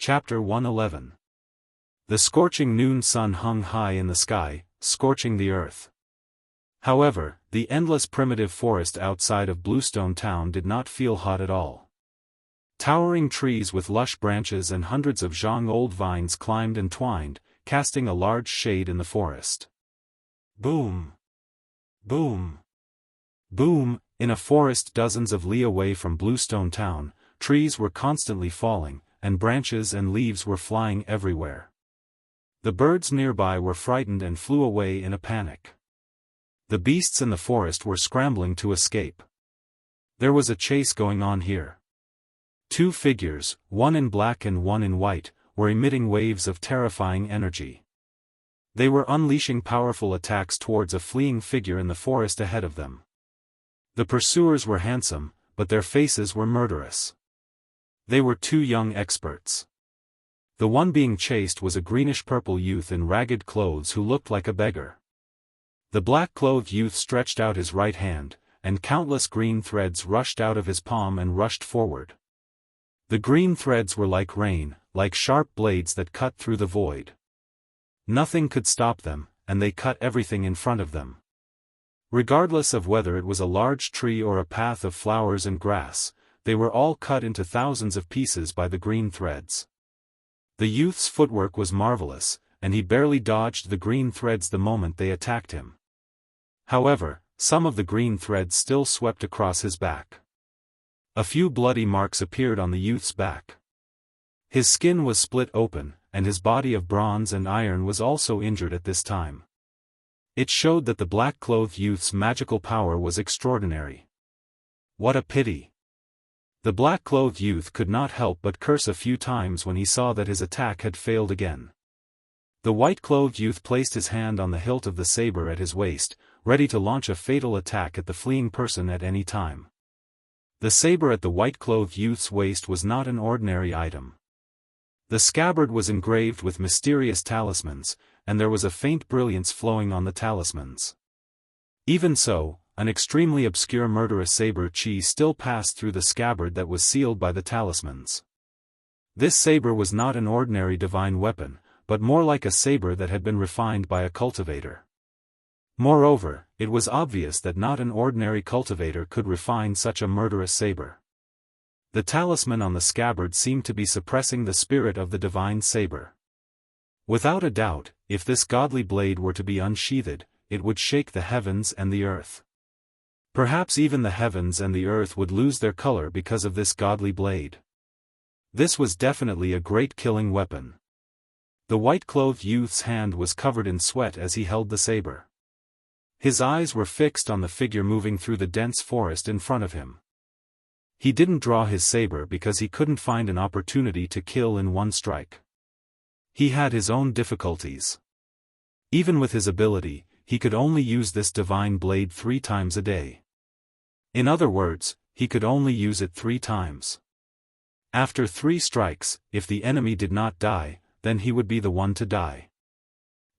Chapter 111. The scorching noon sun hung high in the sky, scorching the earth. However, the endless primitive forest outside of Bluestone Town did not feel hot at all. Towering trees with lush branches and hundreds of Jianghu old vines climbed and twined, casting a large shade in the forest. Boom! Boom! Boom! In a forest dozens of li away from Bluestone Town, trees were constantly falling, and branches and leaves were flying everywhere. The birds nearby were frightened and flew away in a panic. The beasts in the forest were scrambling to escape. There was a chase going on here. Two figures, one in black and one in white, were emitting waves of terrifying energy. They were unleashing powerful attacks towards a fleeing figure in the forest ahead of them. The pursuers were handsome, but their faces were murderous. They were two young experts. The one being chased was a greenish-purple youth in ragged clothes who looked like a beggar. The black-clothed youth stretched out his right hand, and countless green threads rushed out of his palm and rushed forward. The green threads were like rain, like sharp blades that cut through the void. Nothing could stop them, and they cut everything in front of them. Regardless of whether it was a large tree or a path of flowers and grass, they were all cut into thousands of pieces by the green threads. The youth's footwork was marvelous, and he barely dodged the green threads the moment they attacked him. However, some of the green threads still swept across his back. A few bloody marks appeared on the youth's back. His skin was split open, and his body of bronze and iron was also injured at this time. It showed that the black-clothed youth's magical power was extraordinary. What a pity! The black-clothed youth could not help but curse a few times when he saw that his attack had failed again. The white-clothed youth placed his hand on the hilt of the saber at his waist, ready to launch a fatal attack at the fleeing person at any time. The saber at the white-clothed youth's waist was not an ordinary item. The scabbard was engraved with mysterious talismans, and there was a faint brilliance flowing on the talismans. Even so, an extremely obscure murderous saber chi still passed through the scabbard that was sealed by the talismans. This saber was not an ordinary divine weapon, but more like a saber that had been refined by a cultivator. Moreover, it was obvious that not an ordinary cultivator could refine such a murderous saber. The talisman on the scabbard seemed to be suppressing the spirit of the divine saber. Without a doubt, if this godly blade were to be unsheathed, it would shake the heavens and the earth. Perhaps even the heavens and the earth would lose their color because of this godly blade. This was definitely a great killing weapon. The white-clothed youth's hand was covered in sweat as he held the saber. His eyes were fixed on the figure moving through the dense forest in front of him. He didn't draw his saber because he couldn't find an opportunity to kill in one strike. He had his own difficulties. Even with his ability, he could only use this divine blade 3 times a day. In other words, he could only use it 3 times. After 3 strikes, if the enemy did not die, then he would be the one to die.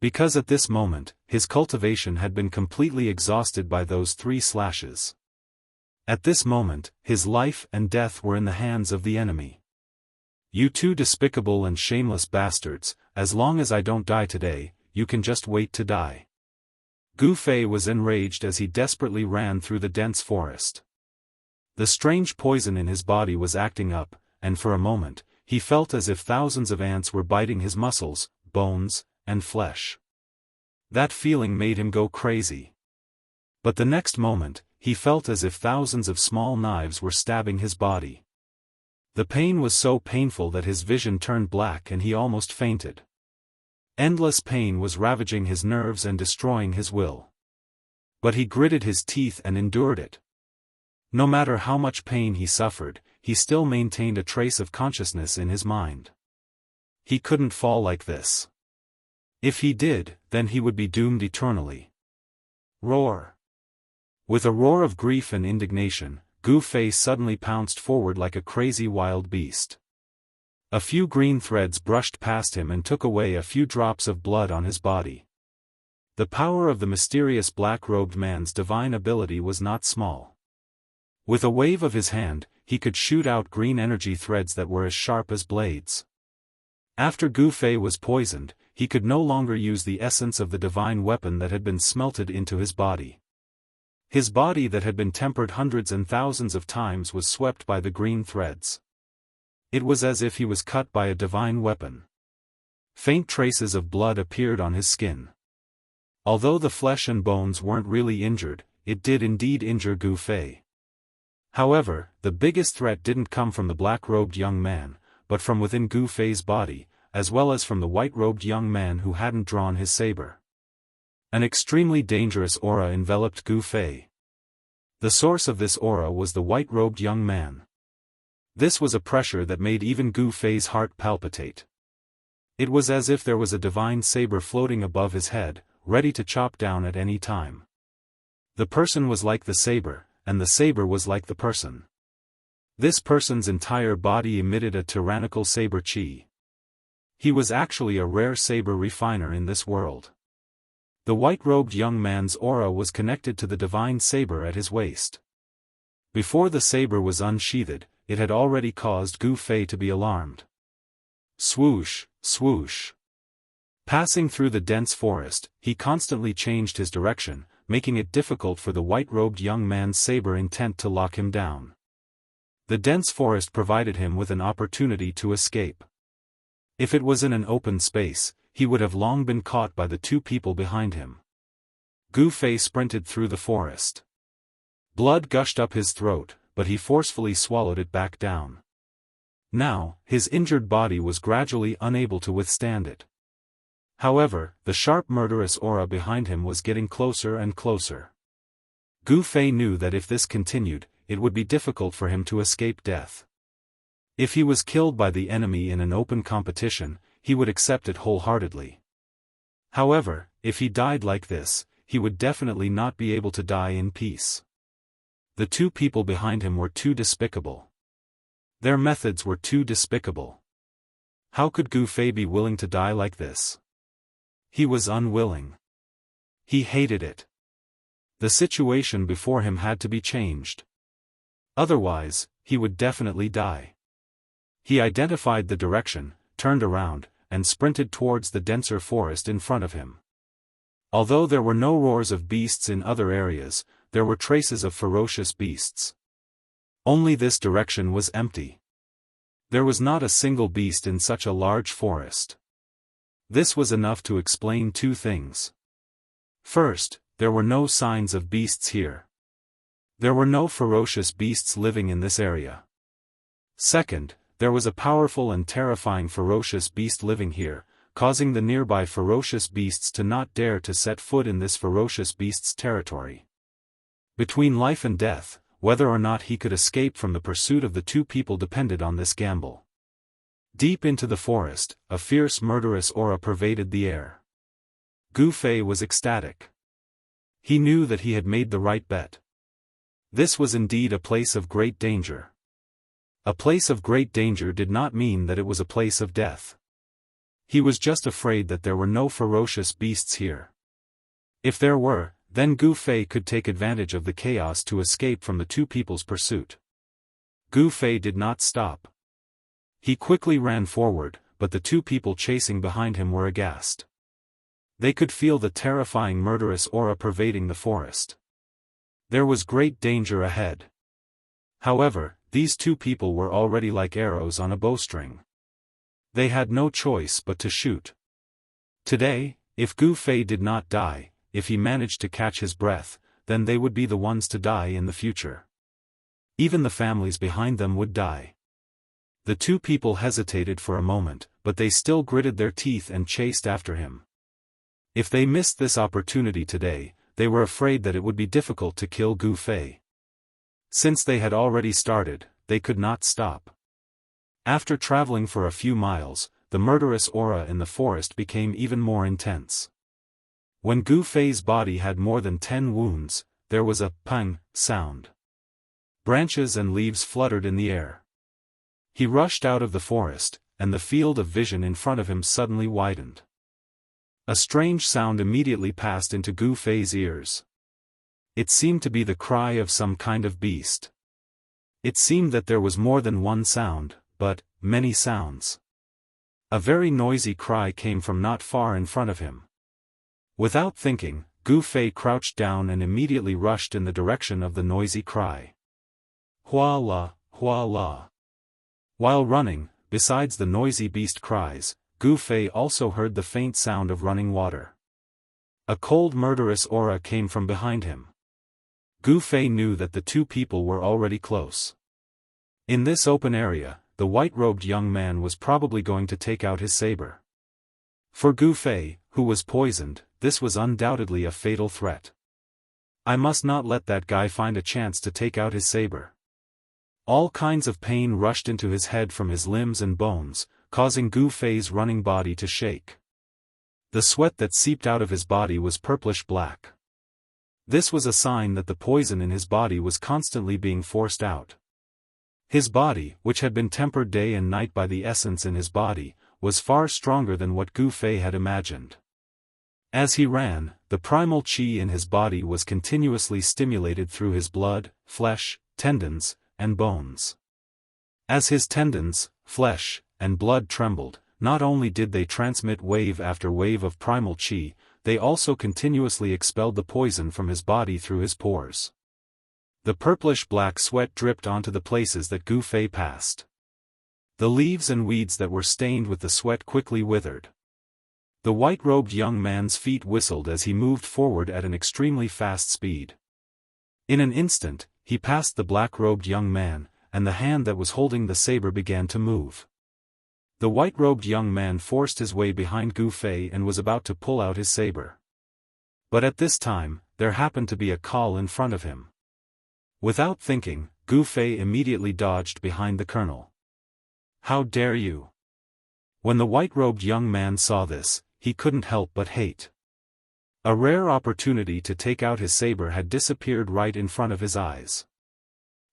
Because at this moment, his cultivation had been completely exhausted by those 3 slashes. At this moment, his life and death were in the hands of the enemy. You two despicable and shameless bastards, as long as I don't die today, you can just wait to die. Gu Fei was enraged as he desperately ran through the dense forest. The strange poison in his body was acting up, and for a moment, he felt as if thousands of ants were biting his muscles, bones, and flesh. That feeling made him go crazy. But the next moment, he felt as if thousands of small knives were stabbing his body. The pain was so painful that his vision turned black and he almost fainted. Endless pain was ravaging his nerves and destroying his will. But he gritted his teeth and endured it. No matter how much pain he suffered, he still maintained a trace of consciousness in his mind. He couldn't fall like this. If he did, then he would be doomed eternally. Roar! With a roar of grief and indignation, Gu Fei suddenly pounced forward like a crazy wild beast. A few green threads brushed past him and took away a few drops of blood on his body. The power of the mysterious black-robed man's divine ability was not small. With a wave of his hand, he could shoot out green energy threads that were as sharp as blades. After Gu Fei was poisoned, he could no longer use the essence of the divine weapon that had been smelted into his body. His body that had been tempered hundreds and thousands of times was swept by the green threads. It was as if he was cut by a divine weapon. Faint traces of blood appeared on his skin. Although the flesh and bones weren't really injured, it did indeed injure Gu Fei. However, the biggest threat didn't come from the black-robed young man, but from within Gu Fei's body, as well as from the white-robed young man who hadn't drawn his saber. An extremely dangerous aura enveloped Gu Fei. The source of this aura was the white-robed young man. This was a pressure that made even Gu Fei's heart palpitate. It was as if there was a divine saber floating above his head, ready to chop down at any time. The person was like the saber, and the saber was like the person. This person's entire body emitted a tyrannical saber chi. He was actually a rare saber refiner in this world. The white-robed young man's aura was connected to the divine saber at his waist. Before the saber was unsheathed, it had already caused Gu Fei to be alarmed. Swoosh, swoosh. Passing through the dense forest, he constantly changed his direction, making it difficult for the white-robed young man's saber intent to lock him down. The dense forest provided him with an opportunity to escape. If it was in an open space, he would have long been caught by the two people behind him. Gu Fei sprinted through the forest. Blood gushed up his throat, but he forcefully swallowed it back down. Now, his injured body was gradually unable to withstand it. However, the sharp murderous aura behind him was getting closer and closer. Gu Fei knew that if this continued, it would be difficult for him to escape death. If he was killed by the enemy in an open competition, he would accept it wholeheartedly. However, if he died like this, he would definitely not be able to die in peace. The two people behind him were too despicable. Their methods were too despicable. How could Gu Fei be willing to die like this? He was unwilling. He hated it. The situation before him had to be changed. Otherwise, he would definitely die. He identified the direction, turned around, and sprinted towards the denser forest in front of him. Although there were no roars of beasts in other areas, there were traces of ferocious beasts. Only this direction was empty. There was not a single beast in such a large forest. This was enough to explain two things. First, there were no signs of beasts here. There were no ferocious beasts living in this area. Second, there was a powerful and terrifying ferocious beast living here, causing the nearby ferocious beasts to not dare to set foot in this ferocious beast's territory. Between life and death, whether or not he could escape from the pursuit of the two people depended on this gamble. Deep into the forest, a fierce murderous aura pervaded the air. Gu Fei was ecstatic. He knew that he had made the right bet. This was indeed a place of great danger. A place of great danger did not mean that it was a place of death. He was just afraid that there were no ferocious beasts here. If there were, then Gu Fei could take advantage of the chaos to escape from the two people's pursuit. Gu Fei did not stop. He quickly ran forward, but the two people chasing behind him were aghast. They could feel the terrifying murderous aura pervading the forest. There was great danger ahead. However, these two people were already like arrows on a bowstring. They had no choice but to shoot. Today, if Gu Fei did not die, if he managed to catch his breath, then they would be the ones to die in the future. Even the families behind them would die. The two people hesitated for a moment, but they still gritted their teeth and chased after him. If they missed this opportunity today, they were afraid that it would be difficult to kill Gu Fei. Since they had already started, they could not stop. After traveling for a few miles, the murderous aura in the forest became even more intense. When Gu Fei's body had more than 10 wounds, there was a pang sound. Branches and leaves fluttered in the air. He rushed out of the forest, and the field of vision in front of him suddenly widened. A strange sound immediately passed into Gu Fei's ears. It seemed to be the cry of some kind of beast. It seemed that there was more than one sound, but many sounds. A very noisy cry came from not far in front of him. Without thinking, Gu Fei crouched down and immediately rushed in the direction of the noisy cry. Hua la, hua la. While running, besides the noisy beast cries, Gu Fei also heard the faint sound of running water. A cold murderous aura came from behind him. Gu Fei knew that the two people were already close. In this open area, the white-robed young man was probably going to take out his saber. For Gu Fei, who was poisoned, this was undoubtedly a fatal threat. I must not let that guy find a chance to take out his saber. All kinds of pain rushed into his head from his limbs and bones, causing Gu Fei's running body to shake. The sweat that seeped out of his body was purplish-black. This was a sign that the poison in his body was constantly being forced out. His body, which had been tempered day and night by the essence in his body, was far stronger than what Gu Fei had imagined. As he ran, the primal qi in his body was continuously stimulated through his blood, flesh, tendons, and bones. As his tendons, flesh, and blood trembled, not only did they transmit wave after wave of primal qi, they also continuously expelled the poison from his body through his pores. The purplish-black sweat dripped onto the places that Gu Fei passed. The leaves and weeds that were stained with the sweat quickly withered. The white-robed young man's feet whistled as he moved forward at an extremely fast speed. In an instant, he passed the black-robed young man, and the hand that was holding the saber began to move. The white-robed young man forced his way behind Gu Fei and was about to pull out his saber. But at this time, there happened to be a call in front of him. Without thinking, Gu Fei immediately dodged behind the colonel. How dare you? When the white-robed young man saw this, he couldn't help but hate. A rare opportunity to take out his saber had disappeared right in front of his eyes.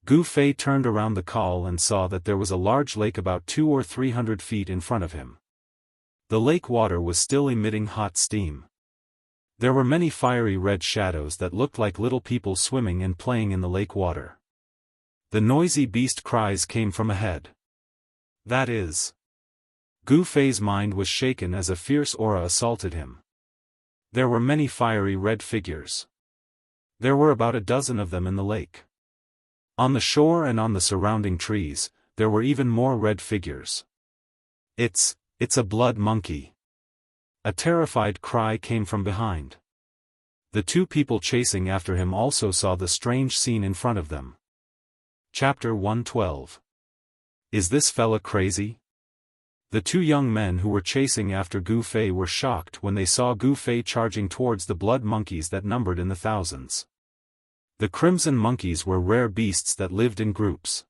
Gu Fei turned around the call and saw that there was a large lake about 200 or 300 feet in front of him. The lake water was still emitting hot steam. There were many fiery red shadows that looked like little people swimming and playing in the lake water. The noisy beast cries came from ahead. That is. Gu Fei's mind was shaken as a fierce aura assaulted him. There were many fiery red figures. There were about a dozen of them in the lake. On the shore and on the surrounding trees, there were even more red figures. It's a blood monkey. A terrified cry came from behind. The two people chasing after him also saw the strange scene in front of them. Chapter 112. Is this fella crazy? The two young men who were chasing after Gu Fei were shocked when they saw Gu Fei charging towards the blood monkeys that numbered in the thousands. The crimson monkeys were rare beasts that lived in groups.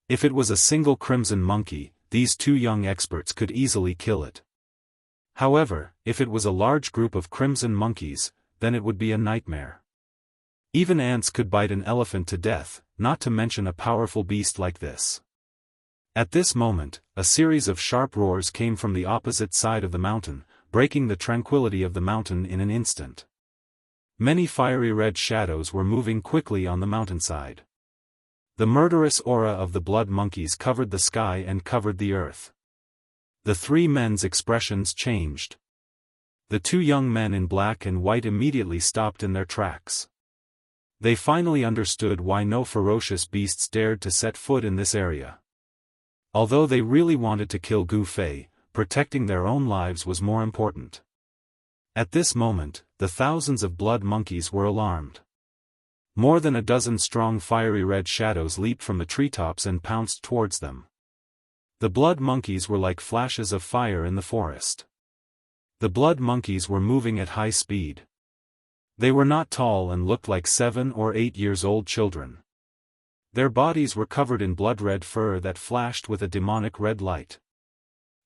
If it was a single crimson monkey, these two young experts could easily kill it. However, if it was a large group of crimson monkeys, then it would be a nightmare. Even ants could bite an elephant to death, not to mention a powerful beast like this. At this moment, a series of sharp roars came from the opposite side of the mountain, breaking the tranquility of the mountain in an instant. Many fiery red shadows were moving quickly on the mountainside. The murderous aura of the blood monkeys covered the sky and covered the earth. The three men's expressions changed. The two young men in black and white immediately stopped in their tracks. They finally understood why no ferocious beasts dared to set foot in this area. Although they really wanted to kill Gu Fei, protecting their own lives was more important. At this moment, the thousands of blood monkeys were alarmed. More than a dozen strong fiery red shadows leaped from the treetops and pounced towards them. The blood monkeys were like flashes of fire in the forest. The blood monkeys were moving at high speed. They were not tall and looked like 7 or 8 years old children. Their bodies were covered in blood-red fur that flashed with a demonic red light.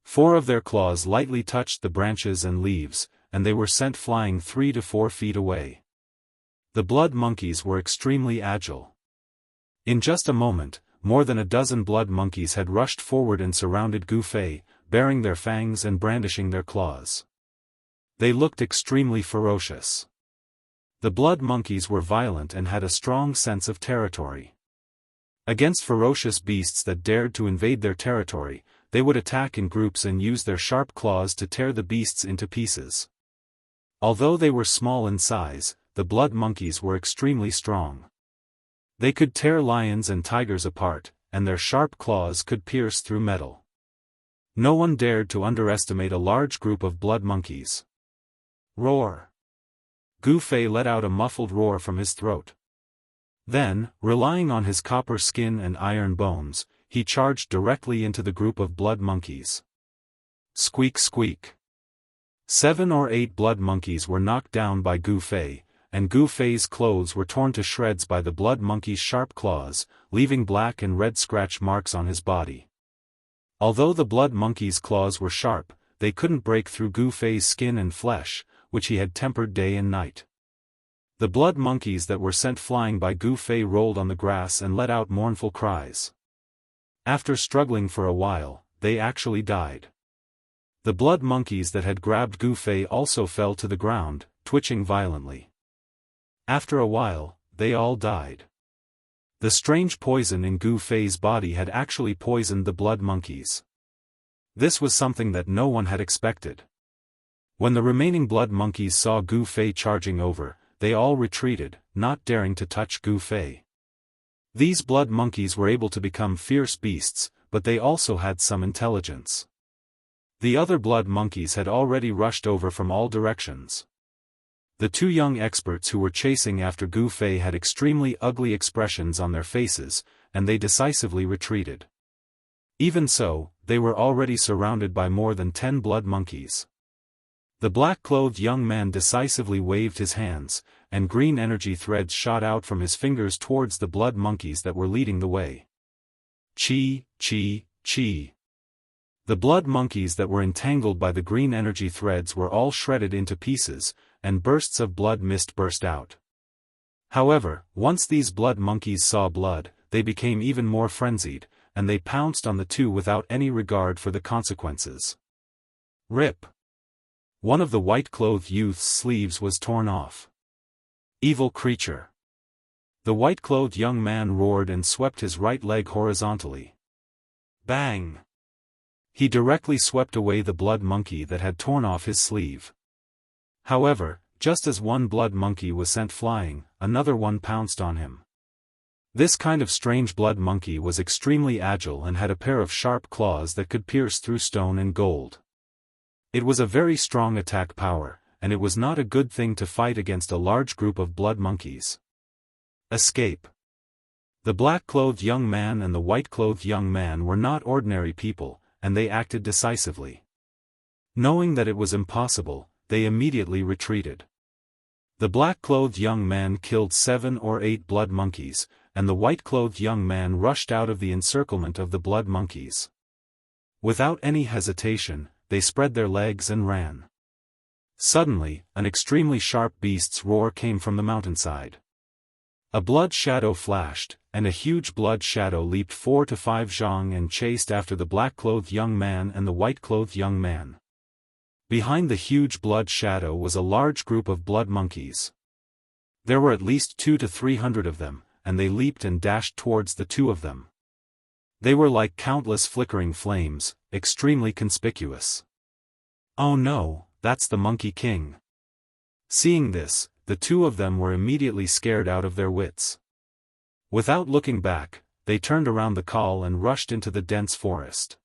4 of their claws lightly touched the branches and leaves, and they were sent flying 3 to 4 feet away. The blood monkeys were extremely agile. In just a moment, more than a dozen blood monkeys had rushed forward and surrounded Gu Fei, baring their fangs and brandishing their claws. They looked extremely ferocious. The blood monkeys were violent and had a strong sense of territory. Against ferocious beasts that dared to invade their territory, they would attack in groups and use their sharp claws to tear the beasts into pieces. Although they were small in size, the blood monkeys were extremely strong. They could tear lions and tigers apart, and their sharp claws could pierce through metal. No one dared to underestimate a large group of blood monkeys. Roar! Gu Fei let out a muffled roar from his throat. Then, relying on his copper skin and iron bones, he charged directly into the group of blood monkeys. Squeak squeak. 7 or 8 blood monkeys were knocked down by Gu Fei, and Gu Fei's clothes were torn to shreds by the blood monkey's sharp claws, leaving black and red scratch marks on his body. Although the blood monkey's claws were sharp, they couldn't break through Gu Fei's skin and flesh, which he had tempered day and night. The blood monkeys that were sent flying by Gu Fei rolled on the grass and let out mournful cries. After struggling for a while, they actually died. The blood monkeys that had grabbed Gu Fei also fell to the ground, twitching violently. After a while, they all died. The strange poison in Gu Fei's body had actually poisoned the blood monkeys. This was something that no one had expected. When the remaining blood monkeys saw Gu Fei charging over, they all retreated, not daring to touch Gu Fei. These blood monkeys were able to become fierce beasts, but they also had some intelligence. The other blood monkeys had already rushed over from all directions. The 2 young experts who were chasing after Gu Fei had extremely ugly expressions on their faces, and they decisively retreated. Even so, they were already surrounded by more than 10 blood monkeys. The black-clothed young man decisively waved his hands, and green energy threads shot out from his fingers towards the blood monkeys that were leading the way. Chi, chi, chi. The blood monkeys that were entangled by the green energy threads were all shredded into pieces, and bursts of blood mist burst out. However, once these blood monkeys saw blood, they became even more frenzied, and they pounced on the 2 without any regard for the consequences. Rip! One of the white-clothed youth's sleeves was torn off. Evil creature! The white-clothed young man roared and swept his right leg horizontally. Bang! He directly swept away the blood monkey that had torn off his sleeve. However, just as one blood monkey was sent flying, another one pounced on him. This kind of strange blood monkey was extremely agile and had a pair of sharp claws that could pierce through stone and gold. It was a very strong attack power, and it was not a good thing to fight against a large group of blood monkeys. Escape. The black-clothed young man and the white-clothed young man were not ordinary people, and they acted decisively. Knowing that it was impossible, they immediately retreated. The black-clothed young man killed 7 or 8 blood monkeys, and the white-clothed young man rushed out of the encirclement of the blood monkeys. Without any hesitation, they spread their legs and ran. Suddenly, an extremely sharp beast's roar came from the mountainside. A blood shadow flashed, and a huge blood shadow leaped 4 to 5 zhang and chased after the black-clothed young man and the white-clothed young man. Behind the huge blood shadow was a large group of blood monkeys. There were at least 200 to 300 of them, and they leaped and dashed towards the 2 of them. They were like countless flickering flames, extremely conspicuous. Oh no, that's the Monkey King. Seeing this, the 2 of them were immediately scared out of their wits. Without looking back, they turned around the call and rushed into the dense forest.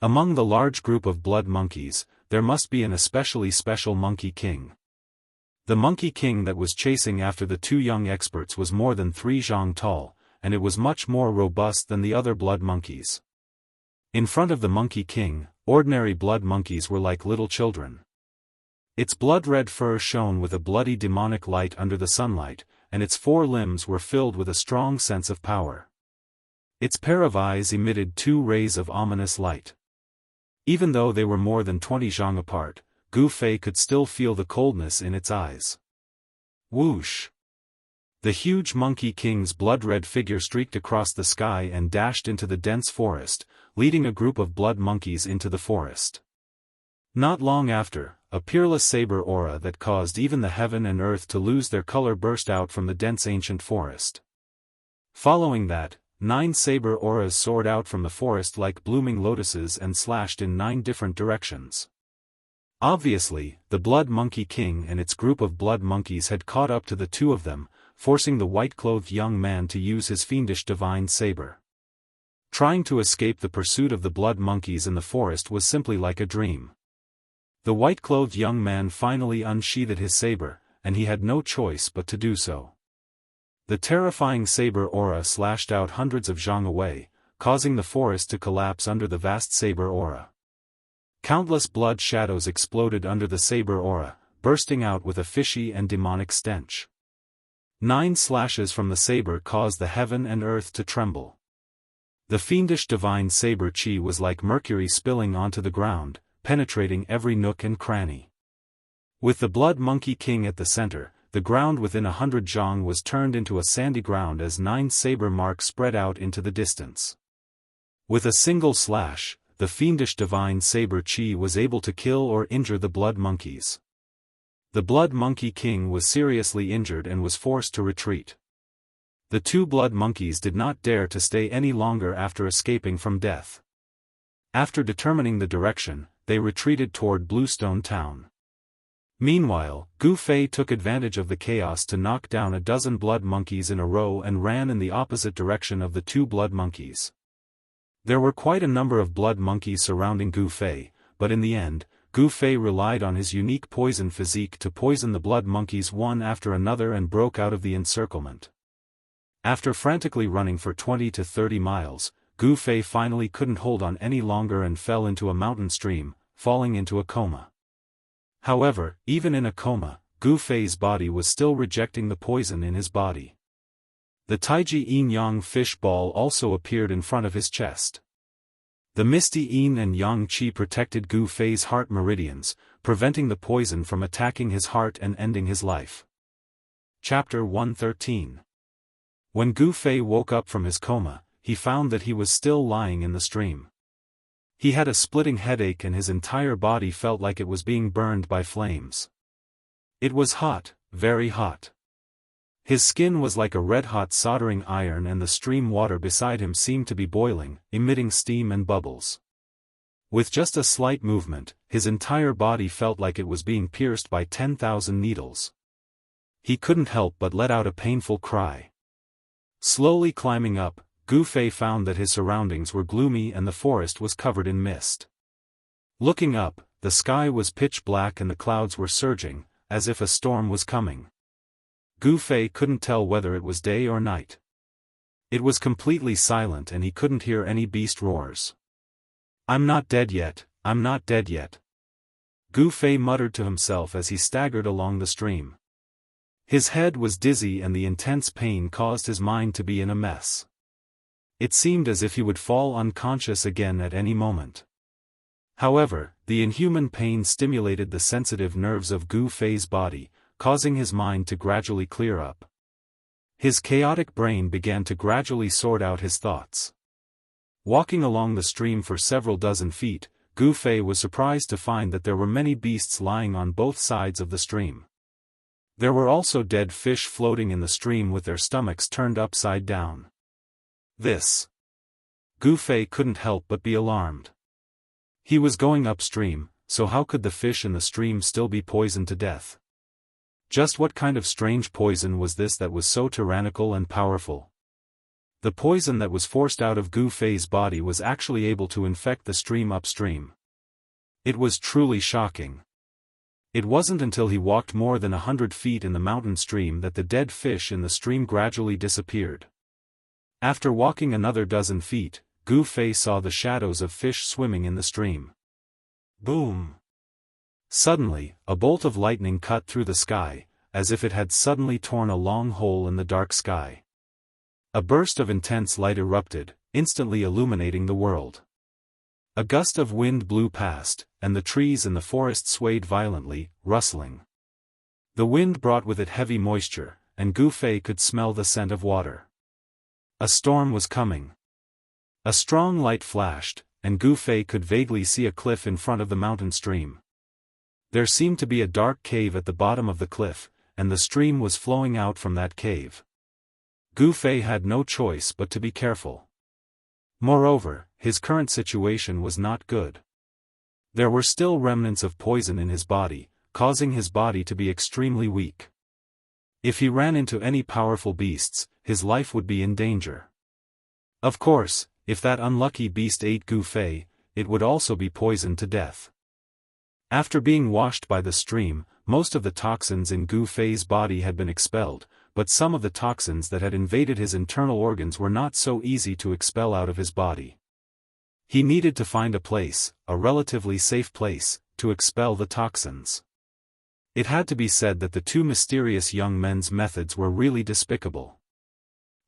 Among the large group of blood monkeys, there must be an especially special Monkey King. The Monkey King that was chasing after the 2 young experts was more than 3 zhang tall, and it was much more robust than the other blood monkeys. In front of the Monkey King, ordinary blood monkeys were like little children. Its blood-red fur shone with a bloody demonic light under the sunlight, and its 4 limbs were filled with a strong sense of power. Its pair of eyes emitted 2 rays of ominous light. Even though they were more than 20 zhang apart, Gu Fei could still feel the coldness in its eyes. Whoosh! The huge Monkey King's blood-red figure streaked across the sky and dashed into the dense forest, leading a group of blood monkeys into the forest. Not long after, a peerless saber aura that caused even the heaven and earth to lose their color burst out from the dense ancient forest. Following that, 9 saber auras soared out from the forest like blooming lotuses and slashed in 9 different directions. Obviously, the Blood Monkey King and its group of blood monkeys had caught up to the two of them, forcing the white-clothed young man to use his fiendish divine saber. Trying to escape the pursuit of the blood monkeys in the forest was simply like a dream. The white-clothed young man finally unsheathed his saber, and he had no choice but to do so. The terrifying saber aura slashed out hundreds of zhang away, causing the forest to collapse under the vast saber aura. Countless blood shadows exploded under the saber aura, bursting out with a fishy and demonic stench. 9 slashes from the saber caused the heaven and earth to tremble. The fiendish divine saber chi was like mercury spilling onto the ground, penetrating every nook and cranny. With the Blood Monkey King at the center, the ground within 100 zhang was turned into a sandy ground as 9 saber marks spread out into the distance. With a single slash, the fiendish divine saber chi was able to kill or injure the blood monkeys. The Blood Monkey King was seriously injured and was forced to retreat. The 2 blood monkeys did not dare to stay any longer after escaping from death. After determining the direction, they retreated toward Bluestone Town. Meanwhile, Gu Fei took advantage of the chaos to knock down a dozen blood monkeys in a row and ran in the opposite direction of the 2 blood monkeys. There were quite a number of blood monkeys surrounding Gu Fei, but in the end, Gu Fei relied on his unique poison physique to poison the blood monkeys one after another and broke out of the encirclement. After frantically running for 20 to 30 miles, Gu Fei finally couldn't hold on any longer and fell into a mountain stream, falling into a coma. However, even in a coma, Gu Fei's body was still rejecting the poison in his body. The Taiji Yin Yang fish ball also appeared in front of his chest. The misty Yin and Yang Qi protected Gu Fei's heart meridians, preventing the poison from attacking his heart and ending his life. Chapter 113. When Gu Fei woke up from his coma, he found that he was still lying in the stream. He had a splitting headache and his entire body felt like it was being burned by flames. It was hot, very hot. His skin was like a red-hot soldering iron and the stream water beside him seemed to be boiling, emitting steam and bubbles. With just a slight movement, his entire body felt like it was being pierced by 10,000 needles. He couldn't help but let out a painful cry. Slowly climbing up, Gu Fei found that his surroundings were gloomy and the forest was covered in mist. Looking up, the sky was pitch black and the clouds were surging, as if a storm was coming. Gu Fei couldn't tell whether it was day or night. It was completely silent and he couldn't hear any beast roars. "I'm not dead yet, I'm not dead yet," Gu Fei muttered to himself as he staggered along the stream. His head was dizzy and the intense pain caused his mind to be in a mess. It seemed as if he would fall unconscious again at any moment. However, the inhuman pain stimulated the sensitive nerves of Gu Fei's body, causing his mind to gradually clear up. His chaotic brain began to gradually sort out his thoughts. Walking along the stream for several dozen feet, Gu Fei was surprised to find that there were many beasts lying on both sides of the stream. There were also dead fish floating in the stream with their stomachs turned upside down. Gu Fei couldn't help but be alarmed. He was going upstream, so how could the fish in the stream still be poisoned to death? Just what kind of strange poison was this that was so tyrannical and powerful? The poison that was forced out of Gu Fei's body was actually able to infect the stream upstream. It was truly shocking. It wasn't until he walked more than 100 feet in the mountain stream that the dead fish in the stream gradually disappeared. After walking another dozen feet, Gu Fei saw the shadows of fish swimming in the stream. Boom! Suddenly, a bolt of lightning cut through the sky, as if it had suddenly torn a long hole in the dark sky. A burst of intense light erupted, instantly illuminating the world. A gust of wind blew past, and the trees in the forest swayed violently, rustling. The wind brought with it heavy moisture, and Gu Fei could smell the scent of water. A storm was coming. A strong light flashed, and Gu Fei could vaguely see a cliff in front of the mountain stream. There seemed to be a dark cave at the bottom of the cliff, and the stream was flowing out from that cave. Gu Fei had no choice but to be careful. Moreover, his current situation was not good. There were still remnants of poison in his body, causing his body to be extremely weak. If he ran into any powerful beasts, his life would be in danger. Of course, if that unlucky beast ate Gu Fei, it would also be poisoned to death. After being washed by the stream, most of the toxins in Gu Fei's body had been expelled, but some of the toxins that had invaded his internal organs were not so easy to expel out of his body. He needed to find a place, a relatively safe place, to expel the toxins. It had to be said that the two mysterious young men's methods were really despicable.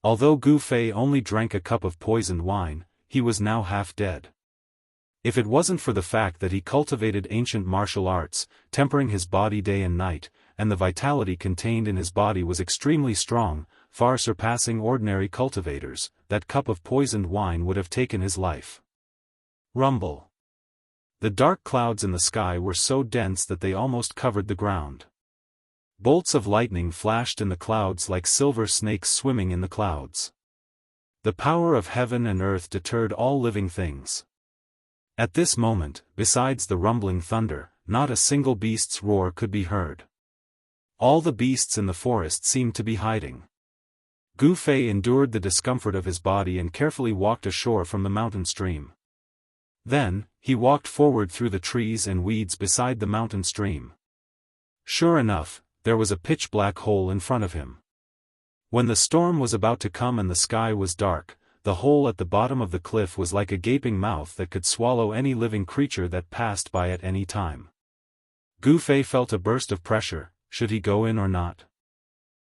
Although Gu Fei only drank a cup of poisoned wine, he was now half dead. If it wasn't for the fact that he cultivated ancient martial arts, tempering his body day and night, and the vitality contained in his body was extremely strong, far surpassing ordinary cultivators, that cup of poisoned wine would have taken his life. Rumble. The dark clouds in the sky were so dense that they almost covered the ground. Bolts of lightning flashed in the clouds like silver snakes swimming in the clouds. The power of heaven and earth deterred all living things. At this moment, besides the rumbling thunder, not a single beast's roar could be heard. All the beasts in the forest seemed to be hiding. Gu Fei endured the discomfort of his body and carefully walked ashore from the mountain stream. Then, he walked forward through the trees and weeds beside the mountain stream. Sure enough, there was a pitch-black hole in front of him. When the storm was about to come and the sky was dark, the hole at the bottom of the cliff was like a gaping mouth that could swallow any living creature that passed by at any time. Gu Fei felt a burst of pressure. Should he go in or not?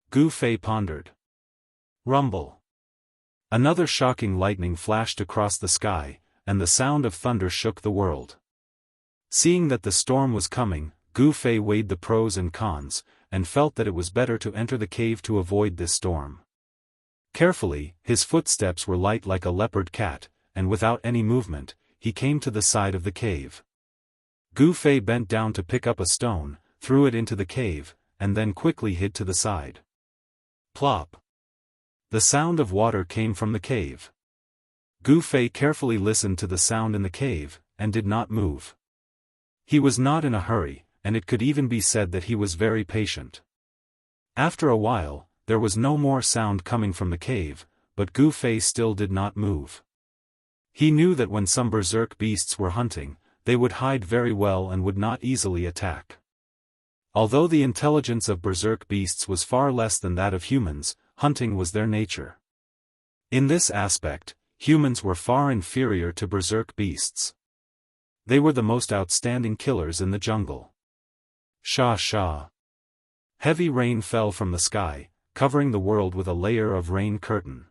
Gu Fei pondered. Rumble. Another shocking lightning flashed across the sky, and the sound of thunder shook the world. Seeing that the storm was coming, Gu Fei weighed the pros and cons, and felt that it was better to enter the cave to avoid this storm. Carefully, his footsteps were light like a leopard cat, and without any movement, he came to the side of the cave. Gu Fei bent down to pick up a stone, threw it into the cave, and then quickly hid to the side. Plop. The sound of water came from the cave. Gu Fei carefully listened to the sound in the cave, and did not move. He was not in a hurry, and it could even be said that he was very patient. After a while, there was no more sound coming from the cave, but Gu Fei still did not move. He knew that when some berserk beasts were hunting, they would hide very well and would not easily attack. Although the intelligence of berserk beasts was far less than that of humans, hunting was their nature. In this aspect, humans were far inferior to berserk beasts. They were the most outstanding killers in the jungle. Sha sha. Heavy rain fell from the sky, covering the world with a layer of rain curtain.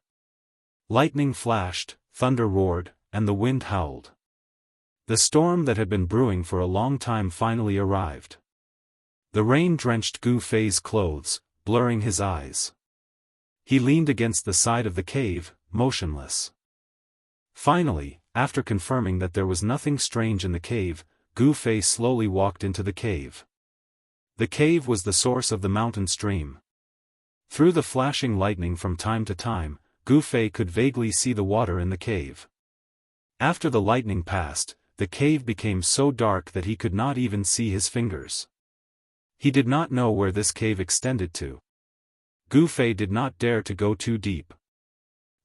Lightning flashed, thunder roared, and the wind howled. The storm that had been brewing for a long time finally arrived. The rain drenched Gu Fei's clothes, blurring his eyes. He leaned against the side of the cave, motionless. Finally, after confirming that there was nothing strange in the cave, Gu Fei slowly walked into the cave. The cave was the source of the mountain stream. Through the flashing lightning from time to time, Gu Fei could vaguely see the water in the cave. After the lightning passed, the cave became so dark that he could not even see his fingers. He did not know where this cave extended to. Gu Fei did not dare to go too deep.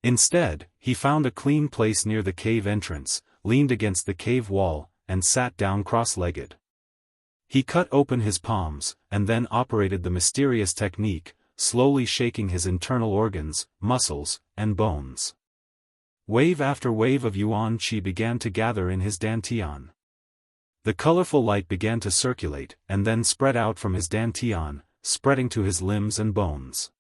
Instead, he found a clean place near the cave entrance, leaned against the cave wall, and sat down cross-legged. He cut open his palms, and then operated the mysterious technique, slowly shaking his internal organs, muscles, and bones. Wave after wave of yuan qi began to gather in his dantian. The colorful light began to circulate, and then spread out from his dantian, spreading to his limbs and bones.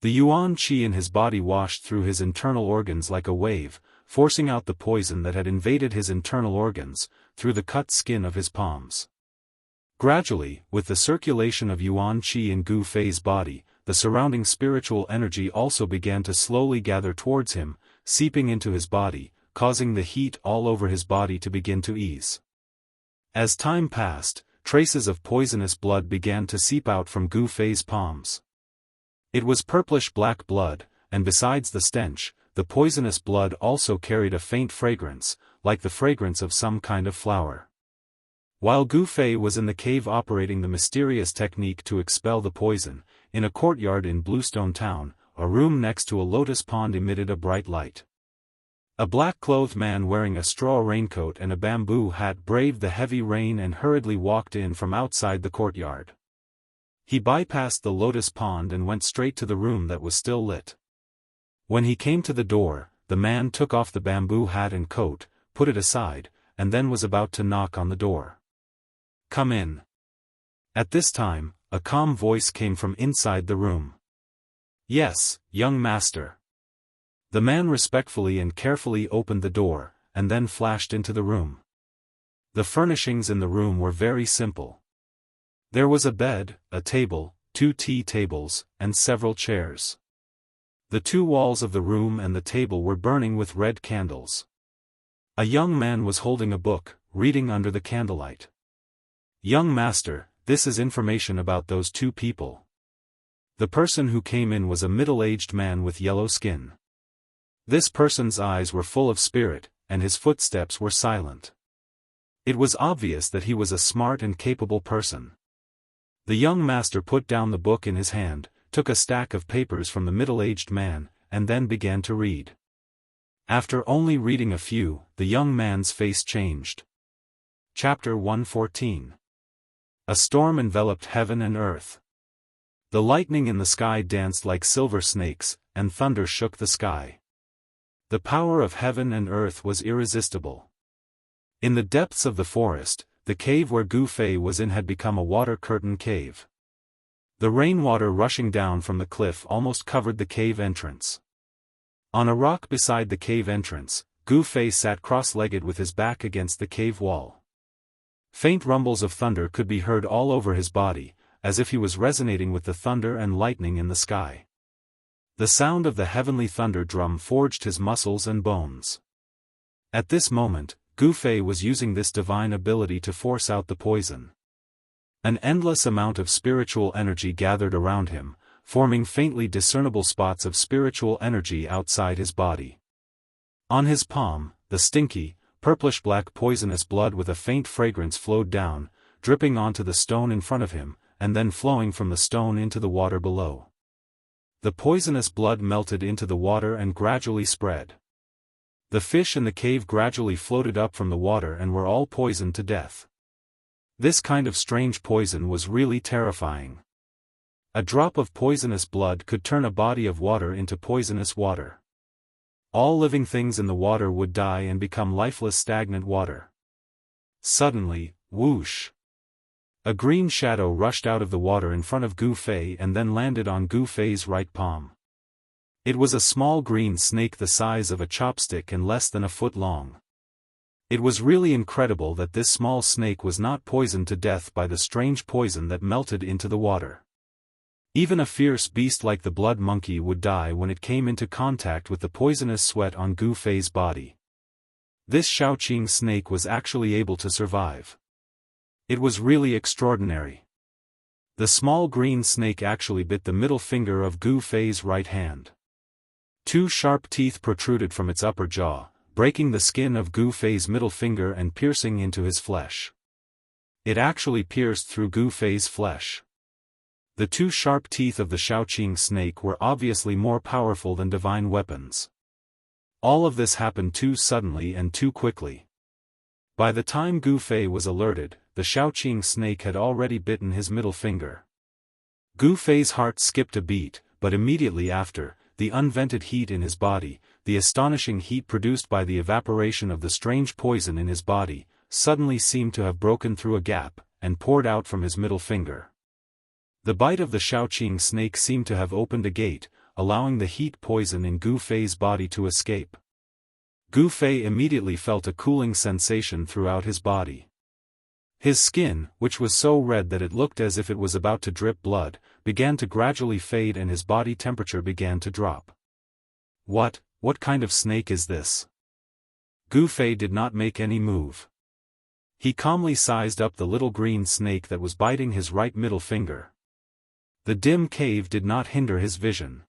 The yuan qi in his body washed through his internal organs like a wave, forcing out the poison that had invaded his internal organs, through the cut skin of his palms. Gradually, with the circulation of yuan qi in Gu Fei's body, the surrounding spiritual energy also began to slowly gather towards him, seeping into his body, causing the heat all over his body to begin to ease. As time passed, traces of poisonous blood began to seep out from Gu Fei's palms. It was purplish-black blood, and besides the stench, the poisonous blood also carried a faint fragrance, like the fragrance of some kind of flower. While Gu Fei was in the cave operating the mysterious technique to expel the poison, in a courtyard in Bluestone Town, a room next to a lotus pond emitted a bright light. A black-clothed man wearing a straw raincoat and a bamboo hat braved the heavy rain and hurriedly walked in from outside the courtyard. He bypassed the lotus pond and went straight to the room that was still lit. When he came to the door, the man took off the bamboo hat and coat, put it aside, and then was about to knock on the door. "Come in." At this time, a calm voice came from inside the room. "Yes, young master." The man respectfully and carefully opened the door, and then flashed into the room. The furnishings in the room were very simple. There was a bed, a table, 2 tea tables, and several chairs. The 2 walls of the room and the table were burning with red candles. A young man was holding a book, reading under the candlelight. "Young master, this is information about those 2 people." The person who came in was a middle-aged man with yellow skin. This person's eyes were full of spirit, and his footsteps were silent. It was obvious that he was a smart and capable person. The young master put down the book in his hand, took a stack of papers from the middle-aged man, and then began to read. After only reading a few, the young man's face changed. Chapter 114. A storm enveloped heaven and earth. The lightning in the sky danced like silver snakes, and thunder shook the sky. The power of heaven and earth was irresistible. In the depths of the forest, the cave where Gu Fei was in had become a water curtain cave. The rainwater rushing down from the cliff almost covered the cave entrance. On a rock beside the cave entrance, Gu Fei sat cross-legged with his back against the cave wall. Faint rumbles of thunder could be heard all over his body, as if he was resonating with the thunder and lightning in the sky. The sound of the heavenly thunder drum forged his muscles and bones. At this moment, Gu Fei was using this divine ability to force out the poison. An endless amount of spiritual energy gathered around him, forming faintly discernible spots of spiritual energy outside his body. On his palm, the stinky, purplish-black poisonous blood with a faint fragrance flowed down, dripping onto the stone in front of him, and then flowing from the stone into the water below. The poisonous blood melted into the water and gradually spread. The fish in the cave gradually floated up from the water and were all poisoned to death. This kind of strange poison was really terrifying. A drop of poisonous blood could turn a body of water into poisonous water. All living things in the water would die and become lifeless stagnant water. Suddenly, whoosh! A green shadow rushed out of the water in front of Gu Fei and then landed on Gu Fei's right palm. It was a small green snake the size of a chopstick and less than a foot long. It was really incredible that this small snake was not poisoned to death by the strange poison that melted into the water. Even a fierce beast like the blood monkey would die when it came into contact with the poisonous sweat on Gu Fei's body. This Shaoqing snake was actually able to survive. It was really extraordinary. The small green snake actually bit the middle finger of Gu Fei's right hand. 2 sharp teeth protruded from its upper jaw, breaking the skin of Gu Fei's middle finger and piercing into his flesh. It actually pierced through Gu Fei's flesh. The 2 sharp teeth of the Shaoqing snake were obviously more powerful than divine weapons. All of this happened too suddenly and too quickly. By the time Gu Fei was alerted, the Shaoqing snake had already bitten his middle finger. Gu Fei's heart skipped a beat, but immediately after, the unvented heat in his body, the astonishing heat produced by the evaporation of the strange poison in his body, suddenly seemed to have broken through a gap, and poured out from his middle finger. The bite of the Shaoqing snake seemed to have opened a gate, allowing the heat poison in Gu Fei's body to escape. Gu Fei immediately felt a cooling sensation throughout his body. His skin, which was so red that it looked as if it was about to drip blood, began to gradually fade and his body temperature began to drop. What kind of snake is this? Gu Fei did not make any move. He calmly sized up the little green snake that was biting his right middle finger. The dim cave did not hinder his vision.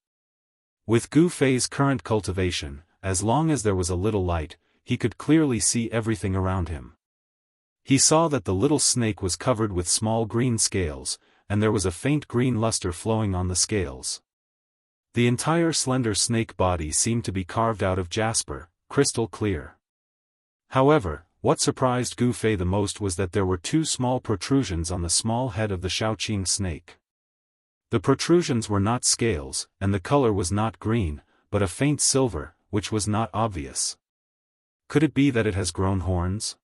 With Gu Fei's current cultivation, as long as there was a little light, he could clearly see everything around him. He saw that the little snake was covered with small green scales, and there was a faint green luster flowing on the scales. The entire slender snake body seemed to be carved out of jasper, crystal clear. However, what surprised Gu Fei the most was that there were two small protrusions on the small head of the Shaoqing snake. The protrusions were not scales, and the color was not green, but a faint silver, which was not obvious. Could it be that it has grown horns?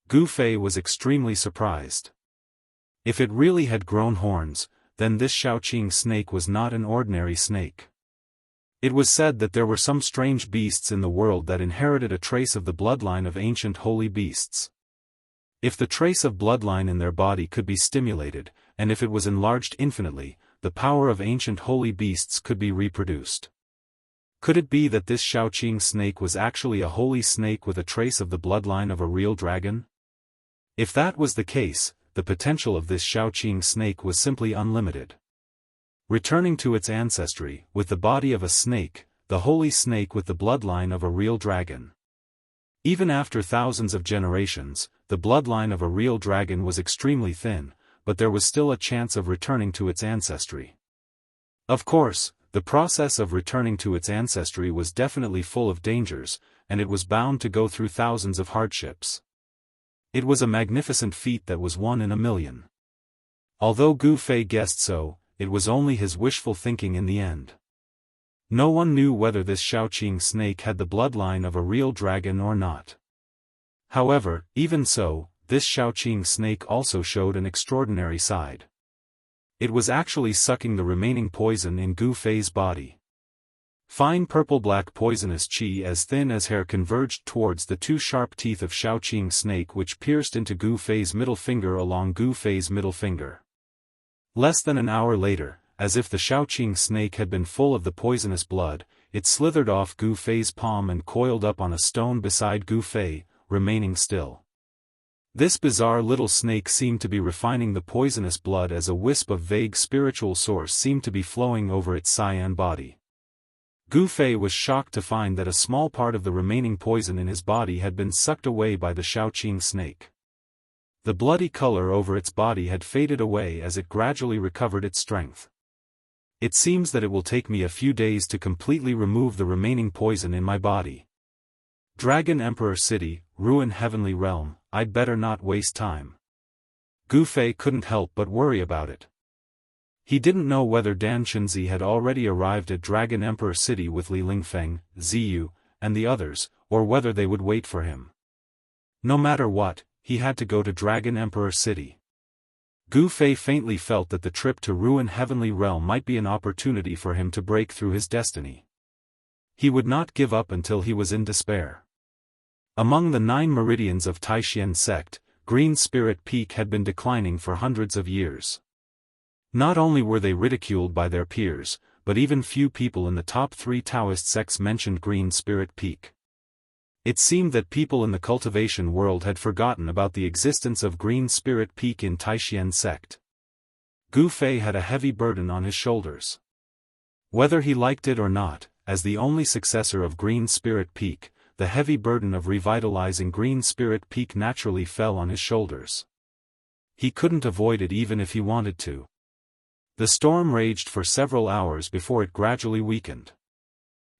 Gu Fei was extremely surprised. If it really had grown horns, then this Shaoqing snake was not an ordinary snake. It was said that there were some strange beasts in the world that inherited a trace of the bloodline of ancient holy beasts. If the trace of bloodline in their body could be stimulated, and if it was enlarged infinitely, the power of ancient holy beasts could be reproduced. Could it be that this Shaoqing snake was actually a holy snake with a trace of the bloodline of a real dragon? If that was the case, the potential of this Shaoqing snake was simply unlimited. Returning to its ancestry, with the body of a snake, the holy snake with the bloodline of a real dragon. Even after thousands of generations, the bloodline of a real dragon was extremely thin, but there was still a chance of returning to its ancestry. Of course, the process of returning to its ancestry was definitely full of dangers, and it was bound to go through thousands of hardships. It was a magnificent feat that was 1 in a million. Although Gu Fei guessed so, it was only his wishful thinking in the end. No one knew whether this Shaoqing snake had the bloodline of a real dragon or not. However, even so, this Shaoqing snake also showed an extraordinary side. It was actually sucking the remaining poison in Gu Fei's body. Fine purple-black poisonous qi as thin as hair converged towards the two sharp teeth of Shaoqing snake which pierced into Gu Fei's middle finger along Gu Fei's middle finger. Less than an hour later, as if the Shaoqing snake had been full of the poisonous blood, it slithered off Gu Fei's palm and coiled up on a stone beside Gu Fei, remaining still. This bizarre little snake seemed to be refining the poisonous blood as a wisp of vague spiritual source seemed to be flowing over its cyan body. Gu Fei was shocked to find that a small part of the remaining poison in his body had been sucked away by the Shaoqing snake. The bloody color over its body had faded away as it gradually recovered its strength. It seems that it will take me a few days to completely remove the remaining poison in my body. Dragon Emperor City, Ruin Heavenly Realm, I'd better not waste time. Gu Fei couldn't help but worry about it. He didn't know whether Dan Chunzi had already arrived at Dragon Emperor City with Li Lingfeng, Ziyu, and the others, or whether they would wait for him. No matter what, he had to go to Dragon Emperor City. Gu Fei faintly felt that the trip to Ruin Heavenly Realm might be an opportunity for him to break through his destiny. He would not give up until he was in despair. Among the 9 meridians of Taishan sect, Green Spirit Peak had been declining for hundreds of years. Not only were they ridiculed by their peers, but even few people in the top 3 Daoist sects mentioned Green Spirit Peak. It seemed that people in the cultivation world had forgotten about the existence of Green Spirit Peak in Taishan sect. Gu Fei had a heavy burden on his shoulders. Whether he liked it or not, as the only successor of Green Spirit Peak, the heavy burden of revitalizing Green Spirit Peak naturally fell on his shoulders. He couldn't avoid it even if he wanted to. The storm raged for several hours before it gradually weakened.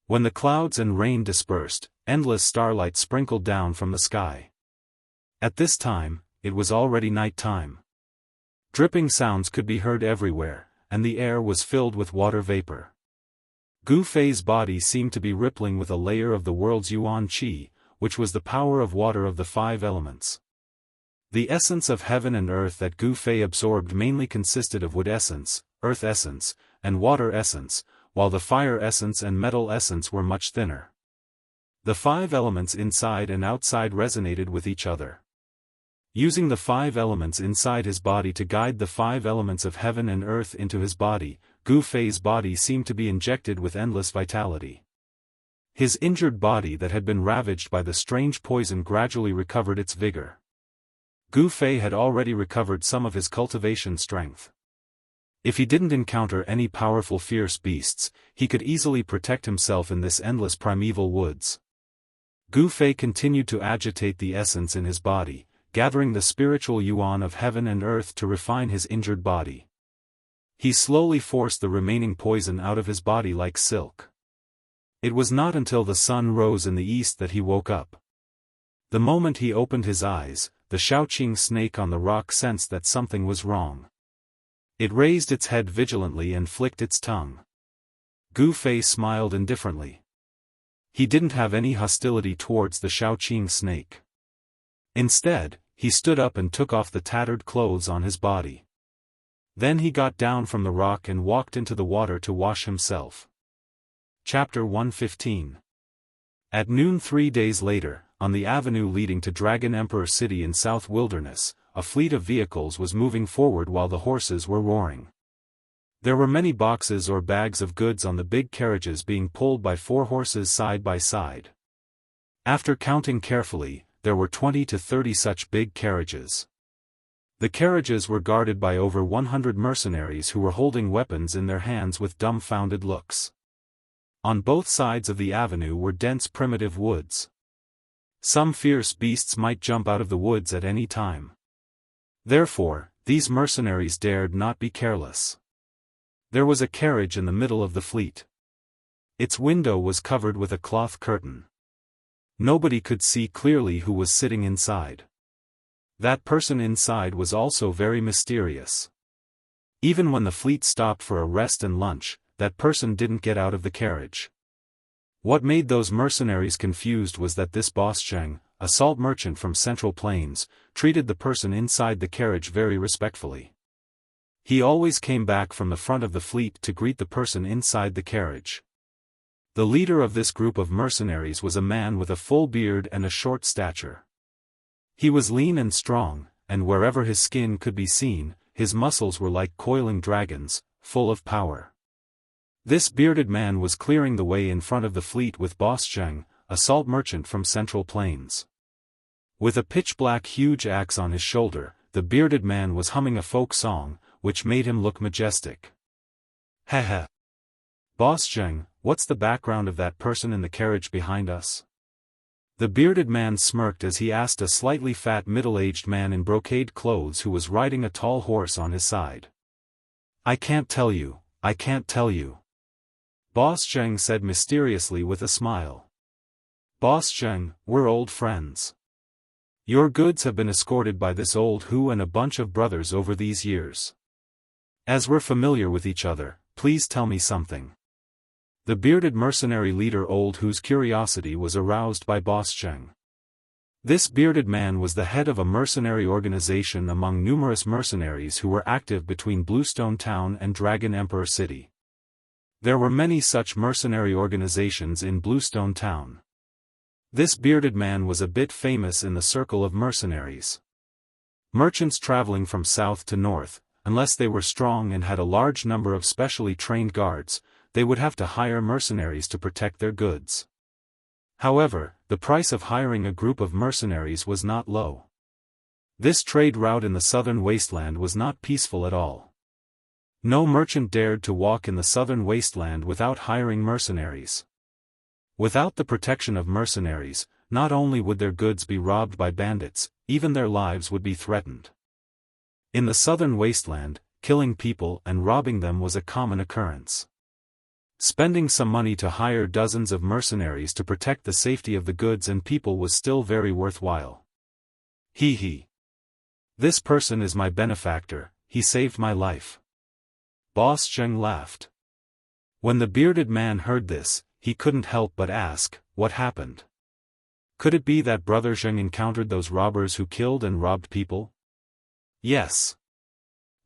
When the clouds and rain dispersed, endless starlight sprinkled down from the sky. At this time, it was already night time. Dripping sounds could be heard everywhere, and the air was filled with water vapor. Gu Fei's body seemed to be rippling with a layer of the world's yuan qi, which was the power of water of the 5 elements. The essence of heaven and earth that Gu Fei absorbed mainly consisted of wood essence, earth essence, and water essence, while the fire essence and metal essence were much thinner. The 5 elements inside and outside resonated with each other. Using the 5 elements inside his body to guide the 5 elements of heaven and earth into his body, Gu Fei's body seemed to be injected with endless vitality. His injured body that had been ravaged by the strange poison gradually recovered its vigor. Gu Fei had already recovered some of his cultivation strength. If he didn't encounter any powerful fierce beasts, he could easily protect himself in this endless primeval woods. Gu Fei continued to agitate the essence in his body, gathering the spiritual yuan of heaven and earth to refine his injured body. He slowly forced the remaining poison out of his body like silk. It was not until the sun rose in the east that he woke up. The moment he opened his eyes, the Shaoqing snake on the rock sensed that something was wrong. It raised its head vigilantly and flicked its tongue. Gu Fei smiled indifferently. He didn't have any hostility towards the Shaoqing snake. Instead, he stood up and took off the tattered clothes on his body. Then he got down from the rock and walked into the water to wash himself. Chapter 115. At noon 3 days later, on the avenue leading to Dragon Emperor City in South Wilderness, a fleet of vehicles was moving forward while the horses were roaring. There were many boxes or bags of goods on the big carriages being pulled by 4 horses side by side. After counting carefully, there were 20 to 30 such big carriages. The carriages were guarded by over 100 mercenaries who were holding weapons in their hands with dumbfounded looks. On both sides of the avenue were dense primitive woods. Some fierce beasts might jump out of the woods at any time. Therefore, these mercenaries dared not be careless. There was a carriage in the middle of the fleet. Its window was covered with a cloth curtain. Nobody could see clearly who was sitting inside. That person inside was also very mysterious. Even when the fleet stopped for a rest and lunch, that person didn't get out of the carriage. What made those mercenaries confused was that this boss Zheng, a salt merchant from Central Plains, treated the person inside the carriage very respectfully. He always came back from the front of the fleet to greet the person inside the carriage. The leader of this group of mercenaries was a man with a full beard and a short stature. He was lean and strong, and wherever his skin could be seen, his muscles were like coiling dragons, full of power. This bearded man was clearing the way in front of the fleet with Boss Zheng, a salt merchant from Central Plains. With a pitch-black huge axe on his shoulder, the bearded man was humming a folk song, which made him look majestic. Heh. Boss Zheng, what's the background of that person in the carriage behind us? The bearded man smirked as he asked a slightly fat middle-aged man in brocade clothes who was riding a tall horse on his side. I can't tell you. Boss Zheng said mysteriously with a smile. Boss Zheng, we're old friends. Your goods have been escorted by this old Hu and a bunch of brothers over these years. As we're familiar with each other, please tell me something. The bearded mercenary leader Old Hu's curiosity was aroused by Boss Zheng. This bearded man was the head of a mercenary organization among numerous mercenaries who were active between Bluestone Town and Dragon Emperor City. There were many such mercenary organizations in Bluestone Town. This bearded man was a bit famous in the circle of mercenaries. Merchants traveling from south to north, unless they were strong and had a large number of specially trained guards, they would have to hire mercenaries to protect their goods. However, the price of hiring a group of mercenaries was not low. This trade route in the southern wasteland was not peaceful at all. No merchant dared to walk in the southern wasteland without hiring mercenaries. Without the protection of mercenaries, not only would their goods be robbed by bandits, even their lives would be threatened. In the southern wasteland, killing people and robbing them was a common occurrence. Spending some money to hire dozens of mercenaries to protect the safety of the goods and people was still very worthwhile. He. This person is my benefactor, he saved my life. Boss Zheng laughed. When the bearded man heard this, he couldn't help but ask, what happened? Could it be that Brother Zheng encountered those robbers who killed and robbed people? Yes.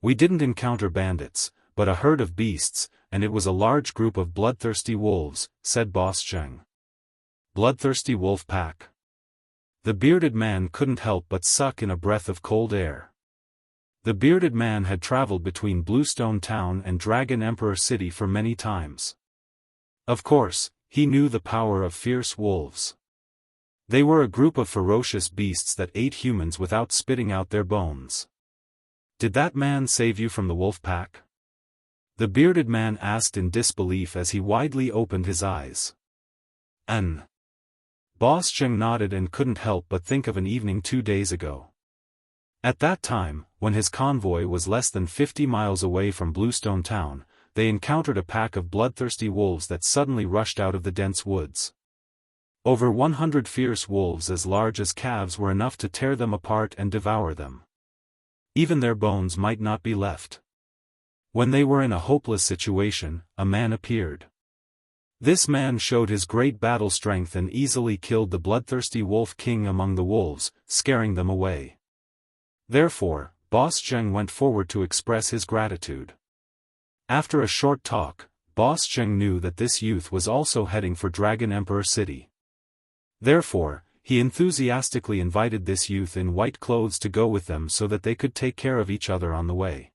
We didn't encounter bandits, but a herd of beasts, and it was a large group of bloodthirsty wolves, said Boss Zheng. Bloodthirsty wolf pack. The bearded man couldn't help but suck in a breath of cold air. The bearded man had traveled between Bluestone Town and Dragon Emperor City for many times. Of course, he knew the power of fierce wolves. They were a group of ferocious beasts that ate humans without spitting out their bones. Did that man save you from the wolf pack? The bearded man asked in disbelief as he widely opened his eyes. Boss Zheng nodded and couldn't help but think of an evening 2 days ago. At that time, when his convoy was less than 50 miles away from Bluestone Town, they encountered a pack of bloodthirsty wolves that suddenly rushed out of the dense woods. Over 100 fierce wolves as large as calves were enough to tear them apart and devour them. Even their bones might not be left. When they were in a hopeless situation, a man appeared. This man showed his great battle strength and easily killed the bloodthirsty wolf king among the wolves, scaring them away. Therefore, Boss Zheng went forward to express his gratitude. After a short talk, Boss Zheng knew that this youth was also heading for Dragon Emperor City. Therefore, he enthusiastically invited this youth in white clothes to go with them so that they could take care of each other on the way.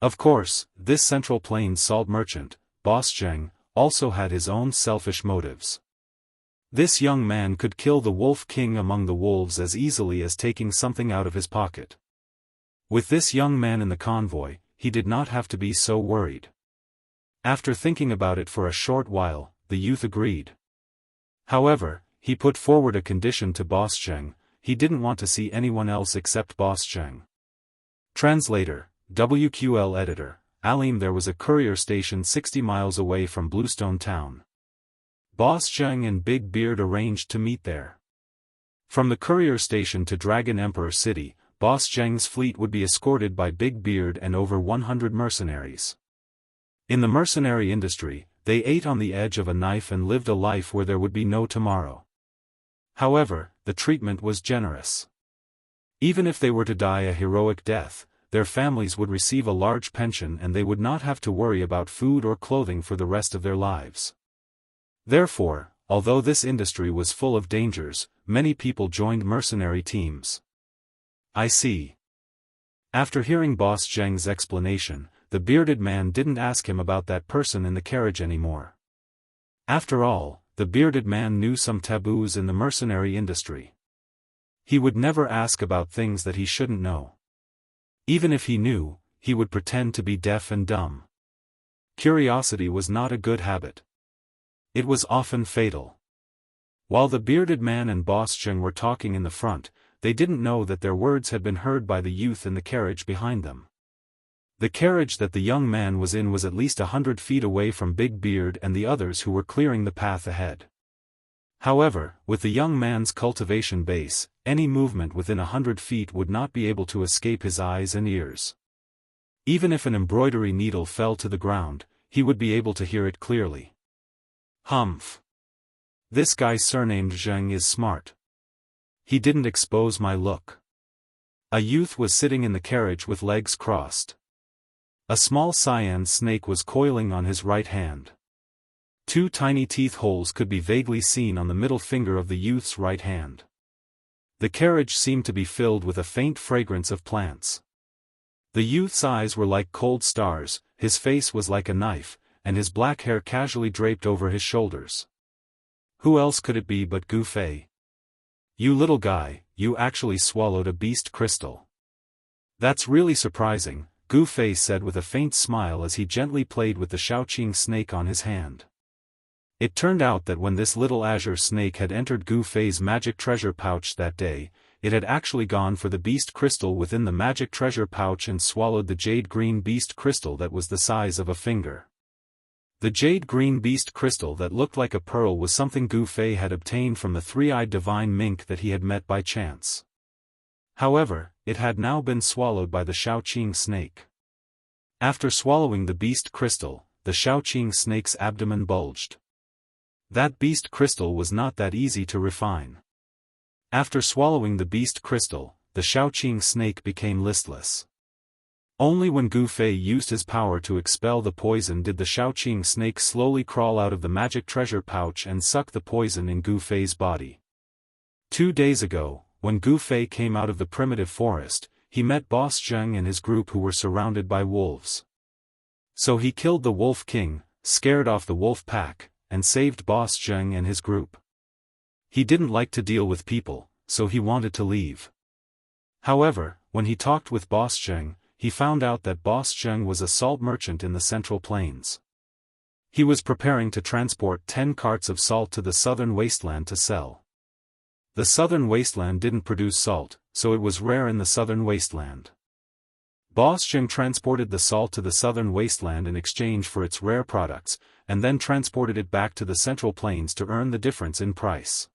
Of course, this Central Plains salt merchant, Boss Zheng, also had his own selfish motives. This young man could kill the wolf king among the wolves as easily as taking something out of his pocket. With this young man in the convoy, he did not have to be so worried. After thinking about it for a short while, the youth agreed. However, he put forward a condition to Boss Zheng. He didn't want to see anyone else except Boss Zheng. Translator, WQL Editor, Alim. There was a courier station 60 miles away from Bluestone Town. Boss Zheng and Big Beard arranged to meet there. From the courier station to Dragon Emperor City, Boss Zheng's fleet would be escorted by Big Beard and over 100 mercenaries. In the mercenary industry, they ate on the edge of a knife and lived a life where there would be no tomorrow. However, the treatment was generous. Even if they were to die a heroic death, their families would receive a large pension and they would not have to worry about food or clothing for the rest of their lives. Therefore, although this industry was full of dangers, many people joined mercenary teams. I see. After hearing Boss Zheng's explanation, the bearded man didn't ask him about that person in the carriage anymore. After all, the bearded man knew some taboos in the mercenary industry. He would never ask about things that he shouldn't know. Even if he knew, he would pretend to be deaf and dumb. Curiosity was not a good habit. It was often fatal. While the bearded man and Boss Zheng were talking in the front, they didn't know that their words had been heard by the youth in the carriage behind them. The carriage that the young man was in was at least 100 feet away from Big Beard and the others who were clearing the path ahead. However, with the young man's cultivation base, any movement within 100 feet would not be able to escape his eyes and ears. Even if an embroidery needle fell to the ground, he would be able to hear it clearly. Humph. This guy surnamed Zheng is smart. He didn't expose my look. A youth was sitting in the carriage with legs crossed. A small cyan snake was coiling on his right hand. 2 tiny teeth holes could be vaguely seen on the middle finger of the youth's right hand. The carriage seemed to be filled with a faint fragrance of plants. The youth's eyes were like cold stars, his face was like a knife, and his black hair casually draped over his shoulders. Who else could it be but Gu Fei? You little guy, you actually swallowed a beast crystal. That's really surprising, Gu Fei said with a faint smile as he gently played with the Shaoqing snake on his hand. It turned out that when this little azure snake had entered Gu Fei's magic treasure pouch that day, it had actually gone for the beast crystal within the magic treasure pouch and swallowed the jade green beast crystal that was the size of a finger. The jade green beast crystal that looked like a pearl was something Gu Fei had obtained from the three-eyed divine mink that he had met by chance. However, it had now been swallowed by the Shaoqing snake. After swallowing the beast crystal, the Shaoqing snake's abdomen bulged. That beast crystal was not that easy to refine. After swallowing the beast crystal, the Shaoqing snake became listless. Only when Gu Fei used his power to expel the poison did the Shaoqing snake slowly crawl out of the magic treasure pouch and suck the poison in Gu Fei's body. 2 days ago, when Gu Fei came out of the primitive forest, he met Boss Zheng and his group who were surrounded by wolves. So he killed the wolf king, scared off the wolf pack, and saved Boss Zheng and his group. He didn't like to deal with people, so he wanted to leave. However, when he talked with Boss Zheng, he found out that Boss Zheng was a salt merchant in the Central Plains. He was preparing to transport 10 carts of salt to the southern wasteland to sell. The southern wasteland didn't produce salt, so it was rare in the southern wasteland. Boss Zheng transported the salt to the southern wasteland in exchange for its rare products, and then transported it back to the Central Plains to earn the difference in price.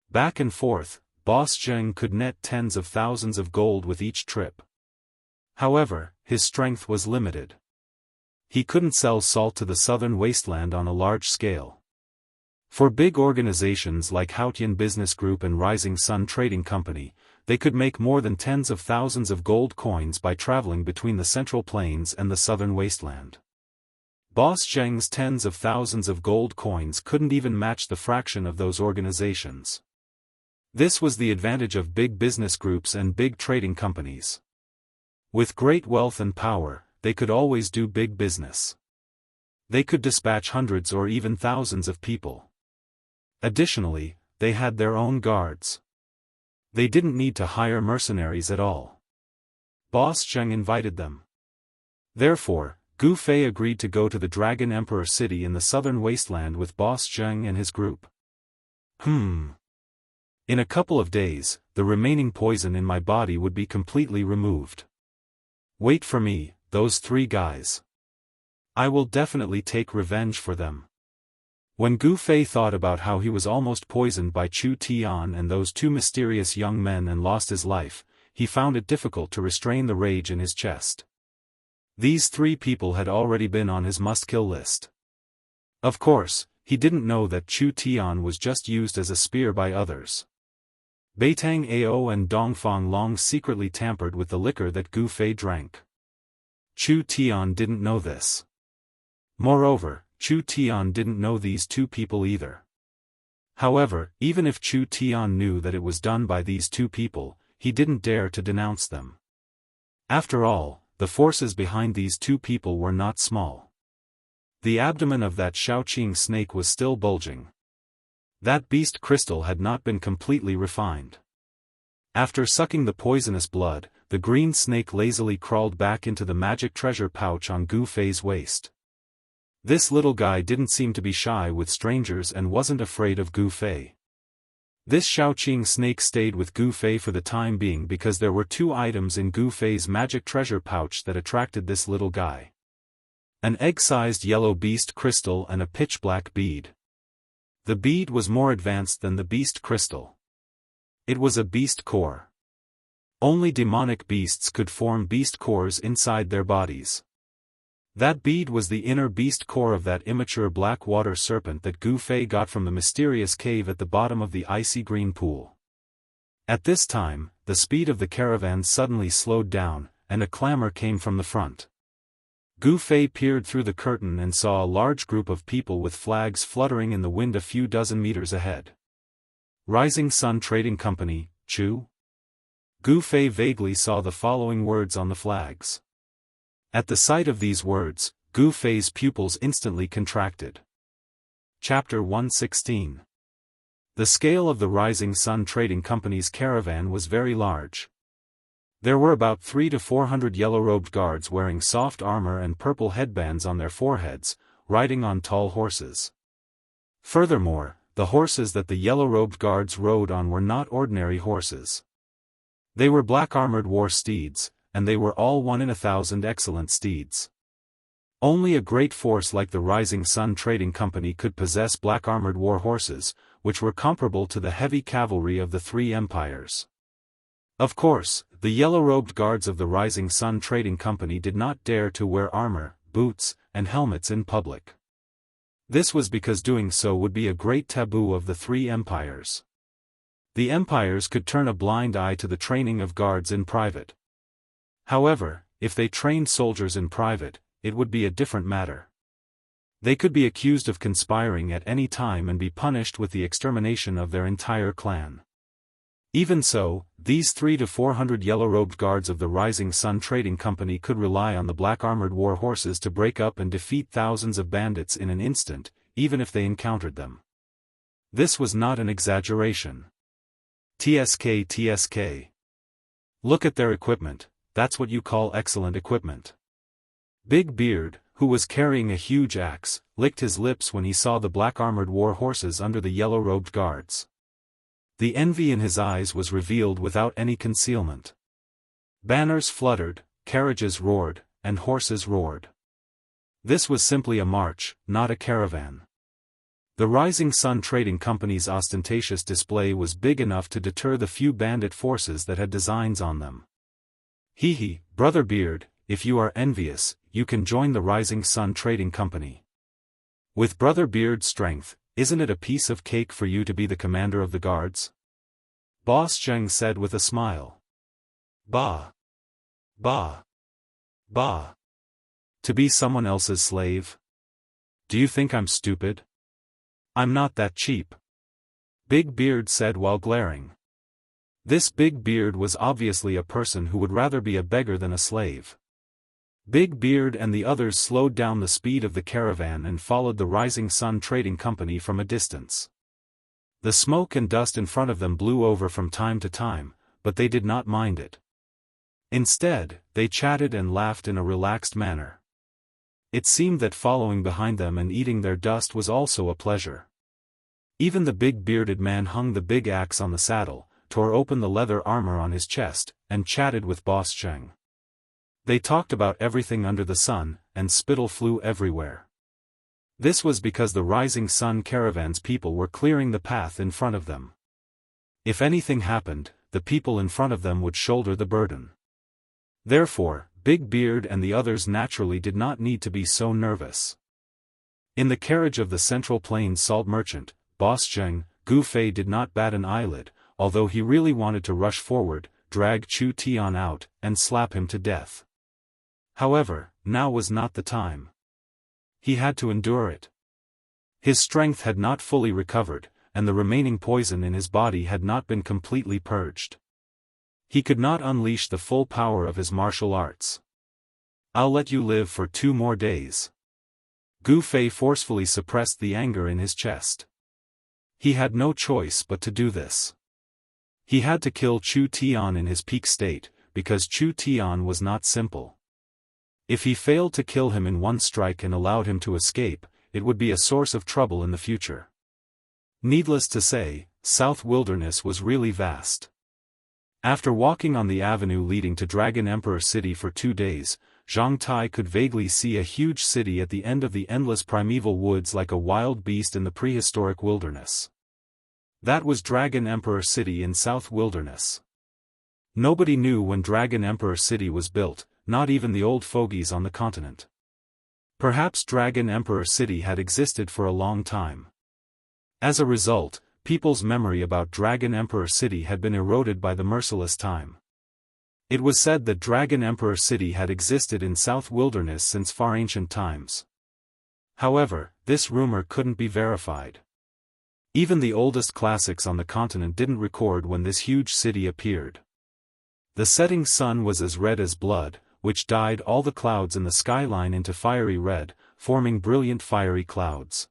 Back and forth, Boss Zheng could net tens of thousands of gold with each trip. However, his strength was limited. He couldn't sell salt to the southern wasteland on a large scale. For big organizations like Haotian Business Group and Rising Sun Trading Company, they could make more than tens of thousands of gold coins by traveling between the Central Plains and the southern wasteland. Boss Zheng's tens of thousands of gold coins couldn't even match the fraction of those organizations. This was the advantage of big business groups and big trading companies. With great wealth and power, they could always do big business. They could dispatch hundreds or even thousands of people. Additionally, they had their own guards. They didn't need to hire mercenaries at all. Boss Zheng invited them. Therefore, Gu Fei agreed to go to the Dragon Emperor city in the southern wasteland with Boss Zheng and his group. In a couple of days, the remaining poison in my body would be completely removed. Wait for me, those 3 guys. I will definitely take revenge for them. When Gu Fei thought about how he was almost poisoned by Chu Tian and those 2 mysterious young men and lost his life, he found it difficult to restrain the rage in his chest. These 3 people had already been on his must-kill list. Of course, he didn't know that Chu Tian was just used as a spear by others. Beitang Ao and Dongfang Long secretly tampered with the liquor that Gu Fei drank. Chu Tian didn't know this. Moreover, Chu Tian didn't know these 2 people either. However, even if Chu Tian knew that it was done by these 2 people, he didn't dare to denounce them. After all, the forces behind these 2 people were not small. The abdomen of that Shaoqing snake was still bulging. That beast crystal had not been completely refined. After sucking the poisonous blood, the green snake lazily crawled back into the magic treasure pouch on Gu Fei's waist. This little guy didn't seem to be shy with strangers and wasn't afraid of Gu Fei. This Shaoqing snake stayed with Gu Fei for the time being because there were 2 items in Gu Fei's magic treasure pouch that attracted this little guy. An egg-sized yellow beast crystal and a pitch-black bead. The bead was more advanced than the beast crystal. It was a beast core. Only demonic beasts could form beast cores inside their bodies. That bead was the inner beast core of that immature black water serpent that Gu Fei got from the mysterious cave at the bottom of the icy green pool. At this time, the speed of the caravan suddenly slowed down, and a clamor came from the front. Gu Fei peered through the curtain and saw a large group of people with flags fluttering in the wind a few dozen meters ahead. Rising Sun Trading Company, Chu? Gu Fei vaguely saw the following words on the flags. At the sight of these words, Gu Fei's pupils instantly contracted. Chapter 116. The scale of the Rising Sun Trading Company's caravan was very large. There were about 300 to 400 yellow-robed guards wearing soft armor and purple headbands on their foreheads, riding on tall horses. Furthermore, the horses that the yellow-robed guards rode on were not ordinary horses. They were black-armored war steeds, and they were all 1 in 1,000 excellent steeds. Only a great force like the Rising Sun Trading Company could possess black-armored war horses, which were comparable to the heavy cavalry of the 3 empires. Of course, the yellow-robed guards of the Rising Sun Trading Company did not dare to wear armor, boots, and helmets in public. This was because doing so would be a great taboo of the 3 empires. The empires could turn a blind eye to the training of guards in private. However, if they trained soldiers in private, it would be a different matter. They could be accused of conspiring at any time and be punished with the extermination of their entire clan. Even so, these 300 to 400 yellow-robed guards of the Rising Sun Trading Company could rely on the black-armored war horses to break up and defeat thousands of bandits in an instant, even if they encountered them. This was not an exaggeration. TSK. Look at their equipment, that's what you call excellent equipment. Big Beard, who was carrying a huge axe, licked his lips when he saw the black-armored war horses under the yellow-robed guards. The envy in his eyes was revealed without any concealment. Banners fluttered, carriages roared, and horses roared. This was simply a march, not a caravan. The Rising Sun Trading Company's ostentatious display was big enough to deter the few bandit forces that had designs on them. Hee, Brother Beard, if you are envious, you can join the Rising Sun Trading Company. With Brother Beard's strength, isn't it a piece of cake for you to be the commander of the guards? Boss Zheng said with a smile. Bah. Bah. Bah. To be someone else's slave? Do you think I'm stupid? I'm not that cheap. Big Beard said while glaring. This Big Beard was obviously a person who would rather be a beggar than a slave. Big Beard and the others slowed down the speed of the caravan and followed the Rising Sun Trading Company from a distance. The smoke and dust in front of them blew over from time to time, but they did not mind it. Instead, they chatted and laughed in a relaxed manner. It seemed that following behind them and eating their dust was also a pleasure. Even the big bearded man hung the big axe on the saddle, tore open the leather armor on his chest, and chatted with Boss Zheng. They talked about everything under the sun, and spittle flew everywhere. This was because the Rising Sun Caravan's people were clearing the path in front of them. If anything happened, the people in front of them would shoulder the burden. Therefore, Big Beard and the others naturally did not need to be so nervous. In the carriage of the Central Plains salt merchant, Boss Zheng, Gu Fei did not bat an eyelid, although he really wanted to rush forward, drag Chu Tian out, and slap him to death. However, now was not the time. He had to endure it. His strength had not fully recovered, and the remaining poison in his body had not been completely purged. He could not unleash the full power of his martial arts. I'll let you live for 2 more days. Gu Fei forcefully suppressed the anger in his chest. He had no choice but to do this. He had to kill Chu Tian in his peak state, because Chu Tian was not simple. If he failed to kill him in one strike and allowed him to escape, it would be a source of trouble in the future. Needless to say, South Wilderness was really vast. After walking on the avenue leading to Dragon Emperor City for 2 days, Zhang Tai could vaguely see a huge city at the end of the endless primeval woods like a wild beast in the prehistoric wilderness. That was Dragon Emperor City in South Wilderness. Nobody knew when Dragon Emperor City was built, not even the old fogies on the continent. Perhaps Dragon Emperor City had existed for a long time. As a result, people's memory about Dragon Emperor City had been eroded by the merciless time. It was said that Dragon Emperor City had existed in South Wilderness since far ancient times. However, this rumor couldn't be verified. Even the oldest classics on the continent didn't record when this huge city appeared. The setting sun was as red as blood, which dyed all the clouds in the skyline into fiery red, forming brilliant fiery clouds.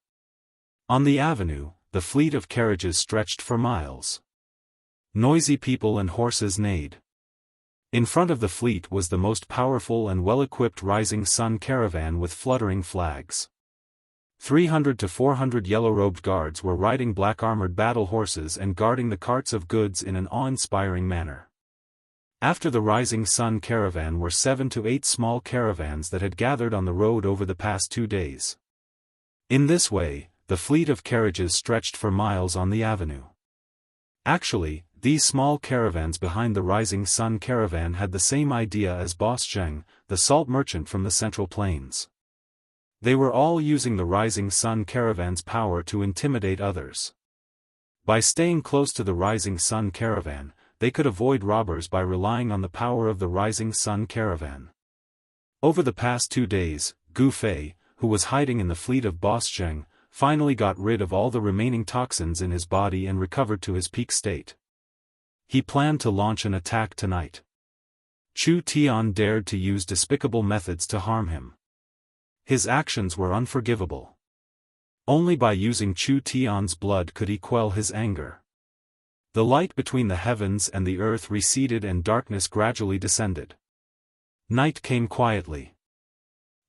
On the avenue, the fleet of carriages stretched for miles. Noisy people and horses neighed. In front of the fleet was the most powerful and well-equipped Rising Sun caravan with fluttering flags. 300 to 400 yellow-robed guards were riding black-armored battle horses and guarding the carts of goods in an awe-inspiring manner. After the Rising Sun caravan were 7 to 8 small caravans that had gathered on the road over the past 2 days. In this way, the fleet of carriages stretched for miles on the avenue. Actually, these small caravans behind the Rising Sun caravan had the same idea as Boss Zheng, the salt merchant from the Central Plains. They were all using the Rising Sun caravan's power to intimidate others. By staying close to the Rising Sun caravan, they could avoid robbers by relying on the power of the Rising Sun caravan. Over the past 2 days, Gu Fei, who was hiding in the fleet of Boss Zheng, finally got rid of all the remaining toxins in his body and recovered to his peak state. He planned to launch an attack tonight. Chu Tian dared to use despicable methods to harm him. His actions were unforgivable. Only by using Chu Tian's blood could he quell his anger. The light between the heavens and the earth receded and darkness gradually descended. Night came quietly.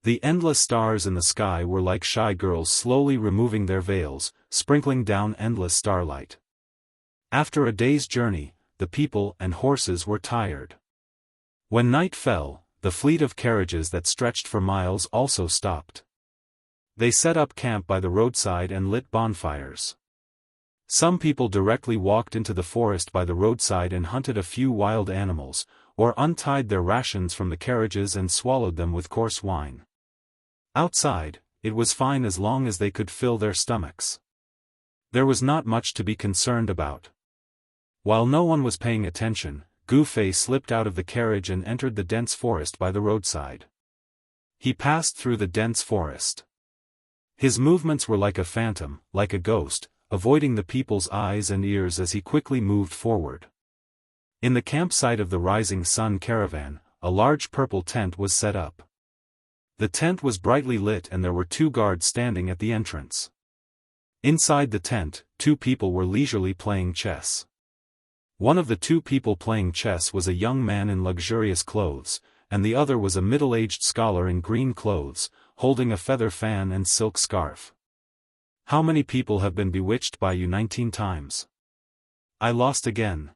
The endless stars in the sky were like shy girls slowly removing their veils, sprinkling down endless starlight. After a day's journey, the people and horses were tired. When night fell, the fleet of carriages that stretched for miles also stopped. They set up camp by the roadside and lit bonfires. Some people directly walked into the forest by the roadside and hunted a few wild animals, or untied their rations from the carriages and swallowed them with coarse wine. Outside, it was fine as long as they could fill their stomachs. There was not much to be concerned about. While no one was paying attention, Gu Fei slipped out of the carriage and entered the dense forest by the roadside. He passed through the dense forest. His movements were like a phantom, like a ghost, avoiding the people's eyes and ears as he quickly moved forward. In the campsite of the Rising Sun caravan, a large purple tent was set up. The tent was brightly lit and there were 2 guards standing at the entrance. Inside the tent, 2 people were leisurely playing chess. One of the 2 people playing chess was a young man in luxurious clothes, and the other was a middle-aged scholar in green clothes, holding a feather fan and silk scarf. How many people have been bewitched by you 19 times? I lost again.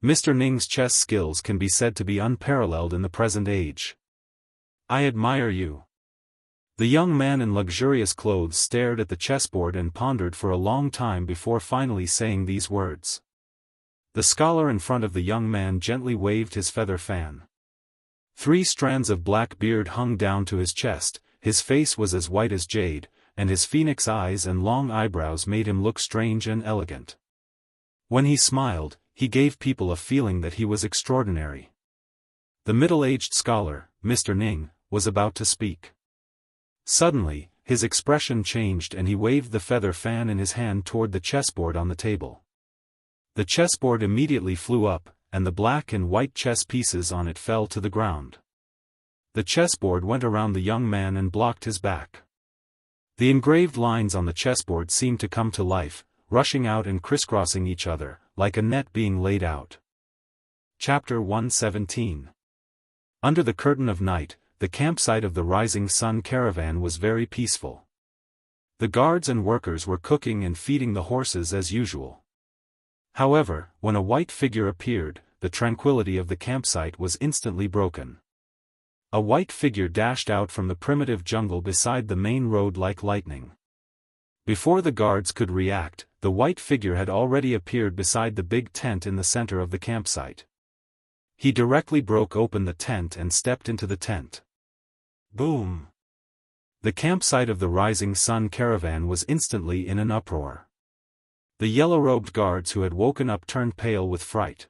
Mr. Ning's chess skills can be said to be unparalleled in the present age. I admire you. The young man in luxurious clothes stared at the chessboard and pondered for a long time before finally saying these words. The scholar in front of the young man gently waved his feather fan. 3 strands of black beard hung down to his chest, his face was as white as jade, and his phoenix eyes and long eyebrows made him look strange and elegant. When he smiled, he gave people a feeling that he was extraordinary. The middle-aged scholar, Mr. Ning, was about to speak. Suddenly, his expression changed and he waved the feather fan in his hand toward the chessboard on the table. The chessboard immediately flew up, and the black and white chess pieces on it fell to the ground. The chessboard went around the young man and blocked his back. The engraved lines on the chessboard seemed to come to life, rushing out and crisscrossing each other, like a net being laid out. Chapter 117. Under the curtain of night, the campsite of the Rising Sun caravan was very peaceful. The guards and workers were cooking and feeding the horses as usual. However, when a white figure appeared, the tranquility of the campsite was instantly broken. A white figure dashed out from the primitive jungle beside the main road like lightning. Before the guards could react, the white figure had already appeared beside the big tent in the center of the campsite. He directly broke open the tent and stepped into the tent. Boom! The campsite of the Rising Sun caravan was instantly in an uproar. The yellow-robed guards who had woken up turned pale with fright.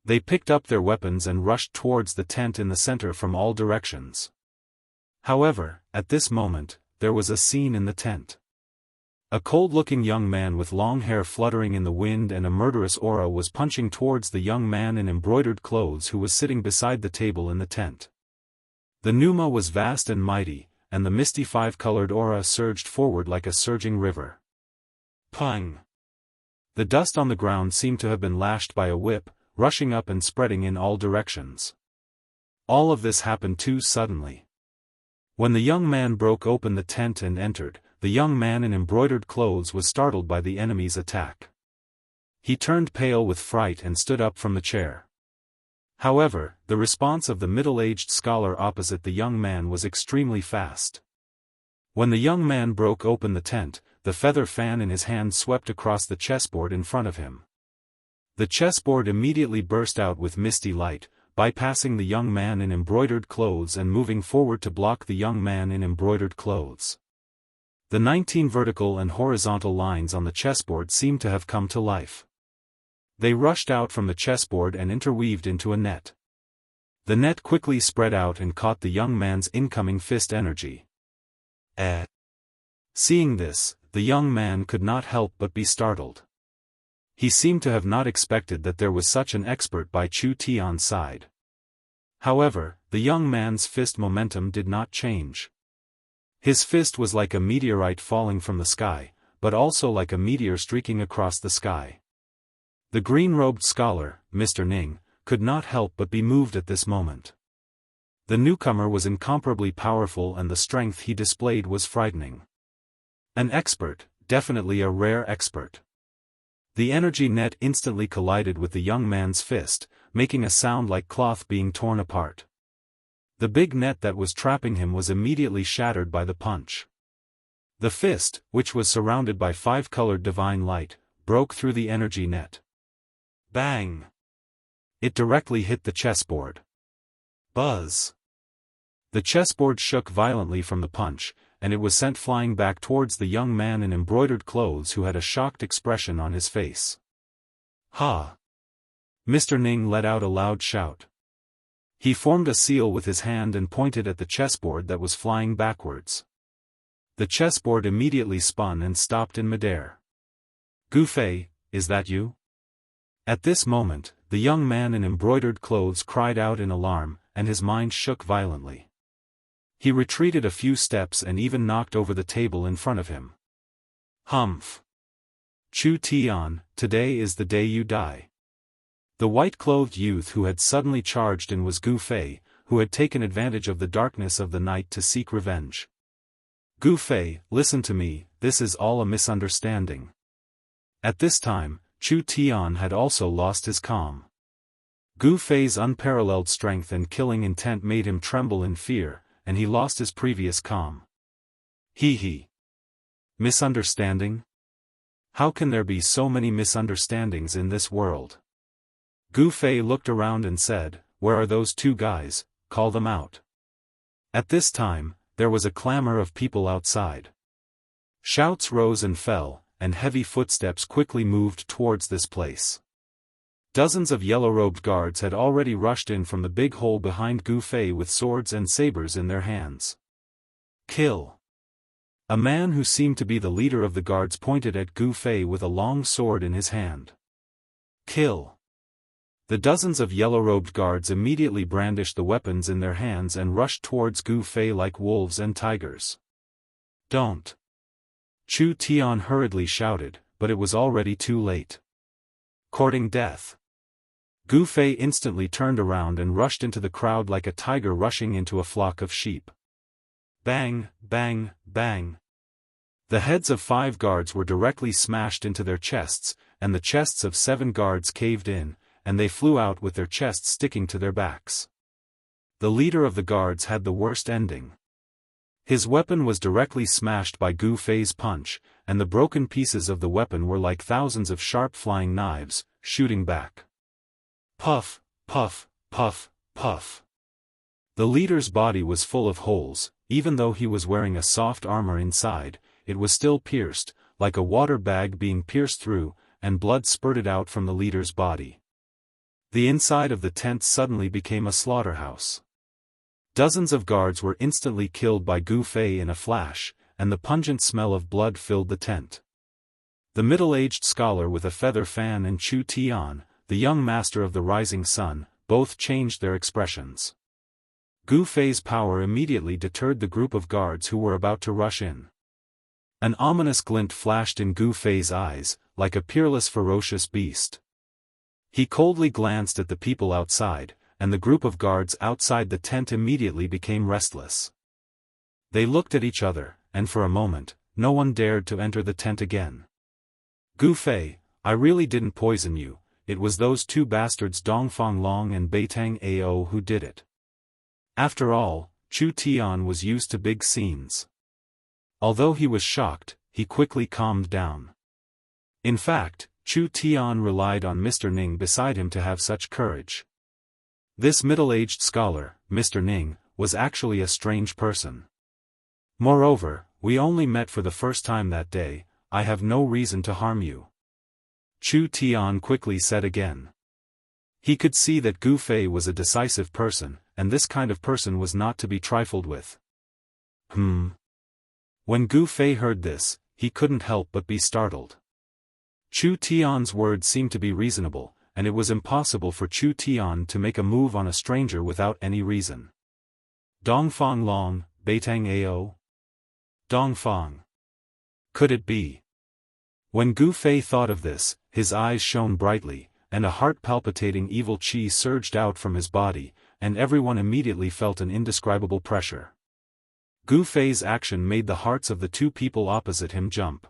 They picked up their weapons and rushed towards the tent in the center from all directions. However, at this moment, there was a scene in the tent. A cold-looking young man with long hair fluttering in the wind and a murderous aura was punching towards the young man in embroidered clothes who was sitting beside the table in the tent. The pneuma was vast and mighty, and the misty 5-colored aura surged forward like a surging river. Pang! The dust on the ground seemed to have been lashed by a whip, rushing up and spreading in all directions. All of this happened too suddenly. When the young man broke open the tent and entered, the young man in embroidered clothes was startled by the enemy's attack. He turned pale with fright and stood up from the chair. However, the response of the middle-aged scholar opposite the young man was extremely fast. When the young man broke open the tent, the feather fan in his hand swept across the chessboard in front of him. The chessboard immediately burst out with misty light, bypassing the young man in embroidered clothes and moving forward to block the young man in embroidered clothes. The 19 vertical and horizontal lines on the chessboard seemed to have come to life. They rushed out from the chessboard and interweaved into a net. The net quickly spread out and caught the young man's incoming fist energy. Seeing this, the young man could not help but be startled. He seemed to have not expected that there was such an expert by Chu Tian's side. However, the young man's fist momentum did not change. His fist was like a meteorite falling from the sky, but also like a meteor streaking across the sky. The green-robed scholar, Mr. Ning, could not help but be moved at this moment. The newcomer was incomparably powerful and the strength he displayed was frightening. An expert, definitely a rare expert. The energy net instantly collided with the young man's fist, making a sound like cloth being torn apart. The big net that was trapping him was immediately shattered by the punch. The fist, which was surrounded by 5-colored divine light, broke through the energy net. Bang! It directly hit the chessboard. Buzz! The chessboard shook violently from the punch, and it was sent flying back towards the young man in embroidered clothes who had a shocked expression on his face. Ha! Mr. Ning let out a loud shout. He formed a seal with his hand and pointed at the chessboard that was flying backwards. The chessboard immediately spun and stopped in midair. Gu Fei, is that you? At this moment, the young man in embroidered clothes cried out in alarm, and his mind shook violently. He retreated a few steps and even knocked over the table in front of him. Humph! Chu Tian, today is the day you die. The white-clothed youth who had suddenly charged in was Gu Fei, who had taken advantage of the darkness of the night to seek revenge. Gu Fei, listen to me, this is all a misunderstanding. At this time, Chu Tian had also lost his calm. Gu Fei's unparalleled strength and killing intent made him tremble in fear, and he lost his previous calm. He. Misunderstanding? How can there be so many misunderstandings in this world? Gu Fei looked around and said, where are those two guys, call them out. At this time, there was a clamor of people outside. Shouts rose and fell, and heavy footsteps quickly moved towards this place. Dozens of yellow-robed guards had already rushed in from the big hole behind Gu Fei with swords and sabers in their hands. Kill! A man who seemed to be the leader of the guards pointed at Gu Fei with a long sword in his hand. Kill! The dozens of yellow-robed guards immediately brandished the weapons in their hands and rushed towards Gu Fei like wolves and tigers. Don't! Chu Tian hurriedly shouted, but it was already too late. Courting death. Gu Fei instantly turned around and rushed into the crowd like a tiger rushing into a flock of sheep. Bang, bang, bang. The heads of 5 guards were directly smashed into their chests, and the chests of 7 guards caved in, and they flew out with their chests sticking to their backs. The leader of the guards had the worst ending. His weapon was directly smashed by Gu Fei's punch, and the broken pieces of the weapon were like thousands of sharp flying knives, shooting back. Puff, puff, puff, puff. The leader's body was full of holes, even though he was wearing a soft armor inside, it was still pierced, like a water bag being pierced through, and blood spurted out from the leader's body. The inside of the tent suddenly became a slaughterhouse. Dozens of guards were instantly killed by Gu Fei in a flash, and the pungent smell of blood filled the tent. The middle-aged scholar with a feather fan and Chu Tian, the young master of the rising sun, both changed their expressions. Gu Fei's power immediately deterred the group of guards who were about to rush in. An ominous glint flashed in Gu Fei's eyes, like a peerless ferocious beast. He coldly glanced at the people outside, and the group of guards outside the tent immediately became restless. They looked at each other, and for a moment, no one dared to enter the tent again. Gu Fei, I really didn't poison you, it was those 2 bastards Dongfang Long and Beitang Ao who did it. After all, Chu Tian was used to big scenes. Although he was shocked, he quickly calmed down. In fact, Chu Tian relied on Mr. Ning beside him to have such courage. This middle-aged scholar, Mr. Ning, was actually a strange person. Moreover, we only met for the first time that day, I have no reason to harm you. Chu Tian quickly said again. He could see that Gu Fei was a decisive person, and this kind of person was not to be trifled with. When Gu Fei heard this, he couldn't help but be startled. Chu Tian's words seemed to be reasonable, and it was impossible for Chu Tian to make a move on a stranger without any reason. Dongfang Long, Beitang Ao? Dongfang. Could it be? When Gu Fei thought of this, his eyes shone brightly, and a heart-palpitating evil qi surged out from his body, and everyone immediately felt an indescribable pressure. Gu Fei's action made the hearts of the two people opposite him jump.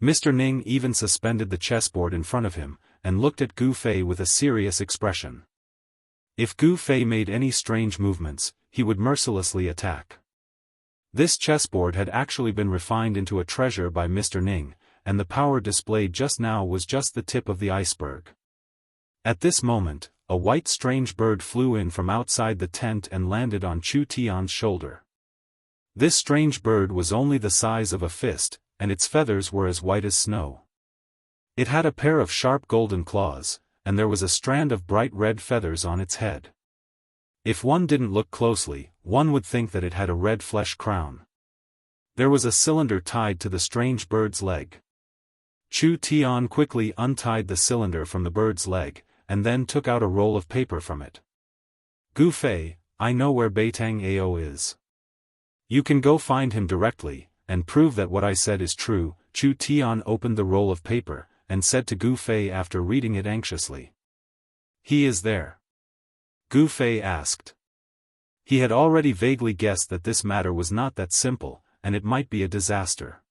Mr. Ning even suspended the chessboard in front of him, and looked at Gu Fei with a serious expression. If Gu Fei made any strange movements, he would mercilessly attack. This chessboard had actually been refined into a treasure by Mr. Ning, and the power displayed just now was just the tip of the iceberg. At this moment, a white strange bird flew in from outside the tent and landed on Chu Tian's shoulder. This strange bird was only the size of a fist, and its feathers were as white as snow. It had a pair of sharp golden claws, and there was a strand of bright red feathers on its head. If one didn't look closely, one would think that it had a red flesh crown. There was a cylinder tied to the strange bird's leg. Chu Tian quickly untied the cylinder from the bird's leg, and then took out a roll of paper from it. Gu Fei, I know where Beitang Ao is. You can go find him directly, and prove that what I said is true. Chu Tian opened the roll of paper, and said to Gu Fei after reading it anxiously. He is there? Gu Fei asked. He had already vaguely guessed that this matter was not that simple, and it might be a disaster.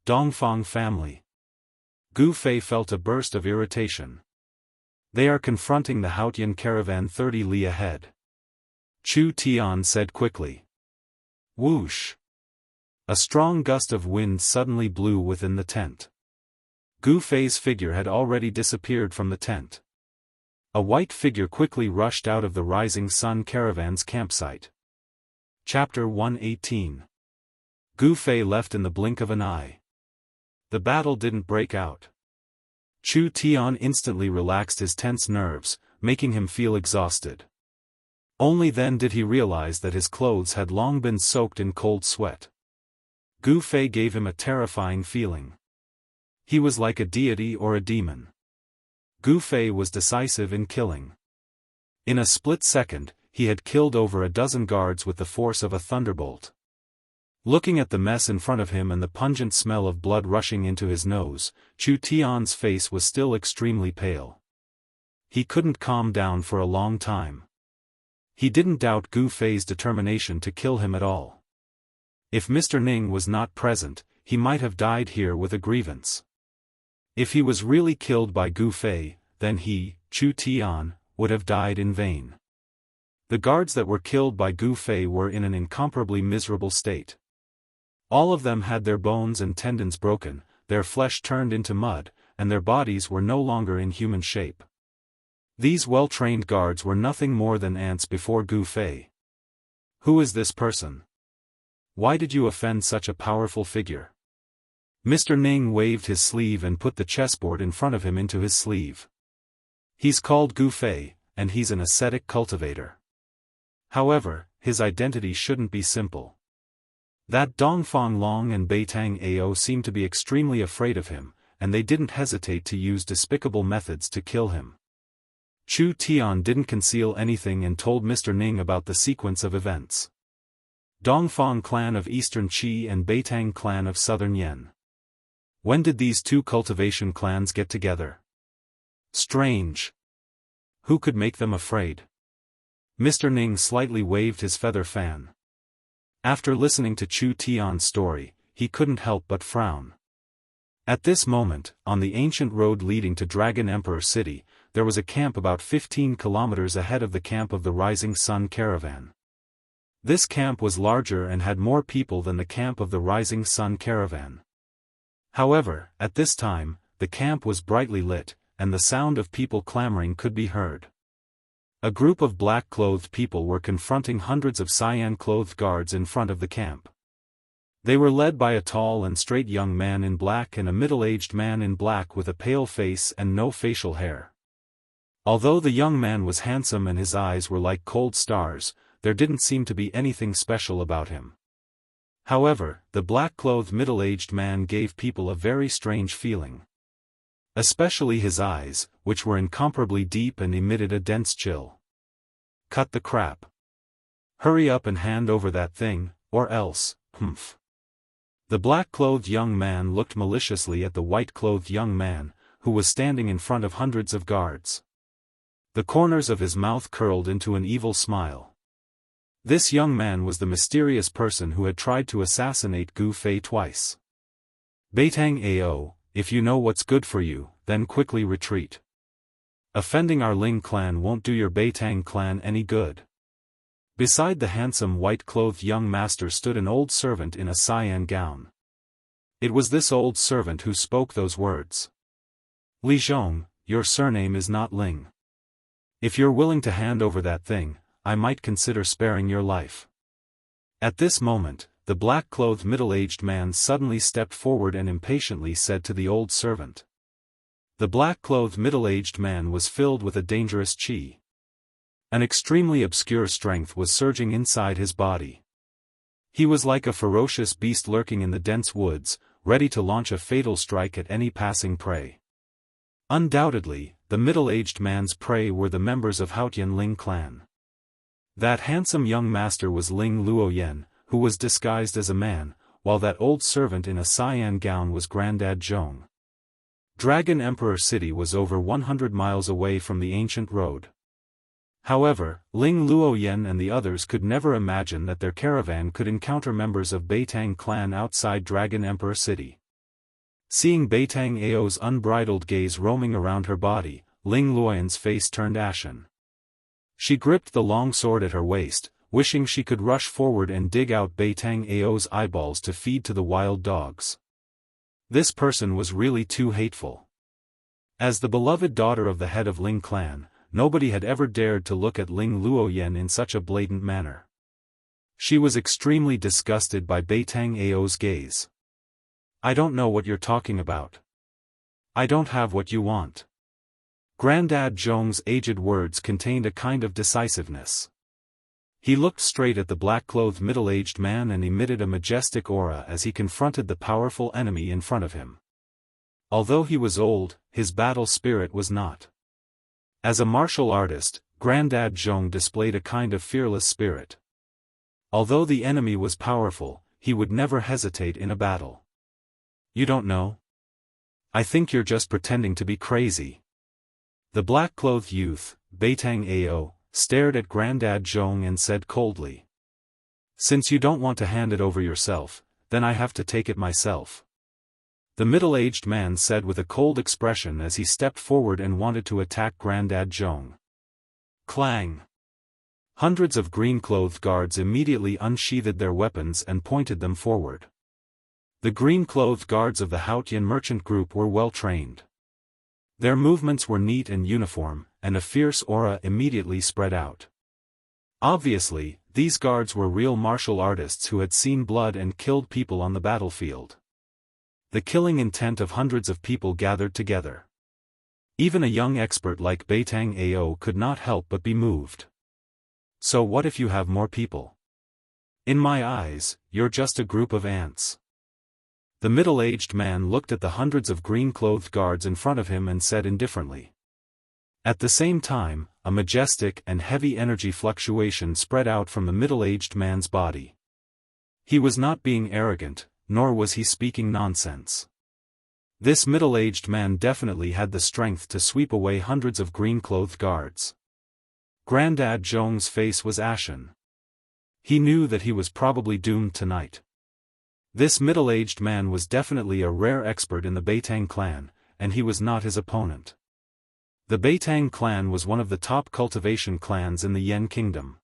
Dongfang family. Gu Fei felt a burst of irritation. They are confronting the Haotian caravan 30 li ahead. Chu Tian said quickly. Whoosh! A strong gust of wind suddenly blew within the tent. Gu Fei's figure had already disappeared from the tent. A white figure quickly rushed out of the Rising Sun caravan's campsite. Chapter 118. Gu Fei left in the blink of an eye. The battle didn't break out. Chu Tian instantly relaxed his tense nerves, making him feel exhausted. Only then did he realize that his clothes had long been soaked in cold sweat. Gu Fei gave him a terrifying feeling. He was like a deity or a demon. Gu Fei was decisive in killing. In a split second, he had killed over a dozen guards with the force of a thunderbolt. Looking at the mess in front of him and the pungent smell of blood rushing into his nose, Chu Tian's face was still extremely pale. He couldn't calm down for a long time. He didn't doubt Gu Fei's determination to kill him at all. If Mr. Ning was not present, he might have died here with a grievance. If he was really killed by Gu Fei, then he, Chu Tian, would have died in vain. The guards that were killed by Gu Fei were in an incomparably miserable state. All of them had their bones and tendons broken, their flesh turned into mud, and their bodies were no longer in human shape. These well-trained guards were nothing more than ants before Gu Fei. Who is this person? Why did you offend such a powerful figure? Mr. Ning waved his sleeve and put the chessboard in front of him into his sleeve. He's called Gu Fei, and he's an ascetic cultivator. However, his identity shouldn't be simple. That Dongfang Long and Beitang Ao seemed to be extremely afraid of him, and they didn't hesitate to use despicable methods to kill him. Chu Tian didn't conceal anything and told Mr. Ning about the sequence of events. Dongfang clan of Eastern Qi and Beitang clan of Southern Yan. When did these two cultivation clans get together? Strange. Who could make them afraid? Mr. Ning slightly waved his feather fan. After listening to Chu Tian's story, he couldn't help but frown. At this moment, on the ancient road leading to Dragon Emperor City, there was a camp about 15 kilometers ahead of the camp of the Rising Sun caravan. This camp was larger and had more people than the camp of the Rising Sun caravan. However, at this time, the camp was brightly lit, and the sound of people clamoring could be heard. A group of black-clothed people were confronting hundreds of cyan-clothed guards in front of the camp. They were led by a tall and straight young man in black and a middle-aged man in black with a pale face and no facial hair. Although the young man was handsome and his eyes were like cold stars, there didn't seem to be anything special about him. However, the black-clothed middle-aged man gave people a very strange feeling. Especially his eyes, which were incomparably deep and emitted a dense chill. Cut the crap. Hurry up and hand over that thing, or else, humph. The black-clothed young man looked maliciously at the white-clothed young man, who was standing in front of hundreds of guards. The corners of his mouth curled into an evil smile. This young man was the mysterious person who had tried to assassinate Gu Fei twice. Beitang Ao, if you know what's good for you, then quickly retreat. Offending our Ling clan won't do your Beitang clan any good. Beside the handsome white-clothed young master stood an old servant in a cyan gown. It was this old servant who spoke those words. Li Zhong, your surname is not Ling. If you're willing to hand over that thing, I might consider sparing your life. At this moment, the black-clothed middle-aged man suddenly stepped forward and impatiently said to the old servant. The black-clothed middle-aged man was filled with a dangerous qi. An extremely obscure strength was surging inside his body. He was like a ferocious beast lurking in the dense woods, ready to launch a fatal strike at any passing prey. Undoubtedly, the middle-aged man's prey were the members of Haotian Ling clan. That handsome young master was Ling Luoyen, who was disguised as a man, while that old servant in a cyan gown was Grandad Zhong. Dragon Emperor City was over 100 miles away from the ancient road. However, Ling Luoyen and the others could never imagine that their caravan could encounter members of Beitang clan outside Dragon Emperor City. Seeing Beitang Ao's unbridled gaze roaming around her body, Ling Luoyen's face turned ashen. She gripped the long sword at her waist, wishing she could rush forward and dig out Beitang Ao's eyeballs to feed to the wild dogs. This person was really too hateful. As the beloved daughter of the head of Ling clan, nobody had ever dared to look at Ling Luoyen in such a blatant manner. She was extremely disgusted by Beitang Ao's gaze. I don't know what you're talking about. I don't have what you want. Grandad Zhong's aged words contained a kind of decisiveness. He looked straight at the black-clothed middle-aged man and emitted a majestic aura as he confronted the powerful enemy in front of him. Although he was old, his battle spirit was not. As a martial artist, Grandad Zhong displayed a kind of fearless spirit. Although the enemy was powerful, he would never hesitate in a battle. You don't know? I think you're just pretending to be crazy. The black-clothed youth, Beitang Ao, stared at Grandad Zhong and said coldly. Since you don't want to hand it over yourself, then I have to take it myself. The middle-aged man said with a cold expression as he stepped forward and wanted to attack Grandad Zhong. Clang! Hundreds of green-clothed guards immediately unsheathed their weapons and pointed them forward. The green-clothed guards of the Haotian merchant group were well-trained. Their movements were neat and uniform, and a fierce aura immediately spread out. Obviously, these guards were real martial artists who had seen blood and killed people on the battlefield. The killing intent of hundreds of people gathered together. Even a young expert like Beitang Ao could not help but be moved. So what if you have more people? In my eyes, you're just a group of ants. The middle-aged man looked at the hundreds of green-clothed guards in front of him and said indifferently. At the same time, a majestic and heavy energy fluctuation spread out from the middle-aged man's body. He was not being arrogant, nor was he speaking nonsense. This middle-aged man definitely had the strength to sweep away hundreds of green-clothed guards. Grandad Zhong's face was ashen. He knew that he was probably doomed tonight. This middle-aged man was definitely a rare expert in the Beitang clan, and he was not his opponent. The Beitang clan was one of the top cultivation clans in the Yan kingdom.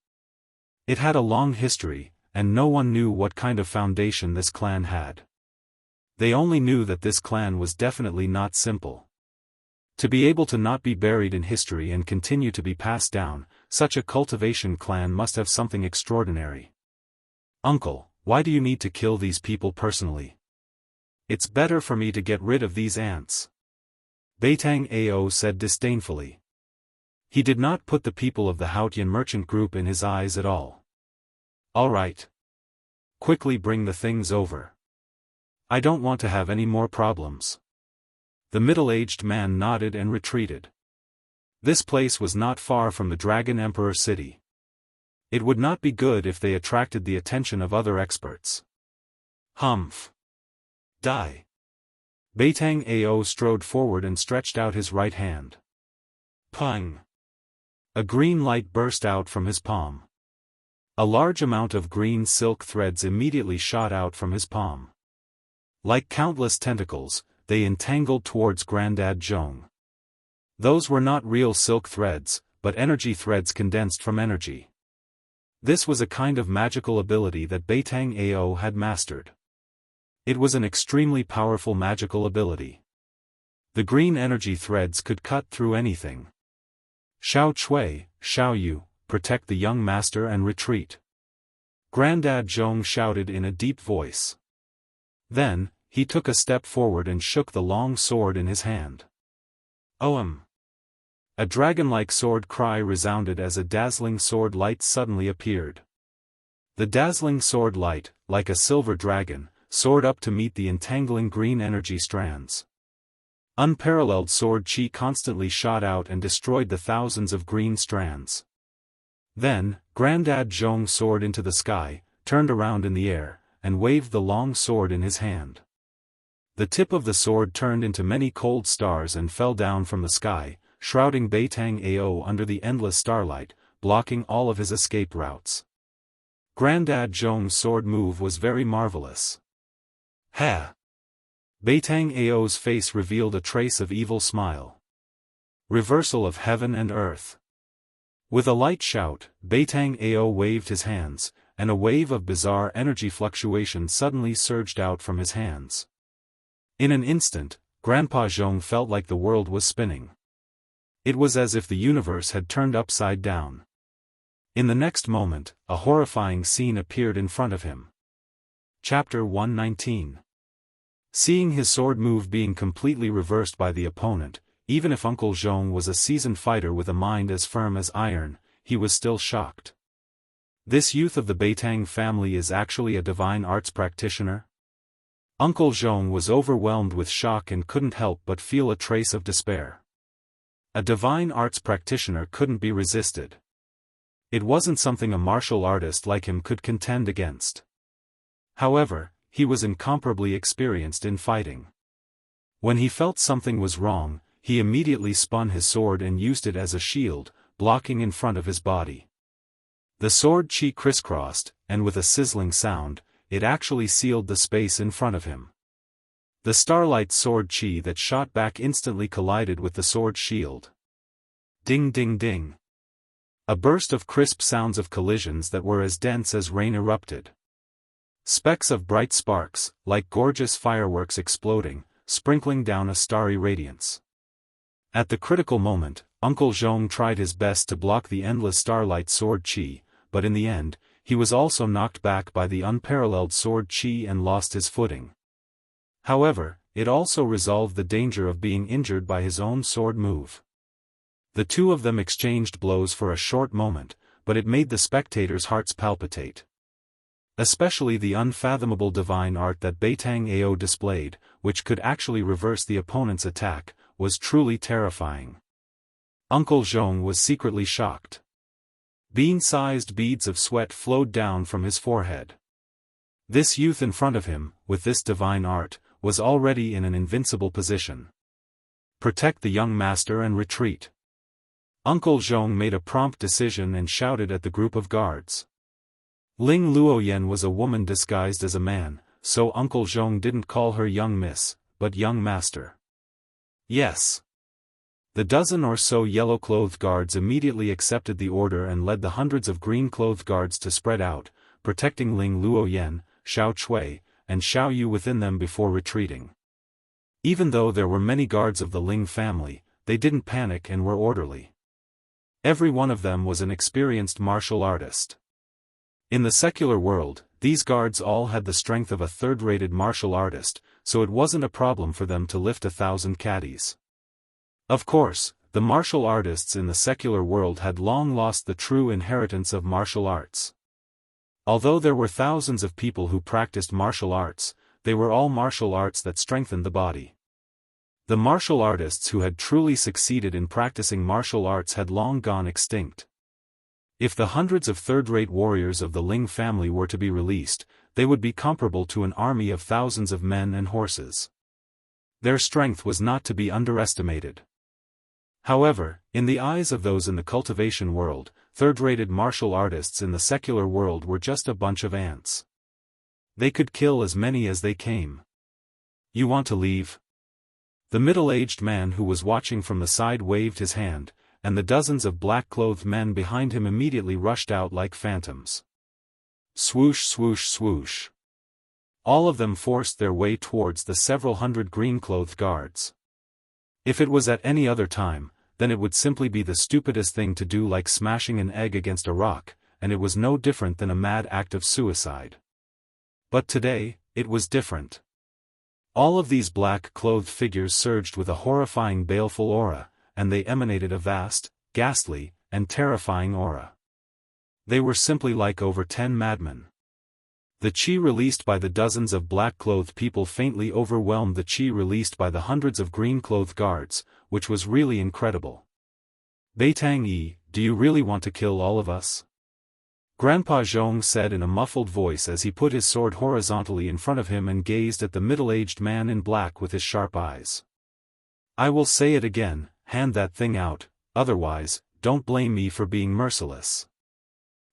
It had a long history, and no one knew what kind of foundation this clan had. They only knew that this clan was definitely not simple. To be able to not be buried in history and continue to be passed down, such a cultivation clan must have something extraordinary. Uncle, why do you need to kill these people personally? It's better for me to get rid of these ants. Beitang Ao said disdainfully. He did not put the people of the Haotian merchant group in his eyes at all. All right. Quickly bring the things over. I don't want to have any more problems. The middle-aged man nodded and retreated. This place was not far from the Dragon Emperor city. It would not be good if they attracted the attention of other experts. Humph. Die. Beitang Ao strode forward and stretched out his right hand. Pung. A green light burst out from his palm. A large amount of green silk threads immediately shot out from his palm. Like countless tentacles, they entangled towards Grandad Zhong. Those were not real silk threads, but energy threads condensed from energy. This was a kind of magical ability that Beitang Ao had mastered. It was an extremely powerful magical ability. The green energy threads could cut through anything. Xiao Chui, Xiao Yu, protect the young master and retreat. Grandad Zhong shouted in a deep voice. Then, he took a step forward and shook the long sword in his hand. Oam! A dragon-like sword cry resounded as a dazzling sword light suddenly appeared. The dazzling sword light, like a silver dragon, soared up to meet the entangling green energy strands. Unparalleled sword chi constantly shot out and destroyed the thousands of green strands. Then, Grandad Zhong soared into the sky, turned around in the air, and waved the long sword in his hand. The tip of the sword turned into many cold stars and fell down from the sky, shrouding Beitang Ao under the endless starlight, blocking all of his escape routes. Grandad Zhong's sword move was very marvelous. Ha! Beitang Ao's face revealed a trace of evil smile. Reversal of heaven and earth. With a light shout, Beitang Ao waved his hands, and a wave of bizarre energy fluctuation suddenly surged out from his hands. In an instant, Grandpa Zhong felt like the world was spinning. It was as if the universe had turned upside down. In the next moment, a horrifying scene appeared in front of him. Chapter 119. Seeing his sword move being completely reversed by the opponent, even if Uncle Zhong was a seasoned fighter with a mind as firm as iron, he was still shocked. This youth of the Beitang family is actually a divine arts practitioner? Uncle Zhong was overwhelmed with shock and couldn't help but feel a trace of despair. A divine arts practitioner couldn't be resisted. It wasn't something a martial artist like him could contend against. However, he was incomparably experienced in fighting. When he felt something was wrong, he immediately spun his sword and used it as a shield, blocking in front of his body. The sword chi crisscrossed, and with a sizzling sound, it actually sealed the space in front of him. The starlight sword chi that shot back instantly collided with the sword shield. Ding ding ding. A burst of crisp sounds of collisions that were as dense as rain erupted. Specks of bright sparks, like gorgeous fireworks exploding, sprinkling down a starry radiance. At the critical moment, Uncle Zhong tried his best to block the endless starlight sword chi, but in the end, he was also knocked back by the unparalleled sword chi and lost his footing. However, it also resolved the danger of being injured by his own sword move. The two of them exchanged blows for a short moment, but it made the spectators' hearts palpitate. Especially the unfathomable divine art that Beitang Ao displayed, which could actually reverse the opponent's attack, was truly terrifying. Uncle Zhong was secretly shocked. Bean-sized beads of sweat flowed down from his forehead. This youth in front of him, with this divine art, was already in an invincible position. Protect the young master and retreat. Uncle Zhong made a prompt decision and shouted at the group of guards. Ling Luoyan was a woman disguised as a man, so Uncle Zhong didn't call her young miss, but young master. Yes. The dozen or so yellow-clothed guards immediately accepted the order and led the hundreds of green-clothed guards to spread out, protecting Ling Luoyan, Xiao Chui, and Xiao Yu within them before retreating. Even though there were many guards of the Ling family, they didn't panic and were orderly. Every one of them was an experienced martial artist. In the secular world, these guards all had the strength of a third-rated martial artist, so it wasn't a problem for them to lift 1,000 caddies. Of course, the martial artists in the secular world had long lost the true inheritance of martial arts. Although there were thousands of people who practiced martial arts, they were all martial arts that strengthened the body. The martial artists who had truly succeeded in practicing martial arts had long gone extinct. If the hundreds of third-rate warriors of the Ling family were to be released, they would be comparable to an army of thousands of men and horses. Their strength was not to be underestimated. However, in the eyes of those in the cultivation world, third-rated martial artists in the secular world were just a bunch of ants. They could kill as many as they came. You want to leave? The middle-aged man who was watching from the side waved his hand, and the dozens of black-clothed men behind him immediately rushed out like phantoms. Swoosh swoosh swoosh. All of them forced their way towards the several hundred green-clothed guards. If it was at any other time, then it would simply be the stupidest thing to do, like smashing an egg against a rock, and it was no different than a mad act of suicide. But today, it was different. All of these black-clothed figures surged with a horrifying baleful aura, and they emanated a vast, ghastly, and terrifying aura. They were simply like over 10 madmen. The chi released by the dozens of black-clothed people faintly overwhelmed the chi released by the hundreds of green-clothed guards, which was really incredible. Beitang Yi, do you really want to kill all of us? Grandpa Zhong said in a muffled voice as he put his sword horizontally in front of him and gazed at the middle-aged man in black with his sharp eyes. I will say it again, hand that thing out, otherwise, don't blame me for being merciless.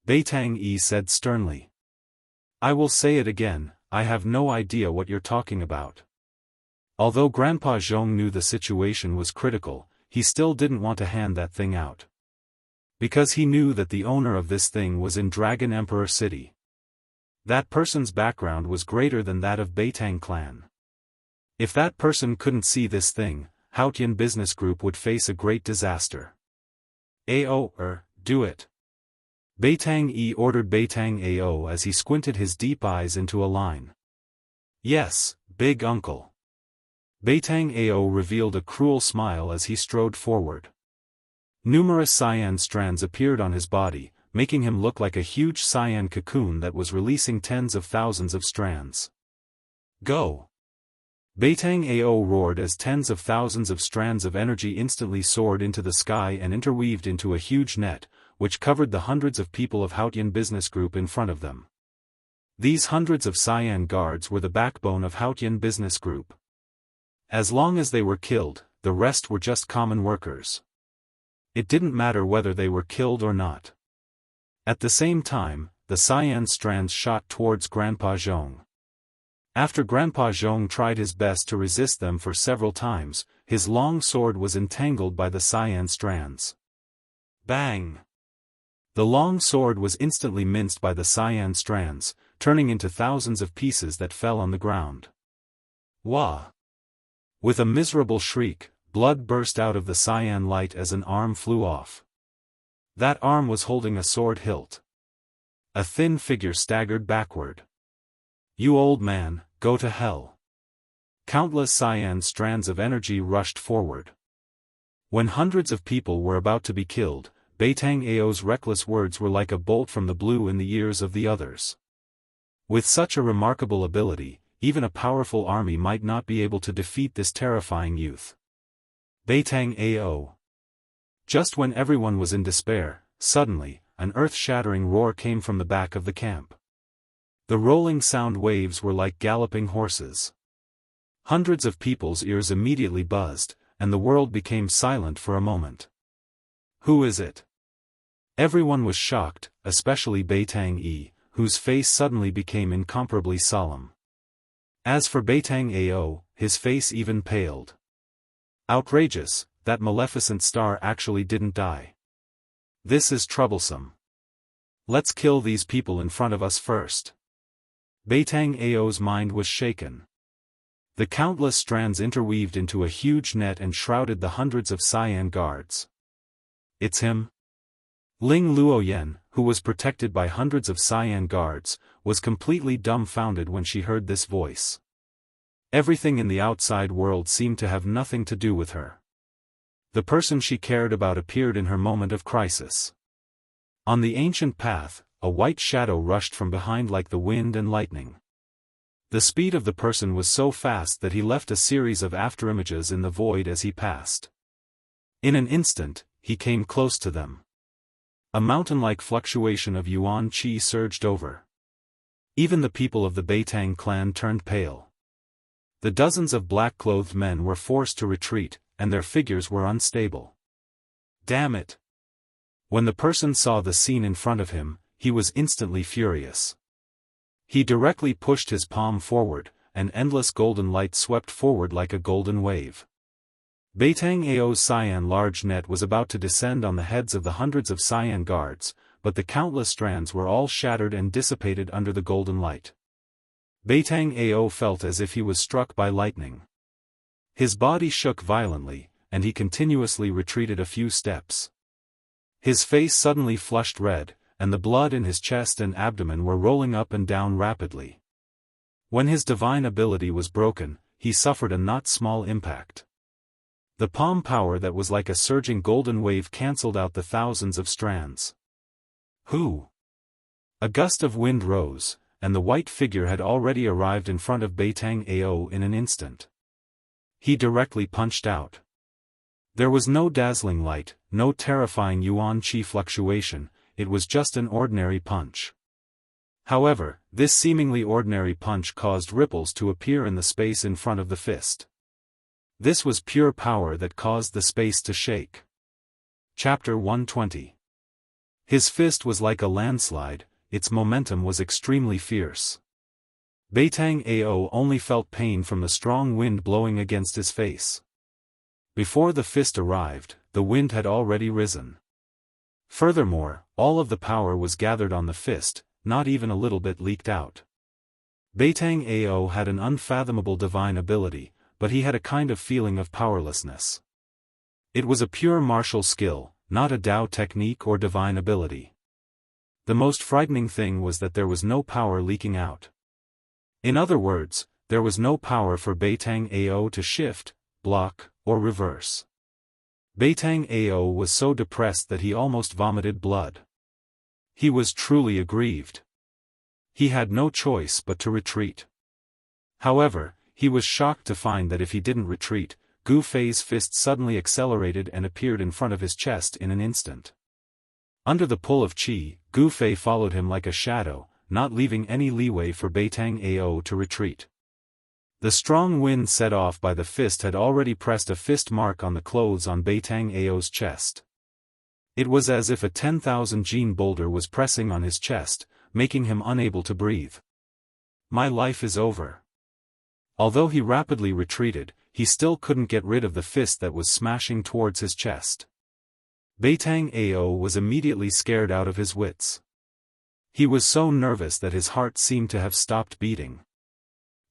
Beitang Yi said sternly. I will say it again, I have no idea what you're talking about. Although Grandpa Zhong knew the situation was critical, he still didn't want to hand that thing out. Because he knew that the owner of this thing was in Dragon Emperor City. That person's background was greater than that of Beitang clan. If that person couldn't see this thing, Haotian Business Group would face a great disaster. Do it. Beitang Yi ordered Beitang Ao as he squinted his deep eyes into a line. Yes, big uncle. Beitang Ao revealed a cruel smile as he strode forward. Numerous cyan strands appeared on his body, making him look like a huge cyan cocoon that was releasing tens of thousands of strands. Go! Beitang Ao roared as tens of thousands of strands of energy instantly soared into the sky and interweaved into a huge net, which covered the hundreds of people of Haotian Business Group in front of them. These hundreds of cyan guards were the backbone of Haotian Business Group. As long as they were killed, the rest were just common workers. It didn't matter whether they were killed or not. At the same time, the cyan strands shot towards Grandpa Zhong. After Grandpa Zhong tried his best to resist them for several times, his long sword was entangled by the cyan strands. Bang! The long sword was instantly minced by the cyan strands, turning into thousands of pieces that fell on the ground. Wah! With a miserable shriek, blood burst out of the cyan light as an arm flew off. That arm was holding a sword hilt. A thin figure staggered backward. You old man, go to hell. Countless cyan strands of energy rushed forward. When hundreds of people were about to be killed, Beitang Ao's reckless words were like a bolt from the blue in the ears of the others. With such a remarkable ability, even a powerful army might not be able to defeat this terrifying youth. Beitang Ao. Just when everyone was in despair, suddenly, an earth-shattering roar came from the back of the camp. The rolling sound waves were like galloping horses. Hundreds of people's ears immediately buzzed, and the world became silent for a moment. Who is it? Everyone was shocked, especially Beitang Yi, whose face suddenly became incomparably solemn. As for Beitang Ao, his face even paled. Outrageous, that maleficent star actually didn't die. This is troublesome. Let's kill these people in front of us first. Beitang Ao's mind was shaken. The countless strands interweaved into a huge net and shrouded the hundreds of cyan guards. It's him? Ling Luoyen, who was protected by hundreds of cyan guards, was completely dumbfounded when she heard this voice. Everything in the outside world seemed to have nothing to do with her. The person she cared about appeared in her moment of crisis. On the ancient path, a white shadow rushed from behind like the wind and lightning. The speed of the person was so fast that he left a series of afterimages in the void as he passed. In an instant, he came close to them. A mountain-like fluctuation of yuan qi surged over. Even the people of the Beitang clan turned pale. The dozens of black-clothed men were forced to retreat, and their figures were unstable. Damn it! When the person saw the scene in front of him, he was instantly furious. He directly pushed his palm forward, and endless golden light swept forward like a golden wave. Beitang Ao's cyan large net was about to descend on the heads of the hundreds of cyan guards, but the countless strands were all shattered and dissipated under the golden light. Beitang Ao felt as if he was struck by lightning. His body shook violently, and he continuously retreated a few steps. His face suddenly flushed red, and the blood in his chest and abdomen were rolling up and down rapidly. When his divine ability was broken, he suffered a not small impact. The palm power that was like a surging golden wave cancelled out the thousands of strands. Who? A gust of wind rose, and the white figure had already arrived in front of Beitang Ao in an instant. He directly punched out. There was no dazzling light, no terrifying yuan qi fluctuation, it was just an ordinary punch. However, this seemingly ordinary punch caused ripples to appear in the space in front of the fist. This was pure power that caused the space to shake. Chapter 120. His fist was like a landslide, its momentum was extremely fierce. Beitang Ao only felt pain from the strong wind blowing against his face. Before the fist arrived, the wind had already risen. Furthermore, all of the power was gathered on the fist, not even a little bit leaked out. Beitang Ao had an unfathomable divine ability, but he had a kind of feeling of powerlessness. It was a pure martial skill, not a Dao technique or divine ability. The most frightening thing was that there was no power leaking out. In other words, there was no power for Beitang Ao to shift, block, or reverse. Beitang Ao was so depressed that he almost vomited blood. He was truly aggrieved. He had no choice but to retreat. However, he was shocked to find that if he didn't retreat, Gu Fei's fist suddenly accelerated and appeared in front of his chest in an instant. Under the pull of qi, Gu Fei followed him like a shadow, not leaving any leeway for Beitang Ao to retreat. The strong wind set off by the fist had already pressed a fist mark on the clothes on Beitang Ao's chest. It was as if a 10,000 gene boulder was pressing on his chest, making him unable to breathe. My life is over. Although he rapidly retreated, he still couldn't get rid of the fist that was smashing towards his chest. Beitang Ao was immediately scared out of his wits. He was so nervous that his heart seemed to have stopped beating.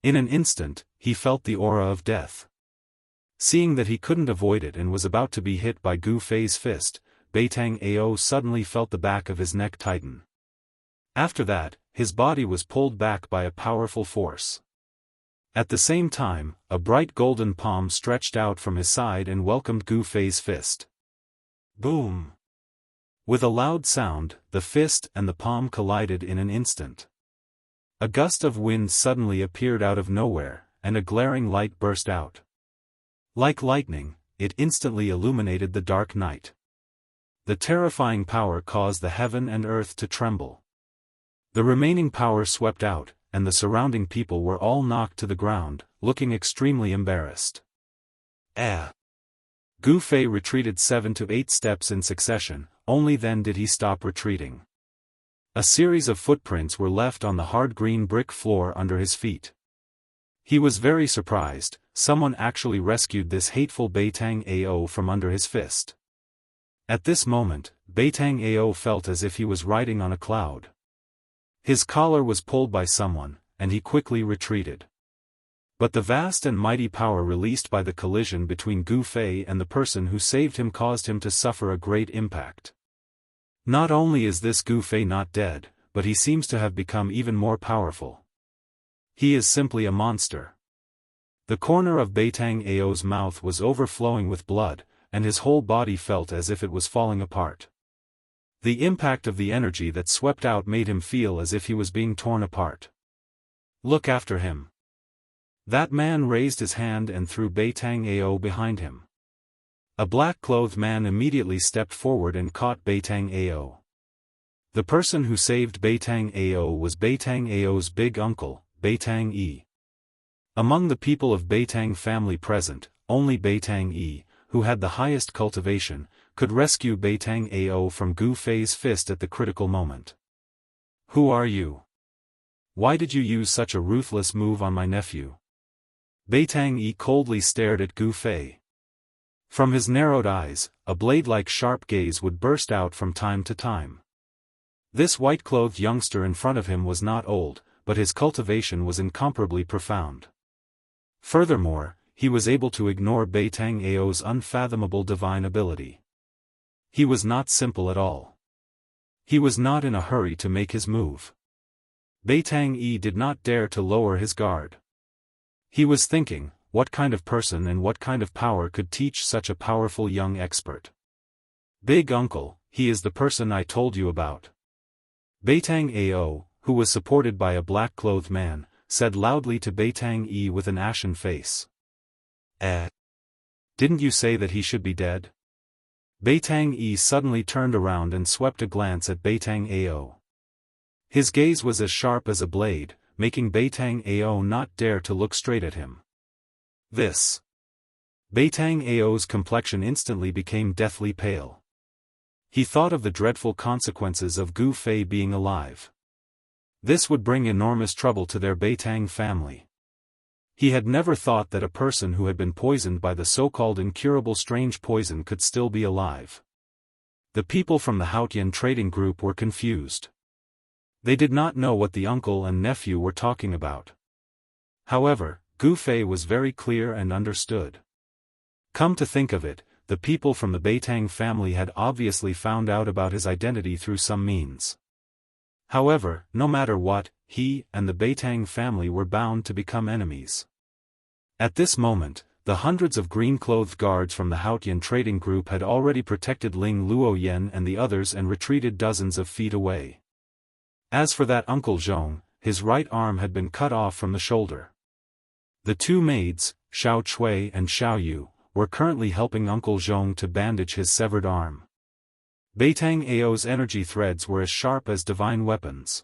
In an instant, he felt the aura of death. Seeing that he couldn't avoid it and was about to be hit by Gu Fei's fist, Beitang Ao suddenly felt the back of his neck tighten. After that, his body was pulled back by a powerful force. At the same time, a bright golden palm stretched out from his side and welcomed Gu Fei's fist. Boom! With a loud sound, the fist and the palm collided in an instant. A gust of wind suddenly appeared out of nowhere, and a glaring light burst out. Like lightning, it instantly illuminated the dark night. The terrifying power caused the heaven and earth to tremble. The remaining power swept out, and the surrounding people were all knocked to the ground, looking extremely embarrassed. Gu Fei retreated 7 to 8 steps in succession, only then did he stop retreating. A series of footprints were left on the hard green brick floor under his feet. He was very surprised, someone actually rescued this hateful Beitang Ao from under his fist. At this moment, Beitang Ao felt as if he was riding on a cloud. His collar was pulled by someone, and he quickly retreated. But the vast and mighty power released by the collision between Gu Fei and the person who saved him caused him to suffer a great impact. Not only is this Gu Fei not dead, but he seems to have become even more powerful. He is simply a monster. The corner of Beitang Ao's mouth was overflowing with blood, and his whole body felt as if it was falling apart. The impact of the energy that swept out made him feel as if he was being torn apart. Look after him. That man raised his hand and threw Beitang Ao behind him. A black-clothed man immediately stepped forward and caught Beitang Ao. The person who saved Beitang Ao was Beitang Ao's big uncle, Beitang Yi. Among the people of Beitang family present, only Beitang Yi, who had the highest cultivation, could rescue Beitang Ao from Gu Fei's fist at the critical moment. Who are you? Why did you use such a ruthless move on my nephew? Beitang Yi coldly stared at Gu Fei. From his narrowed eyes, a blade-like sharp gaze would burst out from time to time. This white-clothed youngster in front of him was not old, but his cultivation was incomparably profound. Furthermore, he was able to ignore Beitang Ao's unfathomable divine ability. He was not simple at all. He was not in a hurry to make his move. Beitang Yi did not dare to lower his guard. He was thinking, what kind of person and what kind of power could teach such a powerful young expert? Big uncle, he is the person I told you about. Beitang Ao, who was supported by a black-clothed man, said loudly to Beitang Yi with an ashen face. Didn't you say that he should be dead? Beitang Yi suddenly turned around and swept a glance at Beitang Ao. His gaze was as sharp as a blade, making Beitang Ao not dare to look straight at him. This. Beitang Ao's complexion instantly became deathly pale. He thought of the dreadful consequences of Gu Fei being alive. This would bring enormous trouble to their Beitang family. He had never thought that a person who had been poisoned by the so-called incurable strange poison could still be alive. The people from the Haotian trading group were confused. They did not know what the uncle and nephew were talking about. However, Gu Fei was very clear and understood. Come to think of it, the people from the Beitang family had obviously found out about his identity through some means. However, no matter what, he and the Beitang family were bound to become enemies. At this moment, the hundreds of green-clothed guards from the Haotian trading group had already protected Ling Luoyen and the others and retreated dozens of feet away. As for that Uncle Zhong, his right arm had been cut off from the shoulder. The two maids, Xiao Chui and Xiao Yu, were currently helping Uncle Zhong to bandage his severed arm. Beitang Ao's energy threads were as sharp as divine weapons.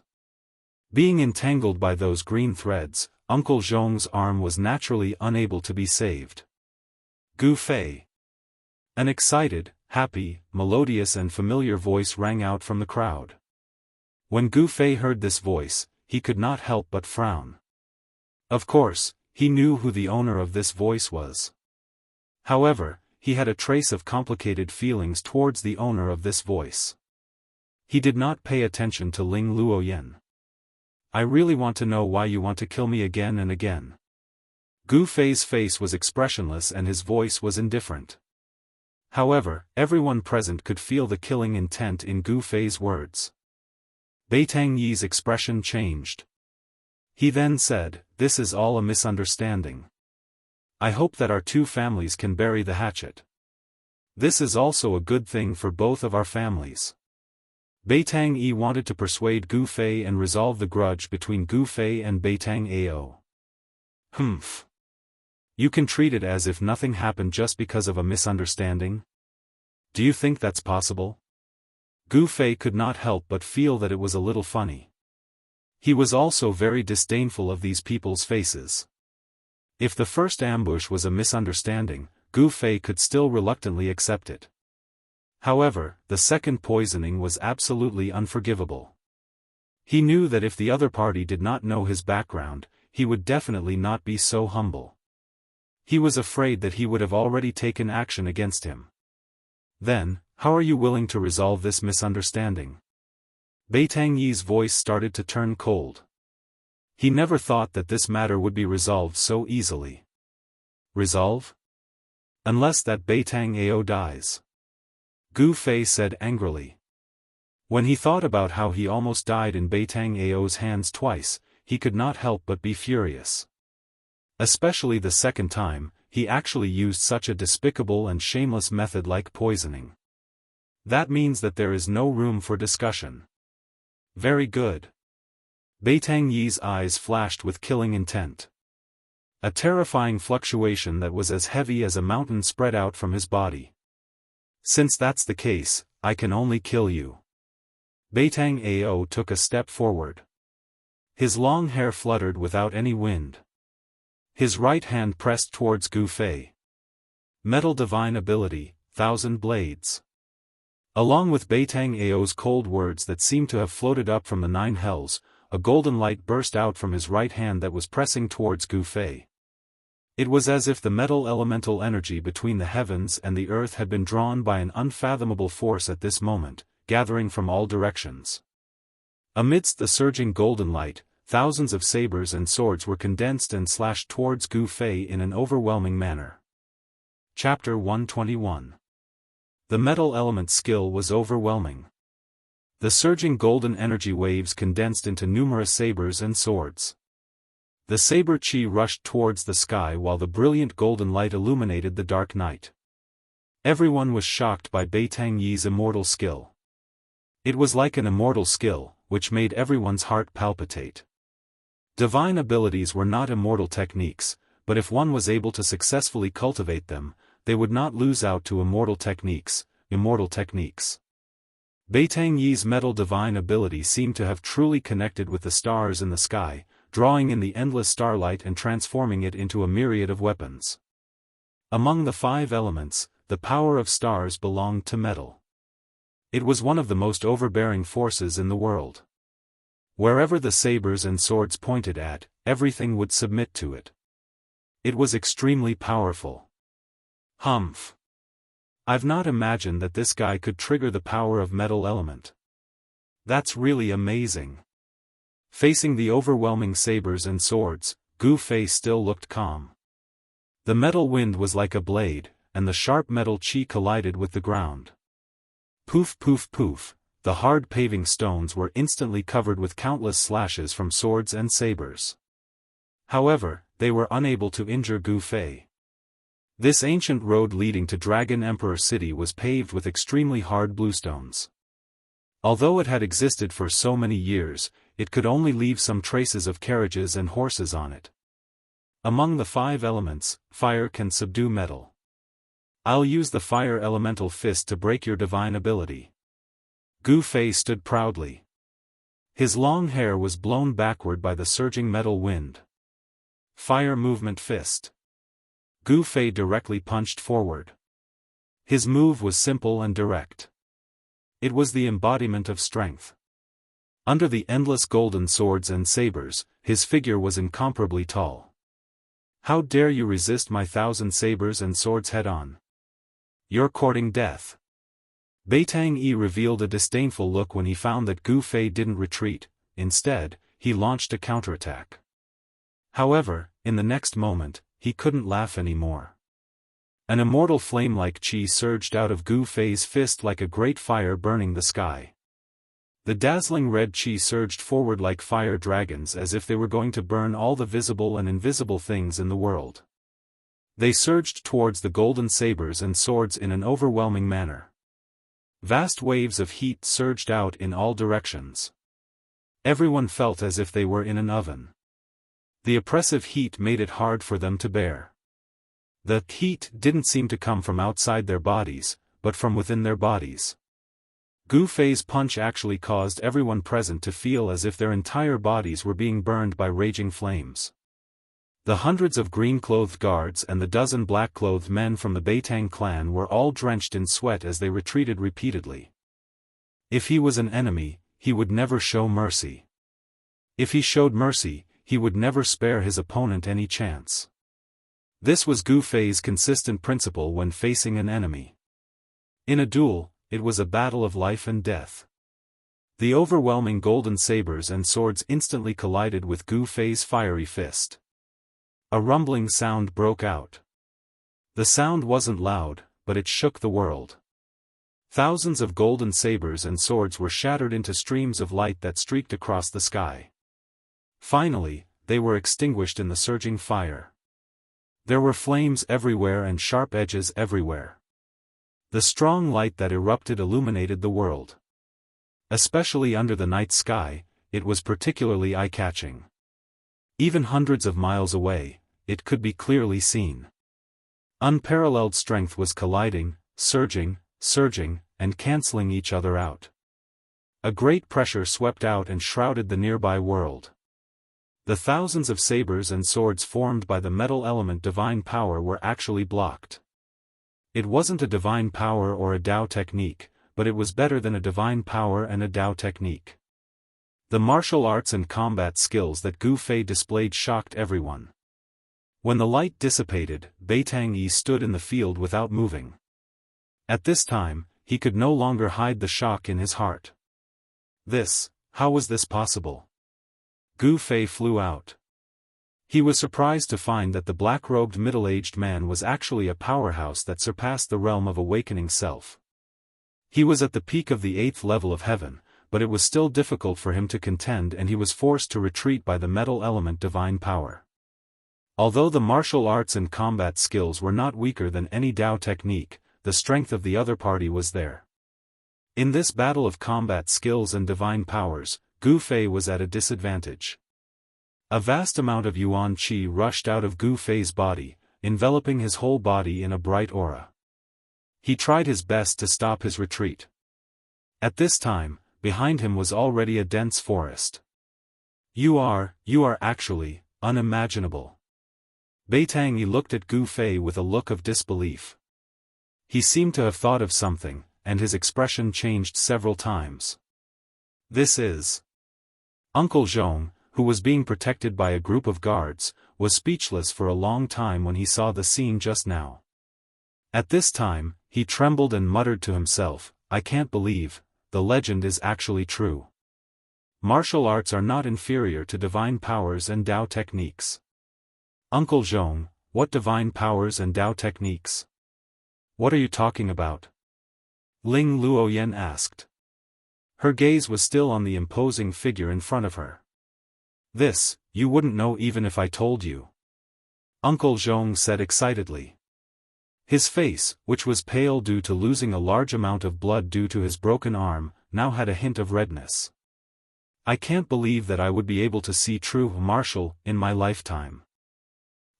Being entangled by those green threads, Uncle Zhong's arm was naturally unable to be saved. Gu Fei. An excited, happy, melodious and familiar voice rang out from the crowd. When Gu Fei heard this voice, he could not help but frown. Of course, he knew who the owner of this voice was. However, he had a trace of complicated feelings towards the owner of this voice. He did not pay attention to Ling Luoyen. I really want to know why you want to kill me again and again. Gu Fei's face was expressionless and his voice was indifferent. However, everyone present could feel the killing intent in Gu Fei's words. Beitang Yi's expression changed. He then said, "This is all a misunderstanding. I hope that our two families can bury the hatchet. This is also a good thing for both of our families." Beitang Yi wanted to persuade Gu Fei and resolve the grudge between Gu Fei and Beitang Ao. Humph. You can treat it as if nothing happened just because of a misunderstanding? Do you think that's possible? Gu Fei could not help but feel that it was a little funny. He was also very disdainful of these people's faces. If the first ambush was a misunderstanding, Gu Fei could still reluctantly accept it. However, the second poisoning was absolutely unforgivable. He knew that if the other party did not know his background, he would definitely not be so humble. He was afraid that he would have already taken action against him. Then, how are you willing to resolve this misunderstanding? Beitang Yi's voice started to turn cold. He never thought that this matter would be resolved so easily. Resolve? Unless that Beitang Ao dies. Gu Fei said angrily. When he thought about how he almost died in Beitang Ao's hands twice, he could not help but be furious. Especially the second time, he actually used such a despicable and shameless method like poisoning. That means that there is no room for discussion. Very good. Beitang Yi's eyes flashed with killing intent. A terrifying fluctuation that was as heavy as a mountain spread out from his body. Since that's the case, I can only kill you. Beitang Ao took a step forward. His long hair fluttered without any wind. His right hand pressed towards Gu Fei. Metal divine ability, 1,000 blades. Along with Beitang Ao's cold words that seemed to have floated up from the nine hells, a golden light burst out from his right hand that was pressing towards Gu Fei. It was as if the metal elemental energy between the heavens and the earth had been drawn by an unfathomable force at this moment, gathering from all directions. Amidst the surging golden light, thousands of sabers and swords were condensed and slashed towards Gu Fei in an overwhelming manner. Chapter 121. The metal element's skill was overwhelming. The surging golden energy waves condensed into numerous sabers and swords. The saber chi rushed towards the sky while the brilliant golden light illuminated the dark night. Everyone was shocked by Beitang Yi's immortal skill. It was like an immortal skill, which made everyone's heart palpitate. Divine abilities were not immortal techniques, but if one was able to successfully cultivate them, they would not lose out to immortal techniques. Beitang Yi's metal divine ability seemed to have truly connected with the stars in the sky, drawing in the endless starlight and transforming it into a myriad of weapons. Among the five elements, the power of stars belonged to metal. It was one of the most overbearing forces in the world. Wherever the sabers and swords pointed at, everything would submit to it. It was extremely powerful. Humph. I've not imagined that this guy could trigger the power of metal element. That's really amazing. Facing the overwhelming sabers and swords, Gu Fei still looked calm. The metal wind was like a blade, and the sharp metal chi collided with the ground. Poof poof poof, the hard paving stones were instantly covered with countless slashes from swords and sabers. However, they were unable to injure Gu Fei. This ancient road leading to Dragon Emperor City was paved with extremely hard bluestones. Although it had existed for so many years, it could only leave some traces of carriages and horses on it. Among the five elements, fire can subdue metal. I'll use the fire elemental fist to break your divine ability. Gu Fei stood proudly. His long hair was blown backward by the surging metal wind. Fire movement fist. Gu Fei directly punched forward. His move was simple and direct. It was the embodiment of strength. Under the endless golden swords and sabers, his figure was incomparably tall. How dare you resist my 1,000 sabers and swords head-on? You're courting death. Beitang Yi revealed a disdainful look when he found that Gu Fei didn't retreat. Instead, he launched a counterattack. However, in the next moment, he couldn't laugh anymore. An immortal flame-like chi surged out of Gu Fei's fist like a great fire burning the sky. The dazzling red chi surged forward like fire dragons as if they were going to burn all the visible and invisible things in the world. They surged towards the golden sabers and swords in an overwhelming manner. Vast waves of heat surged out in all directions. Everyone felt as if they were in an oven. The oppressive heat made it hard for them to bear. The heat didn't seem to come from outside their bodies, but from within their bodies. Gu Fei's punch actually caused everyone present to feel as if their entire bodies were being burned by raging flames. The hundreds of green-clothed guards and the dozen black-clothed men from the Beitang clan were all drenched in sweat as they retreated repeatedly. If he was an enemy, he would never show mercy. If he showed mercy, he would never spare his opponent any chance. This was Gu Fei's consistent principle when facing an enemy. In a duel, it was a battle of life and death. The overwhelming golden sabers and swords instantly collided with Gu Fei's fiery fist. A rumbling sound broke out. The sound wasn't loud, but it shook the world. Thousands of golden sabers and swords were shattered into streams of light that streaked across the sky. Finally, they were extinguished in the surging fire. There were flames everywhere and sharp edges everywhere. The strong light that erupted illuminated the world. Especially under the night sky, it was particularly eye-catching. Even hundreds of miles away, it could be clearly seen. Unparalleled strength was colliding, surging, and canceling each other out. A great pressure swept out and shrouded the nearby world. The thousands of sabers and swords formed by the metal element divine power were actually blocked. It wasn't a divine power or a Dao technique, but it was better than a divine power and a Dao technique. The martial arts and combat skills that Gu Fei displayed shocked everyone. When the light dissipated, Beitang Yi stood in the field without moving. At this time, he could no longer hide the shock in his heart. How was this possible? Gu Fei flew out. He was surprised to find that the black-robed middle-aged man was actually a powerhouse that surpassed the realm of awakening self. He was at the peak of the 8th level of heaven, but it was still difficult for him to contend and he was forced to retreat by the metal element divine power. Although the martial arts and combat skills were not weaker than any Dao technique, the strength of the other party was there. In this battle of combat skills and divine powers, Gu Fei was at a disadvantage. A vast amount of Yuan Qi rushed out of Gu Fei's body, enveloping his whole body in a bright aura. He tried his best to stop his retreat. At this time, behind him was already a dense forest. You are actually, unimaginable. Beitang Yi looked at Gu Fei with a look of disbelief. He seemed to have thought of something, and his expression changed several times. This is... Uncle Zhong, who was being protected by a group of guards, was speechless for a long time when he saw the scene just now. At this time, he trembled and muttered to himself, I can't believe, the legend is actually true. Martial arts are not inferior to divine powers and Dao techniques. Uncle Zhong, what divine powers and Dao techniques? What are you talking about? Ling Luoyan asked. Her gaze was still on the imposing figure in front of her. You wouldn't know even if I told you. Uncle Zhong said excitedly. His face, which was pale due to losing a large amount of blood due to his broken arm, now had a hint of redness. I can't believe that I would be able to see true martial in my lifetime.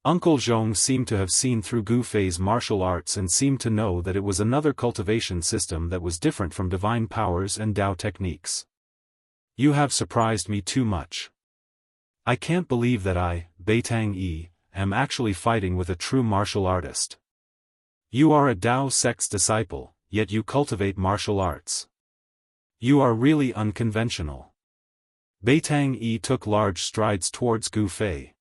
Uncle Zhong seemed to have seen through Gu Fei's martial arts and seemed to know that it was another cultivation system that was different from divine powers and Dao techniques. You have surprised me too much. I can't believe that I, Beitang Yi, am actually fighting with a true martial artist. You are a Dao sect's disciple, yet you cultivate martial arts. You are really unconventional. Beitang Yi took large strides towards Gu Fei.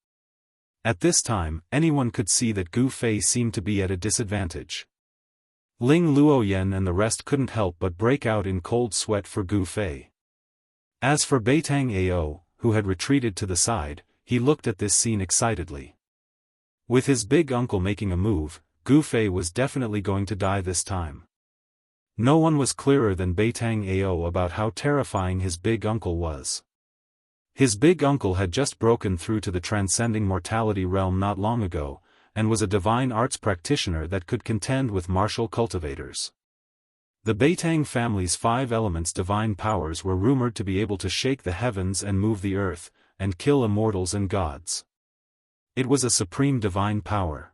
At this time, anyone could see that Gu Fei seemed to be at a disadvantage. Ling Luoyan and the rest couldn't help but break out in cold sweat for Gu Fei. As for Beitang Ao, who had retreated to the side, he looked at this scene excitedly. With his big uncle making a move, Gu Fei was definitely going to die this time. No one was clearer than Beitang Ao about how terrifying his big uncle was. His big uncle had just broken through to the transcending mortality realm not long ago, and was a divine arts practitioner that could contend with martial cultivators. The Beitang family's 5 elements divine powers were rumored to be able to shake the heavens and move the earth, and kill immortals and gods. It was a supreme divine power.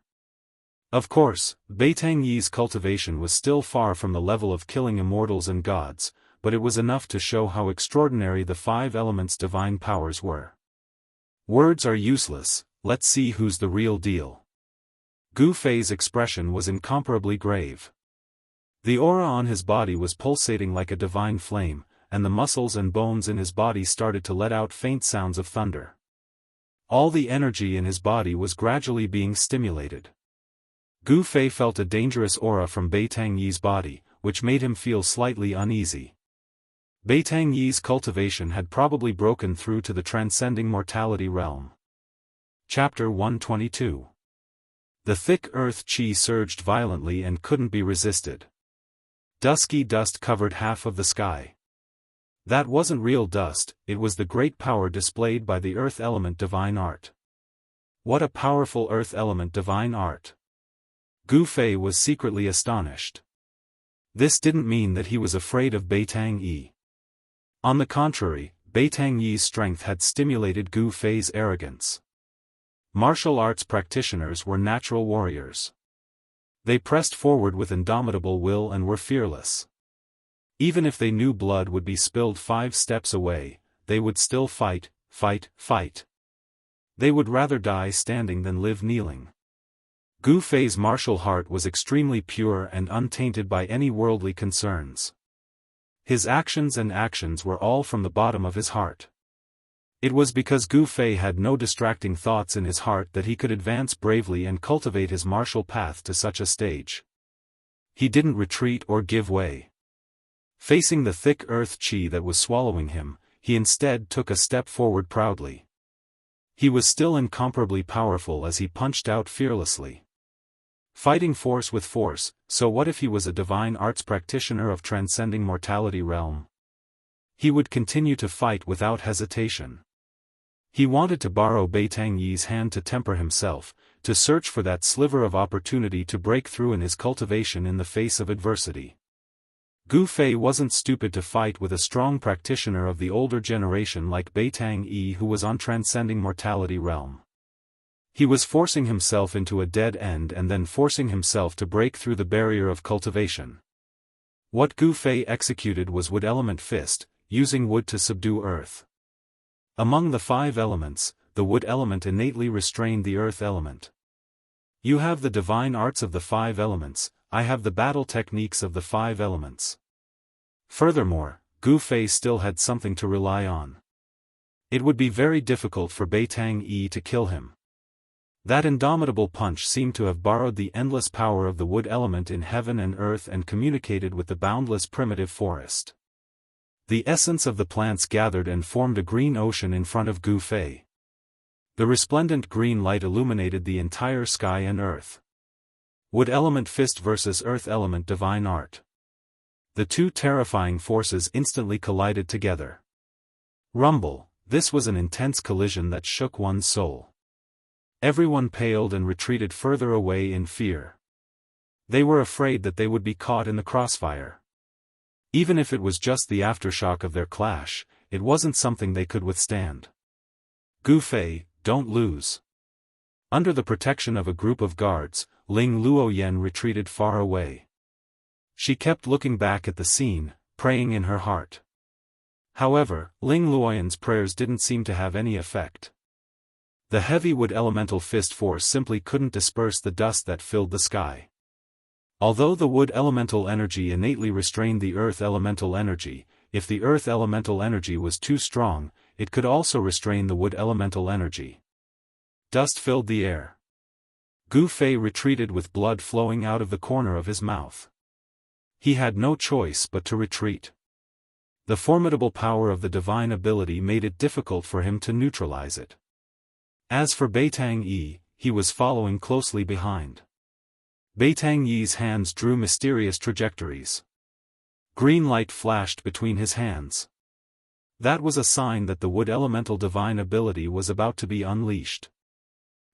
Of course, Beitang Yi's cultivation was still far from the level of killing immortals and gods, but it was enough to show how extraordinary the 5 elements divine powers were. Words are useless, let's see who's the real deal. Gu Fei's expression was incomparably grave. The aura on his body was pulsating like a divine flame, and the muscles and bones in his body started to let out faint sounds of thunder. All the energy in his body was gradually being stimulated. Gu Fei felt a dangerous aura from Beitang Yi's body, which made him feel slightly uneasy. Beitang Yi's cultivation had probably broken through to the transcending mortality realm. Chapter 122. The thick earth qi surged violently and couldn't be resisted. Dusky dust covered half of the sky. That wasn't real dust, it was the great power displayed by the earth element divine art. What a powerful earth element divine art! Gu Fei was secretly astonished. This didn't mean that he was afraid of Beitang Yi. On the contrary, Beitang Yi's strength had stimulated Gu Fei's arrogance. Martial arts practitioners were natural warriors. They pressed forward with indomitable will and were fearless. Even if they knew blood would be spilled 5 steps away, they would still fight, fight, fight. They would rather die standing than live kneeling. Gu Fei's martial heart was extremely pure and untainted by any worldly concerns. His actions were all from the bottom of his heart. It was because Gu Fei had no distracting thoughts in his heart that he could advance bravely and cultivate his martial path to such a stage. He didn't retreat or give way. Facing the thick earth qi that was swallowing him, he instead took a step forward proudly. He was still incomparably powerful as he punched out fearlessly. Fighting force with force, so what if he was a divine arts practitioner of transcending mortality realm? He would continue to fight without hesitation. He wanted to borrow Beitang Yi's hand to temper himself, to search for that sliver of opportunity to break through in his cultivation in the face of adversity. Gu Fei wasn't stupid to fight with a strong practitioner of the older generation like Beitang Yi who was on transcending mortality realm. He was forcing himself into a dead end and then forcing himself to break through the barrier of cultivation. What Gu Fei executed was Wood Element Fist, using wood to subdue earth. Among the 5 elements, the wood element innately restrained the earth element. You have the divine arts of the 5 elements, I have the battle techniques of the 5 elements. Furthermore, Gu Fei still had something to rely on. It would be very difficult for Beitang Yi to kill him. That indomitable punch seemed to have borrowed the endless power of the wood element in heaven and earth and communicated with the boundless primitive forest. The essence of the plants gathered and formed a green ocean in front of Gu Fei. The resplendent green light illuminated the entire sky and earth. Wood element fist versus earth element divine art. The two terrifying forces instantly collided together. Rumble, this was an intense collision that shook one's soul. Everyone paled and retreated further away in fear. They were afraid that they would be caught in the crossfire. Even if it was just the aftershock of their clash, it wasn't something they could withstand. Gu Fei, don't lose. Under the protection of a group of guards, Ling Luoyan retreated far away. She kept looking back at the scene, praying in her heart. However, Ling Luoyan's prayers didn't seem to have any effect. The heavy wood elemental fist force simply couldn't disperse the dust that filled the sky. Although the wood elemental energy innately restrained the earth elemental energy, if the earth elemental energy was too strong, it could also restrain the wood elemental energy. Dust filled the air. Gu Fei retreated with blood flowing out of the corner of his mouth. He had no choice but to retreat. The formidable power of the divine ability made it difficult for him to neutralize it. As for Beitang Yi, he was following closely behind. Beitang Yi's hands drew mysterious trajectories. Green light flashed between his hands. That was a sign that the wood elemental divine ability was about to be unleashed.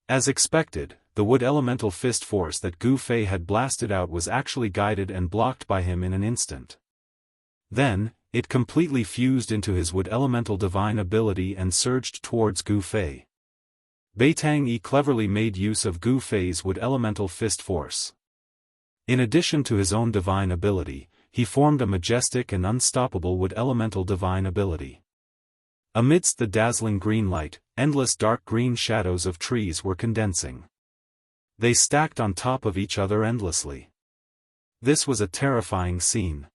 As expected, the wood elemental fist force that Gu Fei had blasted out was actually guided and blocked by him in an instant. Then, it completely fused into his wood elemental divine ability and surged towards Gu Fei. Beitang Yi cleverly made use of Gu Fei's wood elemental fist force. In addition to his own divine ability, he formed a majestic and unstoppable wood elemental divine ability. Amidst the dazzling green light, endless dark green shadows of trees were condensing. They stacked on top of each other endlessly. This was a terrifying scene.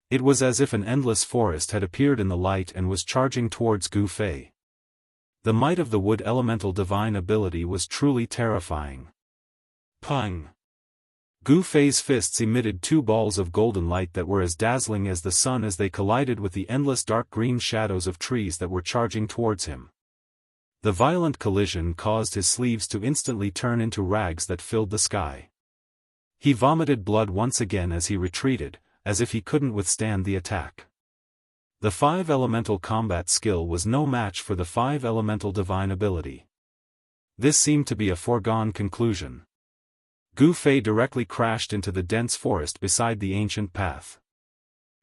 It was as if an endless forest had appeared in the light and was charging towards Gu Fei. The might of the wood elemental divine ability was truly terrifying. Pung! Gu Fei's fists emitted 2 balls of golden light that were as dazzling as the sun as they collided with the endless dark green shadows of trees that were charging towards him. The violent collision caused his sleeves to instantly turn into rags that filled the sky. He vomited blood once again as he retreated, as if he couldn't withstand the attack. The 5 elemental combat skill was no match for the 5 elemental divine ability. This seemed to be a foregone conclusion. Gu Fei directly crashed into the dense forest beside the ancient path.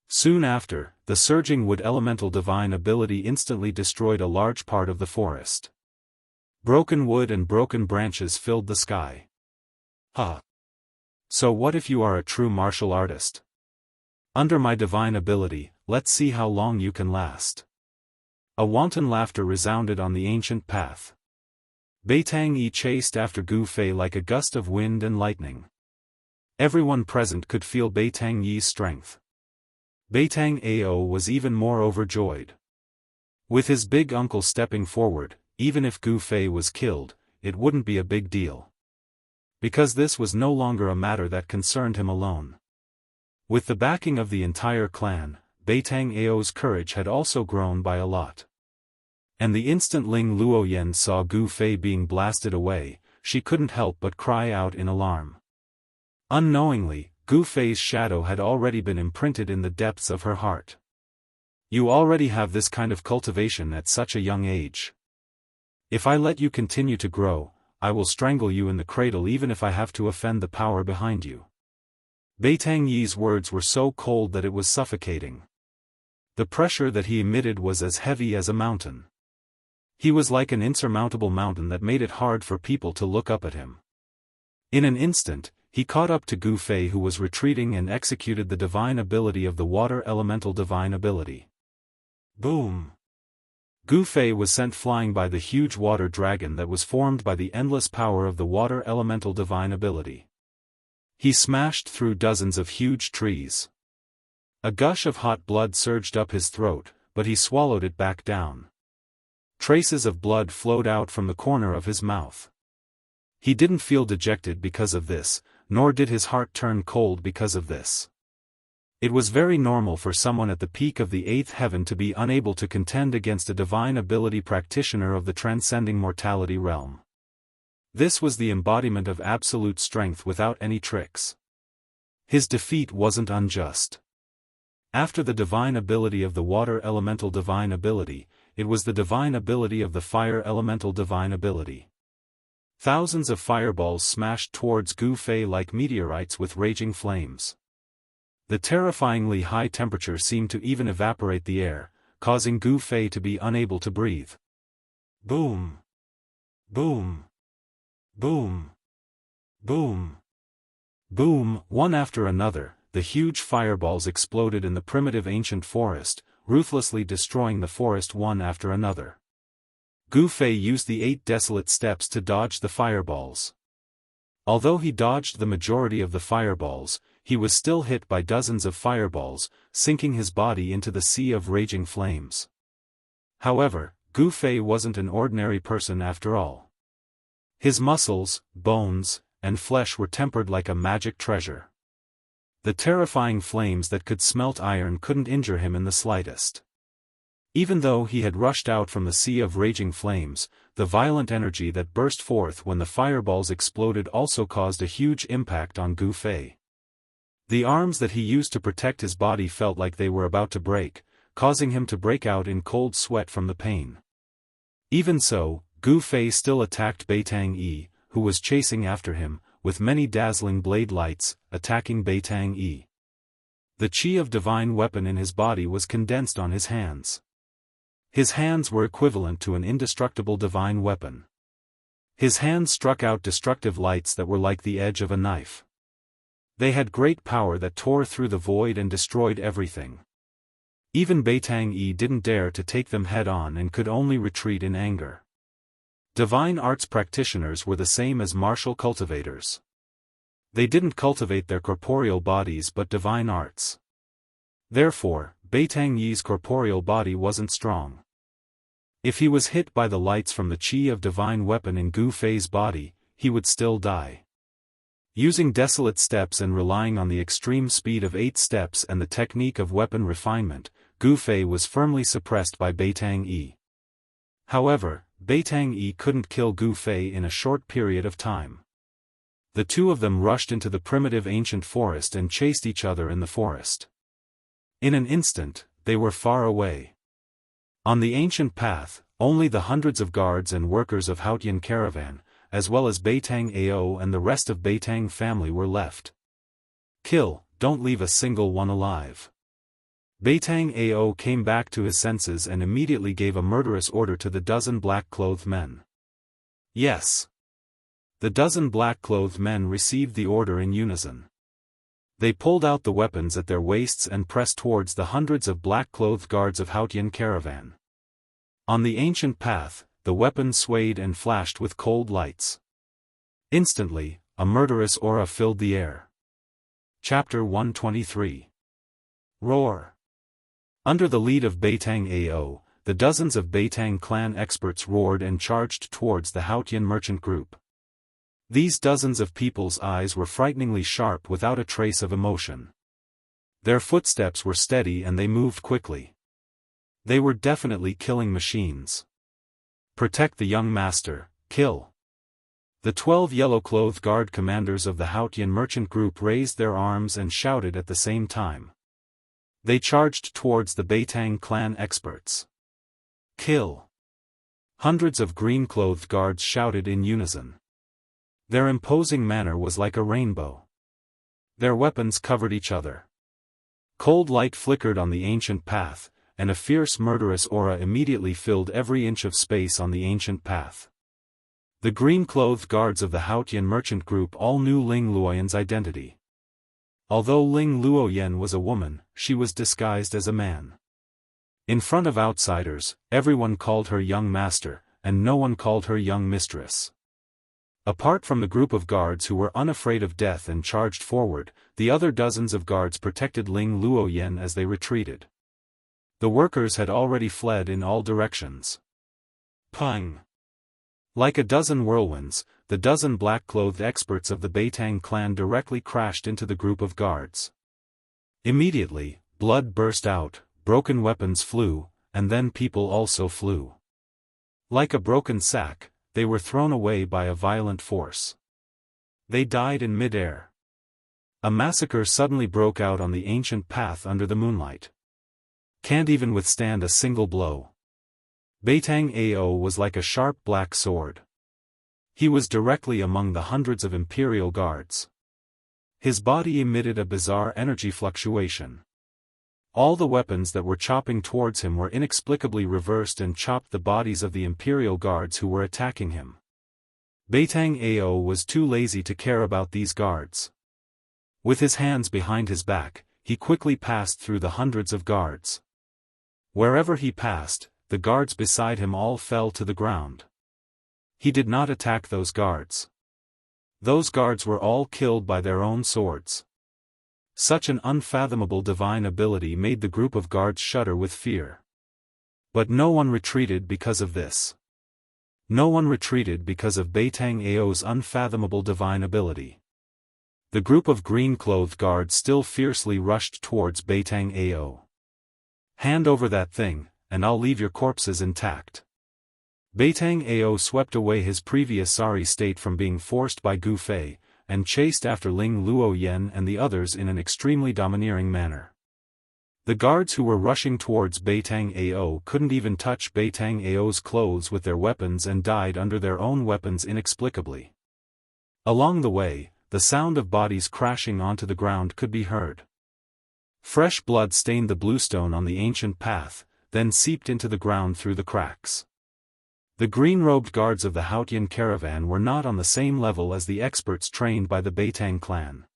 Soon after, the surging wood elemental divine ability instantly destroyed a large part of the forest. Broken wood and broken branches filled the sky. Huh. So what if you are a true martial artist? Under my divine ability, let's see how long you can last. A wanton laughter resounded on the ancient path. Beitang Yi chased after Gu Fei like a gust of wind and lightning. Everyone present could feel Beitang Yi's strength. Beitang Ao was even more overjoyed. With his big uncle stepping forward, even if Gu Fei was killed, it wouldn't be a big deal. Because this was no longer a matter that concerned him alone. With the backing of the entire clan, Beitang Ao's courage had also grown by a lot. And the instant Ling Luoyan saw Gu Fei being blasted away, she couldn't help but cry out in alarm. Unknowingly, Gu Fei's shadow had already been imprinted in the depths of her heart. You already have this kind of cultivation at such a young age. If I let you continue to grow, I will strangle you in the cradle even if I have to offend the power behind you. Beitang Yi's words were so cold that it was suffocating. The pressure that he emitted was as heavy as a mountain. He was like an insurmountable mountain that made it hard for people to look up at him. In an instant, he caught up to Gu Fei, who was retreating, and executed the divine ability of the water elemental divine ability. Boom! Gu Fei was sent flying by the huge water dragon that was formed by the endless power of the water elemental divine ability. He smashed through dozens of huge trees. A gush of hot blood surged up his throat, but he swallowed it back down. Traces of blood flowed out from the corner of his mouth. He didn't feel dejected because of this, nor did his heart turn cold because of this. It was very normal for someone at the peak of the eighth heaven to be unable to contend against a divine ability practitioner of the transcending mortality realm. This was the embodiment of absolute strength without any tricks. His defeat wasn't unjust. After the divine ability of the water elemental divine ability, it was the divine ability of the fire elemental divine ability. Thousands of fireballs smashed towards Gu Fei like meteorites with raging flames. The terrifyingly high temperature seemed to even evaporate the air, causing Gu Fei to be unable to breathe. Boom! Boom! Boom! Boom! Boom! One after another, the huge fireballs exploded in the primitive ancient forest, ruthlessly destroying the forest one after another. Gu Fei used the 8 desolate steps to dodge the fireballs. Although he dodged the majority of the fireballs, he was still hit by dozens of fireballs, sinking his body into the sea of raging flames. However, Gu Fei wasn't an ordinary person after all. His muscles, bones, and flesh were tempered like a magic treasure. The terrifying flames that could smelt iron couldn't injure him in the slightest. Even though he had rushed out from the sea of raging flames, the violent energy that burst forth when the fireballs exploded also caused a huge impact on Gu Fei. The arms that he used to protect his body felt like they were about to break, causing him to break out in cold sweat from the pain. Even so, Gu Fei still attacked Beitang Yi, who was chasing after him, with many dazzling blade lights, attacking Beitang Yi. The chi of divine weapon in his body was condensed on his hands. His hands were equivalent to an indestructible divine weapon. His hands struck out destructive lights that were like the edge of a knife. They had great power that tore through the void and destroyed everything. Even Beitang Yi didn't dare to take them head-on and could only retreat in anger. Divine arts practitioners were the same as martial cultivators. They didn't cultivate their corporeal bodies but divine arts. Therefore, Beitang Yi's corporeal body wasn't strong. If he was hit by the lights from the chi of divine weapon in Gu Fei's body, he would still die. Using desolate steps and relying on the extreme speed of 8 steps and the technique of weapon refinement, Gu Fei was firmly suppressed by Beitang Yi. However, Beitang Yi couldn't kill Gu Fei in a short period of time. The two of them rushed into the primitive ancient forest and chased each other in the forest. In an instant, they were far away. On the ancient path, only the hundreds of guards and workers of Haotian caravan, as well as Beitang Ao and the rest of Beitang family were left. Kill, don't leave a single one alive. Beitang Ao came back to his senses and immediately gave a murderous order to the dozen black-clothed men. Yes. The dozen black-clothed men received the order in unison. They pulled out the weapons at their waists and pressed towards the hundreds of black-clothed guards of Haotian caravan. On the ancient path, the weapons swayed and flashed with cold lights. Instantly, a murderous aura filled the air. Chapter 123. Roar. Under the lead of Beitang Ao, the dozens of Beitang clan experts roared and charged towards the Haotian merchant group. These dozens of people's eyes were frighteningly sharp without a trace of emotion. Their footsteps were steady and they moved quickly. They were definitely killing machines. Protect the young master, kill. The 12 yellow-clothed guard commanders of the Haotian merchant group raised their arms and shouted at the same time. They charged towards the Beitang clan experts. Kill! Hundreds of green-clothed guards shouted in unison. Their imposing manner was like a rainbow. Their weapons covered each other. Cold light flickered on the ancient path, and a fierce murderous aura immediately filled every inch of space on the ancient path. The green-clothed guards of the Haotian merchant group all knew Ling Luoyan's identity. Although Ling Luoyan was a woman, she was disguised as a man. In front of outsiders, everyone called her young master, and no one called her young mistress. Apart from the group of guards who were unafraid of death and charged forward, the other dozens of guards protected Ling Luoyan as they retreated. The workers had already fled in all directions. Pang! Like a dozen whirlwinds, the dozen black-clothed experts of the Beitang clan directly crashed into the group of guards. Immediately, blood burst out, broken weapons flew, and then people also flew. Like a broken sack, they were thrown away by a violent force. They died in mid-air. A massacre suddenly broke out on the ancient path under the moonlight. Can't even withstand a single blow. Beitang Ao was like a sharp black sword. He was directly among the hundreds of imperial guards. His body emitted a bizarre energy fluctuation. All the weapons that were chopping towards him were inexplicably reversed and chopped the bodies of the imperial guards who were attacking him. Beitang Ao was too lazy to care about these guards. With his hands behind his back, he quickly passed through the hundreds of guards. Wherever he passed, the guards beside him all fell to the ground. He did not attack those guards. Those guards were all killed by their own swords. Such an unfathomable divine ability made the group of guards shudder with fear. But no one retreated because of this. No one retreated because of Beitang Ao's unfathomable divine ability. The group of green-clothed guards still fiercely rushed towards Beitang Ao. Hand over that thing, and I'll leave your corpses intact. Beitang Ao swept away his previous sorry state from being forced by Gu Fei, and chased after Ling Luoyan and the others in an extremely domineering manner. The guards who were rushing towards Beitang Ao couldn't even touch Beitang Ao's clothes with their weapons and died under their own weapons inexplicably. Along the way, the sound of bodies crashing onto the ground could be heard. Fresh blood stained the bluestone on the ancient path, then seeped into the ground through the cracks. The green-robed guards of the Haotian caravan were not on the same level as the experts trained by the Beitang clan.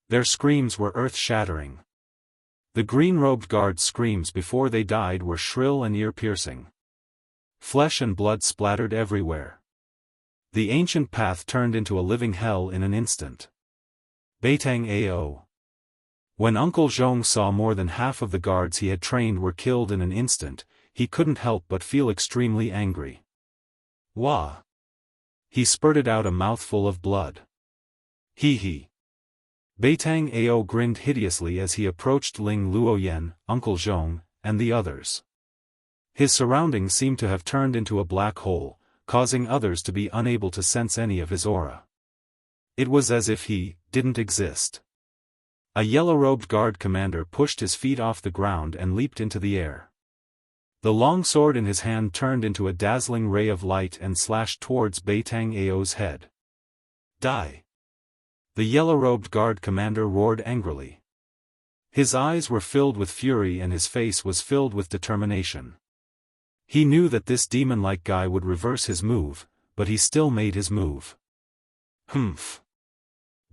Their screams were earth-shattering. The green-robed guards' screams before they died were shrill and ear-piercing. Flesh and blood splattered everywhere. The ancient path turned into a living hell in an instant. Beitang Ao. When Uncle Zhong saw more than half of the guards he had trained were killed in an instant, he couldn't help but feel extremely angry. Wah! He spurted out a mouthful of blood. Hee. Beitang Ao grinned hideously as he approached Ling Luoyan, Uncle Zhong, and the others. His surroundings seemed to have turned into a black hole, causing others to be unable to sense any of his aura. It was as if he didn't exist. A yellow-robed guard commander pushed his feet off the ground and leaped into the air. The long sword in his hand turned into a dazzling ray of light and slashed towards Beitang Ao's head. Die! The yellow-robed guard commander roared angrily. His eyes were filled with fury and his face was filled with determination. He knew that this demon-like guy would reverse his move, but he still made his move. Humph!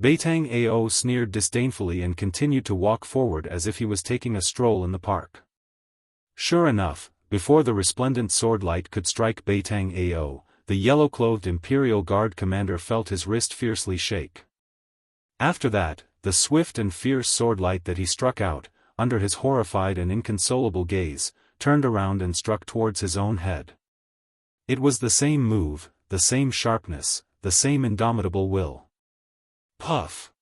Beitang Ao sneered disdainfully and continued to walk forward as if he was taking a stroll in the park. Sure enough, before the resplendent sword light could strike Beitang Ao, the yellow-clothed Imperial Guard commander felt his wrist fiercely shake. After that, the swift and fierce sword light that he struck out, under his horrified and inconsolable gaze, turned around and struck towards his own head. It was the same move, the same sharpness, the same indomitable will. Puff!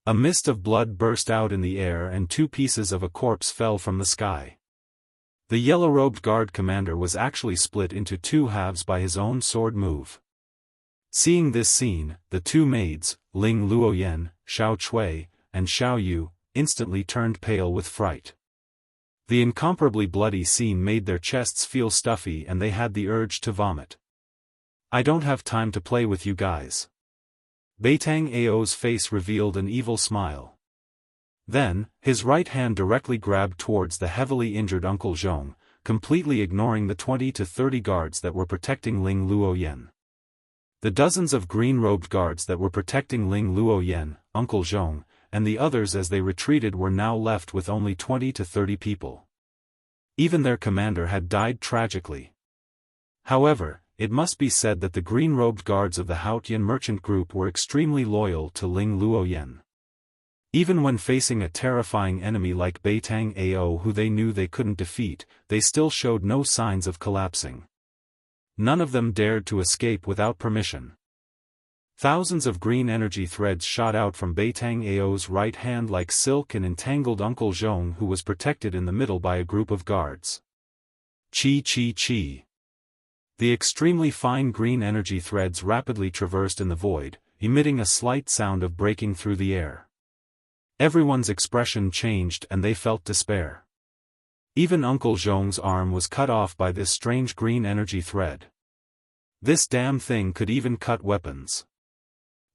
A mist of blood burst out in the air and 2 pieces of a corpse fell from the sky. The yellow-robed guard commander was actually split into 2 halves by his own sword move. Seeing this scene, the 2 maids, Ling Luoyan, Xiao Chui, and Xiao Yu, instantly turned pale with fright. The incomparably bloody scene made their chests feel stuffy and they had the urge to vomit. "I don't have time to play with you guys." Beitang Ao's face revealed an evil smile. Then, his right hand directly grabbed towards the heavily injured Uncle Zhong, completely ignoring the 20 to 30 guards that were protecting Ling Luoyan. The dozens of green-robed guards that were protecting Ling Luoyan, Uncle Zhong, and the others as they retreated were now left with only 20 to 30 people. Even their commander had died tragically. However, it must be said that the green-robed guards of the Haotian merchant group were extremely loyal to Ling Luoyan. Even when facing a terrifying enemy like Beitang Ao who they knew they couldn't defeat, they still showed no signs of collapsing. None of them dared to escape without permission. Thousands of green energy threads shot out from Beitang Ao's right hand like silk and entangled Uncle Zhong, who was protected in the middle by a group of guards. Chi chi chi. The extremely fine green energy threads rapidly traversed in the void, emitting a slight sound of breaking through the air. Everyone's expression changed and they felt despair. Even Uncle Zhong's arm was cut off by this strange green energy thread. This damn thing could even cut weapons.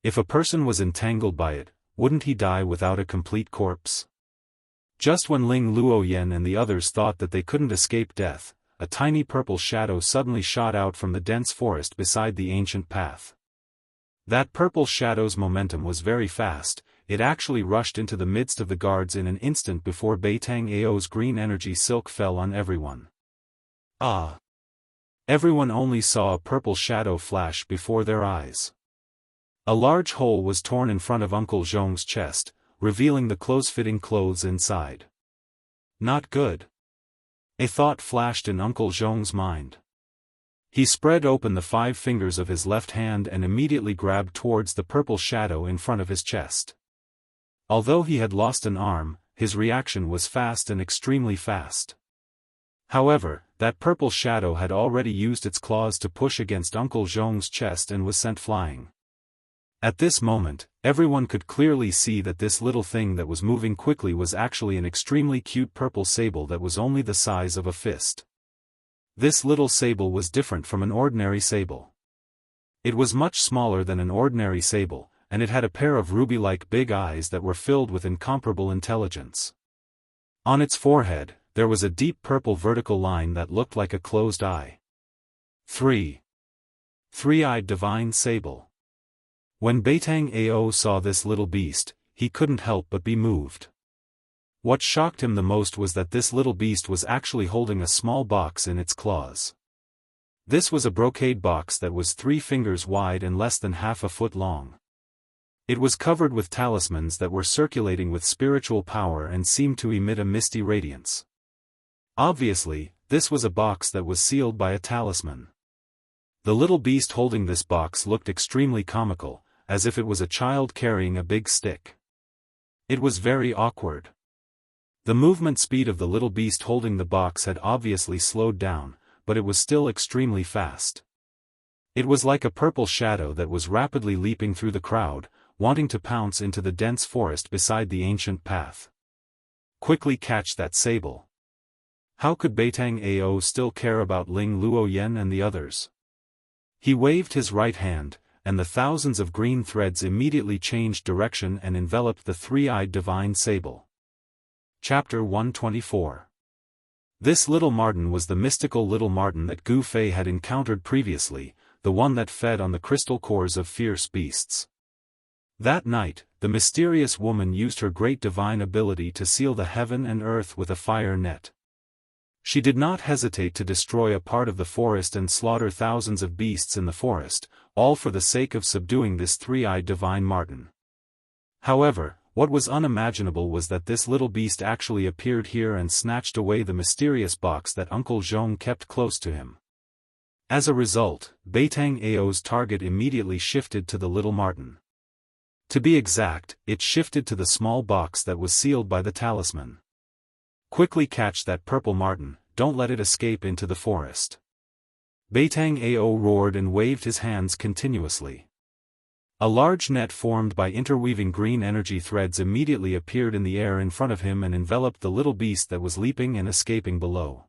If a person was entangled by it, wouldn't he die without a complete corpse? Just when Ling Luoyan and the others thought that they couldn't escape death, a tiny purple shadow suddenly shot out from the dense forest beside the ancient path. That purple shadow's momentum was very fast. It actually rushed into the midst of the guards in an instant before Beitang Ao's green energy silk fell on everyone. Ah! Everyone only saw a purple shadow flash before their eyes. A large hole was torn in front of Uncle Zhong's chest, revealing the close-fitting clothes inside. Not good. A thought flashed in Uncle Zhong's mind. He spread open the 5 fingers of his left hand and immediately grabbed towards the purple shadow in front of his chest. Although he had lost an arm, his reaction was fast and extremely fast. However, that purple shadow had already used its claws to push against Uncle Zhong's chest and was sent flying. At this moment, everyone could clearly see that this little thing that was moving quickly was actually an extremely cute purple sable that was only the size of a fist. This little sable was different from an ordinary sable. It was much smaller than an ordinary sable, and it had a pair of ruby-like big eyes that were filled with incomparable intelligence. On its forehead, there was a deep purple vertical line that looked like a closed eye. Three-eyed divine sable. When Beitang Ao saw this little beast, he couldn't help but be moved. What shocked him the most was that this little beast was actually holding a small box in its claws. This was a brocade box that was 3 fingers wide and less than half a foot long. It was covered with talismans that were circulating with spiritual power and seemed to emit a misty radiance. Obviously, this was a box that was sealed by a talisman. The little beast holding this box looked extremely comical, as if it was a child carrying a big stick. It was very awkward. The movement speed of the little beast holding the box had obviously slowed down, but it was still extremely fast. It was like a purple shadow that was rapidly leaping through the crowd, wanting to pounce into the dense forest beside the ancient path. Quickly catch that sable. How could Beitang Ao still care about Ling Luoyan and the others? He waved his right hand, and the thousands of green threads immediately changed direction and enveloped the 3-eyed divine sable. Chapter 124. This little marten was the mystical little marten that Gu Fei had encountered previously, the one that fed on the crystal cores of fierce beasts. That night, the mysterious woman used her great divine ability to seal the heaven and earth with a fire net. She did not hesitate to destroy a part of the forest and slaughter thousands of beasts in the forest, all for the sake of subduing this 3-eyed divine marten. However, What was unimaginable was that this little beast actually appeared here and snatched away the mysterious box that Uncle Zhong kept close to him. As a result, Beitang Ao's target immediately shifted to the little marten. To be exact, it shifted to the small box that was sealed by the talisman. Quickly catch that purple marten, don't let it escape into the forest. Beitang Ao roared and waved his hands continuously. A large net formed by interweaving green energy threads immediately appeared in the air in front of him and enveloped the little beast that was leaping and escaping below.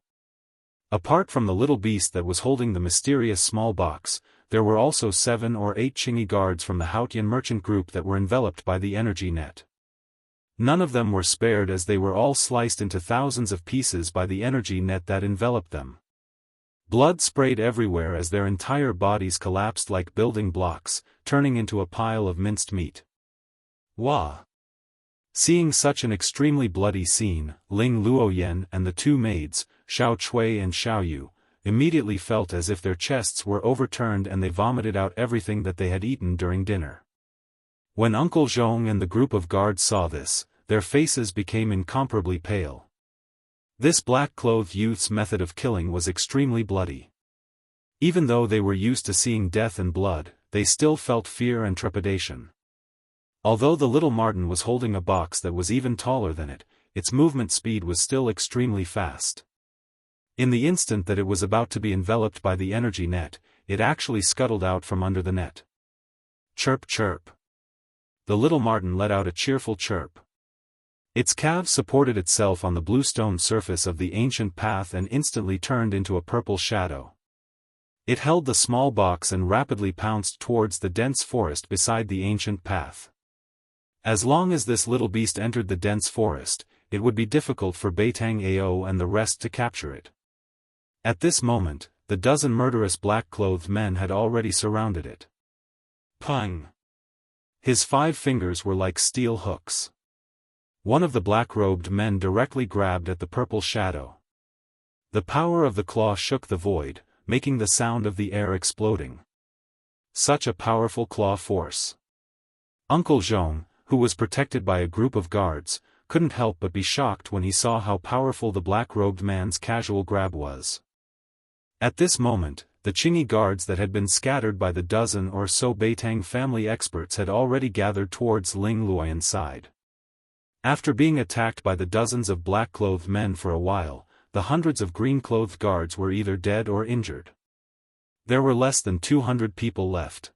Apart from the little beast that was holding the mysterious small box, there were also 7 or 8 Qingyi guards from the Haotian merchant group that were enveloped by the energy net. None of them were spared as they were all sliced into thousands of pieces by the energy net that enveloped them. Blood sprayed everywhere as their entire bodies collapsed like building blocks, turning into a pile of minced meat. Wah! Seeing such an extremely bloody scene, Ling Luoyan and the 2 maids, Xiao Chui and Xiao Yu, immediately felt as if their chests were overturned and they vomited out everything that they had eaten during dinner. When Uncle Zhong and the group of guards saw this, their faces became incomparably pale. This black-clothed youth's method of killing was extremely bloody. Even though they were used to seeing death and blood, they still felt fear and trepidation. Although the little marten was holding a box that was even taller than it, its movement speed was still extremely fast. In the instant that it was about to be enveloped by the energy net, it actually scuttled out from under the net. Chirp chirp. The little marten let out a cheerful chirp. Its calves supported itself on the bluestone surface of the ancient path and instantly turned into a purple shadow. It held the small box and rapidly pounced towards the dense forest beside the ancient path. As long as this little beast entered the dense forest, it would be difficult for Beitang Ao and the rest to capture it. At this moment, the dozen murderous black-clothed men had already surrounded it. Pung! His 5 fingers were like steel hooks. One of the black-robed men directly grabbed at the purple shadow. The power of the claw shook the void, making the sound of the air exploding. Such a powerful claw force. Uncle Zhong, who was protected by a group of guards, couldn't help but be shocked when he saw how powerful the black-robed man's casual grab was. At this moment, the Qingyi guards that had been scattered by the dozen or so Beitang family experts had already gathered towards Ling Luoyan's side. After being attacked by the dozens of black-clothed men for a while, the hundreds of green-clothed guards were either dead or injured. There were less than 200 people left.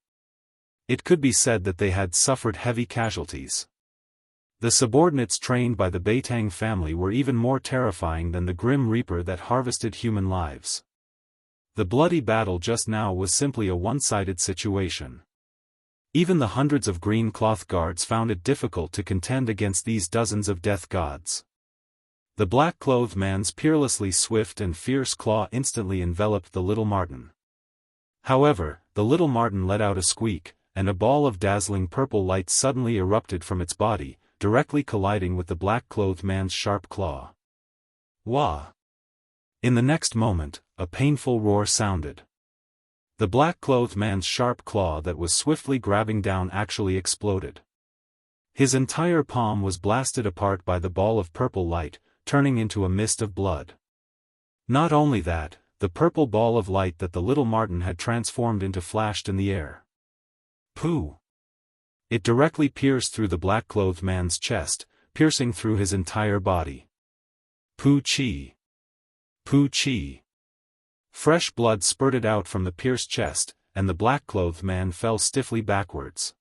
It could be said that they had suffered heavy casualties. The subordinates trained by the Beitang family were even more terrifying than the Grim Reaper that harvested human lives. The bloody battle just now was simply a one-sided situation. Even the hundreds of green cloth guards found it difficult to contend against these dozens of death gods. The black-clothed man's peerlessly swift and fierce claw instantly enveloped the little marten. However, the little marten let out a squeak, and a ball of dazzling purple light suddenly erupted from its body, directly colliding with the black-clothed man's sharp claw. Wah! In the next moment, a painful roar sounded. The black-clothed man's sharp claw that was swiftly grabbing down actually exploded. His entire palm was blasted apart by the ball of purple light, turning into a mist of blood. Not only that, the purple ball of light that the little marten had transformed into flashed in the air. Pooh! It directly pierced through the black-clothed man's chest, piercing through his entire body. Pooh chi! Pooh chi! Fresh blood spurted out from the pierced chest, and the black-clothed man fell stiffly backwards.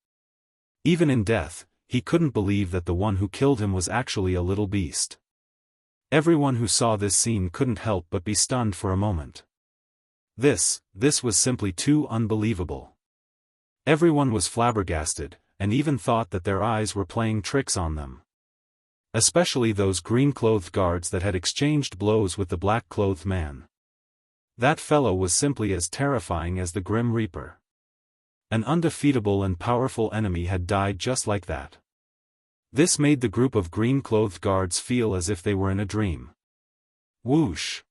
Even in death, he couldn't believe that the one who killed him was actually a little beast. Everyone who saw this scene couldn't help but be stunned for a moment. This was simply too unbelievable. Everyone was flabbergasted, and even thought that their eyes were playing tricks on them. Especially those green-clothed guards that had exchanged blows with the black-clothed man. That fellow was simply as terrifying as the Grim Reaper. An undefeatable and powerful enemy had died just like that. This made the group of green-clothed guards feel as if they were in a dream. Whoosh!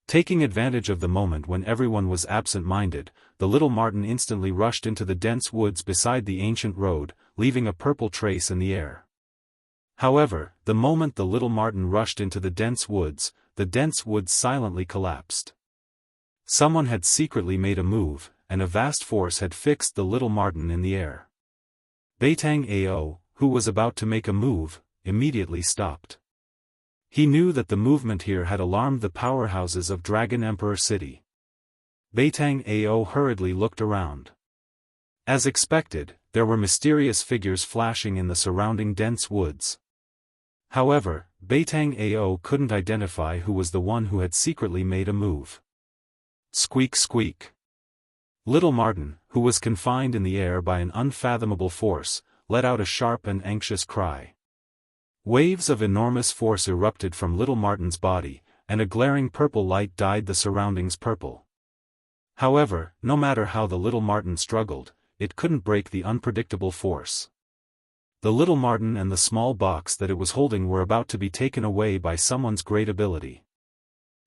Taking advantage of the moment when everyone was absent-minded, the little marten instantly rushed into the dense woods beside the ancient road, leaving a purple trace in the air. However, the moment the little marten rushed into the dense woods silently collapsed. Someone had secretly made a move, and a vast force had fixed the little marten in the air. Beitang Ao, who was about to make a move, immediately stopped. He knew that the movement here had alarmed the powerhouses of Dragon Emperor City. Beitang Ao hurriedly looked around. As expected, there were mysterious figures flashing in the surrounding dense woods. However, Beitang Ao couldn't identify who was the one who had secretly made a move. Squeak squeak. Little marten, who was confined in the air by an unfathomable force, let out a sharp and anxious cry. Waves of enormous force erupted from little marten's body, and a glaring purple light dyed the surroundings purple. However, no matter how the little marten struggled, it couldn't break the unpredictable force. The little marten and the small box that it was holding were about to be taken away by someone's great ability.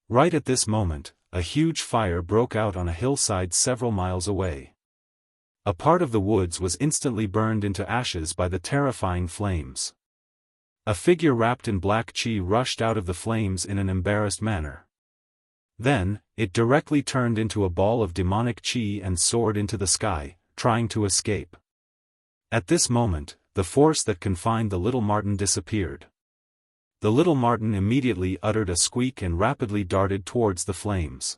Right at this moment, a huge fire broke out on a hillside several miles away. A part of the woods was instantly burned into ashes by the terrifying flames. A figure wrapped in black chi rushed out of the flames in an embarrassed manner. Then, it directly turned into a ball of demonic chi and soared into the sky, trying to escape. At this moment, the force that confined the little marten disappeared. The little marten immediately uttered a squeak and rapidly darted towards the flames.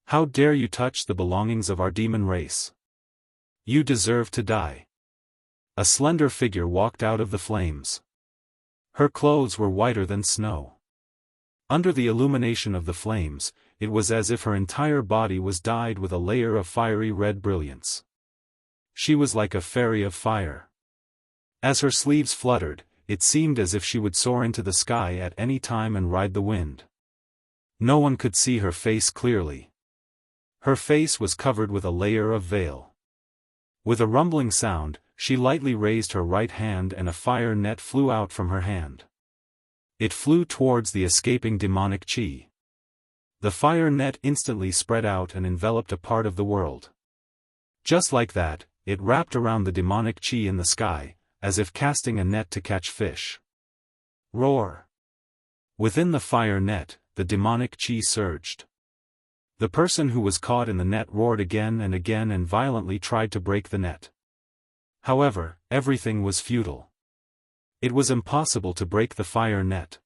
"How dare you touch the belongings of our demon race? You deserve to die." A slender figure walked out of the flames. Her clothes were whiter than snow. Under the illumination of the flames, it was as if her entire body was dyed with a layer of fiery red brilliance. She was like a fairy of fire. As her sleeves fluttered, it seemed as if she would soar into the sky at any time and ride the wind. No one could see her face clearly. Her face was covered with a layer of veil. With a rumbling sound, she lightly raised her right hand and a fire net flew out from her hand. It flew towards the escaping demonic chi. The fire net instantly spread out and enveloped a part of the world. Just like that, it wrapped around the demonic chi in the sky, as if casting a net to catch fish. Roar! Within the fire net, the demonic chi surged. The person who was caught in the net roared again and violently tried to break the net. However, everything was futile. It was impossible to break the fire net.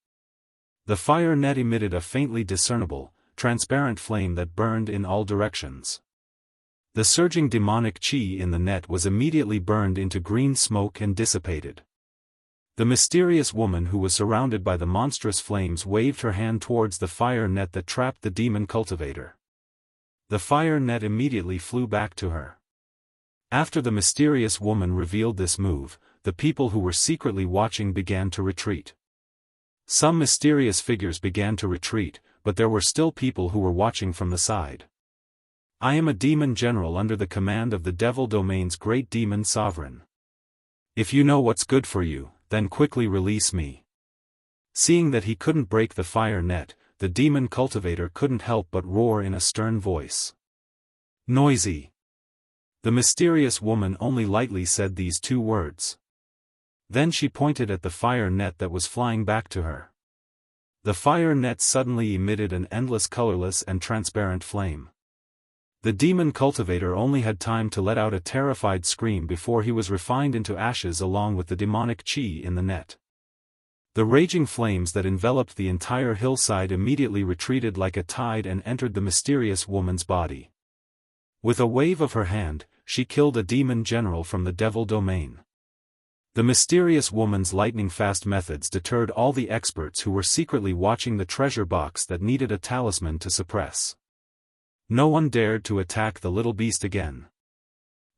The fire net emitted a faintly discernible, transparent flame that burned in all directions. The surging demonic chi in the net was immediately burned into green smoke and dissipated. The mysterious woman who was surrounded by the monstrous flames waved her hand towards the fire net that trapped the demon cultivator. The fire net immediately flew back to her. After the mysterious woman revealed this move, the people who were secretly watching began to retreat. Some mysterious figures began to retreat, but there were still people who were watching from the side. "I am a demon general under the command of the Devil Domain's great demon sovereign. If you know what's good for you, then quickly release me." Seeing that he couldn't break the fire net, the demon cultivator couldn't help but roar in a stern voice. "Noisy!" The mysterious woman only lightly said these two words. Then she pointed at the fire net that was flying back to her. The fire net suddenly emitted an endless colorless and transparent flame. The demon cultivator only had time to let out a terrified scream before he was refined into ashes along with the demonic chi in the net. The raging flames that enveloped the entire hillside immediately retreated like a tide and entered the mysterious woman's body. With a wave of her hand, she killed a demon general from the Devil Domain. The mysterious woman's lightning-fast methods deterred all the experts who were secretly watching the treasure box that needed a talisman to suppress. No one dared to attack the little beast again.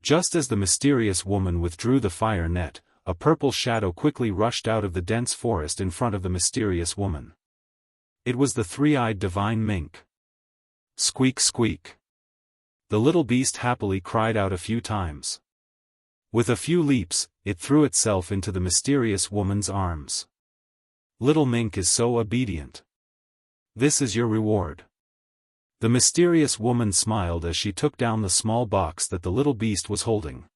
Just as the mysterious woman withdrew the fire net, a purple shadow quickly rushed out of the dense forest in front of the mysterious woman. It was the three-eyed divine mink. Squeak squeak. The little beast happily cried out a few times. With a few leaps, it threw itself into the mysterious woman's arms. "Little mink is so obedient. This is your reward." The mysterious woman smiled as she took down the small box that the little beast was holding.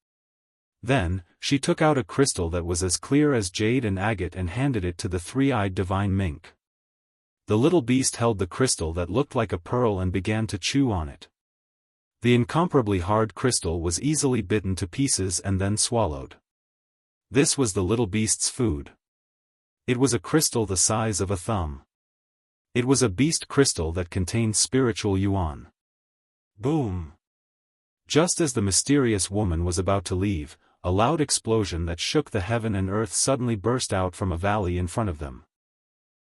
Then, she took out a crystal that was as clear as jade and agate and handed it to the three-eyed divine mink. The little beast held the crystal that looked like a pearl and began to chew on it. The incomparably hard crystal was easily bitten to pieces and then swallowed. This was the little beast's food. It was a crystal the size of a thumb. It was a beast crystal that contained spiritual yuan. Boom! Just as the mysterious woman was about to leave, a loud explosion that shook the heaven and earth suddenly burst out from a valley in front of them.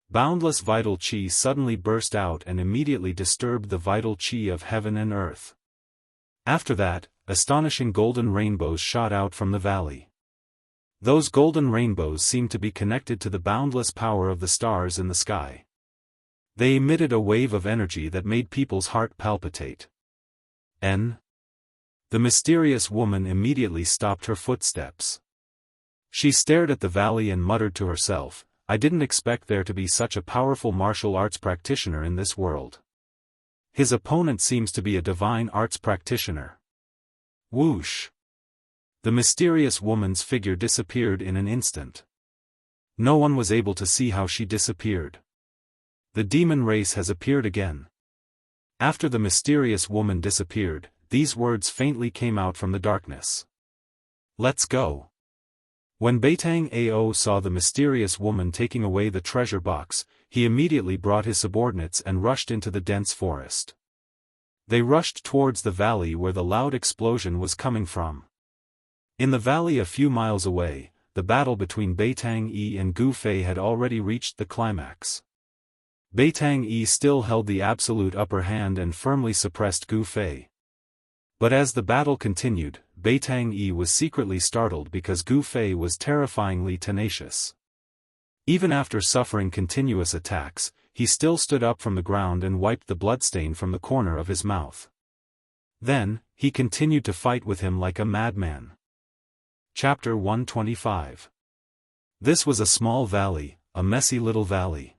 Boundless vital qi suddenly burst out and immediately disturbed the vital qi of heaven and earth. After that, astonishing golden rainbows shot out from the valley. Those golden rainbows seemed to be connected to the boundless power of the stars in the sky. They emitted a wave of energy that made people's heart palpitate. The mysterious woman immediately stopped her footsteps. She stared at the valley and muttered to herself, "I didn't expect there to be such a powerful martial arts practitioner in this world. His opponent seems to be a divine arts practitioner." Whoosh! The mysterious woman's figure disappeared in an instant. No one was able to see how she disappeared. The demon race has appeared again. After the mysterious woman disappeared, these words faintly came out from the darkness. "Let's go." When Beitang Ao saw the mysterious woman taking away the treasure box, he immediately brought his subordinates and rushed into the dense forest. They rushed towards the valley where the loud explosion was coming from. In the valley a few miles away, the battle between Beitang Yi and Gu Fei had already reached the climax. Beitang Yi still held the absolute upper hand and firmly suppressed Gu Fei. But as the battle continued, Beitang Yi was secretly startled because Gu Fei was terrifyingly tenacious. Even after suffering continuous attacks, he still stood up from the ground and wiped the bloodstain from the corner of his mouth. Then, he continued to fight with him like a madman. Chapter 125. This was a small valley, a messy little valley.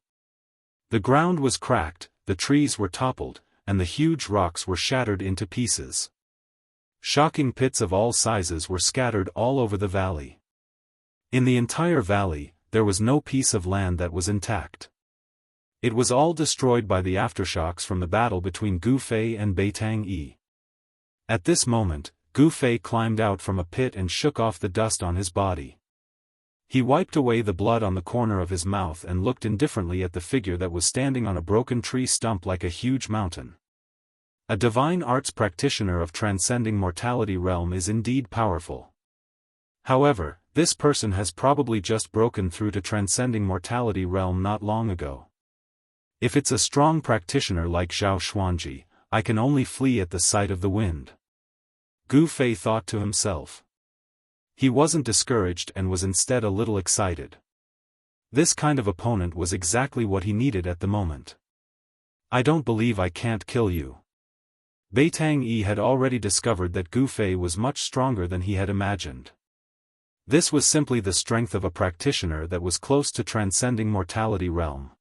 The ground was cracked, the trees were toppled, and the huge rocks were shattered into pieces. Shocking pits of all sizes were scattered all over the valley. In the entire valley, there was no piece of land that was intact. It was all destroyed by the aftershocks from the battle between Gu Fei and Beitang Yi. At this moment, Gu Fei climbed out from a pit and shook off the dust on his body. He wiped away the blood on the corner of his mouth and looked indifferently at the figure that was standing on a broken tree stump like a huge mountain. A divine arts practitioner of transcending mortality realm is indeed powerful. However, this person has probably just broken through to transcending mortality realm not long ago. If it's a strong practitioner like Zhao Xuanji, I can only flee at the sight of the wind. Gu Fei thought to himself. He wasn't discouraged and was instead a little excited. This kind of opponent was exactly what he needed at the moment. "I don't believe I can't kill you." Beitang Yi had already discovered that Gu Fei was much stronger than he had imagined. This was simply the strength of a practitioner that was close to transcending mortality realm.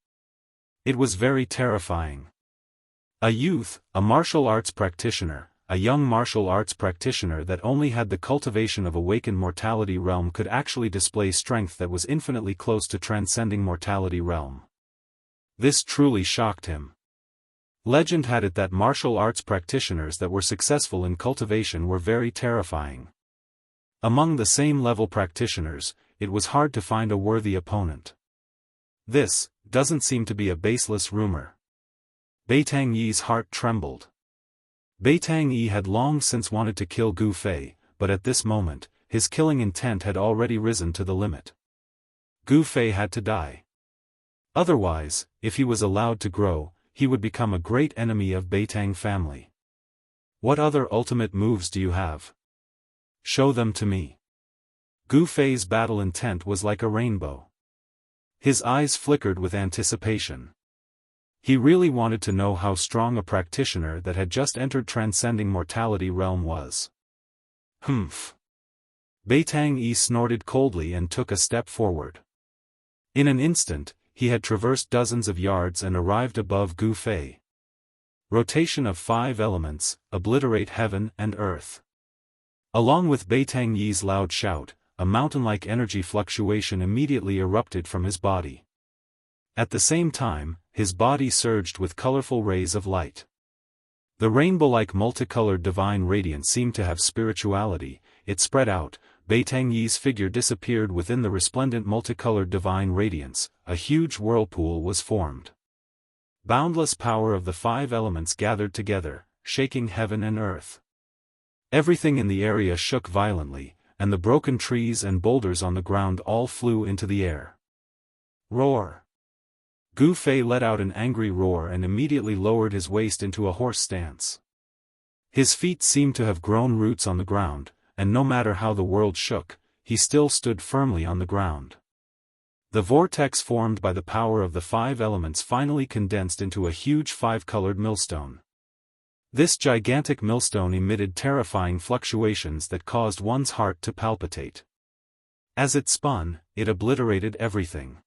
It was very terrifying. A youth, a martial arts practitioner, a young martial arts practitioner that only had the cultivation of awakened mortality realm could actually display strength that was infinitely close to transcending mortality realm. This truly shocked him. Legend had it that martial arts practitioners that were successful in cultivation were very terrifying. Among the same level practitioners, it was hard to find a worthy opponent. This doesn't seem to be a baseless rumor. Beitang Yi's heart trembled. Beitang Yi had long since wanted to kill Gu Fei, but at this moment, his killing intent had already risen to the limit. Gu Fei had to die. Otherwise, if he was allowed to grow, he would become a great enemy of Beitang family. "What other ultimate moves do you have? Show them to me." Gu Fei's battle intent was like a rainbow. His eyes flickered with anticipation. He really wanted to know how strong a practitioner that had just entered transcending mortality realm was. Humph. Beitang Yi snorted coldly and took a step forward. In an instant, he had traversed dozens of yards and arrived above Gu Fei. Rotation of 5 elements, obliterate heaven and earth. Along with Beitang Yi's loud shout, a mountain-like energy fluctuation immediately erupted from his body. At the same time, his body surged with colorful rays of light. The rainbow-like multicolored divine radiance seemed to have spirituality. It spread out. Beitang Yi's figure disappeared within the resplendent multicolored divine radiance. A huge whirlpool was formed. Boundless power of the five elements gathered together, shaking heaven and earth. Everything in the area shook violently, and the broken trees and boulders on the ground all flew into the air. Roar! Gu Fei let out an angry roar and immediately lowered his waist into a horse stance. His feet seemed to have grown roots on the ground, and no matter how the world shook, he still stood firmly on the ground. The vortex formed by the power of the five elements finally condensed into a huge five-colored millstone. This gigantic millstone emitted terrifying fluctuations that caused one's heart to palpitate. As it spun, it obliterated everything.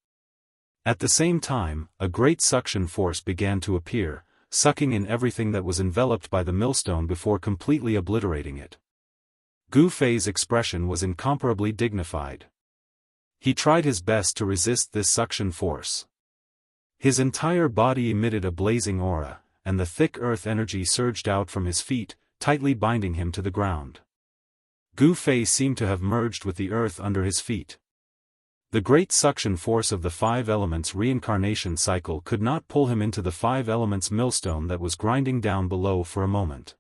At the same time, a great suction force began to appear, sucking in everything that was enveloped by the millstone before completely obliterating it. Gu Fei's expression was incomparably dignified. He tried his best to resist this suction force. His entire body emitted a blazing aura, and the thick earth energy surged out from his feet, tightly binding him to the ground. Gu Fei seemed to have merged with the earth under his feet. The great suction force of the five elements reincarnation cycle could not pull him into the five elements millstone that was grinding down below for a moment.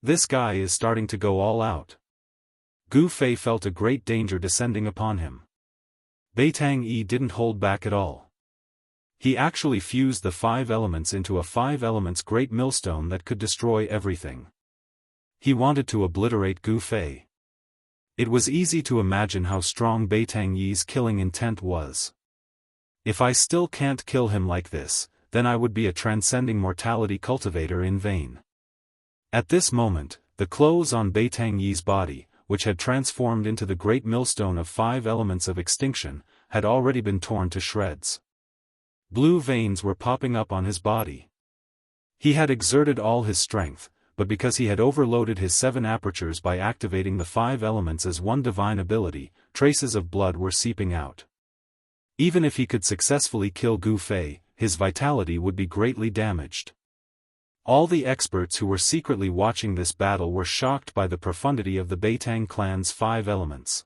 This guy is starting to go all out. Gu Fei felt a great danger descending upon him. Beitang Yi didn't hold back at all. He actually fused the five elements into a five elements great millstone that could destroy everything. He wanted to obliterate Gu Fei. It was easy to imagine how strong Beitang Yi's killing intent was. If I still can't kill him like this, then I would be a transcending mortality cultivator in vain. At this moment, the clothes on Beitang Yi's body, which had transformed into the great millstone of five elements of extinction, had already been torn to shreds. Blue veins were popping up on his body. He had exerted all his strength, but because he had overloaded his 7 apertures by activating the 5 elements as one divine ability, traces of blood were seeping out. Even if he could successfully kill Gu Fei, his vitality would be greatly damaged. All the experts who were secretly watching this battle were shocked by the profundity of the Beitang clan's 5 elements.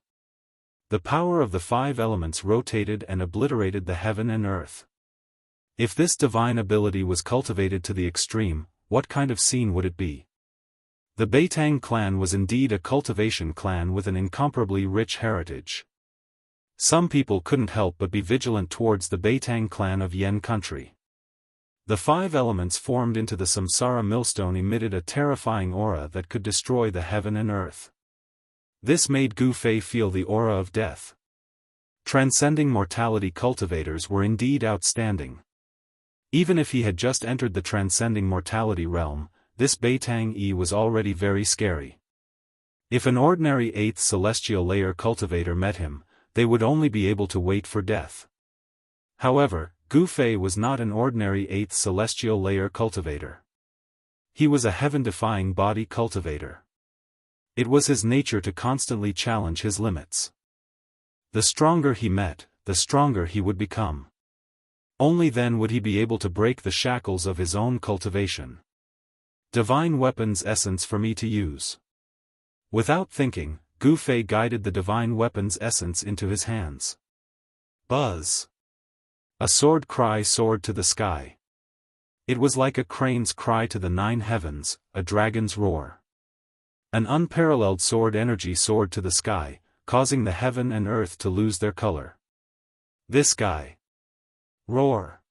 The power of the 5 elements rotated and obliterated the heaven and earth. If this divine ability was cultivated to the extreme, what kind of scene would it be? The Beitang clan was indeed a cultivation clan with an incomparably rich heritage. Some people couldn't help but be vigilant towards the Beitang clan of Yan country. The 5 elements formed into the samsara millstone emitted a terrifying aura that could destroy the heaven and earth. This made Gu Fei feel the aura of death. Transcending mortality cultivators were indeed outstanding. Even if he had just entered the transcending mortality realm, this Beitang Yi was already very scary. If an ordinary 8th celestial layer cultivator met him, they would only be able to wait for death. However, Gu Fei was not an ordinary 8th celestial layer cultivator. He was a heaven-defying body cultivator. It was his nature to constantly challenge his limits. The stronger he met, the stronger he would become. Only then would he be able to break the shackles of his own cultivation. Divine weapons essence for me to use. Without thinking, Gu Fei guided the divine weapons essence into his hands. Buzz! A sword cry soared to the sky. It was like a crane's cry to the 9 heavens, a dragon's roar. An unparalleled sword energy soared to the sky, causing the heaven and earth to lose their color. This guy. Roar!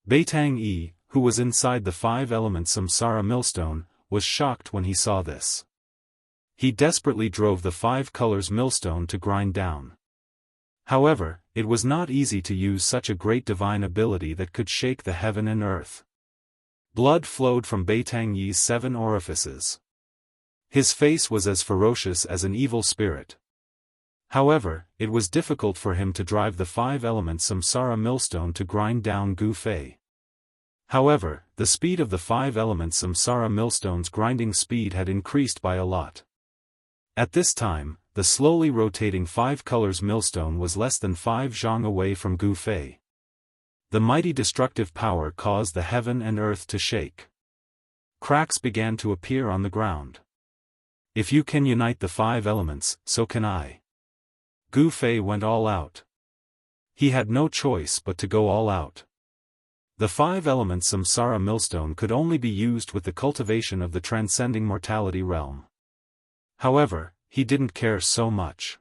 Beitang Yi, who was inside the 5 elements samsara millstone, was shocked when he saw this. He desperately drove the 5 colors millstone to grind down. However, it was not easy to use such a great divine ability that could shake the heaven and earth. Blood flowed from Beitang Yi's 7 orifices. His face was as ferocious as an evil spirit. However, it was difficult for him to drive the 5 elements samsara millstone to grind down Gu Fei. However, the speed of the 5 elements samsara millstone's grinding speed had increased by a lot. At this time, the slowly rotating 5 colors millstone was less than 5 zhang away from Gu Fei. The mighty destructive power caused the heaven and earth to shake. Cracks began to appear on the ground. If you can unite the 5 elements, so can I. Gu Fei went all out. He had no choice but to go all out. The 5 elements samsara millstone could only be used with the cultivation of the transcending mortality realm. However, he didn't care so much.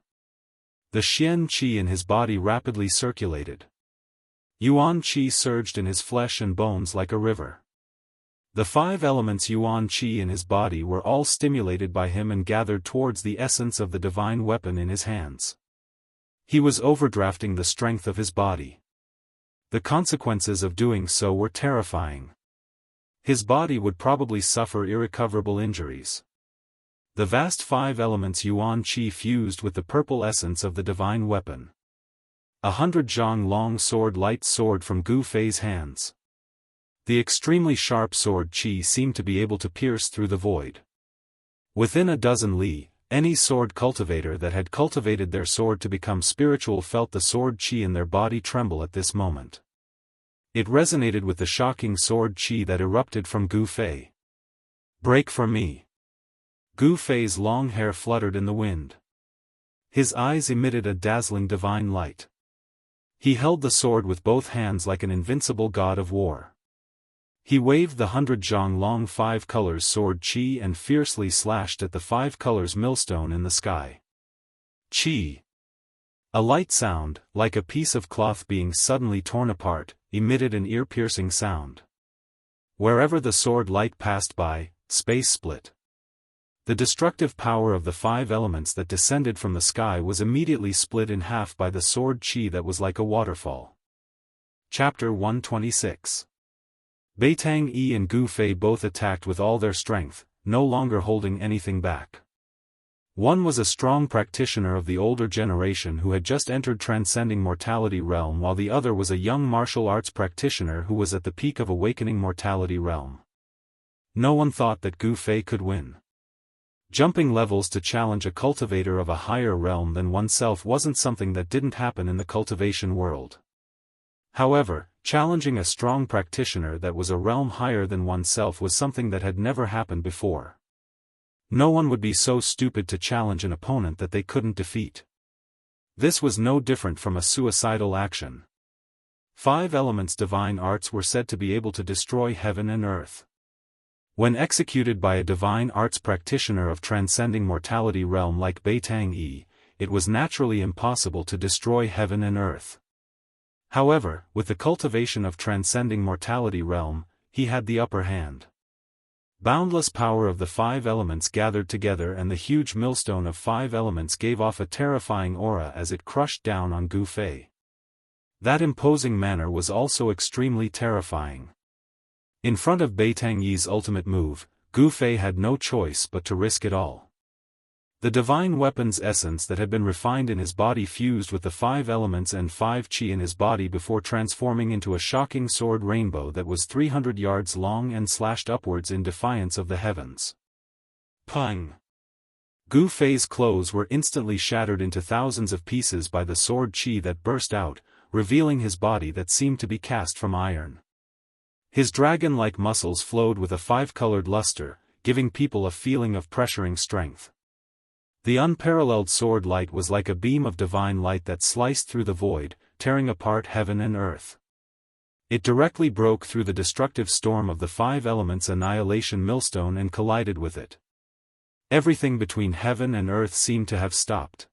The Xian Qi in his body rapidly circulated. Yuan Qi surged in his flesh and bones like a river. The 5 elements Yuan Qi in his body were all stimulated by him and gathered towards the essence of the divine weapon in his hands. He was overdrafting the strength of his body. The consequences of doing so were terrifying. His body would probably suffer irrecoverable injuries. The vast 5 elements Yuan Qi fused with the purple essence of the divine weapon. 100 zhang long sword light sword from Gu Fei's hands. The extremely sharp sword Qi seemed to be able to pierce through the void. Within a dozen li, any sword cultivator that had cultivated their sword to become spiritual felt the sword Qi in their body tremble at this moment. It resonated with the shocking sword Qi that erupted from Gu Fei. Break for me. Gu Fei's long hair fluttered in the wind. His eyes emitted a dazzling divine light. He held the sword with both hands like an invincible god of war. He waved the 100 zhang long 5 colors sword Qi and fiercely slashed at the 5 colors millstone in the sky. Qi. A light sound, like a piece of cloth being suddenly torn apart, emitted an ear-piercing sound. Wherever the sword light passed by, space split. The destructive power of the 5 elements that descended from the sky was immediately split in half by the sword Qi that was like a waterfall. Chapter 126. Beitang Yi and Gu Fei both attacked with all their strength, no longer holding anything back. One was a strong practitioner of the older generation who had just entered transcending mortality realm, while the other was a young martial arts practitioner who was at the peak of awakening mortality realm. No one thought that Gu Fei could win. Jumping levels to challenge a cultivator of a higher realm than oneself wasn't something that didn't happen in the cultivation world. However, challenging a strong practitioner that was a realm higher than oneself was something that had never happened before. No one would be so stupid to challenge an opponent that they couldn't defeat. This was no different from a suicidal action. 5 elements divine arts were said to be able to destroy heaven and earth. When executed by a divine arts practitioner of transcending mortality realm like Beitang Yi, it was naturally impossible to destroy heaven and earth. However, with the cultivation of transcending mortality realm, he had the upper hand. Boundless power of the 5 elements gathered together, and the huge millstone of 5 elements gave off a terrifying aura as it crushed down on Gu Fei. That imposing manner was also extremely terrifying. In front of Beitang Yi's ultimate move, Gu Fei had no choice but to risk it all. The divine weapon's essence that had been refined in his body fused with the 5 elements and 5 Qi in his body before transforming into a shocking sword rainbow that was 300 yards long and slashed upwards in defiance of the heavens. Pung! Gu Fei's clothes were instantly shattered into thousands of pieces by the sword Qi that burst out, revealing his body that seemed to be cast from iron. His dragon-like muscles flowed with a 5-colored luster, giving people a feeling of pressuring strength. The unparalleled sword light was like a beam of divine light that sliced through the void, tearing apart heaven and earth. It directly broke through the destructive storm of the 5 elements annihilation millstone and collided with it. Everything between heaven and earth seemed to have stopped.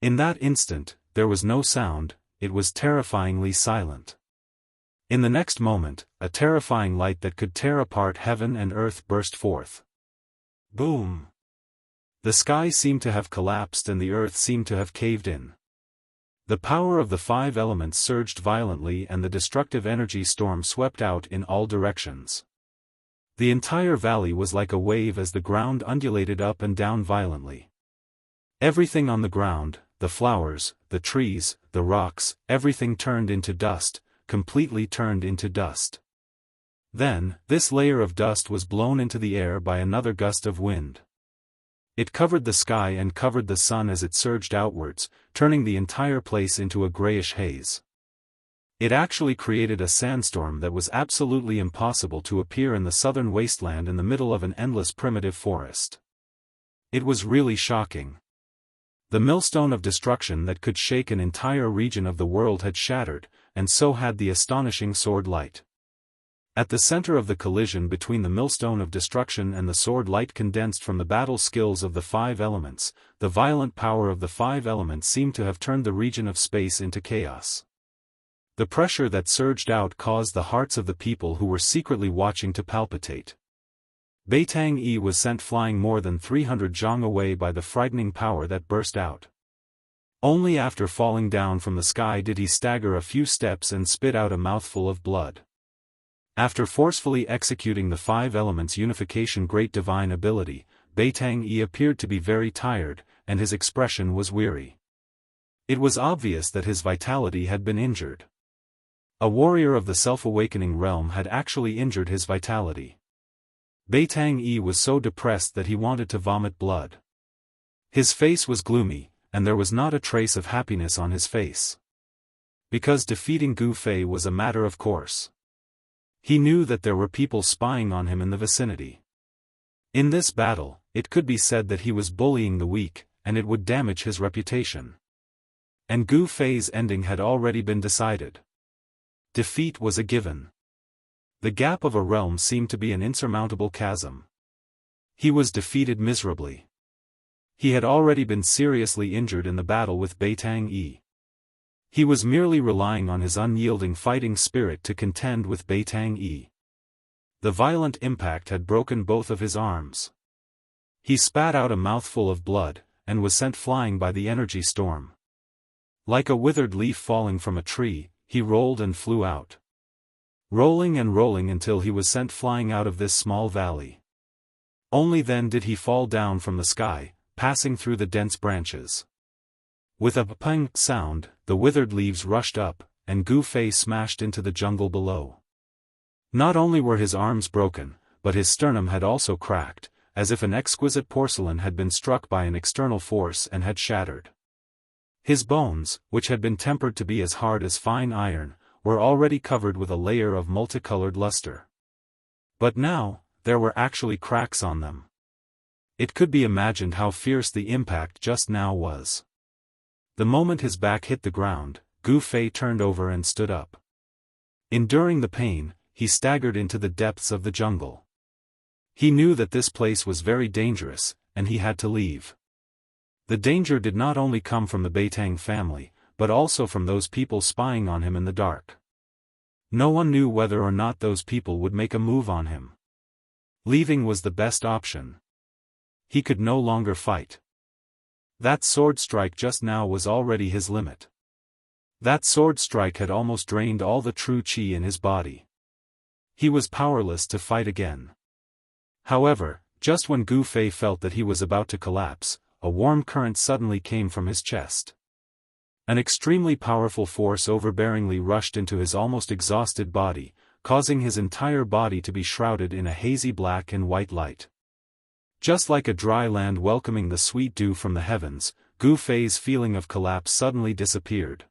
In that instant, there was no sound, it was terrifyingly silent. In the next moment, a terrifying light that could tear apart heaven and earth burst forth. Boom! The sky seemed to have collapsed and the earth seemed to have caved in. The power of the 5 elements surged violently and the destructive energy storm swept out in all directions. The entire valley was like a wave as the ground undulated up and down violently. Everything on the ground, the flowers, the trees, the rocks, everything turned into dust, completely turned into dust. Then, this layer of dust was blown into the air by another gust of wind. It covered the sky and covered the sun as it surged outwards, turning the entire place into a grayish haze. It actually created a sandstorm that was absolutely impossible to appear in the southern wasteland in the middle of an endless primitive forest. It was really shocking. The millstone of destruction that could shake an entire region of the world had shattered, and so had the astonishing sword light. At the center of the collision between the millstone of destruction and the sword light condensed from the battle skills of the five elements, the violent power of the five elements seemed to have turned the region of space into chaos. The pressure that surged out caused the hearts of the people who were secretly watching to palpitate. Beitang Yi was sent flying more than 300 zhang away by the frightening power that burst out. Only after falling down from the sky did he stagger a few steps and spit out a mouthful of blood. After forcefully executing the five elements' unification great divine ability, Beitang Yi appeared to be very tired, and his expression was weary. It was obvious that his vitality had been injured. A warrior of the self-awakening realm had actually injured his vitality. Beitang Yi was so depressed that he wanted to vomit blood. His face was gloomy, and there was not a trace of happiness on his face. Because defeating Gu Fei was a matter of course. He knew that there were people spying on him in the vicinity. In this battle, it could be said that he was bullying the weak, and it would damage his reputation. And Gu Fei's ending had already been decided. Defeat was a given. The gap of a realm seemed to be an insurmountable chasm. He was defeated miserably. He had already been seriously injured in the battle with Beitang Yi. He was merely relying on his unyielding fighting spirit to contend with Beitang Yi. The violent impact had broken both of his arms. He spat out a mouthful of blood, and was sent flying by the energy storm. Like a withered leaf falling from a tree, he rolled and flew out. Rolling and rolling until he was sent flying out of this small valley. Only then did he fall down from the sky, passing through the dense branches. With a pang sound, the withered leaves rushed up, and Gu Fei smashed into the jungle below. Not only were his arms broken, but his sternum had also cracked, as if an exquisite porcelain had been struck by an external force and had shattered. His bones, which had been tempered to be as hard as fine iron, were already covered with a layer of multicolored luster. But now, there were actually cracks on them. It could be imagined how fierce the impact just now was. The moment his back hit the ground, Gu Fei turned over and stood up. Enduring the pain, he staggered into the depths of the jungle. He knew that this place was very dangerous, and he had to leave. The danger did not only come from the Beitang family, but also from those people spying on him in the dark. No one knew whether or not those people would make a move on him. Leaving was the best option. He could no longer fight. That sword strike just now was already his limit. That sword strike had almost drained all the true qi in his body. He was powerless to fight again. However, just when Gu Fei felt that he was about to collapse, a warm current suddenly came from his chest. An extremely powerful force overbearingly rushed into his almost exhausted body, causing his entire body to be shrouded in a hazy black and white light. Just like a dry land welcoming the sweet dew from the heavens, Gu Fei's feeling of collapse suddenly disappeared.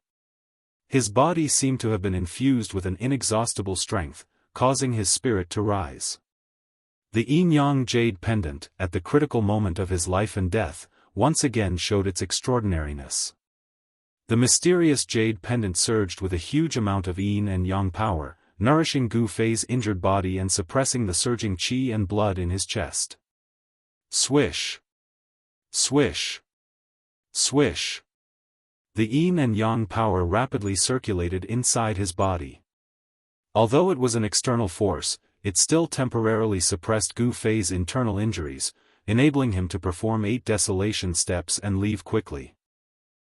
His body seemed to have been infused with an inexhaustible strength, causing his spirit to rise. The yin-yang jade pendant, at the critical moment of his life and death, once again showed its extraordinariness. The mysterious jade pendant surged with a huge amount of yin and yang power, nourishing Gu Fei's injured body and suppressing the surging qi and blood in his chest. Swish! Swish! Swish! The yin and yang power rapidly circulated inside his body. Although it was an external force, it still temporarily suppressed Gu Fei's internal injuries, enabling him to perform 8 desolation steps and leave quickly.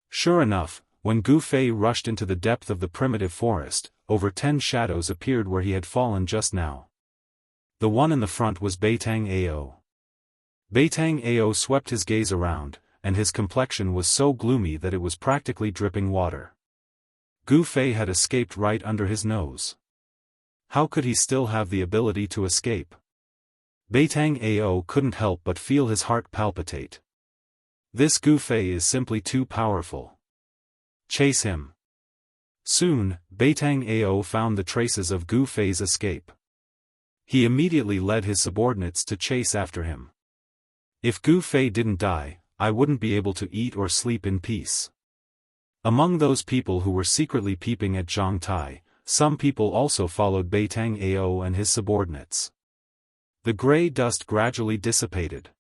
Sure enough, when Gu Fei rushed into the depth of the primitive forest, over 10 shadows appeared where he had fallen just now. The one in the front was Beitang Ao. Beitang Ao swept his gaze around, and his complexion was so gloomy that it was practically dripping water. Gu Fei had escaped right under his nose. How could he still have the ability to escape? Beitang Ao couldn't help but feel his heart palpitate. This Gu Fei is simply too powerful. Chase him. Soon, Beitang Ao found the traces of Gu Fei's escape. He immediately led his subordinates to chase after him. If Gu Fei didn't die, I wouldn't be able to eat or sleep in peace. Among those people who were secretly peeping at Zhang Tai, some people also followed Beitang Ao and his subordinates. The gray dust gradually dissipated.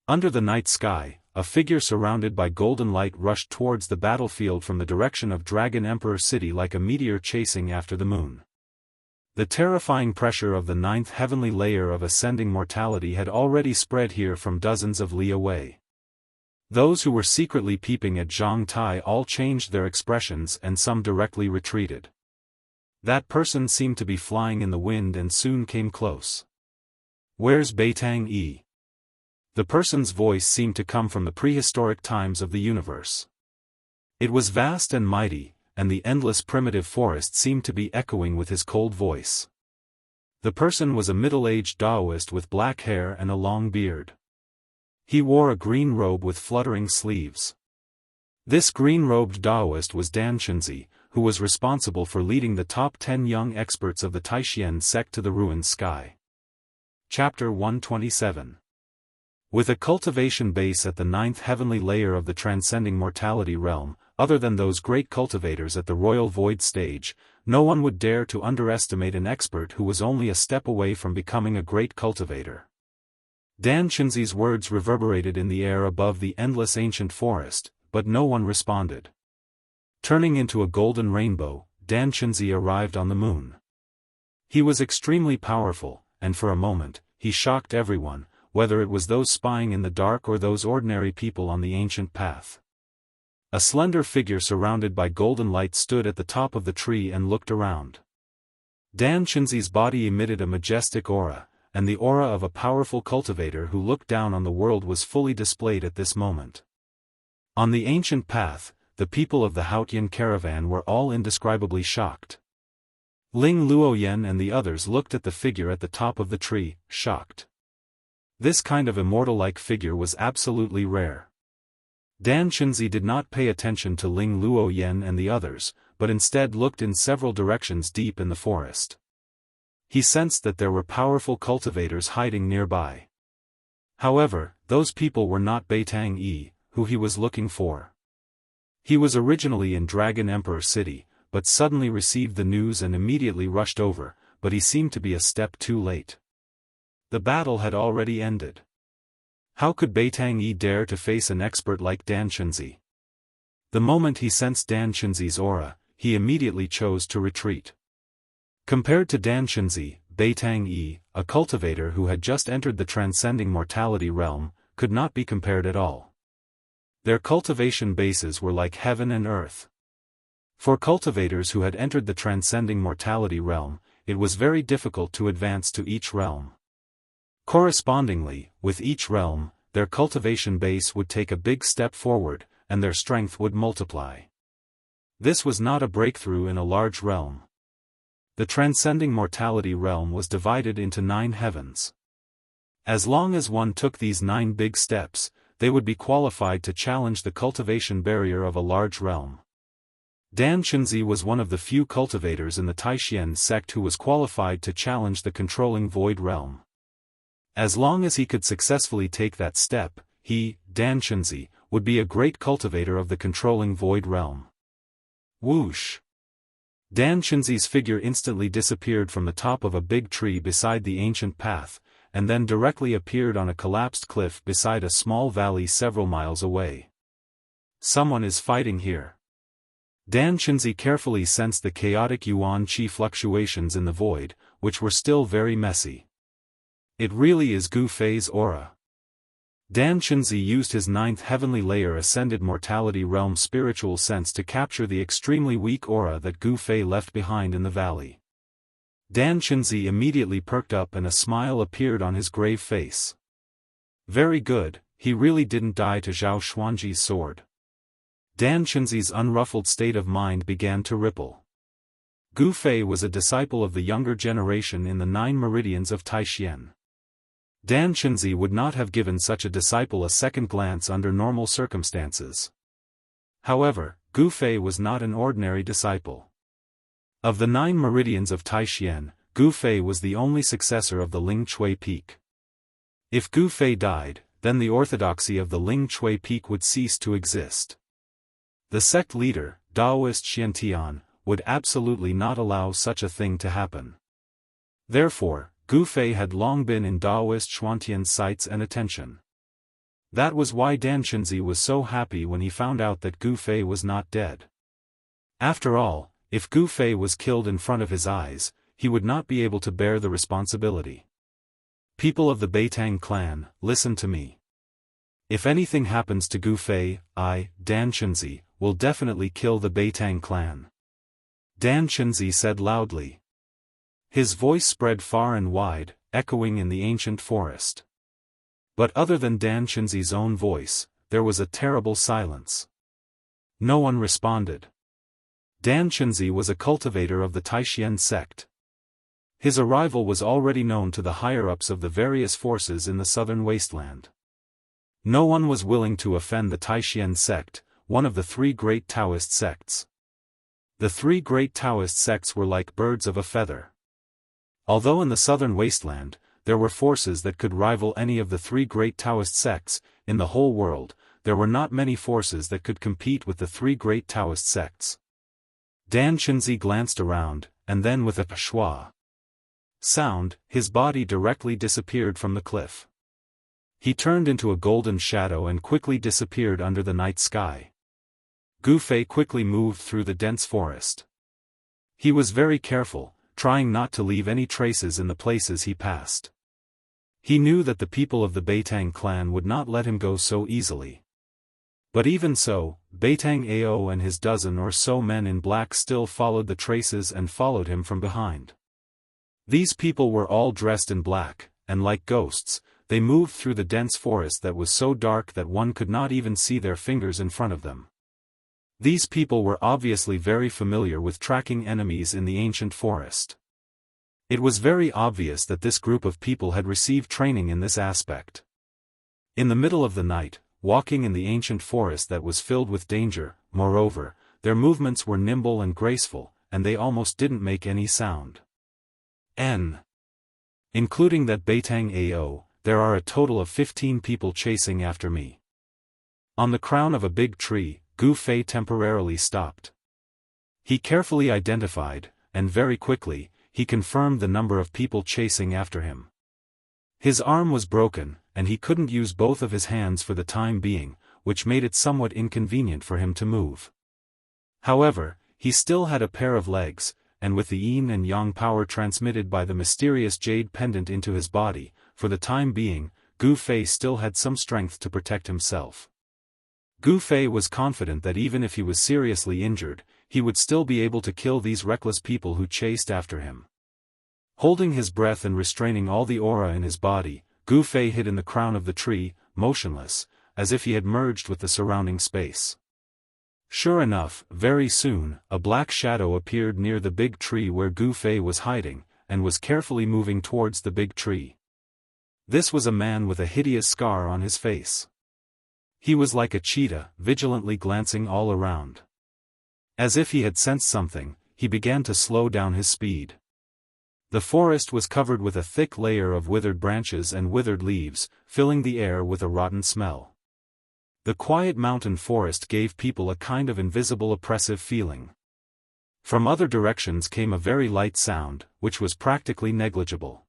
Under the night sky, a figure surrounded by golden light rushed towards the battlefield from the direction of Dragon Emperor City like a meteor chasing after the moon. The terrifying pressure of the ninth heavenly layer of ascending mortality had already spread here from dozens of li away. Those who were secretly peeping at Zhang Tai all changed their expressions and some directly retreated. That person seemed to be flying in the wind and soon came close. Where's Beitang Yi? The person's voice seemed to come from the prehistoric times of the universe. It was vast and mighty, and the endless primitive forest seemed to be echoing with his cold voice. The person was a middle-aged Daoist with black hair and a long beard. He wore a green robe with fluttering sleeves. This green-robed Daoist was Dan Chenzi, who was responsible for leading the top 10 young experts of the Taishian sect to the ruined sky. Chapter 127. With a cultivation base at the ninth heavenly layer of the transcending mortality realm, other than those great cultivators at the royal void stage, no one would dare to underestimate an expert who was only a step away from becoming a great cultivator. Dan Chenzi's words reverberated in the air above the endless ancient forest, but no one responded. Turning into a golden rainbow, Dan Chenzi arrived on the moon. He was extremely powerful, and for a moment, he shocked everyone, whether it was those spying in the dark or those ordinary people on the ancient path. A slender figure surrounded by golden light stood at the top of the tree and looked around. Dan Chenzi's body emitted a majestic aura, and the aura of a powerful cultivator who looked down on the world was fully displayed at this moment. On the ancient path, the people of the Haotian caravan were all indescribably shocked. Ling Luoyen and the others looked at the figure at the top of the tree, shocked. This kind of immortal-like figure was absolutely rare. Dan Chenzi did not pay attention to Ling Luoyen and the others, but instead looked in several directions deep in the forest. He sensed that there were powerful cultivators hiding nearby. However, those people were not Beitang Yi, who he was looking for. He was originally in Dragon Emperor City, but suddenly received the news and immediately rushed over, but he seemed to be a step too late. The battle had already ended. How could Beitang Yi dare to face an expert like Dan Chenzi? The moment he sensed Dan Chenzi's aura, he immediately chose to retreat. Compared to Dan Chenzi, Beitang Yi, a cultivator who had just entered the transcending mortality realm, could not be compared at all. Their cultivation bases were like heaven and earth. For cultivators who had entered the transcending mortality realm, it was very difficult to advance to each realm. Correspondingly, with each realm, their cultivation base would take a big step forward, and their strength would multiply. This was not a breakthrough in a large realm. The transcending mortality realm was divided into 9 heavens. As long as one took these 9 big steps, they would be qualified to challenge the cultivation barrier of a large realm. Dan Chenzi was one of the few cultivators in the Taishian sect who was qualified to challenge the controlling void realm. As long as he could successfully take that step, he, Dan Chenzi, would be a great cultivator of the controlling void realm. Whoosh! Dan Chenzi's figure instantly disappeared from the top of a big tree beside the ancient path, and then directly appeared on a collapsed cliff beside a small valley several miles away. Someone is fighting here. Dan Chenzi carefully sensed the chaotic yuan qi fluctuations in the void, which were still very messy. It really is Gu Fei's aura. Dan Chenzi used his 9th heavenly layer ascended mortality realm spiritual sense to capture the extremely weak aura that Gu Fei left behind in the valley. Dan Chenzi immediately perked up and a smile appeared on his grave face. Very good, he really didn't die to Zhao Xuanji's sword. Dan Chenzi's unruffled state of mind began to ripple. Gu Fei was a disciple of the younger generation in the 9 meridians of Taishian. Dan Chenzi would not have given such a disciple a second glance under normal circumstances. However, Gu Fei was not an ordinary disciple. Of the 9 meridians of Taixuan, Gu Fei was the only successor of the Ling Chui Peak. If Gu Fei died, then the orthodoxy of the Ling Chui Peak would cease to exist. The sect leader, Daoist Xiantian, would absolutely not allow such a thing to happen. Therefore, Gu Fei had long been in Daoist Xuantian's sights and attention. That was why Dan Chenzi was so happy when he found out that Gu Fei was not dead. After all, if Gu Fei was killed in front of his eyes, he would not be able to bear the responsibility. People of the Beitang clan, listen to me. If anything happens to Gu Fei, I, Dan Chenzi, will definitely kill the Beitang clan. Dan Chenzi said loudly. His voice spread far and wide, echoing in the ancient forest. But other than Dan Chenzi's own voice, there was a terrible silence. No one responded. Dan Chenzi was a cultivator of the Taixuan sect. His arrival was already known to the higher-ups of the various forces in the southern wasteland. No one was willing to offend the Taixuan sect, one of the 3 great Taoist sects. The 3 great Taoist sects were like birds of a feather. Although in the southern wasteland, there were forces that could rival any of the 3 great Taoist sects, in the whole world, there were not many forces that could compete with the 3 great Taoist sects. Dan Chenzi glanced around, and then with a pshwa sound, his body directly disappeared from the cliff. He turned into a golden shadow and quickly disappeared under the night sky. Gu Fei quickly moved through the dense forest. He was very careful, trying not to leave any traces in the places he passed. He knew that the people of the Beitang clan would not let him go so easily. But even so, Beitang Ao and his dozen or so men in black still followed the traces and followed him from behind. These people were all dressed in black, and like ghosts, they moved through the dense forest that was so dark that one could not even see their fingers in front of them. These people were obviously very familiar with tracking enemies in the ancient forest. It was very obvious that this group of people had received training in this aspect. In the middle of the night, walking in the ancient forest that was filled with danger, moreover, their movements were nimble and graceful, and they almost didn't make any sound. Including that Beitang Ao, there are a total of 15 people chasing after me. On the crown of a big tree, Gu Fei temporarily stopped. He carefully identified, and very quickly, he confirmed the number of people chasing after him. His arm was broken, and he couldn't use both of his hands for the time being, which made it somewhat inconvenient for him to move. However, he still had a pair of legs, and with the yin and yang power transmitted by the mysterious jade pendant into his body, for the time being, Gu Fei still had some strength to protect himself. Gu Fei was confident that even if he was seriously injured, he would still be able to kill these reckless people who chased after him. Holding his breath and restraining all the aura in his body, Gu Fei hid in the crown of the tree, motionless, as if he had merged with the surrounding space. Sure enough, very soon, a black shadow appeared near the big tree where Gu Fei was hiding, and was carefully moving towards the big tree. This was a man with a hideous scar on his face. He was like a cheetah, vigilantly glancing all around. As if he had sensed something, he began to slow down his speed. The forest was covered with a thick layer of withered branches and withered leaves, filling the air with a rotten smell. The quiet mountain forest gave people a kind of invisible oppressive feeling. From other directions came a very light sound, which was practically negligible.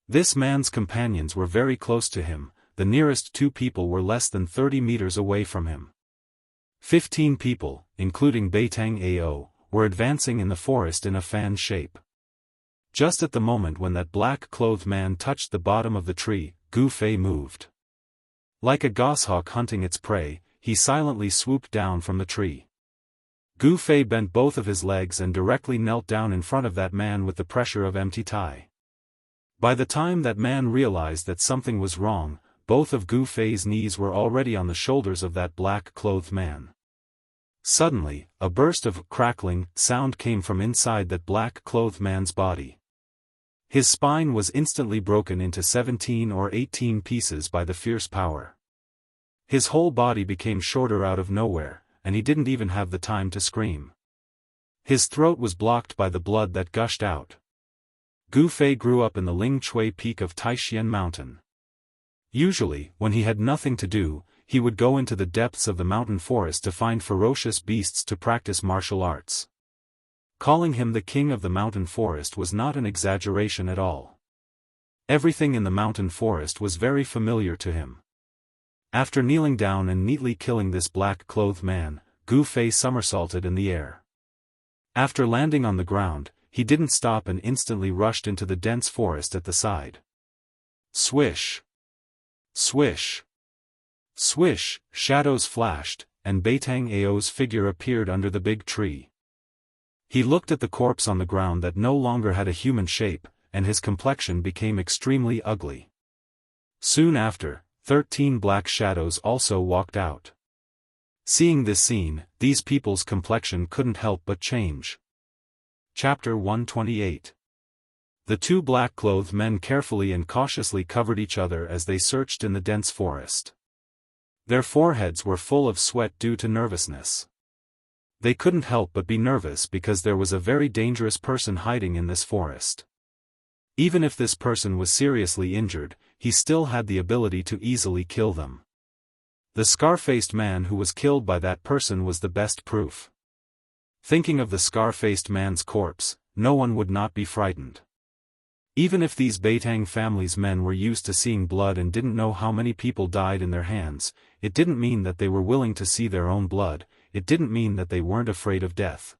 This man's companions were very close to him. The nearest 2 people were less than 30 meters away from him. 15 people, including Beitang Ao, were advancing in the forest in a fan shape. Just at the moment when that black-clothed man touched the bottom of the tree, Gu Fei moved. Like a goshawk hunting its prey, he silently swooped down from the tree. Gu Fei bent both of his legs and directly knelt down in front of that man with the pressure of empty thigh. By the time that man realized that something was wrong, both of Gu Fei's knees were already on the shoulders of that black-clothed man. Suddenly, a burst of crackling sound came from inside that black-clothed man's body. His spine was instantly broken into 17 or 18 pieces by the fierce power. His whole body became shorter out of nowhere, and he didn't even have the time to scream. His throat was blocked by the blood that gushed out. Gu Fei grew up in the Ling Chui peak of Taixian Mountain. Usually, when he had nothing to do, he would go into the depths of the mountain forest to find ferocious beasts to practice martial arts. Calling him the king of the mountain forest was not an exaggeration at all. Everything in the mountain forest was very familiar to him. After kneeling down and neatly killing this black-clothed man, Gu Fei somersaulted in the air. After landing on the ground, he didn't stop and instantly rushed into the dense forest at the side. Swish! Swish! Swish! Shadows flashed, and Beitang Ao's figure appeared under the big tree. He looked at the corpse on the ground that no longer had a human shape, and his complexion became extremely ugly. Soon after, 13 black shadows also walked out. Seeing this scene, these people's complexion couldn't help but change. Chapter 128. The two black-clothed men carefully and cautiously covered each other as they searched in the dense forest. Their foreheads were full of sweat due to nervousness. They couldn't help but be nervous because there was a very dangerous person hiding in this forest. Even if this person was seriously injured, he still had the ability to easily kill them. The scar-faced man who was killed by that person was the best proof. Thinking of the scar-faced man's corpse, no one would not be frightened. Even if these Beitang family's men were used to seeing blood and didn't know how many people died in their hands, it didn't mean that they were willing to see their own blood, it didn't mean that they weren't afraid of death.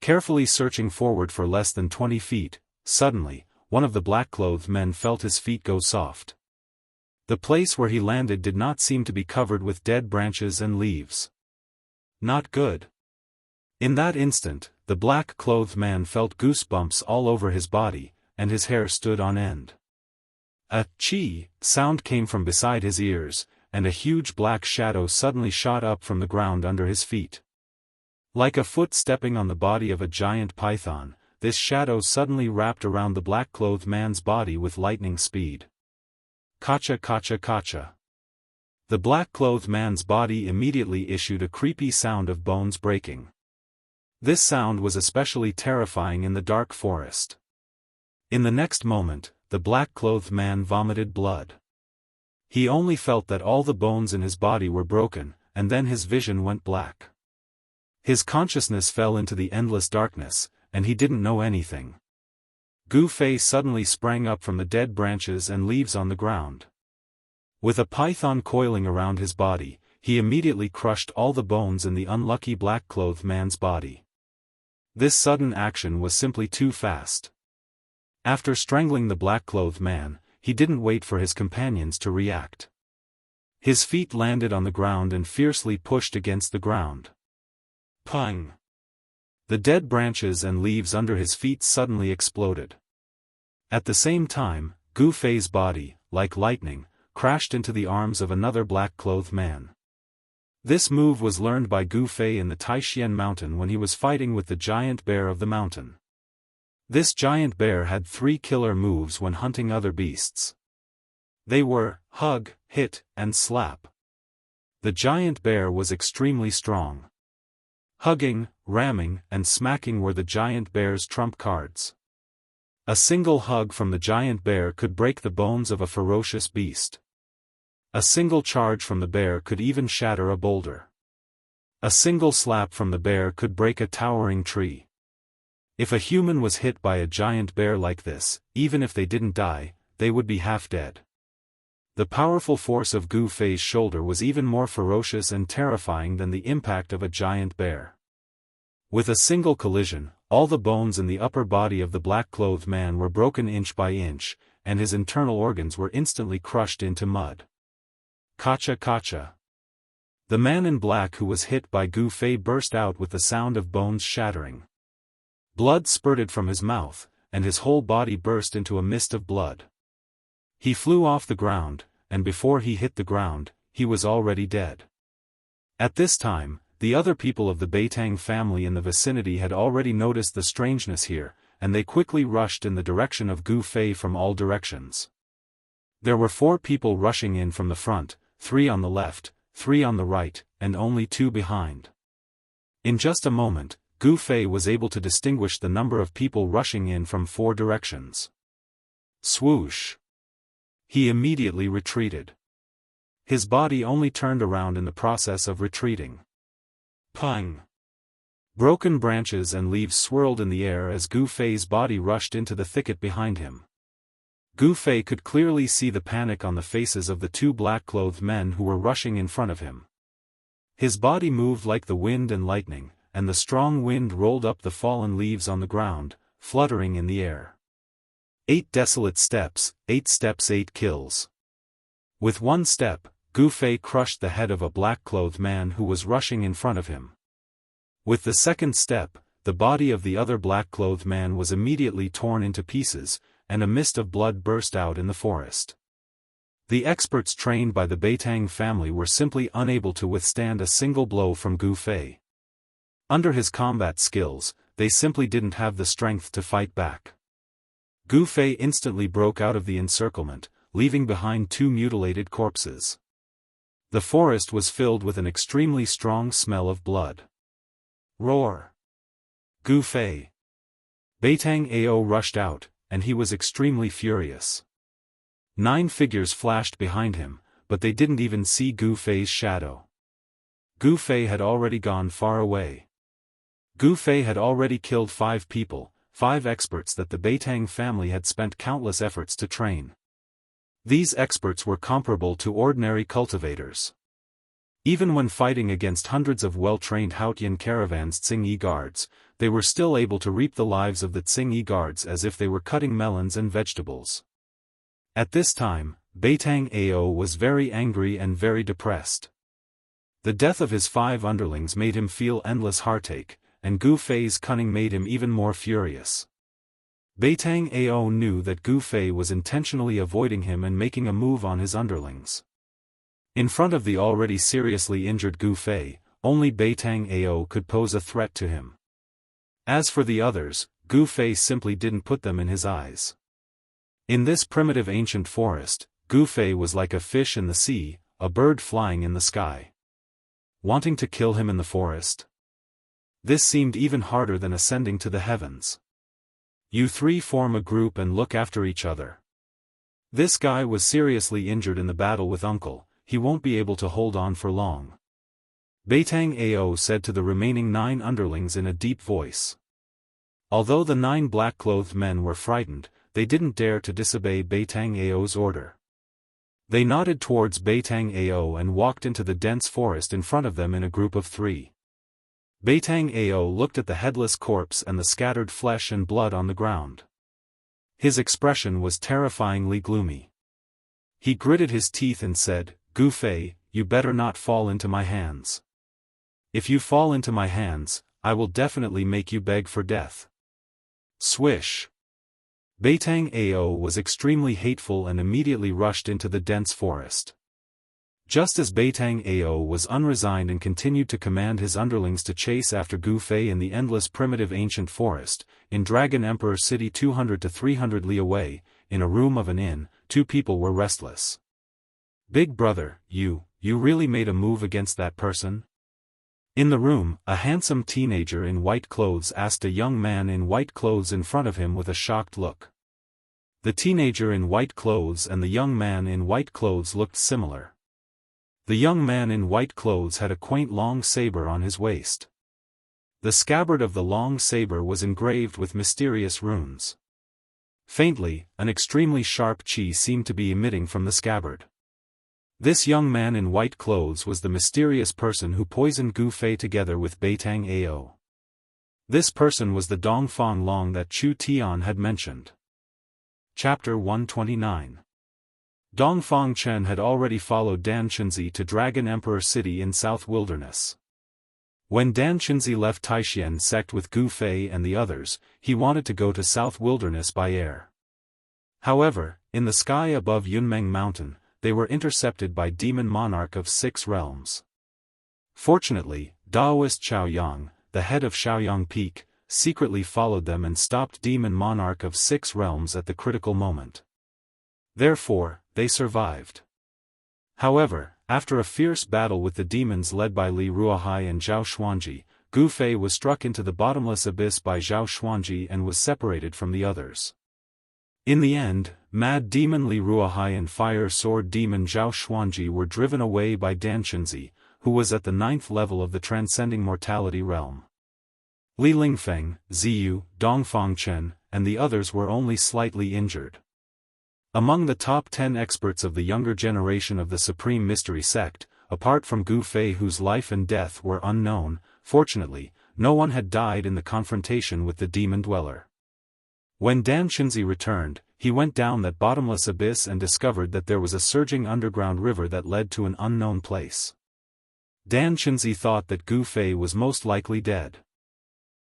Carefully searching forward for less than 20 feet, suddenly, one of the black-clothed men felt his feet go soft. The place where he landed did not seem to be covered with dead branches and leaves. Not good. In that instant, the black-clothed man felt goosebumps all over his body, and his hair stood on end. A "chi" sound came from beside his ears, and a huge black shadow suddenly shot up from the ground under his feet. Like a foot stepping on the body of a giant python, this shadow suddenly wrapped around the black-clothed man's body with lightning speed. Kacha kacha kacha. The black-clothed man's body immediately issued a creepy sound of bones breaking. This sound was especially terrifying in the dark forest. In the next moment, the black-clothed man vomited blood. He only felt that all the bones in his body were broken, and then his vision went black. His consciousness fell into the endless darkness, and he didn't know anything. Gu Fei suddenly sprang up from the dead branches and leaves on the ground. With a python coiling around his body, he immediately crushed all the bones in the unlucky black-clothed man's body. This sudden action was simply too fast. After strangling the black-clothed man, he didn't wait for his companions to react. His feet landed on the ground and fiercely pushed against the ground. Pang! The dead branches and leaves under his feet suddenly exploded. At the same time, Gu Fei's body, like lightning, crashed into the arms of another black-clothed man. This move was learned by Gu Fei in the Taixian Mountain when he was fighting with the giant bear of the mountain. This giant bear had 3 killer moves when hunting other beasts. They were hug, hit, and slap. The giant bear was extremely strong. Hugging, ramming, and smacking were the giant bear's trump cards. A single hug from the giant bear could break the bones of a ferocious beast. A single charge from the bear could even shatter a boulder. A single slap from the bear could break a towering tree. If a human was hit by a giant bear like this, even if they didn't die, they would be half dead. The powerful force of Gu Fei's shoulder was even more ferocious and terrifying than the impact of a giant bear. With a single collision, all the bones in the upper body of the black-clothed man were broken inch by inch, and his internal organs were instantly crushed into mud. Kacha kacha. The man in black who was hit by Gu Fei burst out with the sound of bones shattering. Blood spurted from his mouth, and his whole body burst into a mist of blood. He flew off the ground, and before he hit the ground, he was already dead. At this time, the other people of the Beitang family in the vicinity had already noticed the strangeness here, and they quickly rushed in the direction of Gu Fei from all directions. There were 4 people rushing in from the front, 3 on the left, 3 on the right, and only 2 behind. In just a moment, Gu Fei was able to distinguish the number of people rushing in from 4 directions. Swoosh! He immediately retreated. His body only turned around in the process of retreating. Pang! Broken branches and leaves swirled in the air as Gu Fei's body rushed into the thicket behind him. Gu Fei could clearly see the panic on the faces of the 2 black-clothed men who were rushing in front of him. His body moved like the wind and lightning, and the strong wind rolled up the fallen leaves on the ground, fluttering in the air. 8 desolate steps, 8 steps, 8 kills. With 1 step, Gu Fei crushed the head of a black-clothed man who was rushing in front of him. With the second step, the body of the other black-clothed man was immediately torn into pieces, and a mist of blood burst out in the forest. The experts trained by the Beitang family were simply unable to withstand a single blow from Gu Fei. Under his combat skills, they simply didn't have the strength to fight back. Gu Fei instantly broke out of the encirclement, leaving behind 2 mutilated corpses. The forest was filled with an extremely strong smell of blood. Roar! Gu Fei! Beitang Ao rushed out, and he was extremely furious. 9 figures flashed behind him, but they didn't even see Gu Fei's shadow. Gu Fei had already gone far away. Gu Fei had already killed 5 people, 5 experts that the Beitang family had spent countless efforts to train. These experts were comparable to ordinary cultivators. Even when fighting against hundreds of well-trained Haotian caravans Tsingyi guards, they were still able to reap the lives of the Tsingyi guards as if they were cutting melons and vegetables. At this time, Beitang Ao was very angry and very depressed. The death of his 5 underlings made him feel endless heartache, and Gu Fei's cunning made him even more furious. Beitang Ao knew that Gu Fei was intentionally avoiding him and making a move on his underlings. In front of the already seriously injured Gu Fei, only Beitang Ao could pose a threat to him. As for the others, Gu Fei simply didn't put them in his eyes. In this primitive ancient forest, Gu Fei was like a fish in the sea, a bird flying in the sky. Wanting to kill him in the forest? This seemed even harder than ascending to the heavens. You 3 form a group and look after each other. This guy was seriously injured in the battle with Uncle, he won't be able to hold on for long. Beitang Ao said to the remaining 9 underlings in a deep voice. Although the 9 black-clothed men were frightened, they didn't dare to disobey Beitang Ao's order. They nodded towards Beitang Ao and walked into the dense forest in front of them in a group of 3. Beitang Ao looked at the headless corpse and the scattered flesh and blood on the ground. His expression was terrifyingly gloomy. He gritted his teeth and said, "Gu Fei, you better not fall into my hands. If you fall into my hands, I will definitely make you beg for death." Swish! Beitang Ao was extremely hateful and immediately rushed into the dense forest. Just as Beitang Ao was unresigned and continued to command his underlings to chase after Gu Fei in the endless primitive ancient forest, in Dragon Emperor City 200 to 300 li away, in a room of an inn, 2 people were restless. "Big brother, you really made a move against that person?" In the room, a handsome teenager in white clothes asked a young man in white clothes in front of him with a shocked look. The teenager in white clothes and the young man in white clothes looked similar. The young man in white clothes had a quaint long saber on his waist. The scabbard of the long saber was engraved with mysterious runes. Faintly, an extremely sharp chi seemed to be emitting from the scabbard. This young man in white clothes was the mysterious person who poisoned Gu Fei together with Beitang Ao. This person was the Dongfang Long that Chu Tian had mentioned. Chapter 129. Dongfang Chen had already followed Dan Chenzi to Dragon Emperor City in South Wilderness. When Dan Chenzi left Taishan sect with Gu Fei and the others, he wanted to go to South Wilderness by air. However, in the sky above Yunmeng Mountain, they were intercepted by Demon Monarch of 6 realms. Fortunately, Daoist Xiaoyang, the head of Xiaoyang Peak, secretly followed them and stopped Demon Monarch of 6 realms at the critical moment. Therefore, they survived. However, after a fierce battle with the demons led by Li Ruohai and Zhao Xuanji, Gu Fei was struck into the bottomless abyss by Zhao Xuanji and was separated from the others. In the end, Mad Demon Li Ruohai and Fire Sword Demon Zhao Xuanji were driven away by Dan Qinzi, who was at the 9th level of the transcending mortality realm. Li Lingfeng, Ziyu, Dongfang Chen, and the others were only slightly injured. Among the top 10 experts of the younger generation of the Supreme Mystery Sect, apart from Gu Fei whose life and death were unknown, fortunately, no one had died in the confrontation with the demon dweller. When Dan Qinzi returned, he went down that bottomless abyss and discovered that there was a surging underground river that led to an unknown place. Dan Qinzi thought that Gu Fei was most likely dead.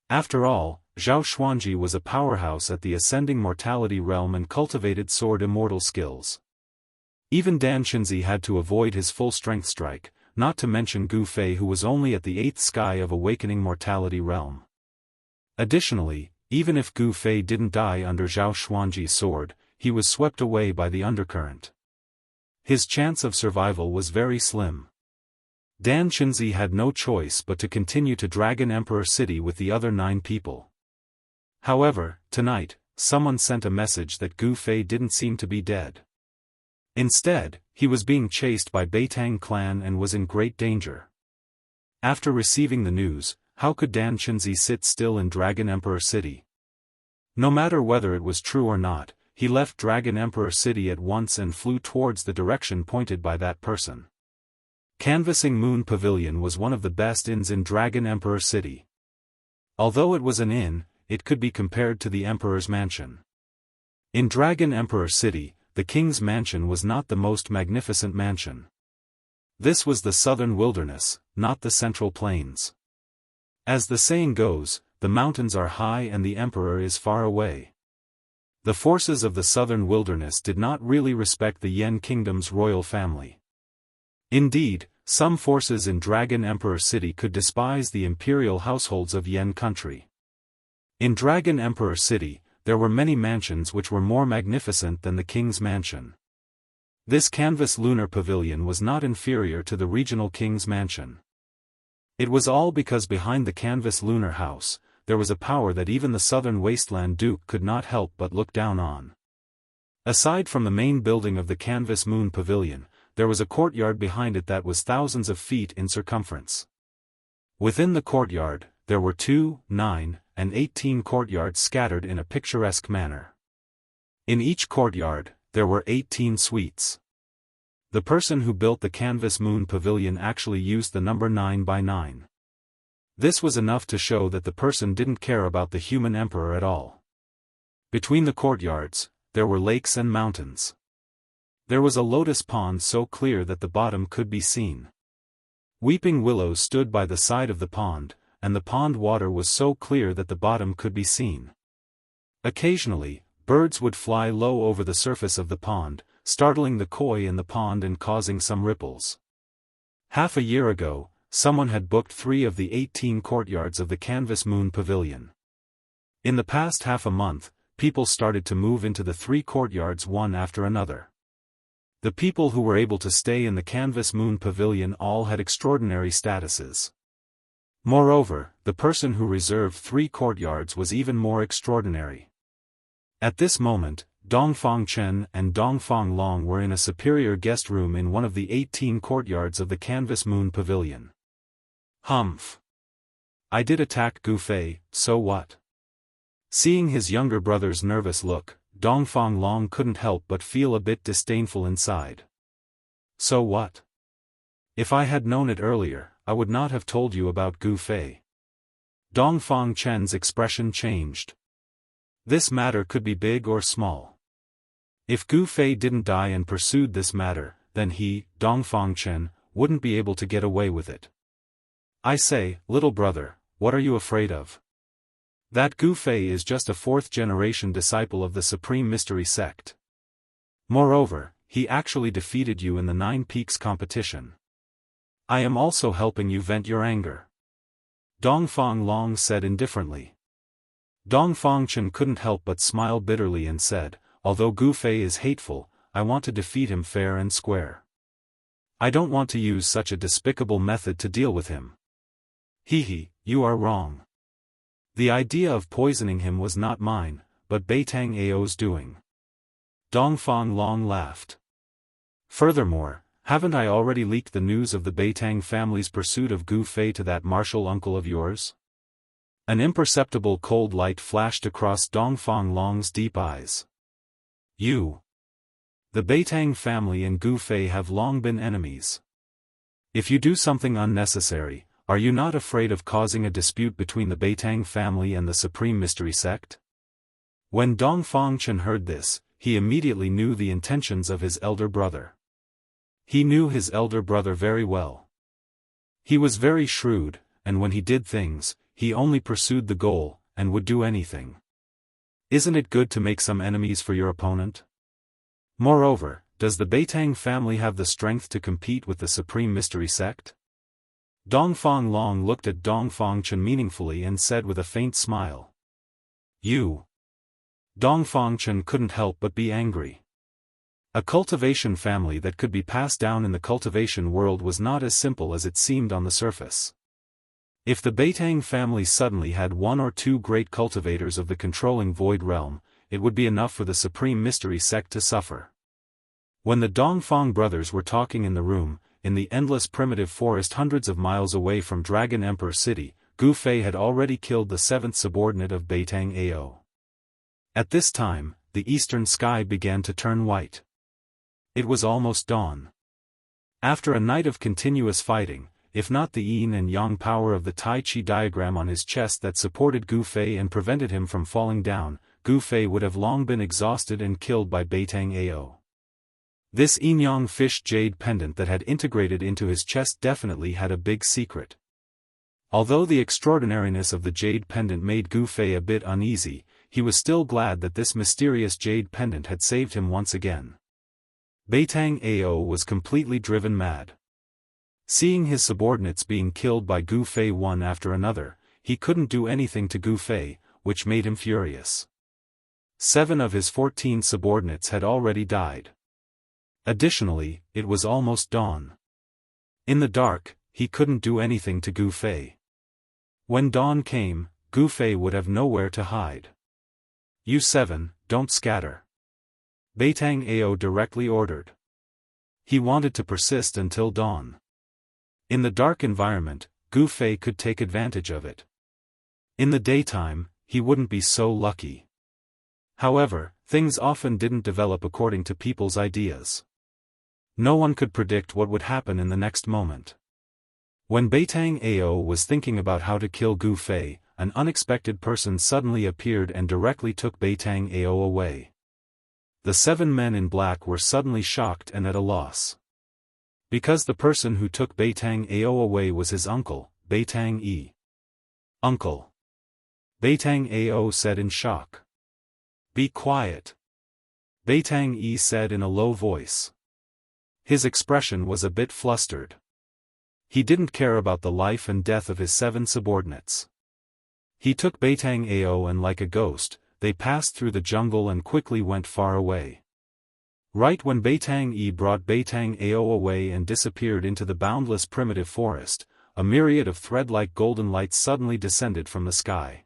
After all, Zhao Xuanji was a powerhouse at the ascending mortality realm and cultivated sword immortal skills. Even Dan Qinzi had to avoid his full-strength strike, not to mention Gu Fei who was only at the 8th sky of awakening mortality realm. Additionally, even if Gu Fei didn't die under Zhao Xuanji's sword, he was swept away by the undercurrent. His chance of survival was very slim. Dan Qinzi had no choice but to continue to Dragon Emperor City with the other 9 people. However, tonight, someone sent a message that Gu Fei didn't seem to be dead. Instead, he was being chased by Beitang clan and was in great danger. After receiving the news, how could Dan Qinzi sit still in Dragon Emperor City? No matter whether it was true or not, he left Dragon Emperor City at once and flew towards the direction pointed by that person. Canvassing Moon Pavilion was one of the best inns in Dragon Emperor City. Although it was an inn, it could be compared to the Emperor's mansion. In Dragon Emperor City, the king's mansion was not the most magnificent mansion. This was the southern wilderness, not the central plains. As the saying goes, the mountains are high and the emperor is far away. The forces of the southern wilderness did not really respect the Yen kingdom's royal family. Indeed, some forces in Dragon Emperor City could despise the imperial households of Yen country. In Dragon Emperor City, there were many mansions which were more magnificent than the king's mansion. This canvas lunar pavilion was not inferior to the regional king's mansion. It was all because behind the canvas lunar house, there was a power that even the southern wasteland duke could not help but look down on. Aside from the main building of the canvas moon pavilion, there was a courtyard behind it that was thousands of feet in circumference. Within the courtyard, there were 2, 9, and 18 courtyards scattered in a picturesque manner. In each courtyard, there were 18 suites. The person who built the canvas moon pavilion actually used the number 9 by 9. This was enough to show that the person didn't care about the human emperor at all. Between the courtyards, there were lakes and mountains. There was a lotus pond so clear that the bottom could be seen. Weeping willows stood by the side of the pond, and the pond water was so clear that the bottom could be seen. Occasionally, birds would fly low over the surface of the pond, startling the koi in the pond and causing some ripples. Half a year ago, someone had booked 3 of the 18 courtyards of the canvas moon pavilion. In the past half a month, people started to move into the 3 courtyards one after another. The people who were able to stay in the canvas moon pavilion all had extraordinary statuses. Moreover, the person who reserved 3 courtyards was even more extraordinary. At this moment, Dongfang Chen and Dongfang Long were in a superior guest room in one of the 18 courtyards of the canvas moon pavilion. Humph. I did attack Gu Fei, so what? Seeing his younger brother's nervous look, Dongfang Long couldn't help but feel a bit disdainful inside. So what? If I had known it earlier, I would not have told you about Gu Fei. Dongfang Chen's expression changed. This matter could be big or small. If Gu Fei didn't die and pursued this matter, then he, Dongfang Chen, wouldn't be able to get away with it. I say, little brother, what are you afraid of? That Gu Fei is just a 4th-generation disciple of the Supreme Mystery Sect. Moreover, he actually defeated you in the 9 Peaks competition. I am also helping you vent your anger. Dongfang Long said indifferently. Dong Fangchen couldn't help but smile bitterly and said, although Gu Fei is hateful, I want to defeat him fair and square. I don't want to use such a despicable method to deal with him. Hee, you are wrong. The idea of poisoning him was not mine, but Beitang Ao's doing. Dongfang Long laughed. Furthermore, haven't I already leaked the news of the Beitang family's pursuit of Gu Fei to that martial uncle of yours? An imperceptible cold light flashed across Dongfang Long's deep eyes. You. The Beitang family and Gu Fei have long been enemies. If you do something unnecessary, are you not afraid of causing a dispute between the Beitang family and the Supreme Mystery Sect? When Dong Fangchen heard this, he immediately knew the intentions of his elder brother. He knew his elder brother very well. He was very shrewd, and when he did things, he only pursued the goal, and would do anything. Isn't it good to make some enemies for your opponent? Moreover, does the Beitang family have the strength to compete with the Supreme Mystery Sect? Dongfang Long looked at Dong Fangchen meaningfully and said with a faint smile. You. Dong Fangchen couldn't help but be angry. A cultivation family that could be passed down in the cultivation world was not as simple as it seemed on the surface. If the Beitang family suddenly had one or two great cultivators of the controlling void realm, it would be enough for the Supreme Mystery Sect to suffer. When the Dongfang brothers were talking in the room, in the endless primitive forest hundreds of miles away from Dragon Emperor City, Gu Fei had already killed the seventh subordinate of Beitang Ao. At this time, the eastern sky began to turn white. It was almost dawn. After a night of continuous fighting, if not the yin and yang power of the Tai Chi diagram on his chest that supported Gu Fei and prevented him from falling down, Gu Fei would have long been exhausted and killed by Beitang Ao. This yin-yang fish jade pendant that had integrated into his chest definitely had a big secret. Although the extraordinariness of the jade pendant made Gu Fei a bit uneasy, he was still glad that this mysterious jade pendant had saved him once again. Beitang Ao was completely driven mad. Seeing his subordinates being killed by Gu Fei one after another, he couldn't do anything to Gu Fei, which made him furious. 7 of his 14 subordinates had already died. Additionally, it was almost dawn. In the dark, he couldn't do anything to Gu Fei. When dawn came, Gu Fei would have nowhere to hide. You 7, don't scatter. Beitang Ao directly ordered. He wanted to persist until dawn. In the dark environment, Gu Fei could take advantage of it. In the daytime, he wouldn't be so lucky. However, things often didn't develop according to people's ideas. No one could predict what would happen in the next moment. When Beitang Ao was thinking about how to kill Gu Fei, an unexpected person suddenly appeared and directly took Beitang Ao away. The 7 men in black were suddenly shocked and at a loss. Because the person who took Beitang Ao away was his uncle, Beitang Yi. Uncle. Beitang Ao said in shock. Be quiet. Beitang Yi said in a low voice. His expression was a bit flustered. He didn't care about the life and death of his 7 subordinates. He took Beitang Ao and like a ghost, they passed through the jungle and quickly went far away. Right when Beitang Yi brought Beitang Ao away and disappeared into the boundless primitive forest, a myriad of thread-like golden lights suddenly descended from the sky.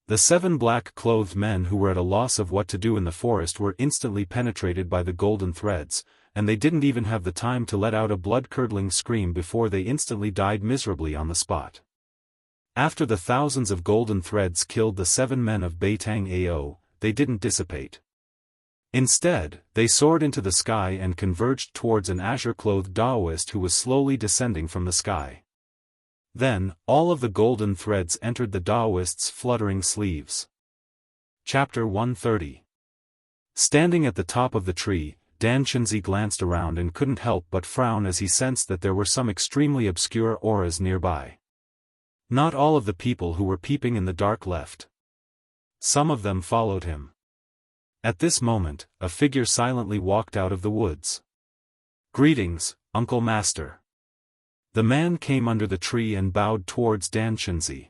The 7 black-clothed men who were at a loss of what to do in the forest were instantly penetrated by the golden threads, and they didn't even have the time to let out a blood-curdling scream before they instantly died miserably on the spot. After the thousands of golden threads killed the 7 men of Beitang Ao, they didn't dissipate. Instead, they soared into the sky and converged towards an azure-clothed Daoist who was slowly descending from the sky. Then, all of the golden threads entered the Daoist's fluttering sleeves. Chapter 130. Standing at the top of the tree, Dan Chenzi glanced around and couldn't help but frown as he sensed that there were some extremely obscure auras nearby. Not all of the people who were peeping in the dark left. Some of them followed him. At this moment, a figure silently walked out of the woods. Greetings, Uncle Master. The man came under the tree and bowed towards Dan Chenzi.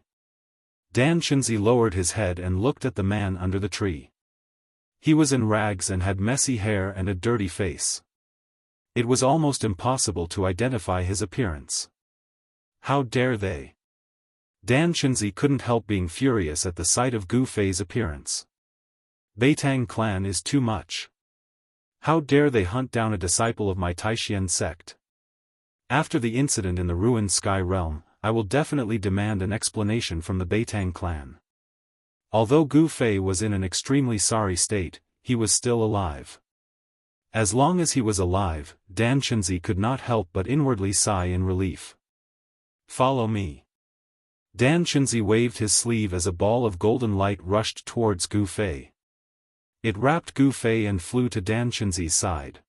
Dan Qinzi lowered his head and looked at the man under the tree. He was in rags and had messy hair and a dirty face. It was almost impossible to identify his appearance. How dare they? Dan Qinzi couldn't help being furious at the sight of Gu Fei's appearance. Beitang clan is too much. How dare they hunt down a disciple of my Taishian sect? After the incident in the ruined Sky Realm, I will definitely demand an explanation from the Beitang clan. Although Gu Fei was in an extremely sorry state, he was still alive. As long as he was alive, Dan Qinzi could not help but inwardly sigh in relief. Follow me. Dan Qinzi waved his sleeve as a ball of golden light rushed towards Gu Fei. It wrapped Gu Fei and flew to Dan Qinzi's side.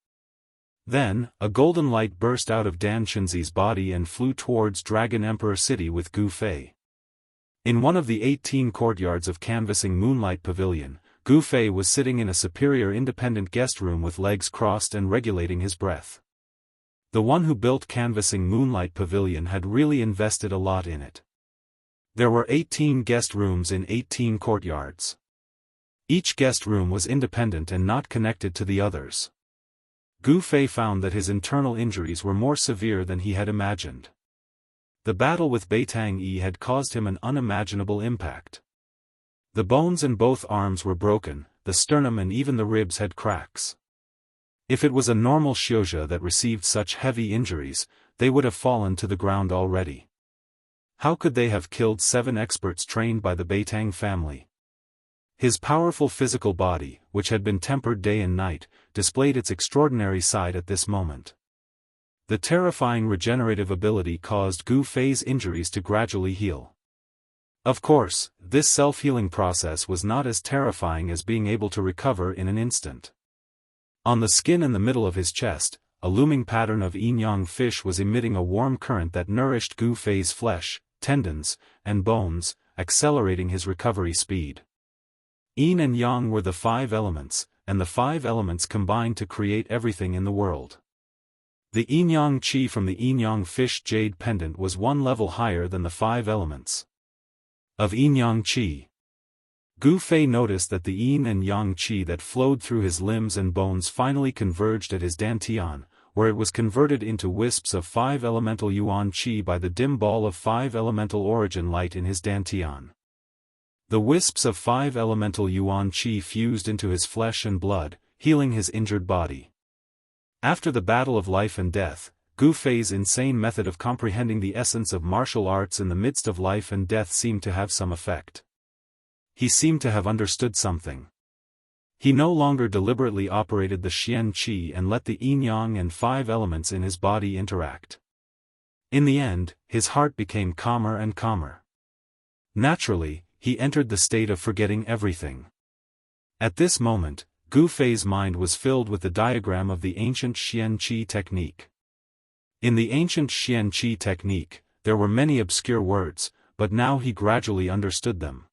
Then, a golden light burst out of Dan Qinzi's body and flew towards Dragon Emperor City with Gu Fei. In one of the 18 courtyards of Canvassing Moonlight Pavilion, Gu Fei was sitting in a superior independent guest room with legs crossed and regulating his breath. The one who built Canvassing Moonlight Pavilion had really invested a lot in it. There were 18 guest rooms in 18 courtyards. Each guest room was independent and not connected to the others. Gu Fei found that his internal injuries were more severe than he had imagined. The battle with Beitang Yi had caused him an unimaginable impact. The bones in both arms were broken, the sternum and even the ribs had cracks. If it was a normal Xiozha that received such heavy injuries, they would have fallen to the ground already. How could they have killed 7 experts trained by the Beitang family? His powerful physical body, which had been tempered day and night, displayed its extraordinary side at this moment. The terrifying regenerative ability caused Gu Fei's injuries to gradually heal. Of course, this self-healing process was not as terrifying as being able to recover in an instant. On the skin in the middle of his chest, a looming pattern of yin-yang fish was emitting a warm current that nourished Gu Fei's flesh, tendons, and bones, accelerating his recovery speed. Yin and Yang were the 5 elements, and the 5 elements combined to create everything in the world. The yin-yang qi from the yin-yang fish jade pendant was 1 level higher than the 5 elements of yin-yang qi. Gu Fei noticed that the yin and yang qi that flowed through his limbs and bones finally converged at his dantian, where it was converted into wisps of 5 elemental yuan qi by the dim ball of 5 elemental origin light in his dantian. The wisps of 5 elemental yuan qi fused into his flesh and blood, healing his injured body. After the battle of life and death, Gu Fei's insane method of comprehending the essence of martial arts in the midst of life and death seemed to have some effect. He seemed to have understood something. He no longer deliberately operated the Xian Qi and let the yin-yang and 5 elements in his body interact. In the end, his heart became calmer and calmer. Naturally, he entered the state of forgetting everything. At this moment, Gu Fei's mind was filled with the diagram of the ancient Xian Qi technique. In the ancient Xian Qi technique, there were many obscure words, but now he gradually understood them.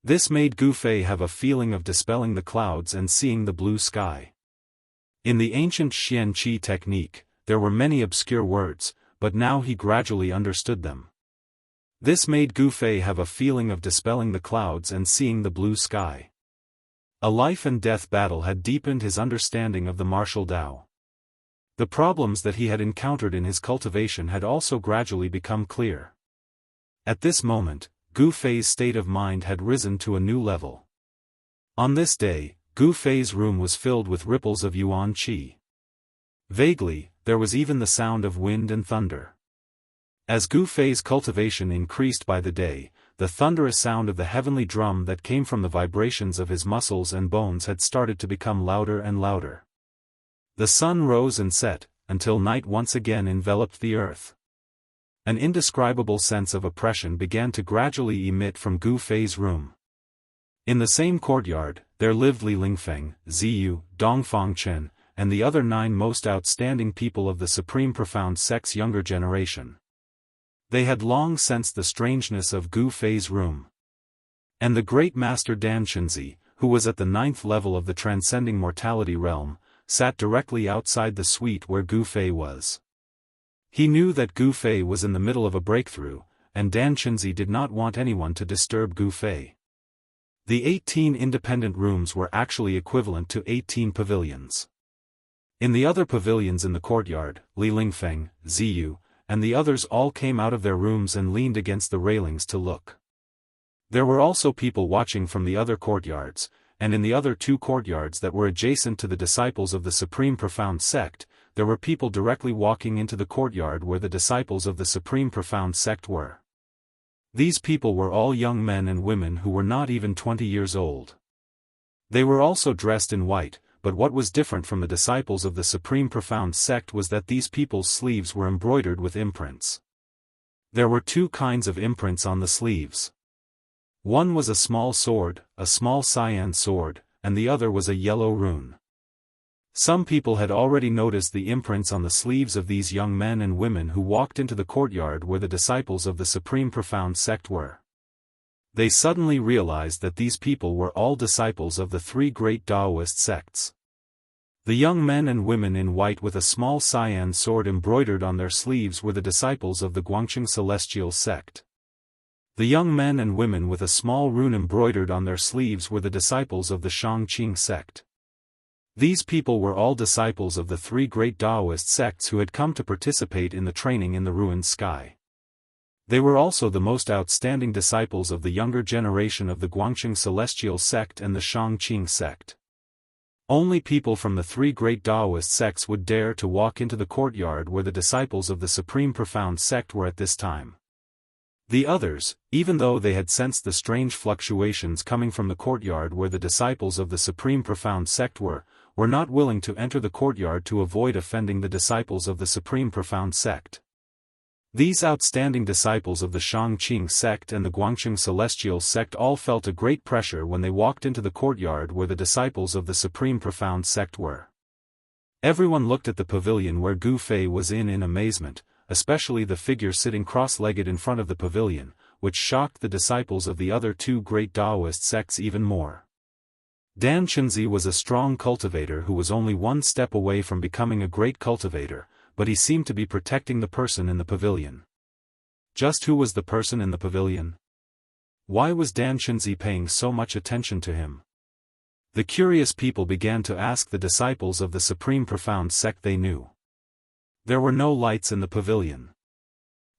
This made Gu Fei have a feeling of dispelling the clouds and seeing the blue sky. In the ancient Xian Qi technique, there were many obscure words, but now he gradually understood them. This made Gu Fei have a feeling of dispelling the clouds and seeing the blue sky. A life and death battle had deepened his understanding of the martial Dao. The problems that he had encountered in his cultivation had also gradually become clear. At this moment, Gu Fei's state of mind had risen to a new level. On this day, Gu Fei's room was filled with ripples of yuan qi. Vaguely, there was even the sound of wind and thunder. As Gu Fei's cultivation increased by the day, the thunderous sound of the heavenly drum that came from the vibrations of his muscles and bones had started to become louder and louder. The sun rose and set, until night once again enveloped the earth. An indescribable sense of oppression began to gradually emit from Gu Fei's room. In the same courtyard, there lived Li Lingfeng, Ziyu, Dongfang Chen, and the other 9 most outstanding people of the Supreme Profound Sect's younger generation. They had long sensed the strangeness of Gu Fei's room. And the great master Dan Qinzi, who was at the 9th level of the transcending mortality realm, sat directly outside the suite where Gu Fei was. He knew that Gu Fei was in the middle of a breakthrough, and Dan Chenzi did not want anyone to disturb Gu Fei. The 18 independent rooms were actually equivalent to 18 pavilions. In the other pavilions in the courtyard, Li Lingfeng, Ziyu, and the others all came out of their rooms and leaned against the railings to look. There were also people watching from the other courtyards, and in the other 2 courtyards that were adjacent to the disciples of the Supreme Profound Sect, there were people directly walking into the courtyard where the disciples of the Supreme Profound Sect were. These people were all young men and women who were not even 20 years old. They were also dressed in white, but what was different from the disciples of the Supreme Profound Sect was that these people's sleeves were embroidered with imprints. There were 2 kinds of imprints on the sleeves. One was a small sword, a small cyan sword, and the other was a yellow rune. Some people had already noticed the imprints on the sleeves of these young men and women who walked into the courtyard where the disciples of the Supreme Profound Sect were. They suddenly realized that these people were all disciples of the 3 great Daoist sects. The young men and women in white with a small cyan sword embroidered on their sleeves were the disciples of the Guangqing Celestial Sect. The young men and women with a small rune embroidered on their sleeves were the disciples of the Shangqing sect. These people were all disciples of the 3 great Daoist sects who had come to participate in the training in the ruined sky. They were also the most outstanding disciples of the younger generation of the Guangqing Celestial sect and the Shangqing sect. Only people from the 3 great Daoist sects would dare to walk into the courtyard where the disciples of the Supreme Profound Sect were at this time. The others, even though they had sensed the strange fluctuations coming from the courtyard where the disciples of the Supreme Profound Sect were not willing to enter the courtyard to avoid offending the disciples of the Supreme Profound Sect. These outstanding disciples of the Shangqing sect and the Guangqing Celestial sect all felt a great pressure when they walked into the courtyard where the disciples of the Supreme Profound Sect were. Everyone looked at the pavilion where Gu Fei was in amazement, especially the figure sitting cross-legged in front of the pavilion, which shocked the disciples of the other 2 great Daoist sects even more. Dan Chenzi was a strong cultivator who was only 1 step away from becoming a great cultivator, but he seemed to be protecting the person in the pavilion. Just who was the person in the pavilion? Why was Dan Chenzi paying so much attention to him? The curious people began to ask the disciples of the Supreme Profound Sect they knew. There were no lights in the pavilion.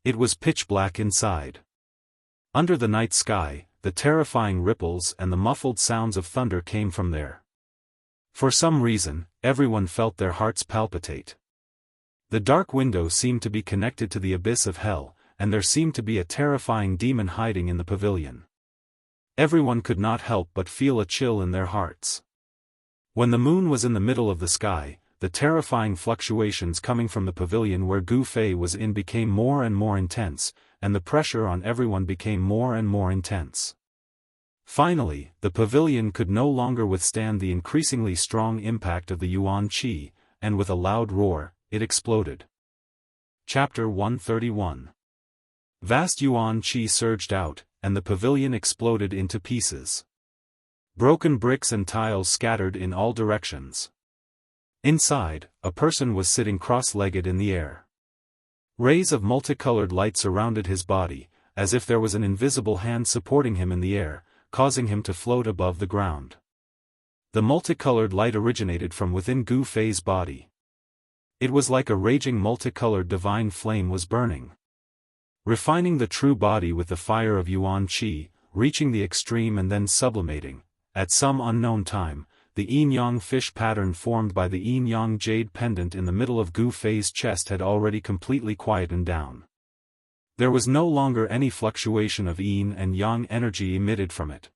It was pitch black inside. Under the night sky, the terrifying ripples and the muffled sounds of thunder came from there. For some reason, everyone felt their hearts palpitate. The dark window seemed to be connected to the abyss of hell, and there seemed to be a terrifying demon hiding in the pavilion. Everyone could not help but feel a chill in their hearts. When the moon was in the middle of the sky, the terrifying fluctuations coming from the pavilion where Gu Fei was in became more and more intense, and the pressure on everyone became more and more intense. Finally, the pavilion could no longer withstand the increasingly strong impact of the Yuan Qi, and with a loud roar, it exploded. Chapter 131. Vast Yuan Qi surged out, and the pavilion exploded into pieces. Broken bricks and tiles scattered in all directions. Inside, a person was sitting cross-legged in the air. Rays of multicolored light surrounded his body, as if there was an invisible hand supporting him in the air, causing him to float above the ground. The multicolored light originated from within Gu Fei's body. It was like a raging multicolored divine flame was burning. Refining the true body with the fire of Yuan Qi, reaching the extreme and then sublimating, at some unknown time, the yin-yang fish pattern formed by the yin-yang jade pendant in the middle of Gu Fei's chest had already completely quietened down. There was no longer any fluctuation of yin and yang energy emitted from it.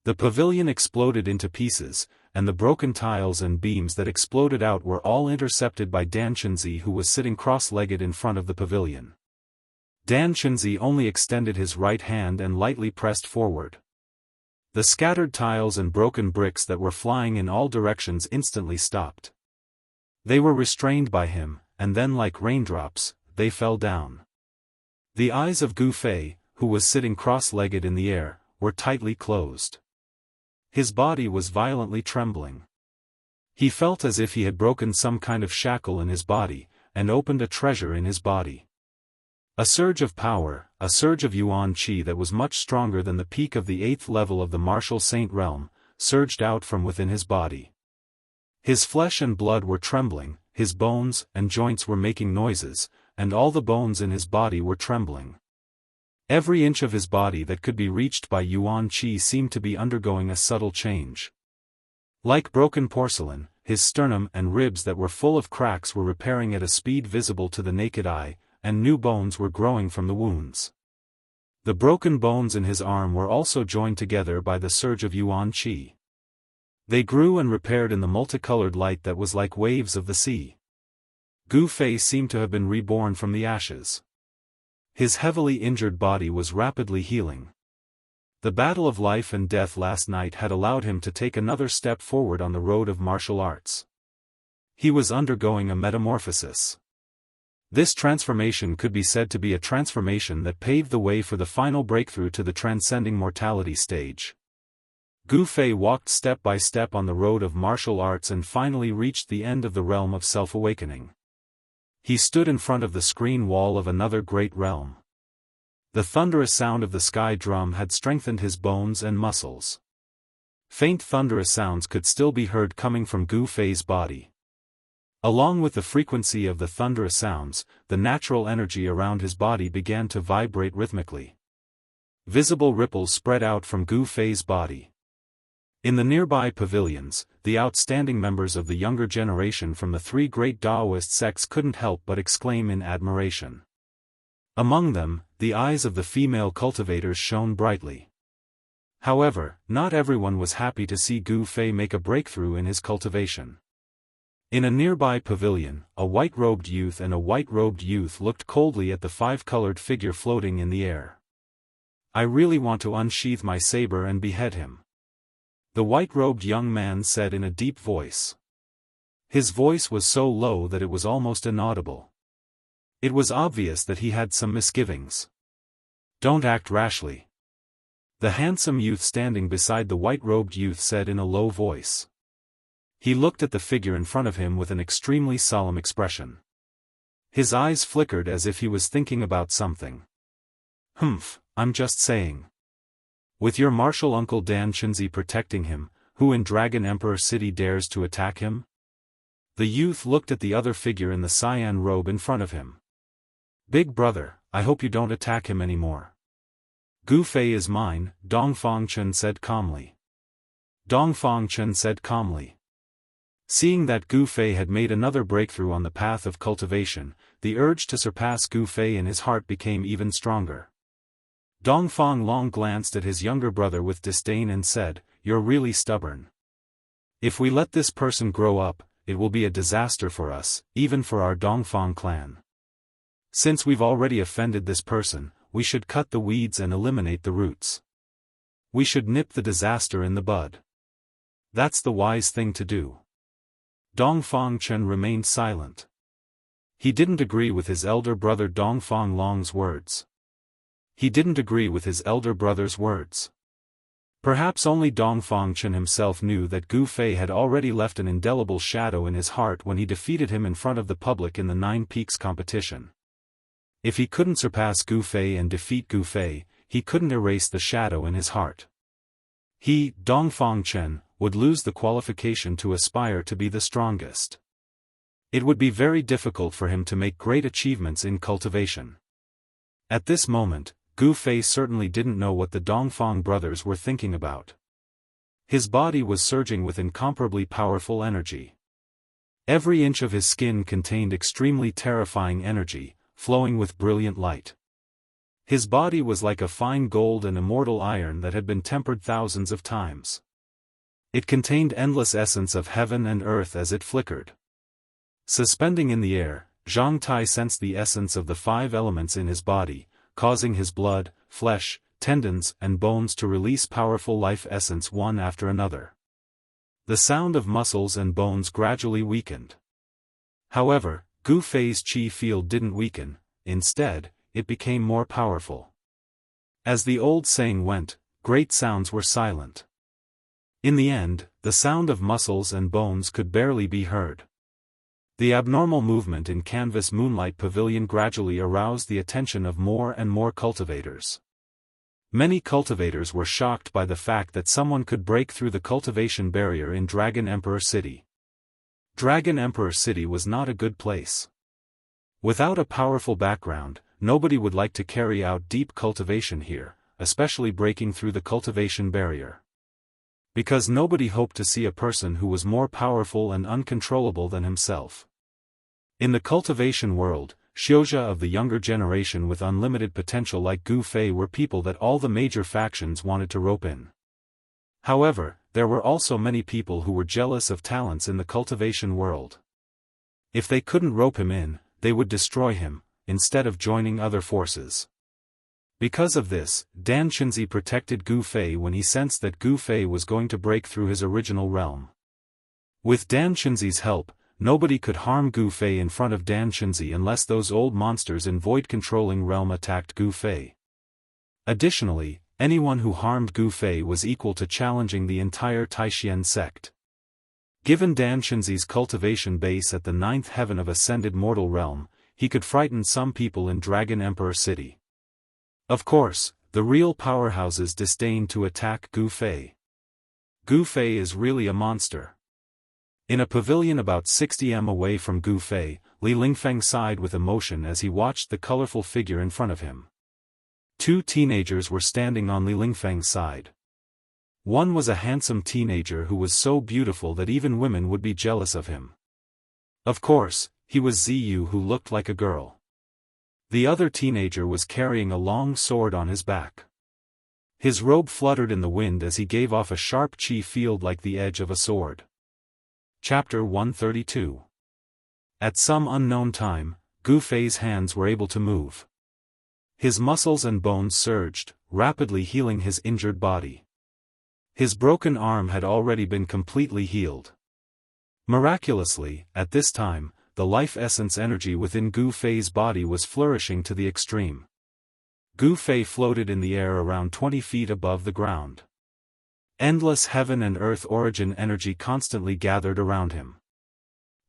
The pavilion exploded into pieces, and the broken tiles and beams that exploded out were all intercepted by Dan Chenzi, who was sitting cross-legged in front of the pavilion. Dan Chenzi only extended his right hand and lightly pressed forward. The scattered tiles and broken bricks that were flying in all directions instantly stopped. They were restrained by him, and then like raindrops, they fell down. The eyes of Gu Fei, who was sitting cross-legged in the air, were tightly closed. His body was violently trembling. He felt as if he had broken some kind of shackle in his body, and opened a treasure in his body. A surge of power, a surge of yuan qi that was much stronger than the peak of the 8th level of the martial saint realm, surged out from within his body. His flesh and blood were trembling, his bones and joints were making noises, and all the bones in his body were trembling. Every inch of his body that could be reached by yuan qi seemed to be undergoing a subtle change. Like broken porcelain, his sternum and ribs that were full of cracks were repairing at a speed visible to the naked eye, and new bones were growing from the wounds. The broken bones in his arm were also joined together by the surge of yuan qi. They grew and repaired in the multicolored light that was like waves of the sea. Gu Fei seemed to have been reborn from the ashes. His heavily injured body was rapidly healing. The battle of life and death last night had allowed him to take another step forward on the road of martial arts. He was undergoing a metamorphosis. This transformation could be said to be a transformation that paved the way for the final breakthrough to the transcending mortality stage. Gu Fei walked step by step on the road of martial arts and finally reached the end of the realm of self-awakening. He stood in front of the screen wall of another great realm. The thunderous sound of the sky drum had strengthened his bones and muscles. Faint thunderous sounds could still be heard coming from Gu Fei's body. Along with the frequency of the thunderous sounds, the natural energy around his body began to vibrate rhythmically. Visible ripples spread out from Gu Fei's body. In the nearby pavilions, the outstanding members of the younger generation from the 3 great Daoist sects couldn't help but exclaim in admiration. Among them, the eyes of the female cultivators shone brightly. However, not everyone was happy to see Gu Fei make a breakthrough in his cultivation. In a nearby pavilion, a white-robed youth and a white-robed youth looked coldly at the 5-colored figure floating in the air. "I really want to unsheath my saber and behead him," the white-robed young man said in a deep voice. His voice was so low that it was almost inaudible. It was obvious that he had some misgivings. "Don't act rashly," the handsome youth standing beside the white-robed youth said in a low voice. He looked at the figure in front of him with an extremely solemn expression. His eyes flickered as if he was thinking about something. "Humph, I'm just saying. With your martial uncle Dan Chenzi protecting him, who in Dragon Emperor City dares to attack him?" The youth looked at the other figure in the cyan robe in front of him. "Big brother, I hope you don't attack him anymore." "Gu Fei is mine," Dongfang Chen said calmly. Dongfang Chen said calmly. Seeing that Gu Fei had made another breakthrough on the path of cultivation, the urge to surpass Gu Fei in his heart became even stronger. Dongfang Long glanced at his younger brother with disdain and said, "You're really stubborn. If we let this person grow up, it will be a disaster for us, even for our Dongfang clan. Since we've already offended this person, we should cut the weeds and eliminate the roots. We should nip the disaster in the bud. That's the wise thing to do." Dongfang Chen remained silent. He didn't agree with his elder brother Dongfang Long's words. He didn't agree with his elder brother's words. Perhaps only Dongfang Chen himself knew that Gu Fei had already left an indelible shadow in his heart when he defeated him in front of the public in the 9 Peaks competition. If he couldn't surpass Gu Fei and defeat Gu Fei, he couldn't erase the shadow in his heart. He, Dongfang Chen, would lose the qualification to aspire to be the strongest. It would be very difficult for him to make great achievements in cultivation. At this moment, Gu Fei certainly didn't know what the Dongfang brothers were thinking about. His body was surging with incomparably powerful energy. Every inch of his skin contained extremely terrifying energy, flowing with brilliant light. His body was like a fine gold and immortal iron that had been tempered thousands of times. It contained endless essence of heaven and earth as it flickered. Suspending in the air, Zhang Tai sensed the essence of the 5 elements in his body, causing his blood, flesh, tendons and bones to release powerful life essence one after another. The sound of muscles and bones gradually weakened. However, Gu Fei's qi field didn't weaken, instead, it became more powerful. As the old saying went, great sounds were silent. In the end, the sound of muscles and bones could barely be heard. The abnormal movement in Canvas Moonlight Pavilion gradually aroused the attention of more and more cultivators. Many cultivators were shocked by the fact that someone could break through the cultivation barrier in Dragon Emperor City. Dragon Emperor City was not a good place. Without a powerful background, nobody would like to carry out deep cultivation here, especially breaking through the cultivation barrier. Because nobody hoped to see a person who was more powerful and uncontrollable than himself. In the cultivation world, Xianxia of the younger generation with unlimited potential like Gu Fei were people that all the major factions wanted to rope in. However, there were also many people who were jealous of talents in the cultivation world. If they couldn't rope him in, they would destroy him, instead of joining other forces. Because of this, Dan Qinzi protected Gu Fei when he sensed that Gu Fei was going to break through his original realm. With Dan Qinzi's help, nobody could harm Gu Fei in front of Dan Qinzi unless those old monsters in void-controlling realm attacked Gu Fei. Additionally, anyone who harmed Gu Fei was equal to challenging the entire Taishian sect. Given Dan Qinzi's cultivation base at the 9th heaven of Ascended Mortal Realm, he could frighten some people in Dragon Emperor City. Of course, the real powerhouses disdained to attack Gu Fei. Gu Fei is really a monster. In a pavilion about 60 m away from Gu Fei, Li Lingfeng sighed with emotion as he watched the colorful figure in front of him. Two teenagers were standing on Li Lingfeng's side. One was a handsome teenager who was so beautiful that even women would be jealous of him. Of course, he was Ziyu who looked like a girl. The other teenager was carrying a long sword on his back. His robe fluttered in the wind as he gave off a sharp chi field like the edge of a sword. Chapter 132. At some unknown time, Gu Fei's hands were able to move. His muscles and bones surged, rapidly healing his injured body. His broken arm had already been completely healed. Miraculously, at this time, the life essence energy within Gu Fei's body was flourishing to the extreme. Gu Fei floated in the air around 20 feet above the ground. Endless heaven and earth origin energy constantly gathered around him.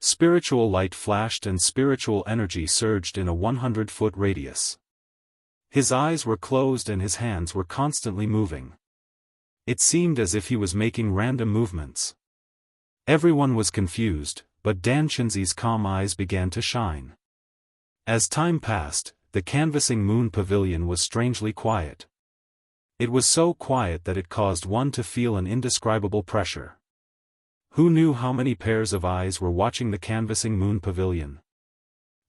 Spiritual light flashed and spiritual energy surged in a 100-foot radius. His eyes were closed and his hands were constantly moving. It seemed as if he was making random movements. Everyone was confused, but Dan Qinzi's calm eyes began to shine. As time passed, the canvassing moon pavilion was strangely quiet. It was so quiet that it caused one to feel an indescribable pressure. Who knew how many pairs of eyes were watching the canvassing moon pavilion?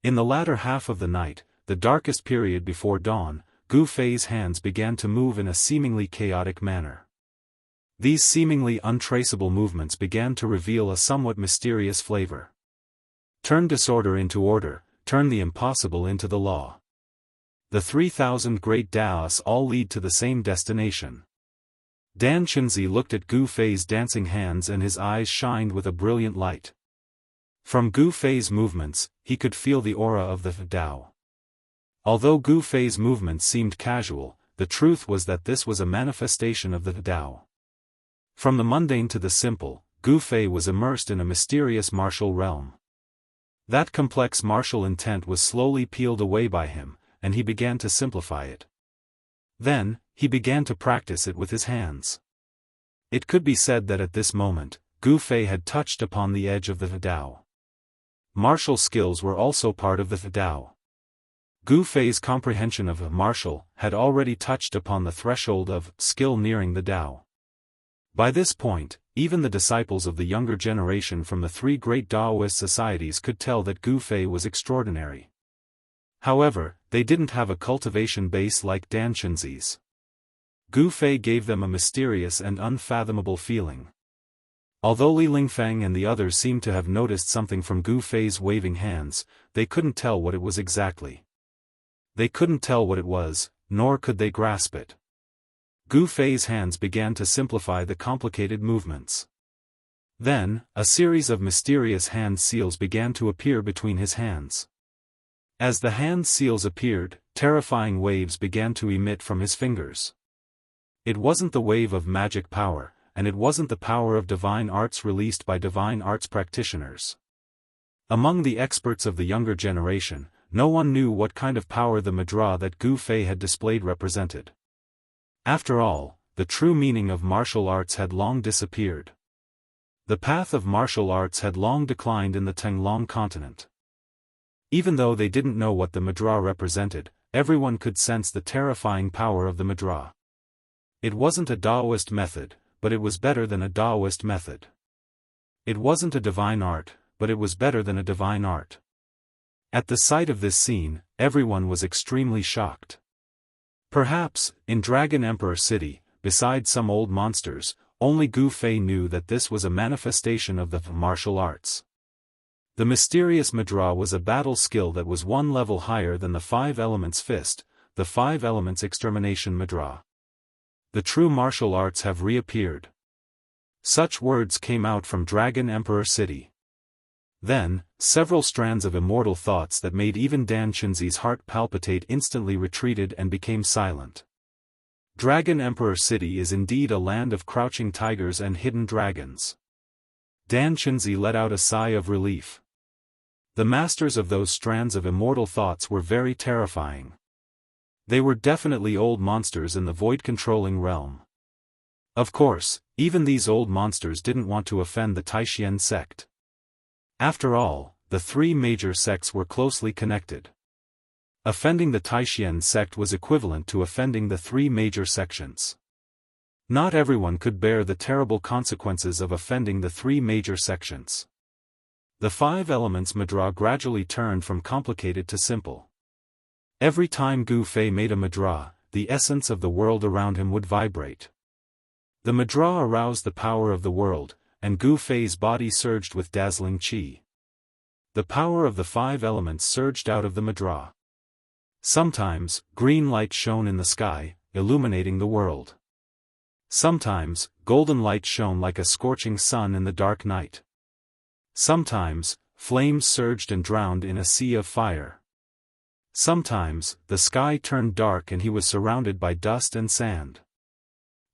In the latter half of the night, the darkest period before dawn, Gu Fei's hands began to move in a seemingly chaotic manner. These seemingly untraceable movements began to reveal a somewhat mysterious flavor. Turn disorder into order, turn the impossible into the law. The 3,000 great Daoists all lead to the same destination. Dan Qinzi looked at Gu Fei's dancing hands and his eyes shined with a brilliant light. From Gu Fei's movements, he could feel the aura of the Dao. Although Gu Fei's movements seemed casual, the truth was that this was a manifestation of the Dao. From the mundane to the simple, Gu Fei was immersed in a mysterious martial realm. That complex martial intent was slowly peeled away by him, and he began to simplify it. Then, he began to practice it with his hands. It could be said that at this moment, Gu Fei had touched upon the edge of the Dao. Martial skills were also part of the Dao. Gu Fei's comprehension of martial had already touched upon the threshold of skill nearing the Dao. By this point, even the disciples of the younger generation from the three great Daoist societies could tell that Gu Fei was extraordinary. However, they didn't have a cultivation base like Dan Qinzi's. Gu Fei gave them a mysterious and unfathomable feeling. Although Li Lingfeng and the others seemed to have noticed something from Gu Fei's waving hands, they couldn't tell what it was exactly. They couldn't tell what it was, nor could they grasp it. Gu Fei's hands began to simplify the complicated movements. Then, a series of mysterious hand seals began to appear between his hands. As the hand seals appeared, terrifying waves began to emit from his fingers. It wasn't the wave of magic power, and it wasn't the power of divine arts released by divine arts practitioners. Among the experts of the younger generation, no one knew what kind of power the Madra that Gu Fei had displayed represented. After all, the true meaning of martial arts had long disappeared. The path of martial arts had long declined in the Tenglong continent. Even though they didn't know what the Madra represented, everyone could sense the terrifying power of the Madra. It wasn't a Daoist method, but it was better than a Daoist method. It wasn't a divine art, but it was better than a divine art. At the sight of this scene, everyone was extremely shocked. Perhaps, in Dragon Emperor City, besides some old monsters, only Gu Fei knew that this was a manifestation of the martial arts. The mysterious Madra was a battle skill that was one level higher than the Five Elements Fist, the Five Elements Extermination Madra. The true martial arts have reappeared. Such words came out from Dragon Emperor City. Then, several strands of immortal thoughts that made even Dan Qinzi's heart palpitate instantly retreated and became silent. Dragon Emperor City is indeed a land of crouching tigers and hidden dragons. Dan Qinzi let out a sigh of relief. The masters of those strands of immortal thoughts were very terrifying. They were definitely old monsters in the void-controlling realm. Of course, even these old monsters didn't want to offend the Taishian sect. After all, the three major sects were closely connected. Offending the Taishian sect was equivalent to offending the three major sections. Not everyone could bear the terrible consequences of offending the three major sections. The Five Elements Madra gradually turned from complicated to simple. Every time Gu Fei made a Madra, the essence of the world around him would vibrate. The Madra aroused the power of the world, and Gu Fei's body surged with dazzling qi. The power of the five elements surged out of the Madra. Sometimes, green light shone in the sky, illuminating the world. Sometimes, golden light shone like a scorching sun in the dark night. Sometimes, flames surged and drowned in a sea of fire. Sometimes, the sky turned dark and he was surrounded by dust and sand.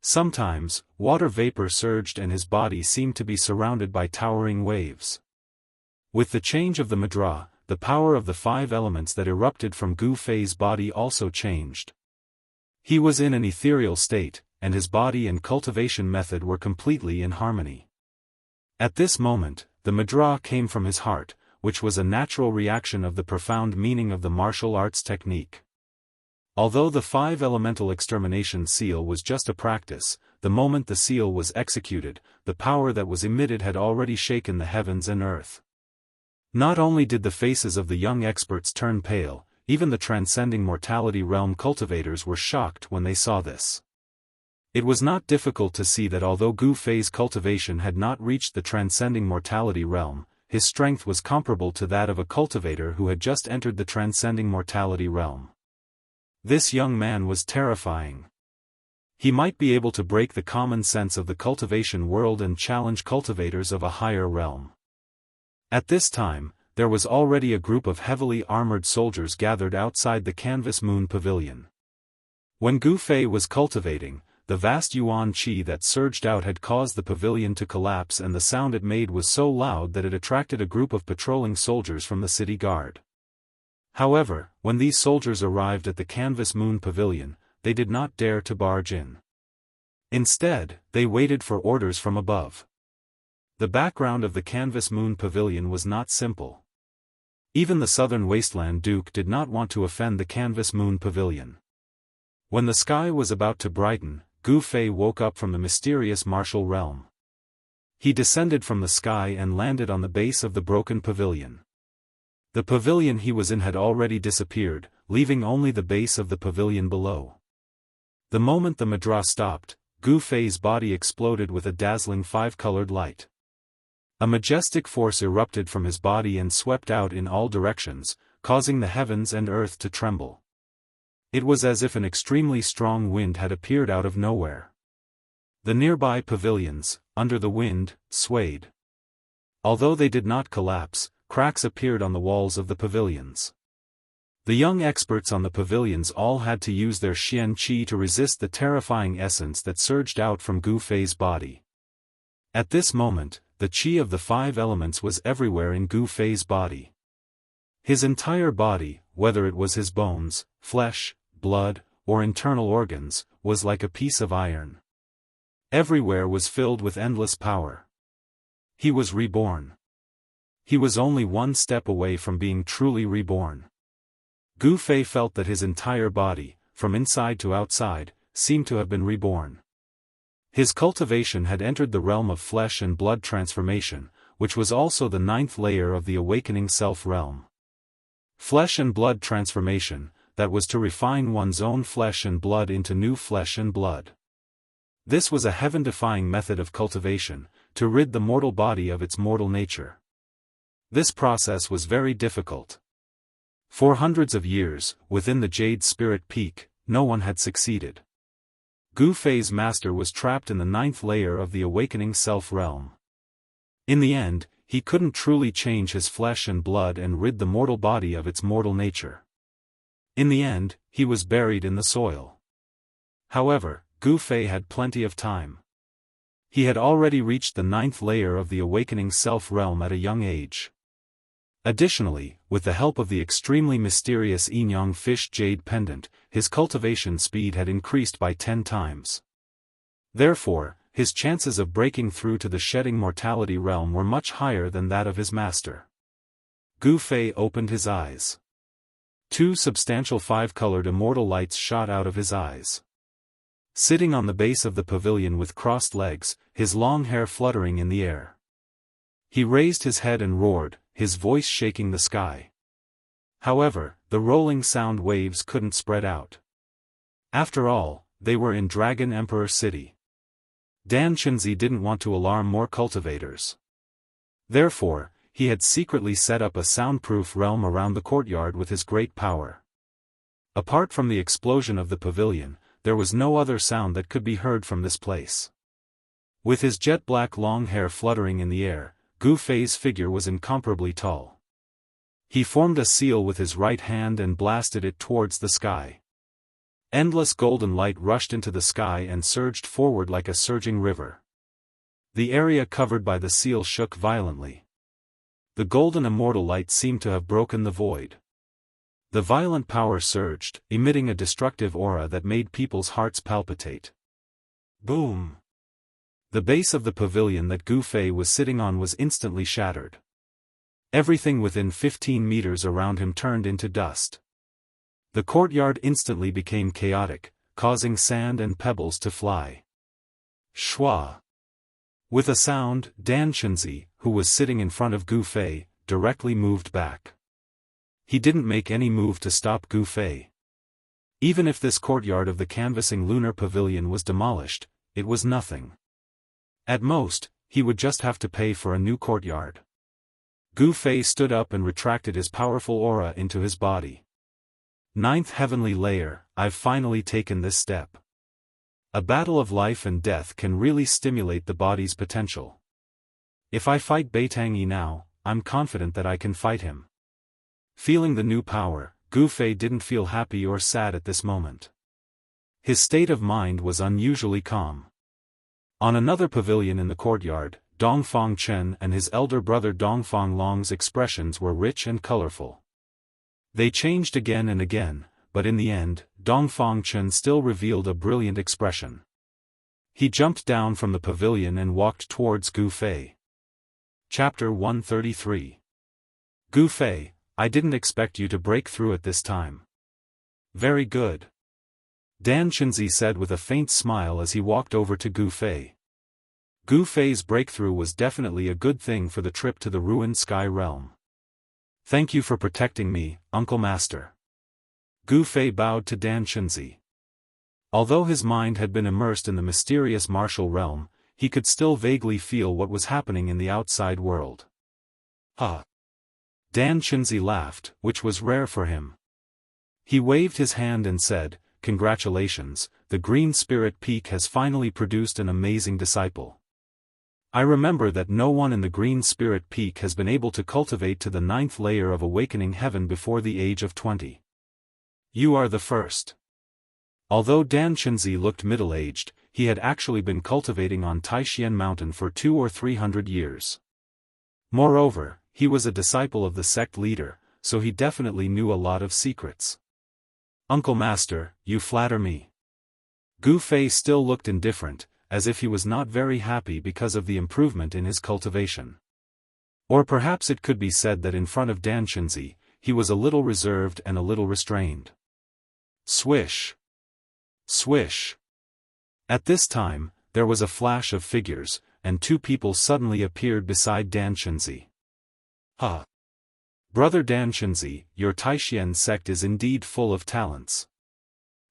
Sometimes, water vapor surged and his body seemed to be surrounded by towering waves. With the change of the Madra, the power of the five elements that erupted from Gu Fei's body also changed. He was in an ethereal state, and his body and cultivation method were completely in harmony. At this moment, the Madra came from his heart, which was a natural reaction of the profound meaning of the martial arts technique. Although the five elemental extermination seal was just a practice, the moment the seal was executed, the power that was emitted had already shaken the heavens and earth. Not only did the faces of the young experts turn pale, even the transcending mortality realm cultivators were shocked when they saw this. It was not difficult to see that although Gu Fei's cultivation had not reached the transcending mortality realm, his strength was comparable to that of a cultivator who had just entered the transcending mortality realm. This young man was terrifying. He might be able to break the common sense of the cultivation world and challenge cultivators of a higher realm. At this time, there was already a group of heavily armored soldiers gathered outside the Canvas Moon Pavilion. When Gu Fei was cultivating, the vast yuan qi that surged out had caused the pavilion to collapse, and the sound it made was so loud that it attracted a group of patrolling soldiers from the city guard. However, when these soldiers arrived at the Canvas Moon Pavilion, they did not dare to barge in. Instead, they waited for orders from above. The background of the Canvas Moon Pavilion was not simple. Even the Southern Wasteland Duke did not want to offend the Canvas Moon Pavilion. When the sky was about to brighten, Gu Fei woke up from the mysterious martial realm. He descended from the sky and landed on the base of the broken pavilion. The pavilion he was in had already disappeared, leaving only the base of the pavilion below. The moment the Madra stopped, Gu Fei's body exploded with a dazzling five-colored light. A majestic force erupted from his body and swept out in all directions, causing the heavens and earth to tremble. It was as if an extremely strong wind had appeared out of nowhere. The nearby pavilions, under the wind, swayed. Although they did not collapse, cracks appeared on the walls of the pavilions. The young experts on the pavilions all had to use their Xian Qi to resist the terrifying essence that surged out from Gu Fei's body. At this moment, the qi of the 5 elements was everywhere in Gu Fei's body. His entire body, whether it was his bones, flesh, blood, or internal organs, was like a piece of iron. Everywhere was filled with endless power. He was reborn. He was only one step away from being truly reborn. Gu Fei felt that his entire body, from inside to outside, seemed to have been reborn. His cultivation had entered the realm of flesh and blood transformation, which was also the 9th layer of the awakening self realm. Flesh and blood transformation, that was to refine one's own flesh and blood into new flesh and blood. This was a heaven-defying method of cultivation, to rid the mortal body of its mortal nature. This process was very difficult. For hundreds of years, within the Jade Spirit Peak, no one had succeeded. Gu Fei's master was trapped in the 9th layer of the awakening self-realm. In the end, he couldn't truly change his flesh and blood and rid the mortal body of its mortal nature. In the end, he was buried in the soil. However, Gu Fei had plenty of time. He had already reached the 9th layer of the awakening self-realm at a young age. Additionally, with the help of the extremely mysterious Yinyang Fish Jade Pendant, his cultivation speed had increased by 10 times. Therefore, his chances of breaking through to the shedding mortality realm were much higher than that of his master. Gu Fei opened his eyes. 2 substantial 5-colored immortal lights shot out of his eyes. Sitting on the base of the pavilion with crossed legs, his long hair fluttering in the air. He raised his head and roared, his voice shaking the sky. However, the rolling sound waves couldn't spread out. After all, they were in Dragon Emperor City. Dan Chenzi didn't want to alarm more cultivators. Therefore, he had secretly set up a soundproof realm around the courtyard with his great power. Apart from the explosion of the pavilion, there was no other sound that could be heard from this place. With his jet-black long hair fluttering in the air, Gu Fei's figure was incomparably tall. He formed a seal with his right hand and blasted it towards the sky. Endless golden light rushed into the sky and surged forward like a surging river. The area covered by the seal shook violently. The golden immortal light seemed to have broken the void. The violent power surged, emitting a destructive aura that made people's hearts palpitate. Boom! The base of the pavilion that Gu Fei was sitting on was instantly shattered. Everything within 15 meters around him turned into dust. The courtyard instantly became chaotic, causing sand and pebbles to fly. Shwa! With a sound, Dan Chenzi, who was sitting in front of Gu Fei, directly moved back. He didn't make any move to stop Gu Fei. Even if this courtyard of the canvassing lunar pavilion was demolished, it was nothing. At most, he would just have to pay for a new courtyard. Gu Fei stood up and retracted his powerful aura into his body. 9th heavenly layer, I've finally taken this step. A battle of life and death can really stimulate the body's potential. If I fight Beitang Yi now, I'm confident that I can fight him. Feeling the new power, Gu Fei didn't feel happy or sad at this moment. His state of mind was unusually calm. On another pavilion in the courtyard, Dongfang Chen and his elder brother Dongfang Long's expressions were rich and colorful. They changed again and again, but in the end, Dongfang Chen still revealed a brilliant expression. He jumped down from the pavilion and walked towards Gu Fei. Chapter 133. Gu Fei, I didn't expect you to break through at this time. Very good. Dan Chenzi said with a faint smile as he walked over to Gu Fei. Gu Fei's breakthrough was definitely a good thing for the trip to the ruined sky realm. Thank you for protecting me, Uncle Master. Gu Fei bowed to Dan Chenzi. Although his mind had been immersed in the mysterious martial realm, he could still vaguely feel what was happening in the outside world. Dan Chenzi laughed, which was rare for him. He waved his hand and said, Congratulations, the Green Spirit Peak has finally produced an amazing disciple. I remember that no one in the Green Spirit Peak has been able to cultivate to the 9th layer of awakening heaven before the age of 20. You are the first. Although Dan Chenzi looked middle-aged, he had actually been cultivating on Taishian Mountain for 200 or 300 years. Moreover, he was a disciple of the sect leader, so he definitely knew a lot of secrets. "Uncle Master, you flatter me." Gu Fei still looked indifferent, as if he was not very happy because of the improvement in his cultivation. Or perhaps it could be said that in front of Dan Shenzi, he was a little reserved and a little restrained. Swish! Swish! At this time, there was a flash of figures, and two people suddenly appeared beside Dan Shenzi. "Ha! Brother Dan Shenzi, your Taishian sect is indeed full of talents."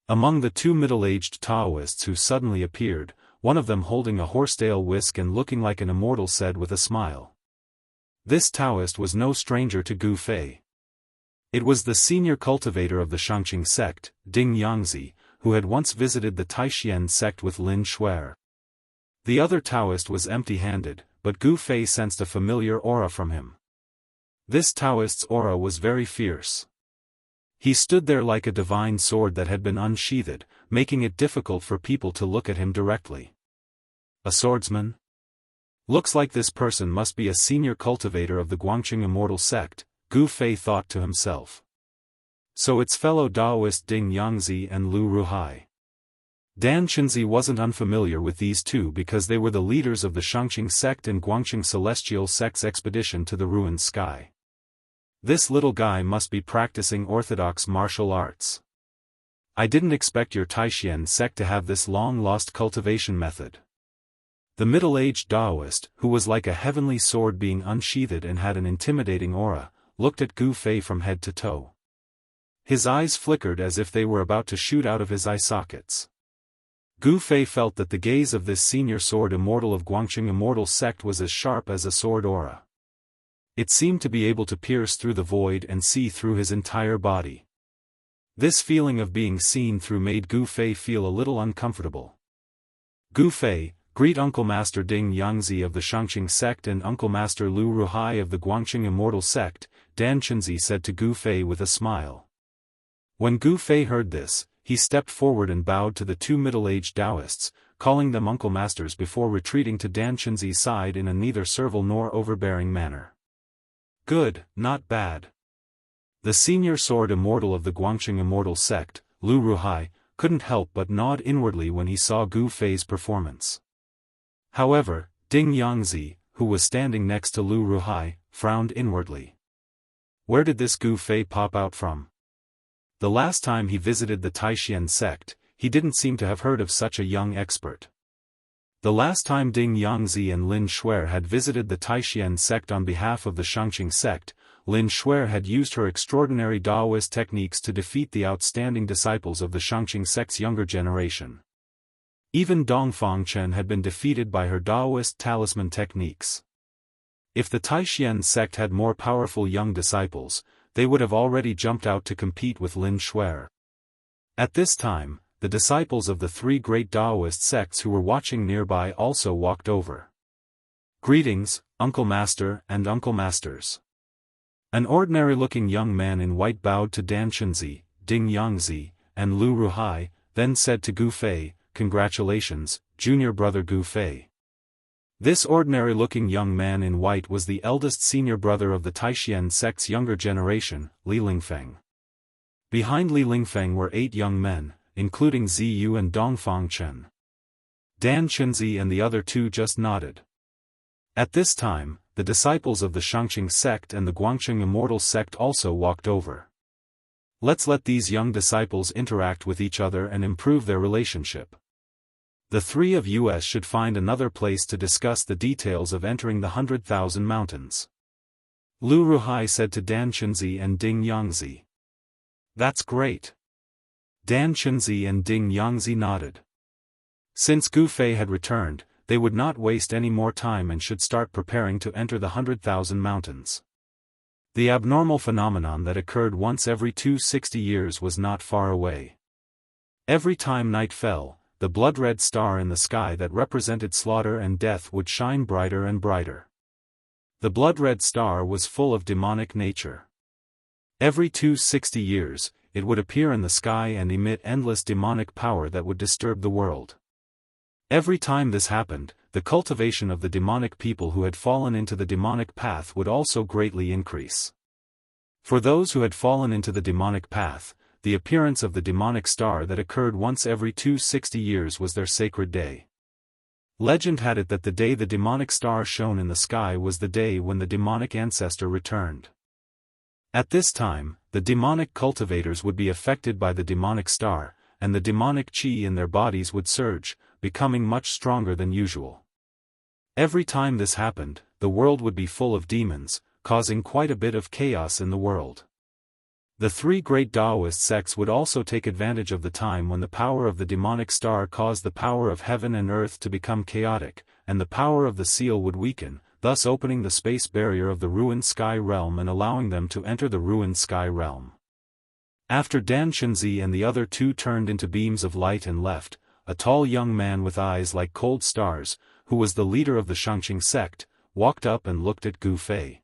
Among the two middle-aged Daoists who suddenly appeared, one of them holding a horsetail whisk and looking like an immortal said with a smile. This Taoist was no stranger to Gu Fei. It was the senior cultivator of the Xianxia sect, Ding Yangzi, who had once visited the Taishian sect with Lin Shuer. The other Taoist was empty-handed, but Gu Fei sensed a familiar aura from him. This Taoist's aura was very fierce. He stood there like a divine sword that had been unsheathed, making it difficult for people to look at him directly. A swordsman? Looks like this person must be a senior cultivator of the Guangqing Immortal sect, Gu Fei thought to himself. So it's fellow Daoist Ding Yangzi and Lu Ruhai. Dan Shenzi wasn't unfamiliar with these two because they were the leaders of the Xianxia sect and Guangqing Celestial sect's expedition to the ruined sky. This little guy must be practicing orthodox martial arts. I didn't expect your Taishian sect to have this long-lost cultivation method. The middle-aged Daoist, who was like a heavenly sword being unsheathed and had an intimidating aura, looked at Gu Fei from head to toe. His eyes flickered as if they were about to shoot out of his eye sockets. Gu Fei felt that the gaze of this senior sword immortal of Guangqing Immortal sect was as sharp as a sword aura. It seemed to be able to pierce through the void and see through his entire body. This feeling of being seen through made Gu Fei feel a little uncomfortable. "Gu Fei, greet Uncle Master Ding Yangzi of the Xianxia sect and Uncle Master Lu Ruhai of the Guangqing Immortal sect," Dan Shenzi said to Gu Fei with a smile. When Gu Fei heard this, he stepped forward and bowed to the two middle-aged Daoists, calling them Uncle Masters before retreating to Dan Shenzi's side in a neither servile nor overbearing manner. "Good, not bad." The senior sword immortal of the Guangqing Immortal sect, Lu Ruhai, couldn't help but nod inwardly when he saw Gu Fei's performance. However, Ding Yangzi, who was standing next to Lu Ruhai, frowned inwardly. Where did this Gu Fei pop out from? The last time he visited the Taishian sect, he didn't seem to have heard of such a young expert. The last time Ding Yangzi and Lin Shuer had visited the Taishian sect on behalf of the Xianxia sect, Lin Shuer had used her extraordinary Daoist techniques to defeat the outstanding disciples of the Xianxia sect's younger generation. Even Dongfang Chen had been defeated by her Daoist talisman techniques. If the Taishian sect had more powerful young disciples, they would have already jumped out to compete with Lin Shuer. At this time, the disciples of the three great Daoist sects who were watching nearby also walked over. "Greetings, Uncle Master and Uncle Masters." An ordinary-looking young man in white bowed to Dan Shenzi, Ding Yangzi, and Lu Ruhai, then said to Gu Fei, "Congratulations, junior brother Gu Fei." This ordinary-looking young man in white was the eldest senior brother of the Taishian sect's younger generation, Li Lingfeng. Behind Li Lingfeng were 8 young men, including Ziyu and Dongfang Chen. Dan Shenzi and the other two just nodded. At this time, the disciples of the Xianxia sect and the Guangqing Immortal sect also walked over. Let's let these young disciples interact with each other and improve their relationship. The three of us should find another place to discuss the details of entering the 100,000 mountains. Lu Ruhai said to Dan Shenzi and Ding Yangzi. "That's great." Dan Shenzi and Ding Yangzi nodded. Since Gu Fei had returned, they would not waste any more time and should start preparing to enter the 100,000 mountains. The abnormal phenomenon that occurred once every 260 years was not far away. Every time night fell, the blood-red star in the sky that represented slaughter and death would shine brighter and brighter. The blood-red star was full of demonic nature. Every 260 years, it would appear in the sky and emit endless demonic power that would disturb the world. Every time this happened, the cultivation of the demonic people who had fallen into the demonic path would also greatly increase. For those who had fallen into the demonic path, the appearance of the demonic star that occurred once every 260 years was their sacred day. Legend had it that the day the demonic star shone in the sky was the day when the demonic ancestor returned. At this time, the demonic cultivators would be affected by the demonic star, and the demonic chi in their bodies would surge, becoming much stronger than usual. Every time this happened, the world would be full of demons, causing quite a bit of chaos in the world. The three great Daoist sects would also take advantage of the time when the power of the demonic star caused the power of heaven and earth to become chaotic, and the power of the seal would weaken, thus opening the space barrier of the ruined sky realm and allowing them to enter the ruined sky realm. After Dan Shenzi and the other two turned into beams of light and left, a tall young man with eyes like cold stars, who was the leader of the Xianxia sect, walked up and looked at Gu Fei.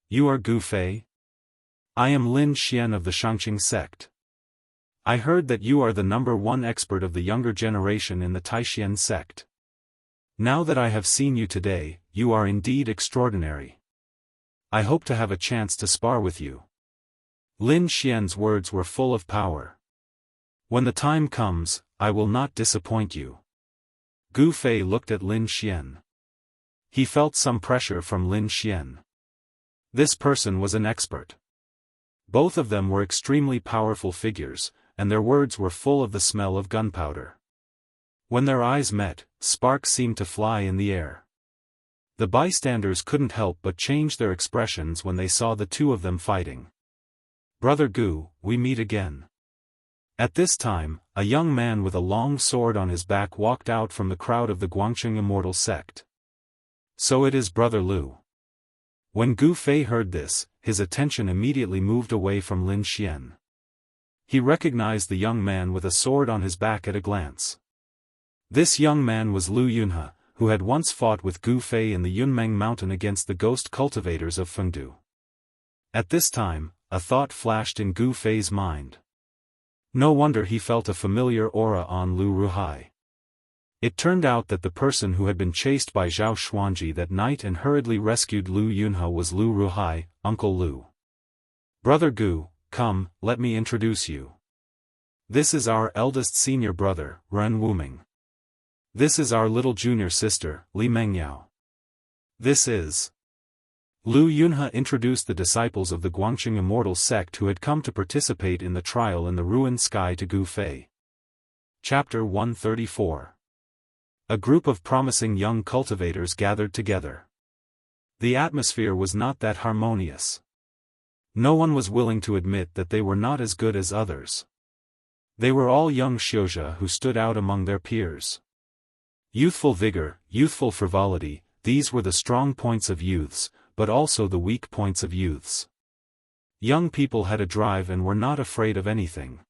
"You are Gu Fei? I am Lin Xian of the Xianxia sect. I heard that you are the #1 expert of the younger generation in the Taishan sect. Now that I have seen you today, you are indeed extraordinary. I hope to have a chance to spar with you." Lin Xian's words were full of power. "When the time comes, I will not disappoint you." Gu Fei looked at Lin Xian. He felt some pressure from Lin Xian. This person was an expert. Both of them were extremely powerful figures, and their words were full of the smell of gunpowder. When their eyes met, sparks seemed to fly in the air. The bystanders couldn't help but change their expressions when they saw the two of them fighting. "Brother Gu, we meet again." At this time, a young man with a long sword on his back walked out from the crowd of the Guangqing Immortal sect. "So it is Brother Lu." When Gu Fei heard this, his attention immediately moved away from Lin Xian. He recognized the young man with a sword on his back at a glance. This young man was Lu Yunhe, who had once fought with Gu Fei in the Yunmeng mountain against the ghost cultivators of Fengdu. At this time, a thought flashed in Gu Fei's mind. No wonder he felt a familiar aura on Lu Ruhai. It turned out that the person who had been chased by Zhao Xuanji that night and hurriedly rescued Lu Yunhe was Lu Ruhai, Uncle Lu. "Brother Gu, come, let me introduce you. This is our eldest senior brother, Ren Wuming. This is our little junior sister, Li Mengyao. This is..." Lu Yunhe introduced the disciples of the Guangqing Immortal sect who had come to participate in the trial in the ruined sky to Gu Fei. Chapter 134. A group of promising young cultivators gathered together. The atmosphere was not that harmonious. No one was willing to admit that they were not as good as others. They were all young Xiozha who stood out among their peers. Youthful vigor, youthful frivolity, these were the strong points of youths, but also the weak points of youths. Young people had a drive and were not afraid of anything.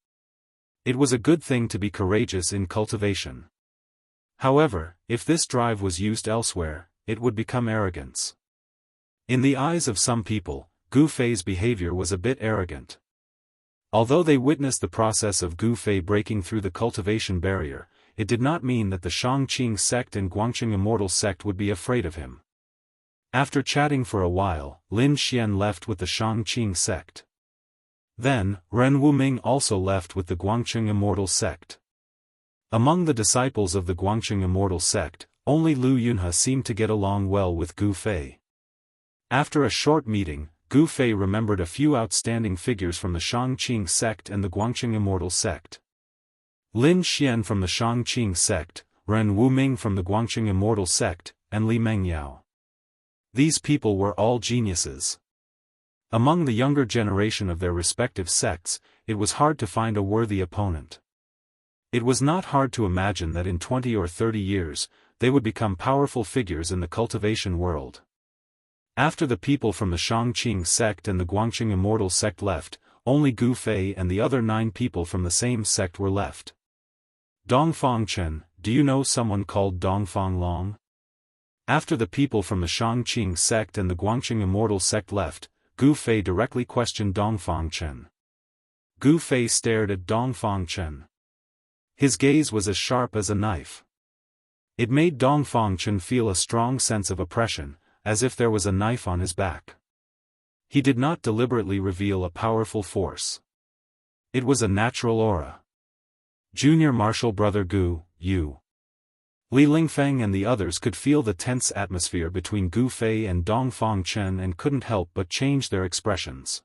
It was a good thing to be courageous in cultivation. However, if this drive was used elsewhere, it would become arrogance. In the eyes of some people, Gu Fei's behavior was a bit arrogant. Although they witnessed the process of Gu Fei breaking through the cultivation barrier, it did not mean that the Xianxia sect and Guangqing Immortal sect would be afraid of him. After chatting for a while, Lin Xian left with the Xianxia sect. Then, Ren Wuming also left with the Guangqing Immortal sect. Among the disciples of the Guangqing Immortal sect, only Lu Yunhe seemed to get along well with Gu Fei. After a short meeting, Gu Fei remembered a few outstanding figures from the Xianxia sect and the Guangqing Immortal sect. Lin Xian from the Xianxia sect, Ren Wuming from the Guangqing Immortal sect, and Li Mengyao. These people were all geniuses. Among the younger generation of their respective sects, it was hard to find a worthy opponent. It was not hard to imagine that in 20 or 30 years, they would become powerful figures in the cultivation world. After the people from the Xianxia sect and the Guangqing Immortal sect left, only Gu Fei and the other 9 people from the same sect were left. Dongfang Chen, do you know someone called Dongfang Long? After the people from the Xianxia sect and the Guangqing Immortal sect left, Gu Fei directly questioned Dongfang Chen. Gu Fei stared at Dongfang Chen. His gaze was as sharp as a knife. It made Dongfang Chen feel a strong sense of oppression, as if there was a knife on his back. He did not deliberately reveal a powerful force. It was a natural aura. Junior Marshal Brother Gu, Yu. Li Lingfeng and the others could feel the tense atmosphere between Gu Fei and Dongfang Chen and couldn't help but change their expressions.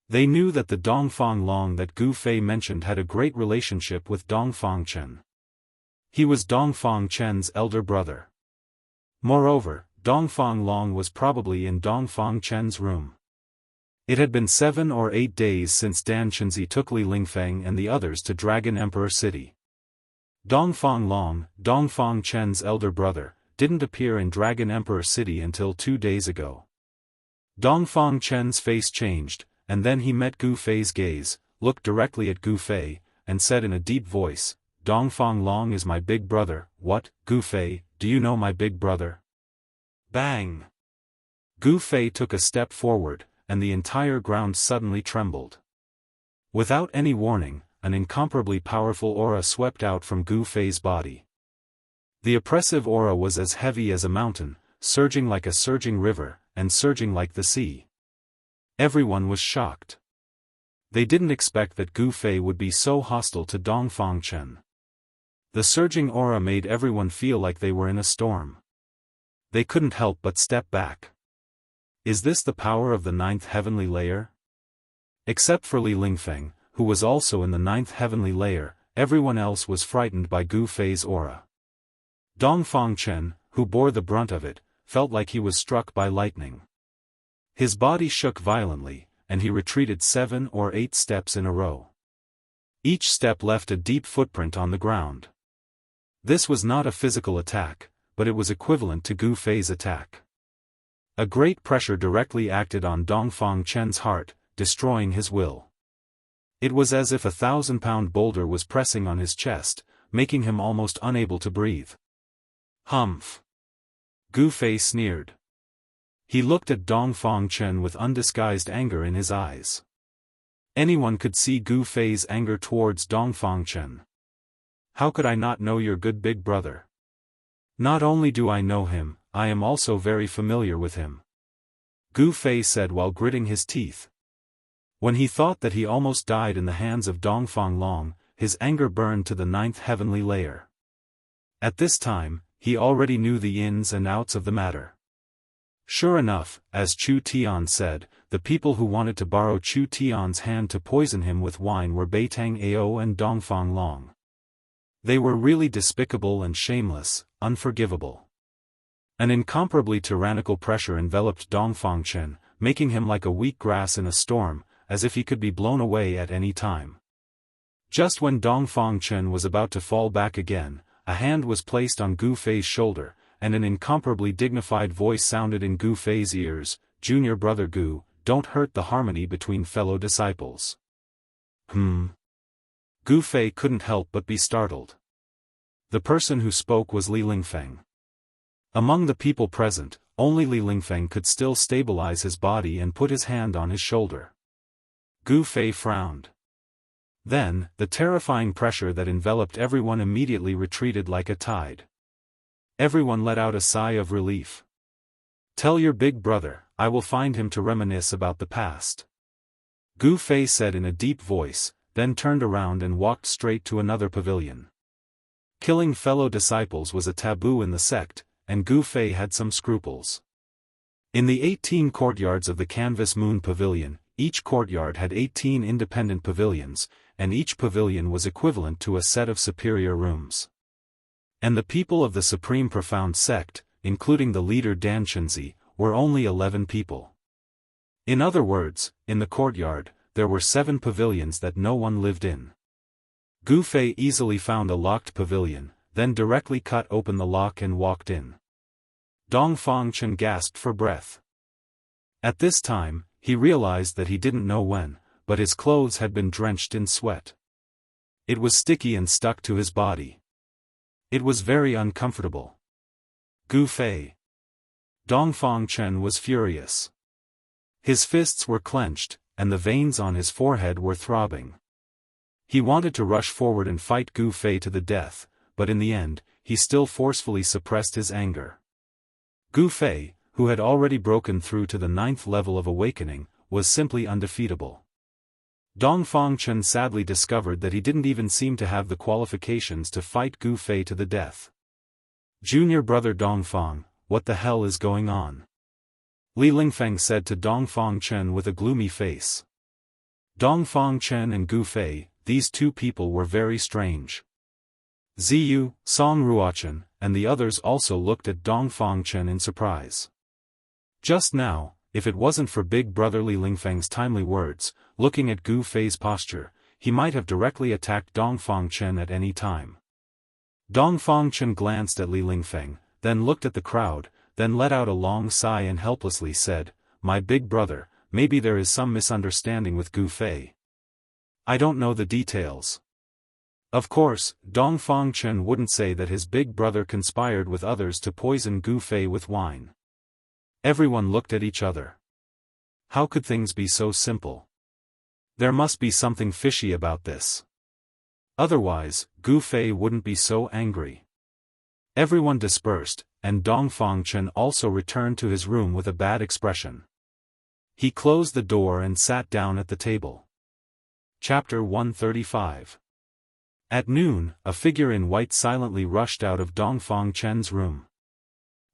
They knew that the Dongfang Long that Gu Fei mentioned had a great relationship with Dongfang Chen. He was Dongfang Chen's elder brother. Moreover, Dongfang Long was probably in Dongfang Chen's room. It had been 7 or 8 days since Dan Chenzi took Li Lingfeng and the others to Dragon Emperor City. Dongfang Long, Dongfang Chen's elder brother, didn't appear in Dragon Emperor City until 2 days ago. Dongfang Chen's face changed, and then he met Gu Fei's gaze, looked directly at Gu Fei, and said in a deep voice, "Dongfang Long is my big brother." "What, Gu Fei, do you know my big brother?" Bang! Gu Fei took a step forward, and the entire ground suddenly trembled. Without any warning, an incomparably powerful aura swept out from Gu Fei's body. The oppressive aura was as heavy as a mountain, surging like a surging river, and surging like the sea. Everyone was shocked. They didn't expect that Gu Fei would be so hostile to Dongfang Chen. The surging aura made everyone feel like they were in a storm. They couldn't help but step back. Is this the power of the 9th heavenly layer? Except for Li Lingfeng, who was also in the 9th heavenly layer, everyone else was frightened by Gu Fei's aura. Dongfang Chen, who bore the brunt of it, felt like he was struck by lightning. His body shook violently, and he retreated 7 or 8 steps in a row. Each step left a deep footprint on the ground. This was not a physical attack, but it was equivalent to Gu Fei's attack. A great pressure directly acted on Dongfang Chen's heart, destroying his will. It was as if a 1,000-pound boulder was pressing on his chest, making him almost unable to breathe. Humph! Gu Fei sneered. He looked at Dongfang Chen with undisguised anger in his eyes. Anyone could see Gu Fei's anger towards Dongfang Chen. How could I not know your good big brother? Not only do I know him, I am also very familiar with him. Gu Fei said while gritting his teeth. When he thought that he almost died in the hands of Dongfang Long, his anger burned to the 9th heavenly layer. At this time, he already knew the ins and outs of the matter. Sure enough, as Chu Tian said, the people who wanted to borrow Chu Tian's hand to poison him with wine were Beitang Ao and Dongfang Long. They were really despicable and shameless, unforgivable. An incomparably tyrannical pressure enveloped Dongfang Chen, making him like a weak grass in a storm, as if he could be blown away at any time. Just when Dongfang Chen was about to fall back again, a hand was placed on Gu Fei's shoulder, and an incomparably dignified voice sounded in Gu Fei's ears, "Junior brother Gu, don't hurt the harmony between fellow disciples." Gu Fei couldn't help but be startled. The person who spoke was Li Lingfeng. Among the people present, only Li Lingfeng could still stabilize his body and put his hand on his shoulder. Gu Fei frowned. Then, the terrifying pressure that enveloped everyone immediately retreated like a tide. Everyone let out a sigh of relief. "Tell your big brother, I will find him to reminisce about the past," Gu Fei said in a deep voice, then turned around and walked straight to another pavilion. Killing fellow disciples was a taboo in the sect, and Gu Fei had some scruples. In the 18 courtyards of the Canvas Moon Pavilion, each courtyard had 18 independent pavilions, and each pavilion was equivalent to a set of superior rooms. And the people of the Supreme Profound Sect, including the leader Dan Chenzi, were only 11 people. In other words, in the courtyard, there were 7 pavilions that no one lived in. Gu Fei easily found a locked pavilion, then directly cut open the lock and walked in. Dongfang Chen gasped for breath. At this time, he realized that he didn't know when, but his clothes had been drenched in sweat. It was sticky and stuck to his body. It was very uncomfortable. Gu Fei. Dongfang Chen was furious. His fists were clenched, and the veins on his forehead were throbbing. He wanted to rush forward and fight Gu Fei to the death, but in the end, he still forcefully suppressed his anger. Gu Fei, who had already broken through to the 9th level of awakening, was simply undefeatable. Dong Fangchen sadly discovered that he didn't even seem to have the qualifications to fight Gu Fei to the death. Junior brother Dong Fang, what the hell is going on? Li Lingfeng said to Dong Fangchen with a gloomy face. Dong Fangchen and Gu Fei, these two people were very strange. Ziyu, Song Ruochen, and the others also looked at Dong Fangchen in surprise. Just now, if it wasn't for big brother Li Lingfeng's timely words, looking at Gu Fei's posture, he might have directly attacked Dong Fangchen at any time. Dong Fangchen glanced at Li Lingfeng, then looked at the crowd, then let out a long sigh and helplessly said, "My big brother, maybe there is some misunderstanding with Gu Fei. I don't know the details." Of course, Dong Fangchen wouldn't say that his big brother conspired with others to poison Gu Fei with wine. Everyone looked at each other. How could things be so simple? There must be something fishy about this. Otherwise, Gu Fei wouldn't be so angry. Everyone dispersed, and Dong Fangchen also returned to his room with a bad expression. He closed the door and sat down at the table. Chapter 135. At noon, a figure in white silently rushed out of Dong Fangchen's room.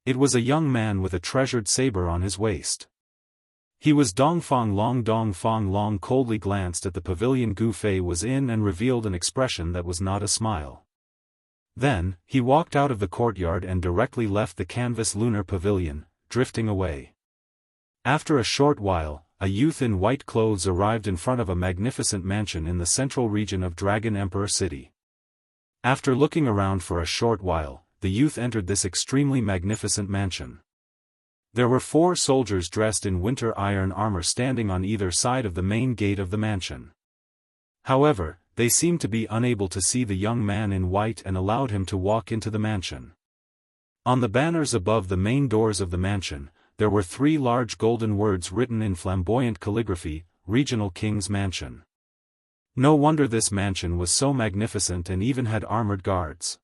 It was a young man with a treasured saber on his waist. He was Dong Fang Long. Dong Fang Long coldly glanced at the pavilion Gu Fei was in and revealed an expression that was not a smile. Then, he walked out of the courtyard and directly left the canvas lunar pavilion, drifting away. After a short while, a youth in white clothes arrived in front of a magnificent mansion in the central region of Dragon Emperor City. After looking around for a short while, the youth entered this extremely magnificent mansion. There were 4 soldiers dressed in winter iron armor standing on either side of the main gate of the mansion. However, they seemed to be unable to see the young man in white and allowed him to walk into the mansion. On the banners above the main doors of the mansion, there were 3 large golden words written in flamboyant calligraphy, Regional King's Mansion. No wonder this mansion was so magnificent and even had armored guards.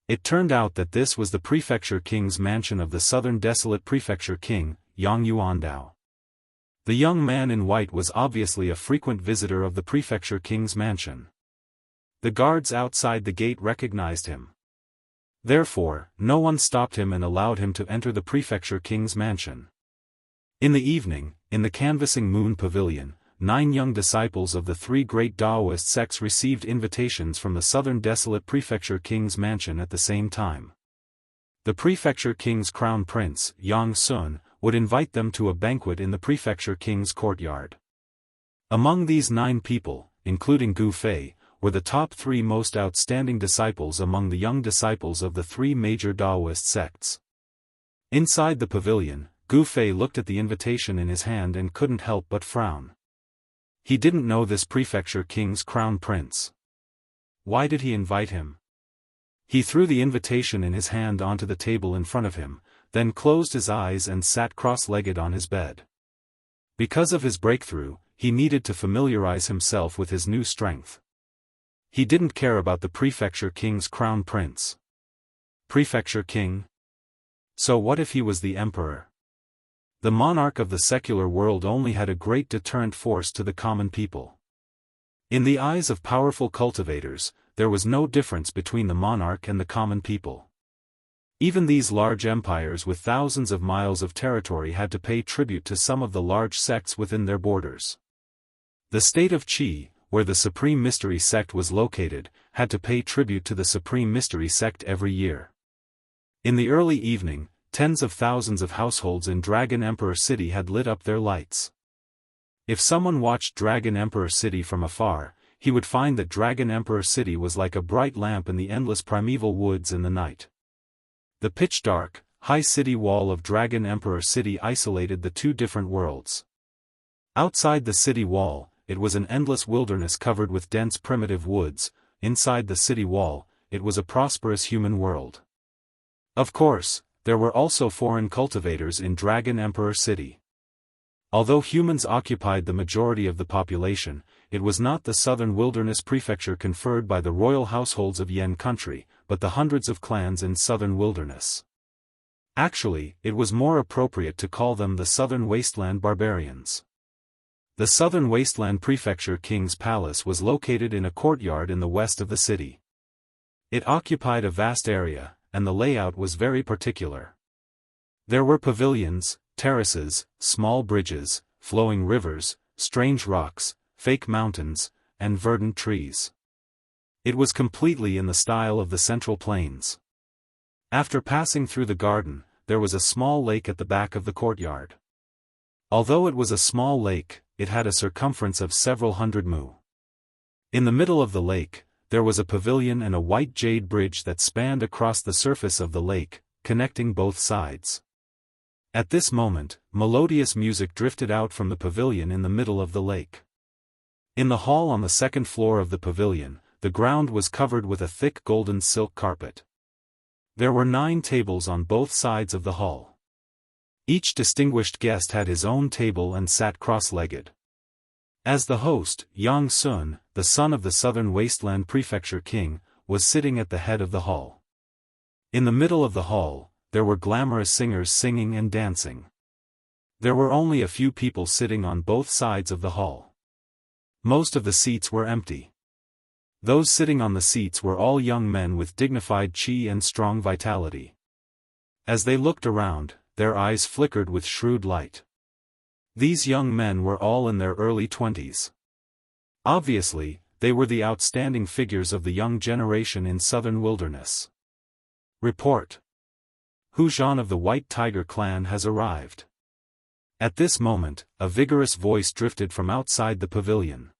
It turned out that this was the Prefecture King's mansion of the Southern Desolate Prefecture King, Yang Yuandao. The young man in white was obviously a frequent visitor of the Prefecture King's mansion. The guards outside the gate recognized him. Therefore, no one stopped him and allowed him to enter the Prefecture King's mansion. In the evening, in the canvassing moon pavilion, 9 young disciples of the 3 great Daoist sects received invitations from the Southern Desolate Prefecture King's mansion at the same time. The Prefecture King's crown prince, Yang Sun, would invite them to a banquet in the Prefecture King's courtyard. Among these 9 people, including Gu Fei, were the top 3 most outstanding disciples among the young disciples of the 3 major Daoist sects. Inside the pavilion, Gu Fei looked at the invitation in his hand and couldn't help but frown. He didn't know this Prefecture King's crown prince. Why did he invite him? He threw the invitation in his hand onto the table in front of him, then closed his eyes and sat cross-legged on his bed. Because of his breakthrough, he needed to familiarize himself with his new strength. He didn't care about the Prefecture King's crown prince. Prefecture King? So what if he was the emperor? The monarch of the secular world only had a great deterrent force to the common people. In the eyes of powerful cultivators, there was no difference between the monarch and the common people. Even these large empires with thousands of miles of territory had to pay tribute to some of the large sects within their borders. The state of Qi, where the Supreme Mystery Sect was located, had to pay tribute to the Supreme Mystery Sect every year. In the early evening, tens of thousands of households in Dragon Emperor City had lit up their lights. If someone watched Dragon Emperor City from afar, he would find that Dragon Emperor City was like a bright lamp in the endless primeval woods in the night. The pitch-dark, high city wall of Dragon Emperor City isolated the 2 different worlds. Outside the city wall, it was an endless wilderness covered with dense primitive woods. Inside the city wall, it was a prosperous human world. Of course, there were also foreign cultivators in Dragon Emperor City. Although humans occupied the majority of the population, it was not the southern wilderness prefecture conferred by the royal households of Yan country, but the hundreds of clans in southern wilderness. Actually, it was more appropriate to call them the southern wasteland barbarians. The southern wasteland prefecture king's palace was located in a courtyard in the west of the city. It occupied a vast area, and the layout was very particular. There were pavilions, terraces, small bridges, flowing rivers, strange rocks, fake mountains, and verdant trees. It was completely in the style of the Central Plains. After passing through the garden, there was a small lake at the back of the courtyard. Although it was a small lake, it had a circumference of several hundred mu. In the middle of the lake, there was a pavilion and a white jade bridge that spanned across the surface of the lake, connecting both sides. At this moment, melodious music drifted out from the pavilion in the middle of the lake. In the hall on the second floor of the pavilion, the ground was covered with a thick golden silk carpet. There were 9 tables on both sides of the hall. Each distinguished guest had his own table and sat cross-legged. As the host, Yang Sun, the son of the southern wasteland prefecture king, was sitting at the head of the hall. In the middle of the hall, there were glamorous singers singing and dancing. There were only a few people sitting on both sides of the hall. Most of the seats were empty. Those sitting on the seats were all young men with dignified chi and strong vitality. As they looked around, their eyes flickered with shrewd light. These young men were all in their early 20s. Obviously, they were the outstanding figures of the young generation in southern wilderness. Report. Hu Zhan of the White Tiger clan has arrived. At this moment, a vigorous voice drifted from outside the pavilion.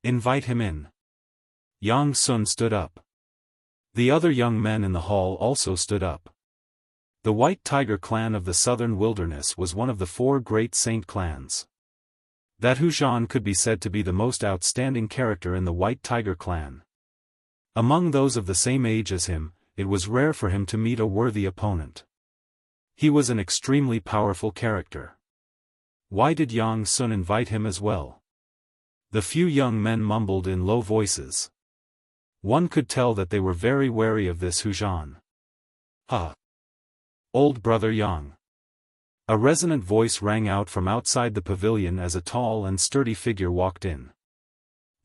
Invite him in. Yang Sun stood up. The other young men in the hall also stood up. The White Tiger clan of the southern wilderness was one of the 4 great saint clans. That Hu Zhan could be said to be the most outstanding character in the White Tiger clan. Among those of the same age as him, it was rare for him to meet a worthy opponent. He was an extremely powerful character. Why did Yang Sun invite him as well? The few young men mumbled in low voices. One could tell that they were very wary of this Hu Zhan. Ha! Old brother Yang. A resonant voice rang out from outside the pavilion as a tall and sturdy figure walked in.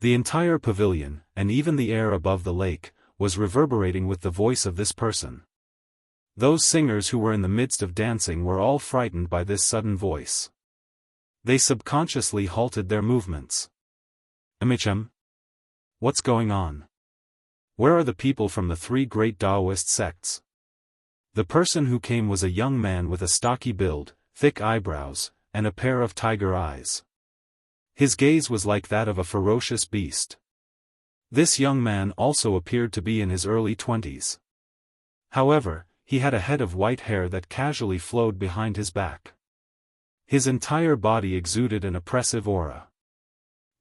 The entire pavilion, and even the air above the lake, was reverberating with the voice of this person. Those singers who were in the midst of dancing were all frightened by this sudden voice. They subconsciously halted their movements. Amichem? What's going on? Where are the people from the 3 great Daoist sects? The person who came was a young man with a stocky build, thick eyebrows, and a pair of tiger eyes. His gaze was like that of a ferocious beast. This young man also appeared to be in his early 20s. However, he had a head of white hair that casually flowed behind his back. His entire body exuded an oppressive aura.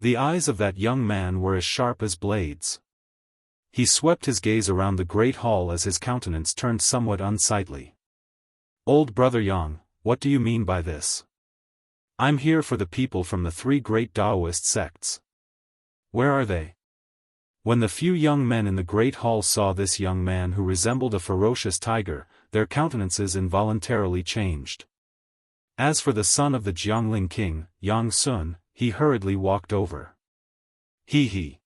The eyes of that young man were as sharp as blades. He swept his gaze around the great hall as his countenance turned somewhat unsightly. Old brother Yang, what do you mean by this? I'm here for the people from the 3 great Daoist sects. Where are they? When the few young men in the great hall saw this young man who resembled a ferocious tiger, their countenances involuntarily changed. As for the son of the Jiangling king, Yang Sun, he hurriedly walked over. He.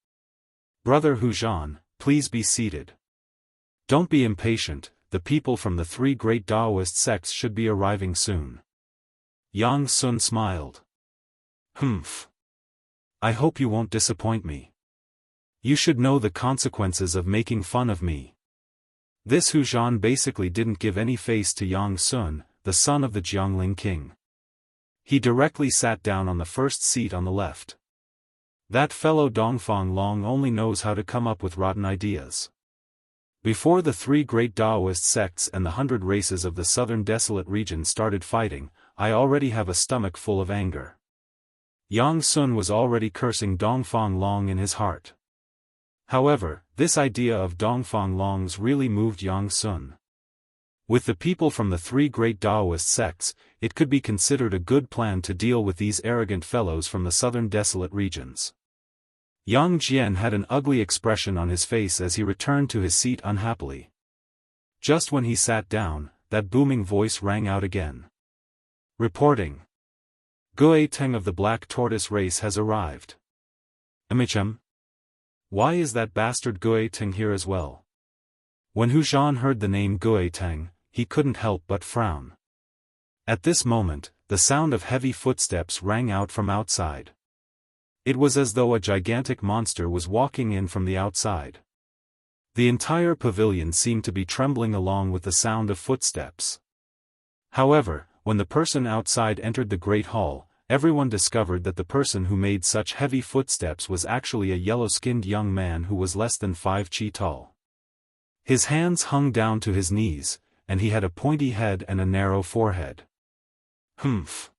Brother Hu Zhan, please be seated. Don't be impatient, the people from the 3 great Daoist sects should be arriving soon. Yang Sun smiled. Humph. I hope you won't disappoint me. You should know the consequences of making fun of me. This Hu Zhan basically didn't give any face to Yang Sun, the son of the Jiangling king. He directly sat down on the first seat on the left. That fellow Dongfang Long only knows how to come up with rotten ideas. Before the 3 great Daoist sects and the 100 races of the southern desolate region started fighting, I already have a stomach full of anger. Yang Sun was already cursing Dongfang Long in his heart. However, this idea of Dongfang Long's really moved Yang Sun. With the people from the 3 great Daoist sects, it could be considered a good plan to deal with these arrogant fellows from the southern desolate regions. Yang Jian had an ugly expression on his face as he returned to his seat unhappily. Just when he sat down, that booming voice rang out again. Reporting. Gui Teng of the Black Tortoise race has arrived. Amicham? Why is that bastard Gui Teng here as well? When Hu Zhan heard the name Gui Teng, he couldn't help but frown. At this moment, the sound of heavy footsteps rang out from outside. It was as though a gigantic monster was walking in from the outside. The entire pavilion seemed to be trembling along with the sound of footsteps. However, when the person outside entered the great hall, everyone discovered that the person who made such heavy footsteps was actually a yellow-skinned young man who was less than 5 chi tall. His hands hung down to his knees, and he had a pointy head and a narrow forehead. Humph.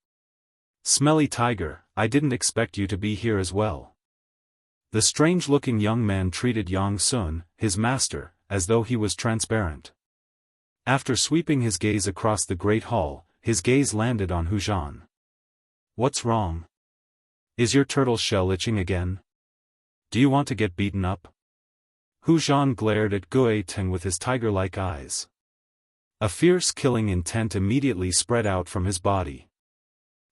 Smelly tiger, I didn't expect you to be here as well. The strange-looking young man treated Yang Sun, his master, as though he was transparent. After sweeping his gaze across the great hall, his gaze landed on Hu Zhan. What's wrong? Is your turtle shell itching again? Do you want to get beaten up? Hu Zhan glared at Gui Teng with his tiger-like eyes. A fierce killing intent immediately spread out from his body.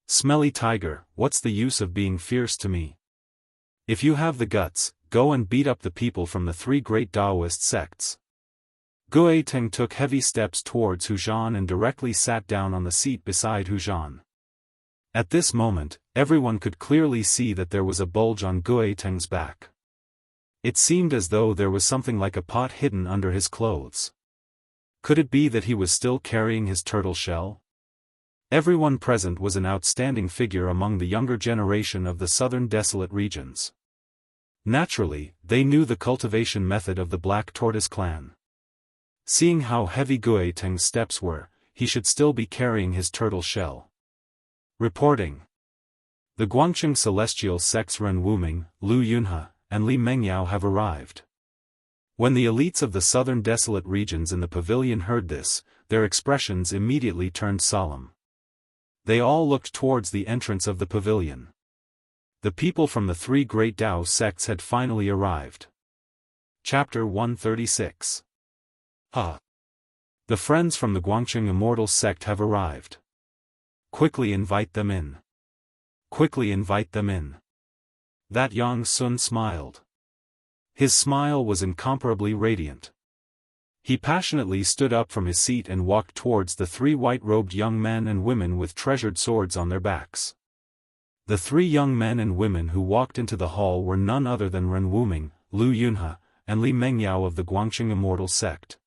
Smelly tiger, what's the use of being fierce to me? If you have the guts, go and beat up the people from the 3 great Daoist sects. Gui Teng took heavy steps towards Hu Zhan and directly sat down on the seat beside Hu Zhan. At this moment, everyone could clearly see that there was a bulge on Gui Teng's back. It seemed as though there was something like a pot hidden under his clothes. Could it be that he was still carrying his turtle shell? Everyone present was an outstanding figure among the younger generation of the southern desolate regions. Naturally, they knew the cultivation method of the Black Tortoise clan. Seeing how heavy Gui Teng's steps were, he should still be carrying his turtle shell. Reporting. The Guangqing celestial sects Ren Wuming, Lu Yunhe, and Li Mengyao have arrived. When the elites of the southern desolate regions in the pavilion heard this, their expressions immediately turned solemn. They all looked towards the entrance of the pavilion. The people from the 3 great Dao sects had finally arrived. Chapter 136. The friends from the Guangqing Immortal sect have arrived. Quickly invite them in. Quickly invite them in. That Yang Sun smiled. His smile was incomparably radiant. He passionately stood up from his seat and walked towards the 3 white-robed young men and women with treasured swords on their backs. The 3 young men and women who walked into the hall were none other than Ren Wuming, Lu Yunhe, and Li Mengyao of the Guangqing Immortal sect.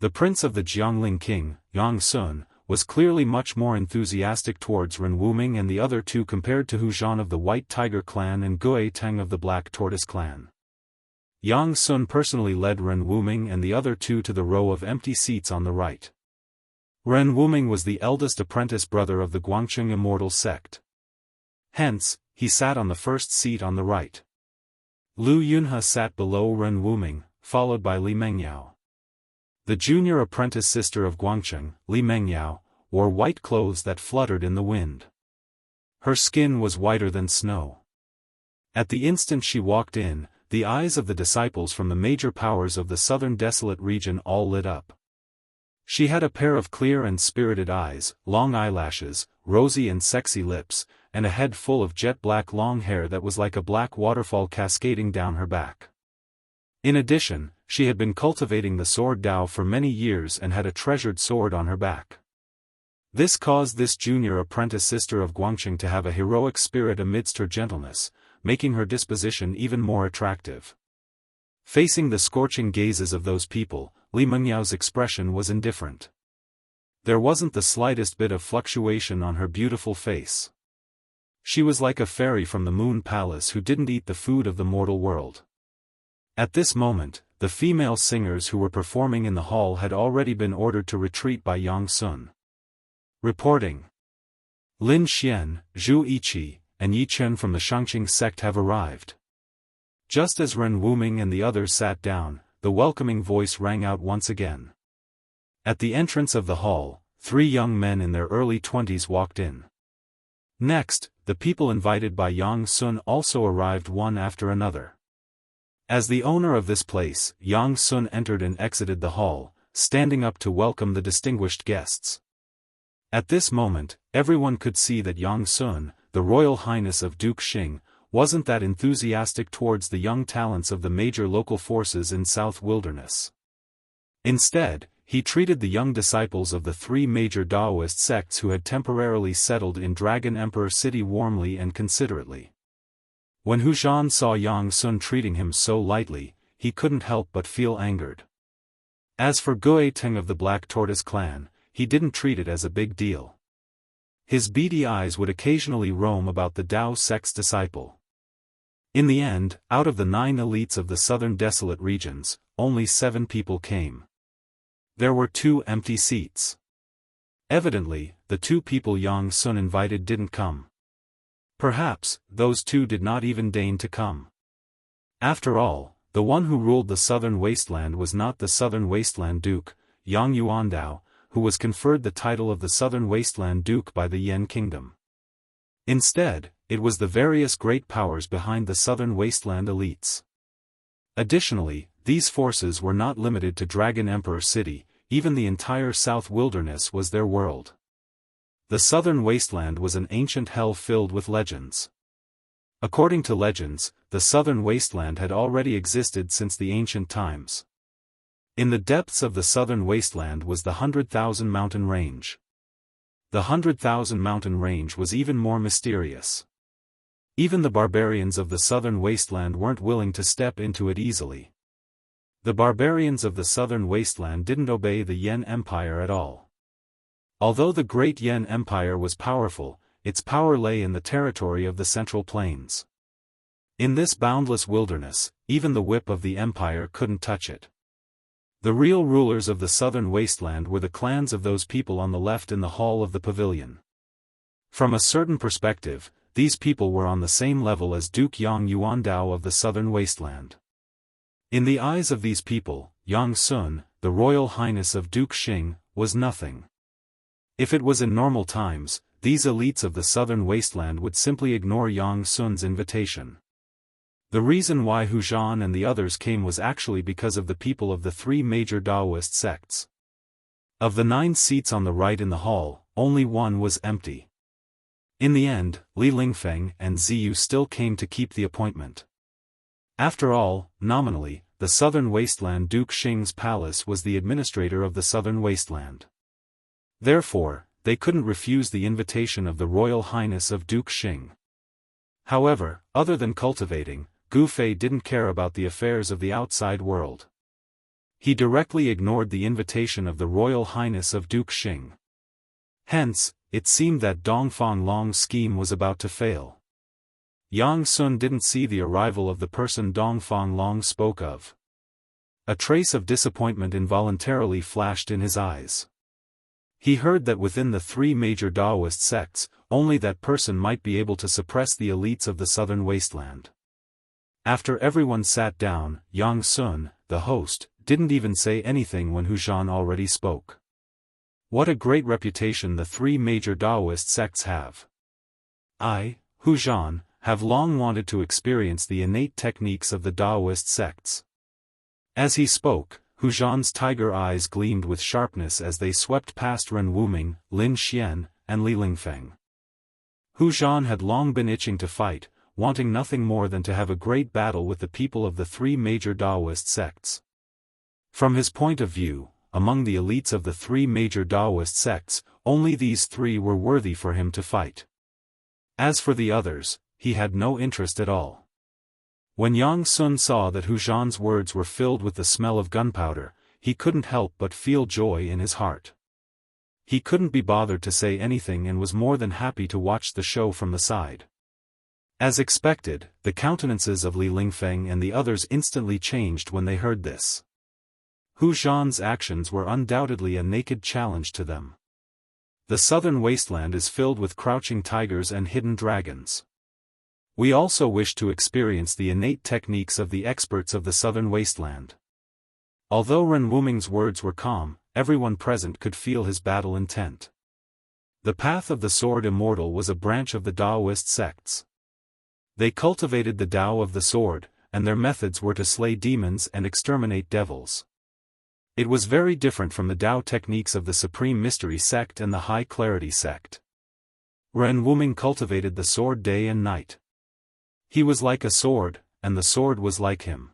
The prince of the Jiangling king, Yang Sun, was clearly much more enthusiastic towards Ren Wuming and the other 2 compared to Hu Zhan of the White Tiger clan and Gui Teng of the Black Tortoise clan. Yang Sun personally led Ren Wuming and the other 2 to the row of empty seats on the right. Ren Wuming was the eldest apprentice brother of the Guangqing Immortal sect. Hence, he sat on the first seat on the right. Lu Yunhe sat below Ren Wuming, followed by Li Mengyao. The junior apprentice sister of Guangqing, Li Mengyao, wore white clothes that fluttered in the wind. Her skin was whiter than snow. At the instant she walked in, the eyes of the disciples from the major powers of the southern desolate region all lit up. She had a pair of clear and spirited eyes, long eyelashes, rosy and sexy lips, and a head full of jet-black long hair that was like a black waterfall cascading down her back. In addition, she had been cultivating the sword Dao for many years and had a treasured sword on her back. This caused this junior apprentice sister of Guangqing to have a heroic spirit amidst her gentleness, making her disposition even more attractive. Facing the scorching gazes of those people, Li Mengyao's expression was indifferent. There wasn't the slightest bit of fluctuation on her beautiful face. She was like a fairy from the Moon Palace who didn't eat the food of the mortal world. At this moment, the female singers who were performing in the hall had already been ordered to retreat by Yang Sun. Reporting. Lin Xian, Zhu Yiqi, and Yi Chen from the Shangqing sect have arrived. Just as Ren Wuming and the others sat down, the welcoming voice rang out once again. At the entrance of the hall, 3 young men in their early 20s walked in. Next, the people invited by Yang Sun also arrived one after another. As the owner of this place, Yang Sun entered and exited the hall, standing up to welcome the distinguished guests. At this moment, everyone could see that Yang Sun, the Royal Highness of Duke Xing, wasn't that enthusiastic towards the young talents of the major local forces in South Wilderness. Instead, he treated the young disciples of the three major Daoist sects who had temporarily settled in Dragon Emperor City warmly and considerately. When Hu Zhan saw Yang Sun treating him so lightly, he couldn't help but feel angered. As for Gue Teng of the Black Tortoise clan, he didn't treat it as a big deal. His beady eyes would occasionally roam about the Dao sect's disciple. In the end, out of the 9 elites of the southern desolate regions, only 7 people came. There were 2 empty seats. Evidently, the 2 people Yang Sun invited didn't come. Perhaps, those 2 did not even deign to come. After all, the one who ruled the southern wasteland was not the southern wasteland duke, Yang Yuandao, who was conferred the title of the southern wasteland duke by the Yan kingdom. Instead, it was the various great powers behind the southern wasteland elites. Additionally, these forces were not limited to Dragon Emperor City, even the entire South Wilderness was their world. The southern wasteland was an ancient hell filled with legends. According to legends, the southern wasteland had already existed since the ancient times. In the depths of the southern wasteland was the 100,000 mountain range. The 100,000 mountain range was even more mysterious. Even the barbarians of the southern wasteland weren't willing to step into it easily. The barbarians of the southern wasteland didn't obey the Yan Empire at all. Although the great Yan Empire was powerful, its power lay in the territory of the Central Plains. In this boundless wilderness, even the whip of the empire couldn't touch it. The real rulers of the southern wasteland were the clans of those people on the left in the hall of the pavilion. From a certain perspective, these people were on the same level as Duke Yang Yuandao of the southern wasteland. In the eyes of these people, Yang Sun, the Royal Highness of Duke Xing, was nothing. If it was in normal times, these elites of the southern wasteland would simply ignore Yang Sun's invitation. The reason why Hu Zhan and the others came was actually because of the people of the 3 major Daoist sects. Of the 9 seats on the right in the hall, only 1 was empty. In the end, Li Lingfeng and Ziyu still came to keep the appointment. After all, nominally, the southern wasteland Duke Xing's palace was the administrator of the southern wasteland. Therefore, they couldn't refuse the invitation of the Royal Highness of Duke Xing. However, other than cultivating, Gu Fei didn't care about the affairs of the outside world. He directly ignored the invitation of the Royal Highness of Duke Xing. Hence, it seemed that Dongfang Long's scheme was about to fail. Yang Sun didn't see the arrival of the person Dongfang Long spoke of. A trace of disappointment involuntarily flashed in his eyes. He heard that within the 3 major Daoist sects, only that person might be able to suppress the elites of the southern wasteland. After everyone sat down, Yang Sun, the host, didn't even say anything when Hu Zhan already spoke. What a great reputation the 3 major Daoist sects have. I, Hu Zhan, have long wanted to experience the innate techniques of the Daoist sects. As he spoke, Hu Zhan's tiger eyes gleamed with sharpness as they swept past Ren Wuming, Lin Xian, and Li Lingfeng. Hu Zhan had long been itching to fight, wanting nothing more than to have a great battle with the people of the 3 major Daoist sects. From his point of view, among the elites of the 3 major Daoist sects, only these 3 were worthy for him to fight. As for the others, he had no interest at all. When Yang Sun saw that Hu Zhan's words were filled with the smell of gunpowder, he couldn't help but feel joy in his heart. He couldn't be bothered to say anything and was more than happy to watch the show from the side. As expected, the countenances of Li Lingfeng and the others instantly changed when they heard this. Hu Zhan's actions were undoubtedly a naked challenge to them. The southern wasteland is filled with crouching tigers and hidden dragons. We also wish to experience the innate techniques of the experts of the southern wasteland. Although Ren Wuming's words were calm, everyone present could feel his battle intent. The path of the sword Immortal was a branch of the Daoist sects. They cultivated the Tao of the sword, and their methods were to slay demons and exterminate devils. It was very different from the Tao techniques of the Supreme Mystery sect and the High Clarity sect. Ren Wuming cultivated the sword day and night. He was like a sword, and the sword was like him.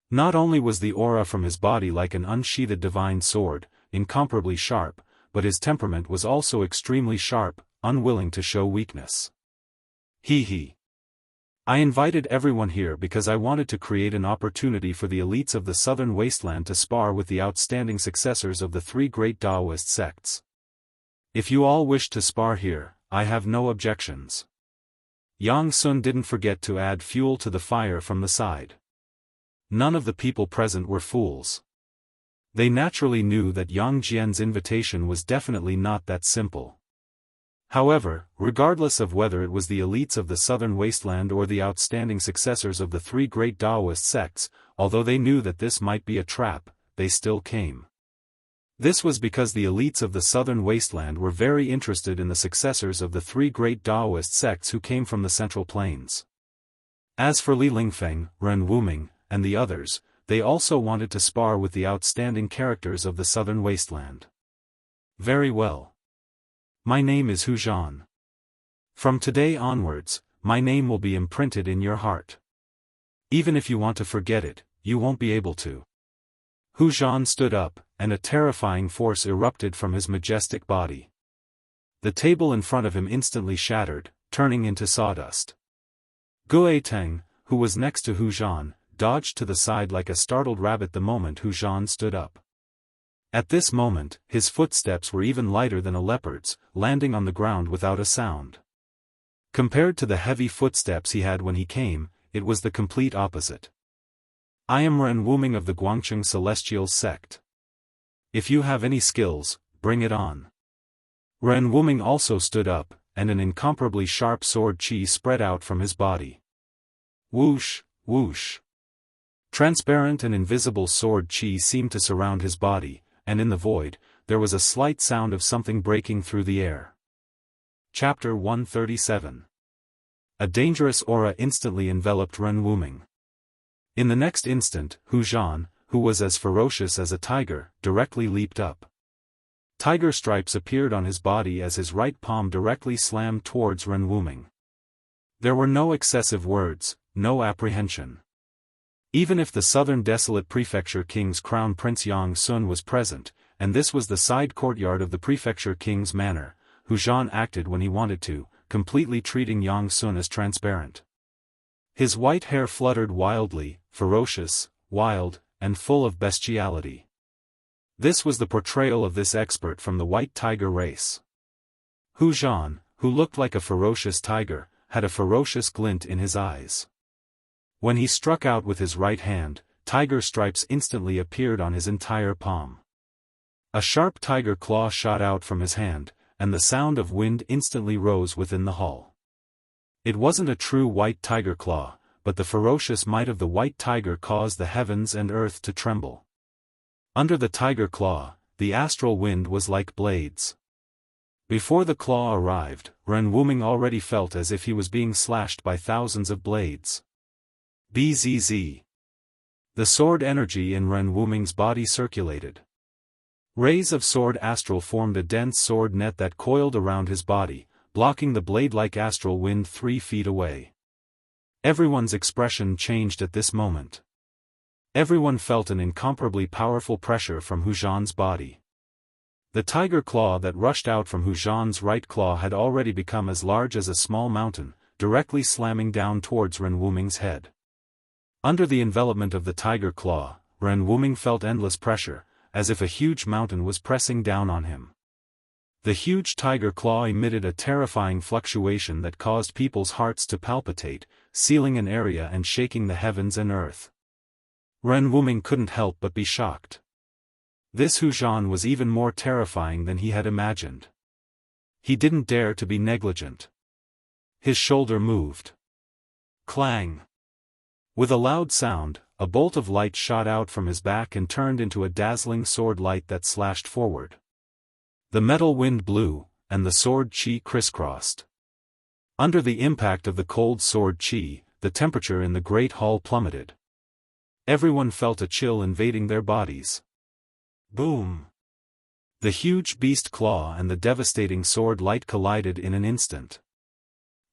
Not only was the aura from his body like an unsheathed divine sword, incomparably sharp, but his temperament was also extremely sharp, unwilling to show weakness. I invited everyone here because I wanted to create an opportunity for the elites of the southern wasteland to spar with the outstanding successors of the three great Daoist sects. If you all wish to spar here, I have no objections. Yang Sun didn't forget to add fuel to the fire from the side. None of the people present were fools. They naturally knew that Yang Jian's invitation was definitely not that simple. However, regardless of whether it was the elites of the southern wasteland or the outstanding successors of the three great Daoist sects, although they knew that this might be a trap, they still came. This was because the elites of the southern wasteland were very interested in the successors of the three great Daoist sects who came from the Central Plains. As for Li Lingfeng, Ren Wuming, and the others, they also wanted to spar with the outstanding characters of the southern wasteland. Very well. My name is Hu Zhan. From today onwards, my name will be imprinted in your heart. Even if you want to forget it, you won't be able to. Hu Zhan stood up, and a terrifying force erupted from his majestic body. The table in front of him instantly shattered, turning into sawdust. Gue Teng, who was next to Hu Zhan, dodged to the side like a startled rabbit the moment Hu Zhan stood up. At this moment, his footsteps were even lighter than a leopard's, landing on the ground without a sound. Compared to the heavy footsteps he had when he came, it was the complete opposite. I am Ren Wuming of the Guangcheng Celestial sect. If you have any skills, bring it on. Ren Wuming also stood up, and an incomparably sharp sword chi spread out from his body. Whoosh, whoosh. Transparent and invisible sword chi seemed to surround his body, and in the void, there was a slight sound of something breaking through the air. Chapter 137. A dangerous aura instantly enveloped Ren Wuming. In the next instant, Hu Zhan, who was as ferocious as a tiger, directly leaped up. Tiger stripes appeared on his body as his right palm directly slammed towards Ren Wuming. There were no excessive words, no apprehension. Even if the southern desolate prefecture king's crown prince Yang Sun was present, and this was the side courtyard of the prefecture king's manor, Hu Zhan acted when he wanted to, completely treating Yang Sun as transparent. His white hair fluttered wildly, ferocious, wild, and full of bestiality. This was the portrayal of this expert from the white tiger race. Hu Zhan, who looked like a ferocious tiger, had a ferocious glint in his eyes. When he struck out with his right hand, tiger stripes instantly appeared on his entire palm. A sharp tiger claw shot out from his hand, and the sound of wind instantly rose within the hall. It wasn't a true white tiger claw, but the ferocious might of the white tiger caused the heavens and earth to tremble. Under the tiger claw, the astral wind was like blades. Before the claw arrived, Ren Wuming already felt as if he was being slashed by thousands of blades. Bzz. The sword energy in Ren Wuming's body circulated. Rays of sword astral formed a dense sword net that coiled around his body, blocking the blade-like astral wind 3 feet away. Everyone's expression changed at this moment. Everyone felt an incomparably powerful pressure from Hu Zhan's body. The tiger claw that rushed out from Hu Zhan's right claw had already become as large as a small mountain, directly slamming down towards Ren Wuming's head. Under the envelopment of the tiger claw, Ren Wuming felt endless pressure, as if a huge mountain was pressing down on him. The huge tiger claw emitted a terrifying fluctuation that caused people's hearts to palpitate, sealing an area and shaking the heavens and earth. Ren Wuming couldn't help but be shocked. This Hu Zhan was even more terrifying than he had imagined. He didn't dare to be negligent. His shoulder moved. Clang! With a loud sound, a bolt of light shot out from his back and turned into a dazzling sword light that slashed forward. The metal wind blew, and the sword qi crisscrossed. Under the impact of the cold sword qi, the temperature in the great hall plummeted. Everyone felt a chill invading their bodies. Boom! The huge beast claw and the devastating sword light collided in an instant.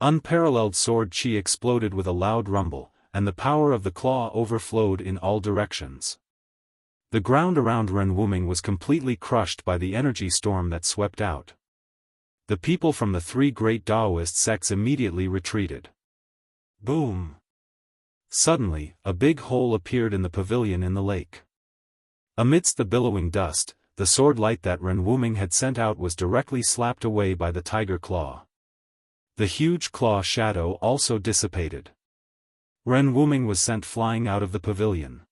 Unparalleled sword qi exploded with a loud rumble, and the power of the claw overflowed in all directions. The ground around Ren Wuming was completely crushed by the energy storm that swept out. The people from the three great Daoist sects immediately retreated. Boom! Suddenly, a big hole appeared in the pavilion in the lake. Amidst the billowing dust, the sword light that Ren Wuming had sent out was directly slapped away by the tiger claw. The huge claw shadow also dissipated. Ren Wuming was sent flying out of the pavilion.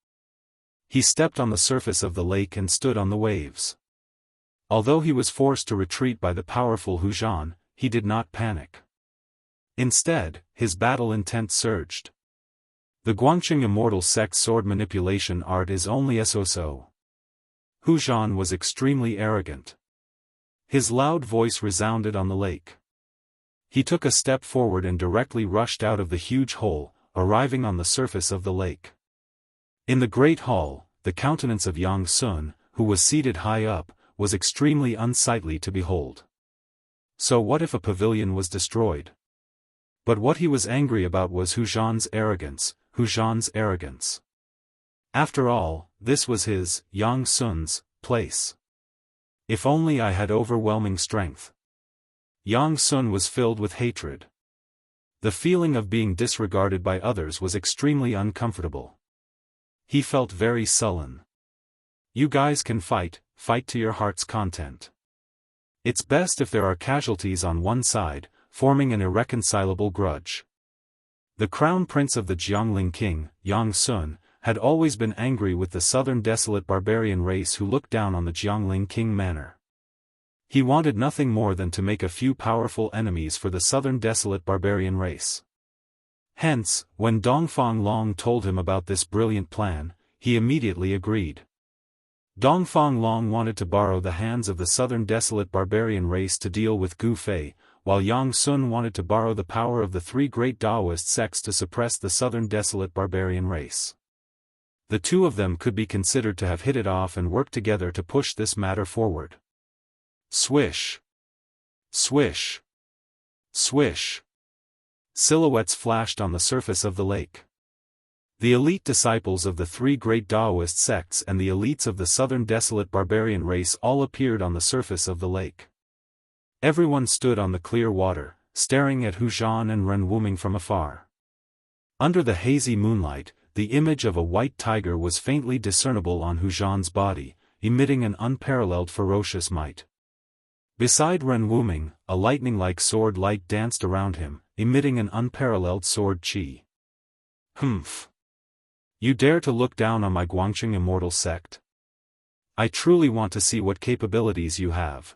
He stepped on the surface of the lake and stood on the waves. Although he was forced to retreat by the powerful Hu Zhan, he did not panic. Instead, his battle intent surged. The Guangqing Immortal sect's sword manipulation art is only so. Hu Zhan was extremely arrogant. His loud voice resounded on the lake. He took a step forward and directly rushed out of the huge hole, arriving on the surface of the lake. In the great hall, the countenance of Yang Sun, who was seated high up, was extremely unsightly to behold. So what if a pavilion was destroyed? But what he was angry about was Hu Zhan's arrogance, After all, this was his, Yang Sun's, place. If only I had overwhelming strength. Yang Sun was filled with hatred. The feeling of being disregarded by others was extremely uncomfortable. He felt very sullen. You guys can fight to your heart's content. It's best if there are casualties on one side, forming an irreconcilable grudge. The crown prince of the Jiangling king, Yang Sun, had always been angry with the southern desolate barbarian race who looked down on the Jiangling king manor. He wanted nothing more than to make a few powerful enemies for the southern desolate barbarian race. Hence, when Dongfang Long told him about this brilliant plan, he immediately agreed. Dongfang Long wanted to borrow the hands of the southern desolate barbarian race to deal with Gu Fei, while Yang Sun wanted to borrow the power of the three great Daoist sects to suppress the southern desolate barbarian race. The two of them could be considered to have hit it off and worked together to push this matter forward. Swish! Swish! Swish! Silhouettes flashed on the surface of the lake. The elite disciples of the three great Daoist sects and the elites of the southern desolate barbarian race all appeared on the surface of the lake. Everyone stood on the clear water, staring at Hu Zhan and Ren Wuming from afar. Under the hazy moonlight, the image of a white tiger was faintly discernible on Hu Zhan's body, emitting an unparalleled ferocious might. Beside Ren Wuming, a lightning-like sword light danced around him, emitting an unparalleled sword qi. Humph! You dare to look down on my Guangqing Immortal sect? I truly want to see what capabilities you have.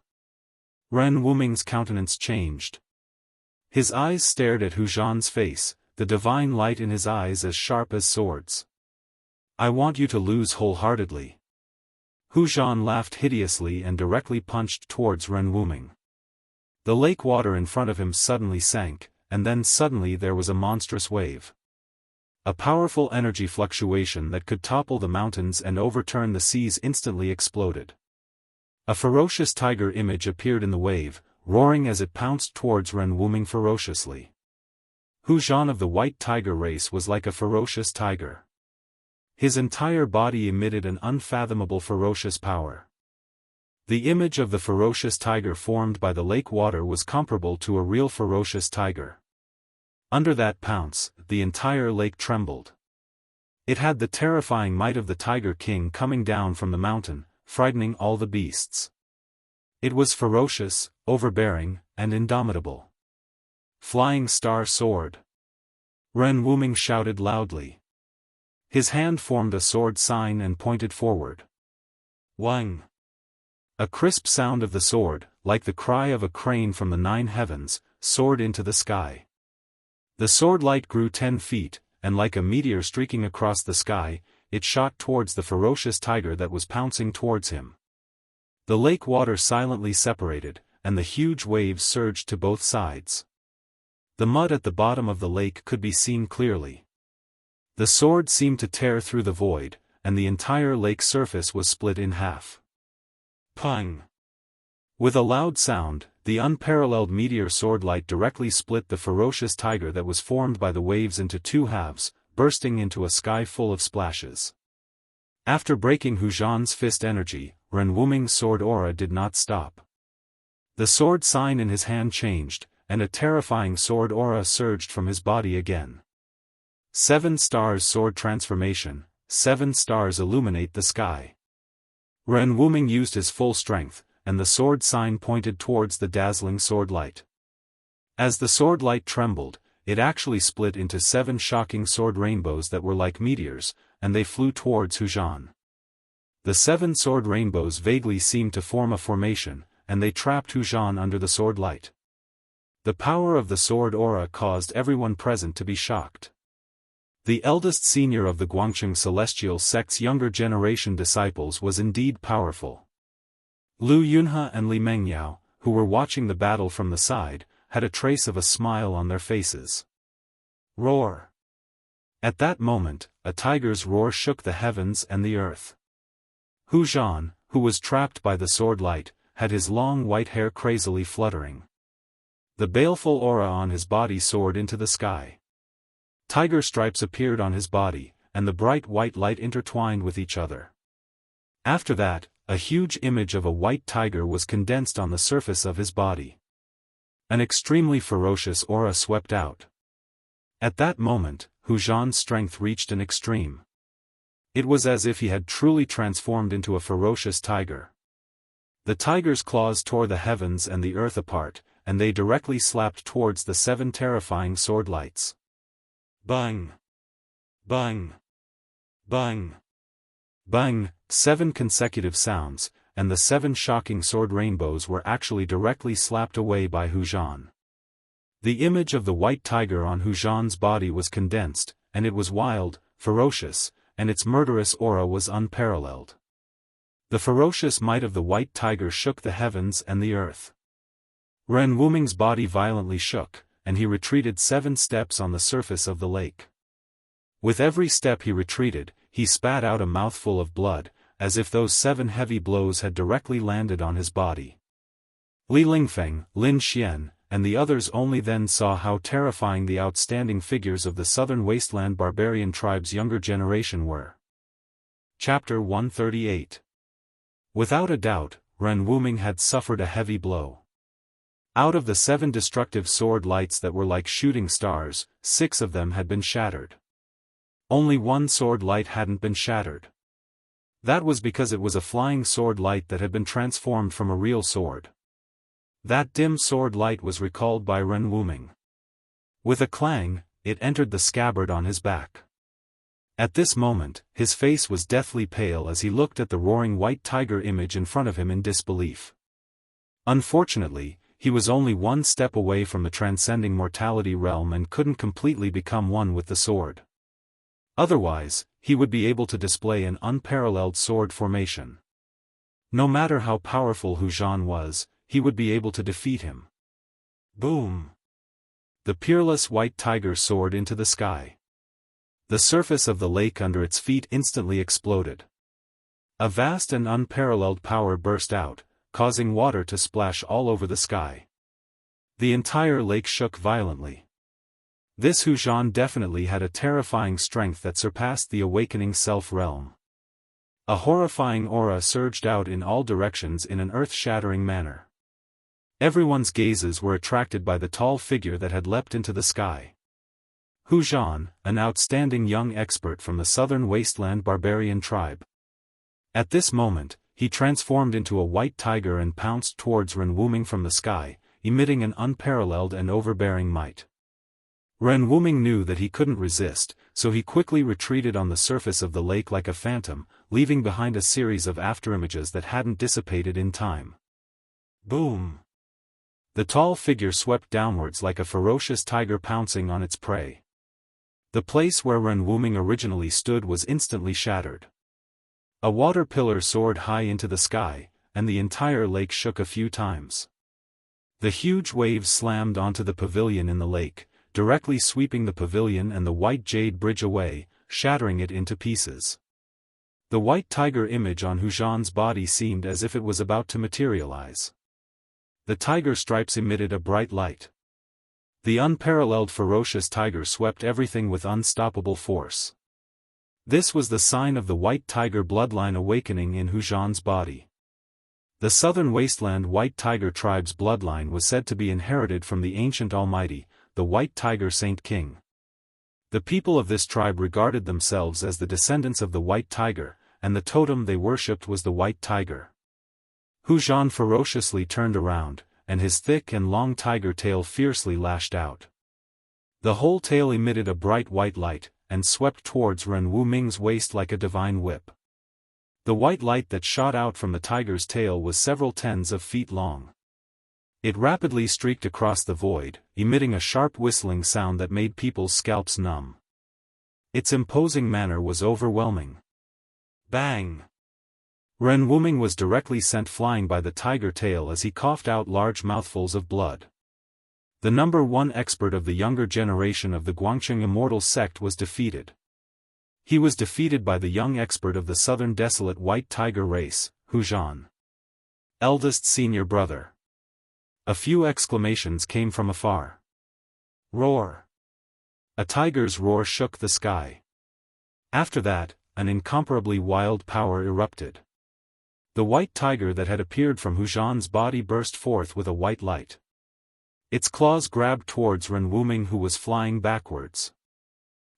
Ren Wuming's countenance changed. His eyes stared at Hu Zhan's face, the divine light in his eyes as sharp as swords. I want you to lose wholeheartedly. Hu Zhan laughed hideously and directly punched towards Ren Wuming. The lake water in front of him suddenly sank, and then suddenly there was a monstrous wave. A powerful energy fluctuation that could topple the mountains and overturn the seas instantly exploded. A ferocious tiger image appeared in the wave, roaring as it pounced towards Ren Wuming ferociously. Hu Zhan of the white tiger race was like a ferocious tiger. His entire body emitted an unfathomable ferocious power. The image of the ferocious tiger formed by the lake water was comparable to a real ferocious tiger. Under that pounce, the entire lake trembled. It had the terrifying might of the Tiger King coming down from the mountain, frightening all the beasts. It was ferocious, overbearing, and indomitable. Flying Star Sword! Ren Wuming shouted loudly. His hand formed a sword sign and pointed forward. Wang! A crisp sound of the sword, like the cry of a crane from the 9 heavens, soared into the sky. The sword light grew 10 feet, and like a meteor streaking across the sky, it shot towards the ferocious tiger that was pouncing towards him. The lake water silently separated, and the huge waves surged to both sides. The mud at the bottom of the lake could be seen clearly. The sword seemed to tear through the void, and the entire lake surface was split in half. Pang! With a loud sound, the unparalleled meteor sword light directly split the ferocious tiger that was formed by the waves into two halves, bursting into a sky full of splashes. After breaking Hu Zhan's fist energy, Ren Wuming's sword aura did not stop. The sword sign in his hand changed, and a terrifying sword aura surged from his body again. 7 stars sword transformation, 7 stars illuminate the sky. Ren Wuming used his full strength, and the sword sign pointed towards the dazzling sword light. As the sword light trembled, it actually split into 7 shocking sword rainbows that were like meteors, and they flew towards Hu Zhan. The 7 sword rainbows vaguely seemed to form a formation, and they trapped Hu Zhan under the sword light. The power of the sword aura caused everyone present to be shocked. The eldest senior of the Guangcheng celestial sect's younger generation disciples was indeed powerful. Lu Yunhe and Li Mengyao, who were watching the battle from the side, had a trace of a smile on their faces. Roar! At that moment, a tiger's roar shook the heavens and the earth. Hu Zhan, who was trapped by the sword light, had his long white hair crazily fluttering. The baleful aura on his body soared into the sky. Tiger stripes appeared on his body, and the bright white light intertwined with each other. After that, a huge image of a white tiger was condensed on the surface of his body. An extremely ferocious aura swept out. At that moment, Hu Zhan's strength reached an extreme. It was as if he had truly transformed into a ferocious tiger. The tiger's claws tore the heavens and the earth apart, and they directly slapped towards the 7 terrifying sword lights. Bang! Bang! Bang! Bang! 7 consecutive sounds, and the 7 shocking sword rainbows were actually directly slapped away by Hu Zhan. The image of the white tiger on Hu Zhan's body was condensed, and it was wild, ferocious, and its murderous aura was unparalleled. The ferocious might of the white tiger shook the heavens and the earth. Ren Wuming's body violently shook, and he retreated 7 steps on the surface of the lake. With every step he retreated, he spat out a mouthful of blood, as if those 7 heavy blows had directly landed on his body. Li Lingfeng, Lin Xian, and the others only then saw how terrifying the outstanding figures of the southern wasteland barbarian tribe's younger generation were. Chapter 138. Without a doubt, Ren Wuming had suffered a heavy blow. Out of the 7 destructive sword lights that were like shooting stars, 6 of them had been shattered. Only 1 sword light hadn't been shattered. That was because it was a flying sword light that had been transformed from a real sword. That dim sword light was recalled by Ren Wuming. With a clang, it entered the scabbard on his back. At this moment, his face was deathly pale as he looked at the roaring white tiger image in front of him in disbelief. Unfortunately, he was only 1 step away from the transcending mortality realm and couldn't completely become one with the sword. Otherwise, he would be able to display an unparalleled sword formation. No matter how powerful Hu Zhan was, he would be able to defeat him. Boom! The peerless white tiger soared into the sky. The surface of the lake under its feet instantly exploded. A vast and unparalleled power burst out, causing water to splash all over the sky. The entire lake shook violently. This Hu Zhan definitely had a terrifying strength that surpassed the awakening self-realm. A horrifying aura surged out in all directions in an earth-shattering manner. Everyone's gazes were attracted by the tall figure that had leapt into the sky. Hu Zhan, an outstanding young expert from the southern wasteland barbarian tribe. At this moment, he transformed into a white tiger and pounced towards Ren Wuming from the sky, emitting an unparalleled and overbearing might. Ren Wuming knew that he couldn't resist, so he quickly retreated on the surface of the lake like a phantom, leaving behind a series of afterimages that hadn't dissipated in time. Boom! The tall figure swept downwards like a ferocious tiger pouncing on its prey. The place where Ren Wuming originally stood was instantly shattered. A water pillar soared high into the sky, and the entire lake shook a few times. The huge waves slammed onto the pavilion in the lake, directly sweeping the pavilion and the white jade bridge away, shattering it into pieces. The white tiger image on Hu Zhan's body seemed as if it was about to materialize. The tiger stripes emitted a bright light. The unparalleled ferocious tiger swept everything with unstoppable force. This was the sign of the white tiger bloodline awakening in Hu Zhan's body. The southern wasteland white tiger tribe's bloodline was said to be inherited from the ancient almighty, the white tiger saint king. The people of this tribe regarded themselves as the descendants of the white tiger, and the totem they worshipped was the white tiger. Hu Zhan ferociously turned around, and his thick and long tiger tail fiercely lashed out. The whole tail emitted a bright white light, and swept towards Ren Wuming's waist like a divine whip. The white light that shot out from the tiger's tail was several tens of feet long. It rapidly streaked across the void, emitting a sharp whistling sound that made people's scalps numb. Its imposing manner was overwhelming. Bang! Ren Wuming was directly sent flying by the tiger tail as he coughed out large mouthfuls of blood. The number one expert of the younger generation of the Guangqing Immortal sect was defeated. He was defeated by the young expert of the southern desolate white tiger race, Hu Zhan. Eldest senior brother. A few exclamations came from afar. Roar! A tiger's roar shook the sky. After that, an incomparably wild power erupted. The white tiger that had appeared from Hu Zhan's body burst forth with a white light. Its claws grabbed towards Ren Wuming, who was flying backwards.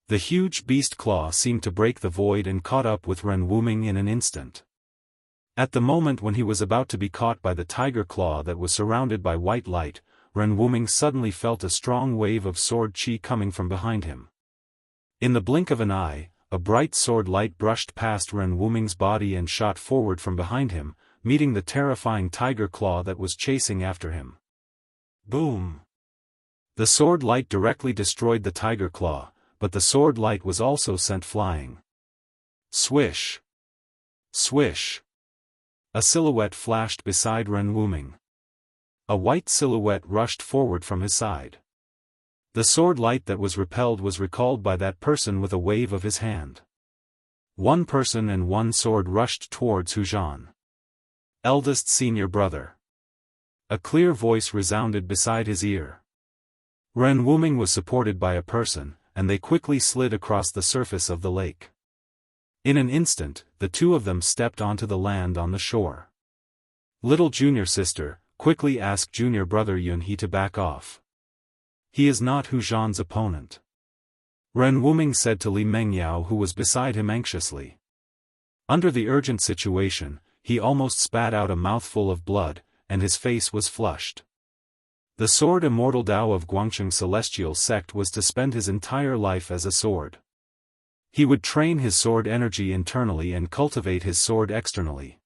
The huge beast claw seemed to break the void and caught up with Ren Wuming in an instant. At the moment when he was about to be caught by the tiger claw that was surrounded by white light, Ren Wuming suddenly felt a strong wave of sword chi coming from behind him. In the blink of an eye, a bright sword light brushed past Ren Wuming's body and shot forward from behind him, meeting the terrifying tiger claw that was chasing after him. Boom! The sword light directly destroyed the tiger claw, but the sword light was also sent flying. Swish! Swish! A silhouette flashed beside Ren Wuming. A white silhouette rushed forward from his side. The sword light that was repelled was recalled by that person with a wave of his hand. One person and one sword rushed towards Hu Zhan. Eldest senior brother. A clear voice resounded beside his ear. Ren Wuming was supported by a person, and they quickly slid across the surface of the lake. In an instant, the two of them stepped onto the land on the shore. Little junior sister, quickly asked junior brother Yunhe to back off. He is not Hu Zhan's opponent. Ren Wuming said to Li Mengyao, who was beside him anxiously. Under the urgent situation, he almost spat out a mouthful of blood, and his face was flushed. The sword Immortal Dao of Guangqing Celestial Sect was to spend his entire life as a sword. He would train his sword energy internally and cultivate his sword externally.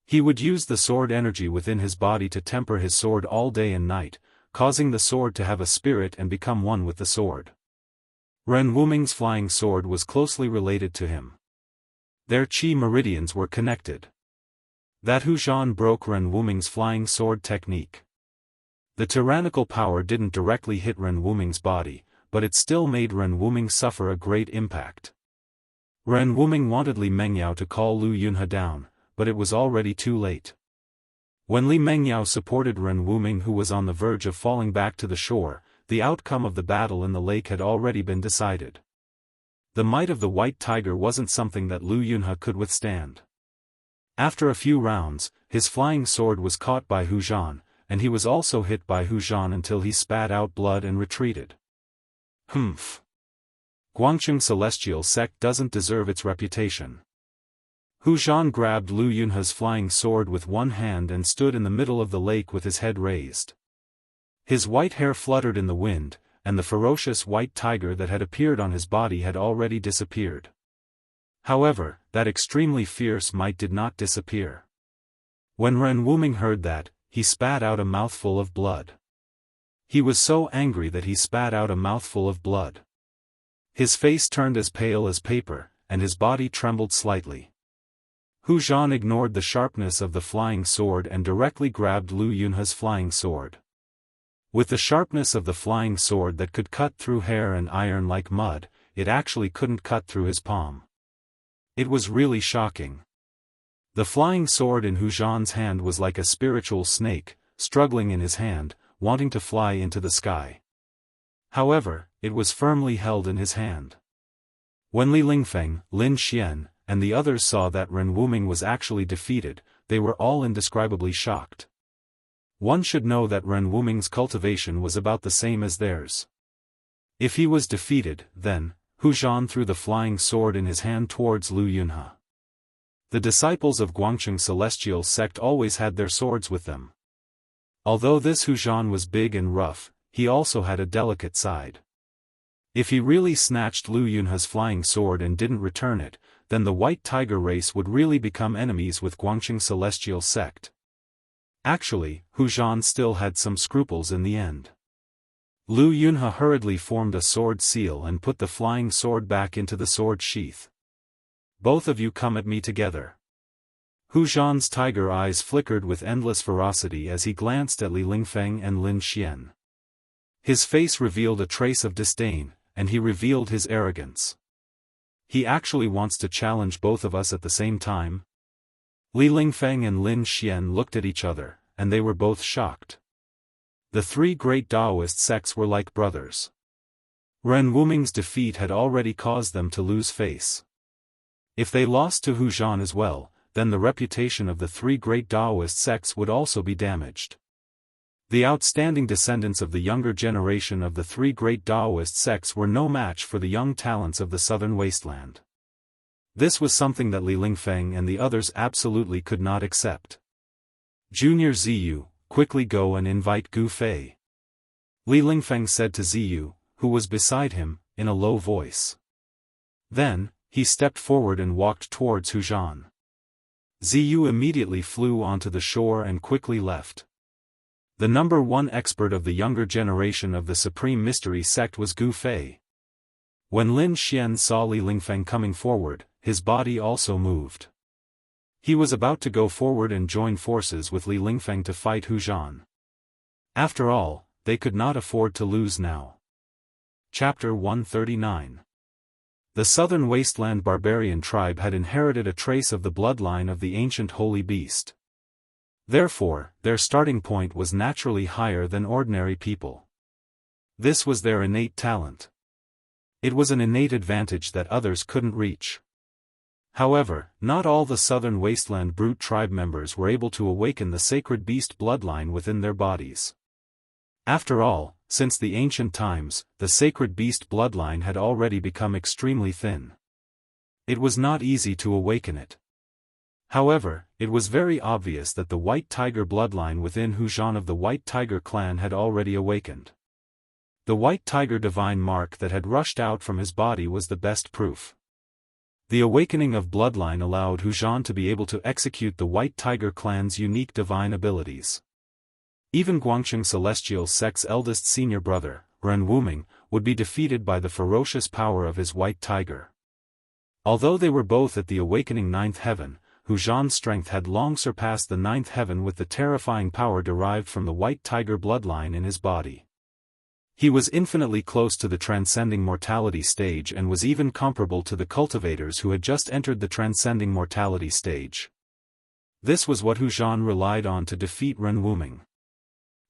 He would use the sword energy within his body to temper his sword all day and night, causing the sword to have a spirit and become one with the sword. Ren Wuming's flying sword was closely related to him. Their chi meridians were connected. That Hu Zhan broke Ren Wuming's flying sword technique. The tyrannical power didn't directly hit Ren Wuming's body, but it still made Ren Wuming suffer a great impact. Ren Wuming wanted Li Mengyao to call Lu Yunhe down, but it was already too late. When Li Mengyao supported Ren Wuming, who was on the verge of falling back to the shore, the outcome of the battle in the lake had already been decided. The might of the white tiger wasn't something that Lu Yunhe could withstand. After a few rounds, his flying sword was caught by Hu Zhan, and he was also hit by Hu Zhan until he spat out blood and retreated. Humph! Guangqing Celestial Sect doesn't deserve its reputation. Hu Zhan grabbed Lu Yunhe's flying sword with one hand and stood in the middle of the lake with his head raised. His white hair fluttered in the wind, and the ferocious white tiger that had appeared on his body had already disappeared. However, that extremely fierce might did not disappear. When Ren Wuming heard that, he spat out a mouthful of blood. He was so angry that he spat out a mouthful of blood. His face turned as pale as paper, and his body trembled slightly. Hu Zhan ignored the sharpness of the flying sword and directly grabbed Lu Yunhe's flying sword. With the sharpness of the flying sword that could cut through hair and iron like mud, it actually couldn't cut through his palm. It was really shocking. The flying sword in Hu Zhan's hand was like a spiritual snake, struggling in his hand, wanting to fly into the sky. However, it was firmly held in his hand. When Li Lingfeng, Lin Xian, and the others saw that Ren Wuming was actually defeated, they were all indescribably shocked. One should know that Ren Wuming's cultivation was about the same as theirs. If he was defeated, then, Hu Zhan threw the flying sword in his hand towards Lu Yunhe. The disciples of Guangcheng Celestial Sect always had their swords with them. Although this Hu Zhan was big and rough, he also had a delicate side. If he really snatched Lu Yunhe's flying sword and didn't return it, then the White Tiger race would really become enemies with Guangcheng Celestial Sect. Actually, Hu Zhan still had some scruples in the end. Lu Yunhe hurriedly formed a sword seal and put the flying sword back into the sword sheath. Both of you come at me together. Hu Zhan's tiger eyes flickered with endless ferocity as he glanced at Li Lingfeng and Lin Xian. His face revealed a trace of disdain, and he revealed his arrogance. He actually wants to challenge both of us at the same time? Li Lingfeng and Lin Xian looked at each other, and they were both shocked. The three great Daoist sects were like brothers. Ren Wuming's defeat had already caused them to lose face. If they lost to Hu Zhan as well, then the reputation of the three great Daoist sects would also be damaged. The outstanding descendants of the younger generation of the three great Daoist sects were no match for the young talents of the southern wasteland. This was something that Li Lingfeng and the others absolutely could not accept. Junior Ziyu, quickly go and invite Gu Fei. Li Lingfeng said to Ziyu, who was beside him, in a low voice. Then, he stepped forward and walked towards Hu Zhan. Ziyu immediately flew onto the shore and quickly left. The number one expert of the younger generation of the Supreme Mystery Sect was Gu Fei. When Lin Xian saw Li Lingfeng coming forward, his body also moved. He was about to go forward and join forces with Li Lingfeng to fight Hu Zhan. After all, they could not afford to lose now. Chapter 139. The southern wasteland barbarian tribe had inherited a trace of the bloodline of the ancient holy beast. Therefore, their starting point was naturally higher than ordinary people. This was their innate talent. It was an innate advantage that others couldn't reach. However, not all the southern wasteland brute tribe members were able to awaken the sacred beast bloodline within their bodies. After all, since the ancient times, the sacred beast bloodline had already become extremely thin. It was not easy to awaken it. However, it was very obvious that the White Tiger bloodline within Hu Zhan of the White Tiger clan had already awakened. The White Tiger divine mark that had rushed out from his body was the best proof. The awakening of bloodline allowed Hu Zhan to be able to execute the White Tiger clan's unique divine abilities. Even Guangcheng Celestial Sect's eldest senior brother, Ren Wuming, would be defeated by the ferocious power of his White Tiger. Although they were both at the awakening ninth heaven, Hu Zhan's strength had long surpassed the ninth heaven with the terrifying power derived from the White Tiger bloodline in his body. He was infinitely close to the transcending mortality stage and was even comparable to the cultivators who had just entered the transcending mortality stage. This was what Hu Zhan relied on to defeat Ren Wuming.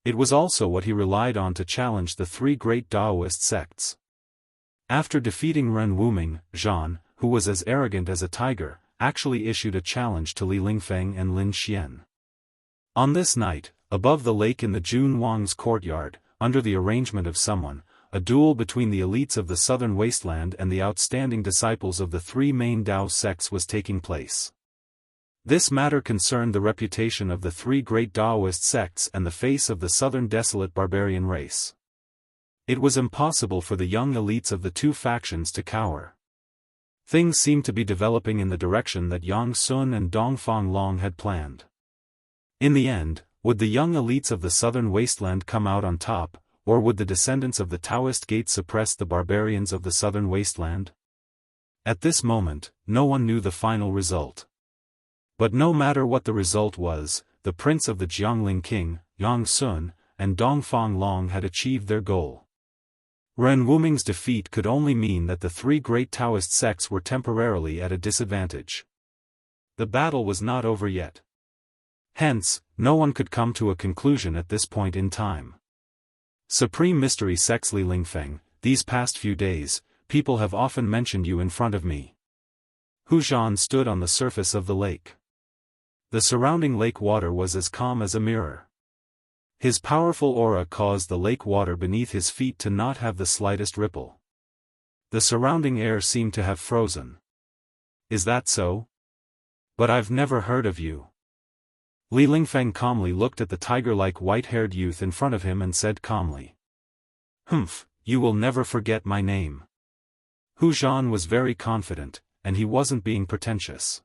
It was also what he relied on to challenge the three great Daoist sects. After defeating Ren Wuming, Zhan, who was as arrogant as a tiger, actually issued a challenge to Li Lingfeng and Lin Xian. On this night, above the lake in the Jun Wang's courtyard, under the arrangement of someone, a duel between the elites of the southern wasteland and the outstanding disciples of the three main Dao sects was taking place. This matter concerned the reputation of the three great Daoist sects and the face of the southern desolate barbarian race. It was impossible for the young elites of the two factions to cower. Things seemed to be developing in the direction that Yang Sun and Dongfang Long had planned. In the end, would the young elites of the southern wasteland come out on top, or would the descendants of the Taoist gate suppress the barbarians of the southern wasteland? At this moment, no one knew the final result. But no matter what the result was, the prince of the Jiangling king, Yang Sun, and Dongfang Long had achieved their goal. Ren Wuming's defeat could only mean that the three great Taoist sects were temporarily at a disadvantage. The battle was not over yet. Hence, no one could come to a conclusion at this point in time. Supreme Mystery Sects Li Lingfeng, these past few days, people have often mentioned you in front of me. Hu Zhan stood on the surface of the lake. The surrounding lake water was as calm as a mirror. His powerful aura caused the lake water beneath his feet to not have the slightest ripple. The surrounding air seemed to have frozen. Is that so? But I've never heard of you. Li Lingfeng calmly looked at the tiger-like white-haired youth in front of him and said calmly. Humph, you will never forget my name. Hu Zhan was very confident, and he wasn't being pretentious.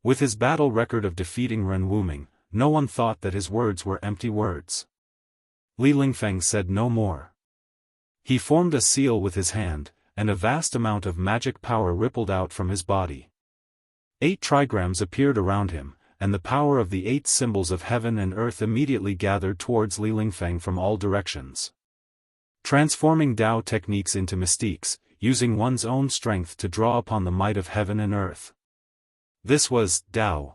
With his battle record of defeating Ren Wuming, no one thought that his words were empty words. Li Lingfeng said no more. He formed a seal with his hand, and a vast amount of magic power rippled out from his body. 8 trigrams appeared around him, and the power of the 8 symbols of heaven and earth immediately gathered towards Li Lingfeng from all directions. Transforming Dao techniques into mystiques, using one's own strength to draw upon the might of heaven and earth. This was Dao.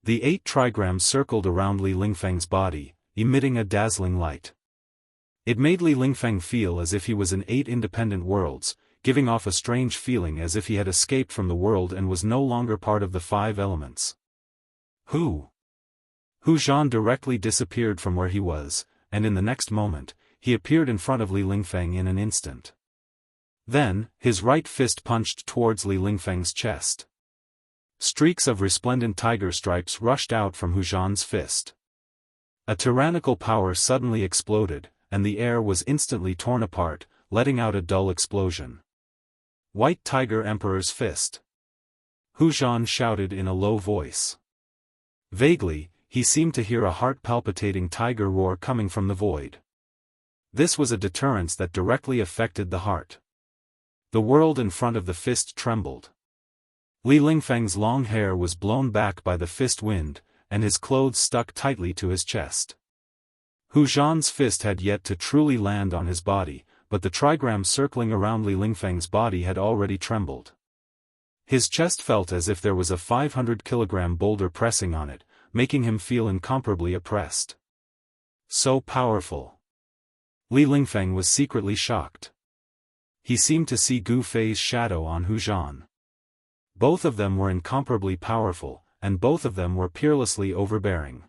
The 8 trigrams circled around Li Lingfeng's body, emitting a dazzling light. It made Li Lingfeng feel as if he was in 8 independent worlds, giving off a strange feeling as if he had escaped from the world and was no longer part of the 5 elements. Hu Zhan directly disappeared from where he was, and in the next moment, he appeared in front of Li Lingfeng in an instant. Then, his right fist punched towards Li Lingfeng's chest. Streaks of resplendent tiger stripes rushed out from Hu Zhan's fist. A tyrannical power suddenly exploded, and the air was instantly torn apart, letting out a dull explosion. White Tiger Emperor's Fist. Hu Zhan shouted in a low voice. Vaguely, he seemed to hear a heart-palpitating tiger roar coming from the void. This was a deterrence that directly affected the heart. The world in front of the fist trembled. Li Lingfeng's long hair was blown back by the fist wind, and his clothes stuck tightly to his chest. Hu Zhan's fist had yet to truly land on his body, but the trigram circling around Li Lingfeng's body had already trembled. His chest felt as if there was a 500-kilogram boulder pressing on it, making him feel incomparably oppressed. So powerful. Li Lingfeng was secretly shocked. He seemed to see Gu Fei's shadow on Hu Zhan. Both of them were incomparably powerful, and both of them were peerlessly overbearing.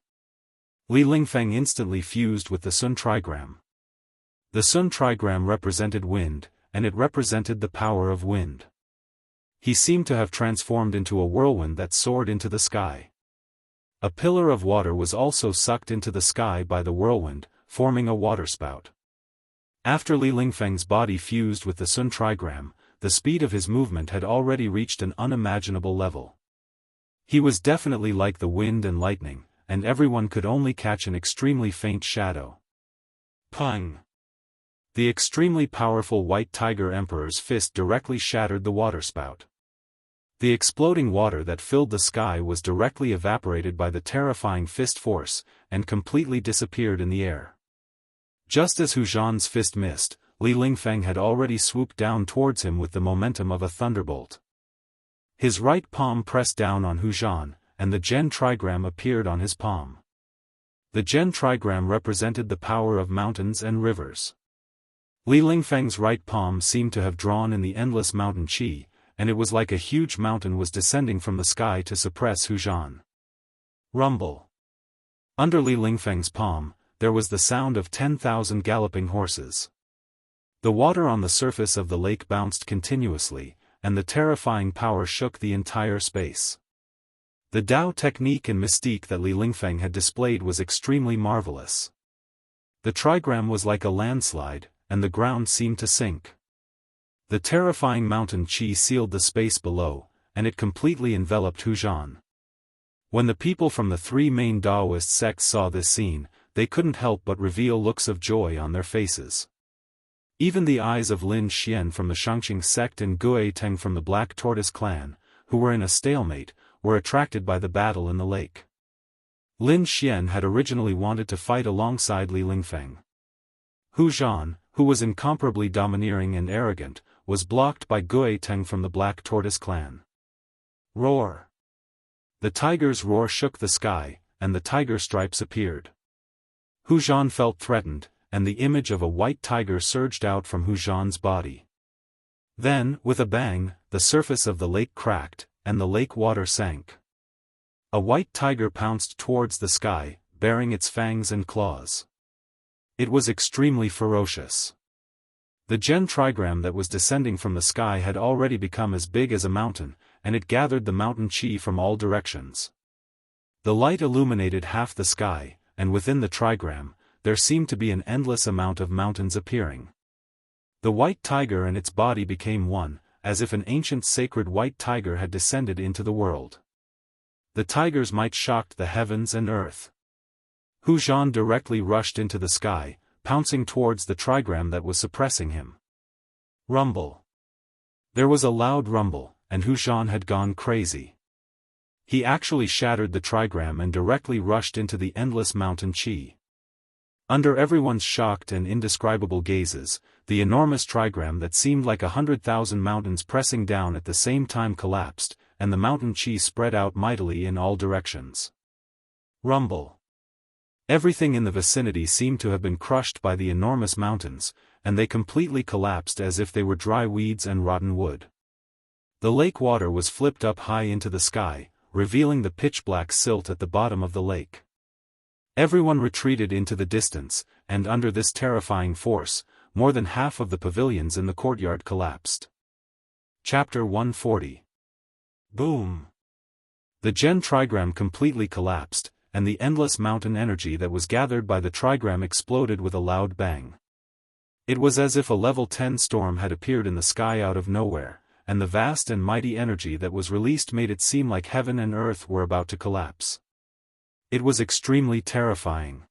Li Lingfeng instantly fused with the Sun trigram. The Sun trigram represented wind, and it represented the power of wind. He seemed to have transformed into a whirlwind that soared into the sky. A pillar of water was also sucked into the sky by the whirlwind, forming a waterspout. After Li Lingfeng's body fused with the Sun trigram, the speed of his movement had already reached an unimaginable level. He was definitely like the wind and lightning, and everyone could only catch an extremely faint shadow. Pung! The extremely powerful White Tiger Emperor's fist directly shattered the waterspout. The exploding water that filled the sky was directly evaporated by the terrifying fist force, and completely disappeared in the air. Just as Hu Zhan's fist missed, Li Lingfeng had already swooped down towards him with the momentum of a thunderbolt. His right palm pressed down on Hu Zhan, and the Gen trigram appeared on his palm. The Gen trigram represented the power of mountains and rivers. Li Lingfeng's right palm seemed to have drawn in the endless mountain qi, and it was like a huge mountain was descending from the sky to suppress Hu Zhan. Rumble. Under Li Lingfeng's palm, there was the sound of 10,000 galloping horses. The water on the surface of the lake bounced continuously, and the terrifying power shook the entire space. The Dao technique and mystique that Li Lingfeng had displayed was extremely marvelous. The trigram was like a landslide, and the ground seemed to sink. The terrifying mountain qi sealed the space below, and it completely enveloped Hu Zhan. When the people from the 3 main Daoist sects saw this scene, they couldn't help but reveal looks of joy on their faces. Even the eyes of Lin Xian from the Xianxia sect and Gue Teng from the Black Tortoise clan, who were in a stalemate, were attracted by the battle in the lake. Lin Xian had originally wanted to fight alongside Li Lingfeng. Hu Zhan, who was incomparably domineering and arrogant, was blocked by Gui Teng from the Black Tortoise clan. Roar! The tiger's roar shook the sky, and the tiger stripes appeared. Hu Zhan felt threatened, and the image of a white tiger surged out from Hu Zhan's body. Then, with a bang, the surface of the lake cracked, and the lake water sank. A white tiger pounced towards the sky, bearing its fangs and claws. It was extremely ferocious. The Gen trigram that was descending from the sky had already become as big as a mountain, and it gathered the mountain chi from all directions. The light illuminated half the sky, and within the trigram, there seemed to be an endless amount of mountains appearing. The white tiger and its body became one, as if an ancient sacred white tiger had descended into the world. The tiger's might shocked the heavens and earth. Hu Zhan directly rushed into the sky, pouncing towards the trigram that was suppressing him. Rumble. There was a loud rumble, and Hu Zhan had gone crazy. He actually shattered the trigram and directly rushed into the endless mountain chi. Under everyone's shocked and indescribable gazes, the enormous trigram that seemed like 100,000 mountains pressing down at the same time collapsed, and the mountain chi spread out mightily in all directions. Rumble. Everything in the vicinity seemed to have been crushed by the enormous mountains, and they completely collapsed as if they were dry weeds and rotten wood. The lake water was flipped up high into the sky, revealing the pitch-black silt at the bottom of the lake. Everyone retreated into the distance, and under this terrifying force, more than half of the pavilions in the courtyard collapsed. Chapter 140. Boom! The Gen trigram completely collapsed, and the endless mountain energy that was gathered by the trigram exploded with a loud bang. It was as if a level 10 storm had appeared in the sky out of nowhere, and the vast and mighty energy that was released made it seem like heaven and earth were about to collapse. It was extremely terrifying.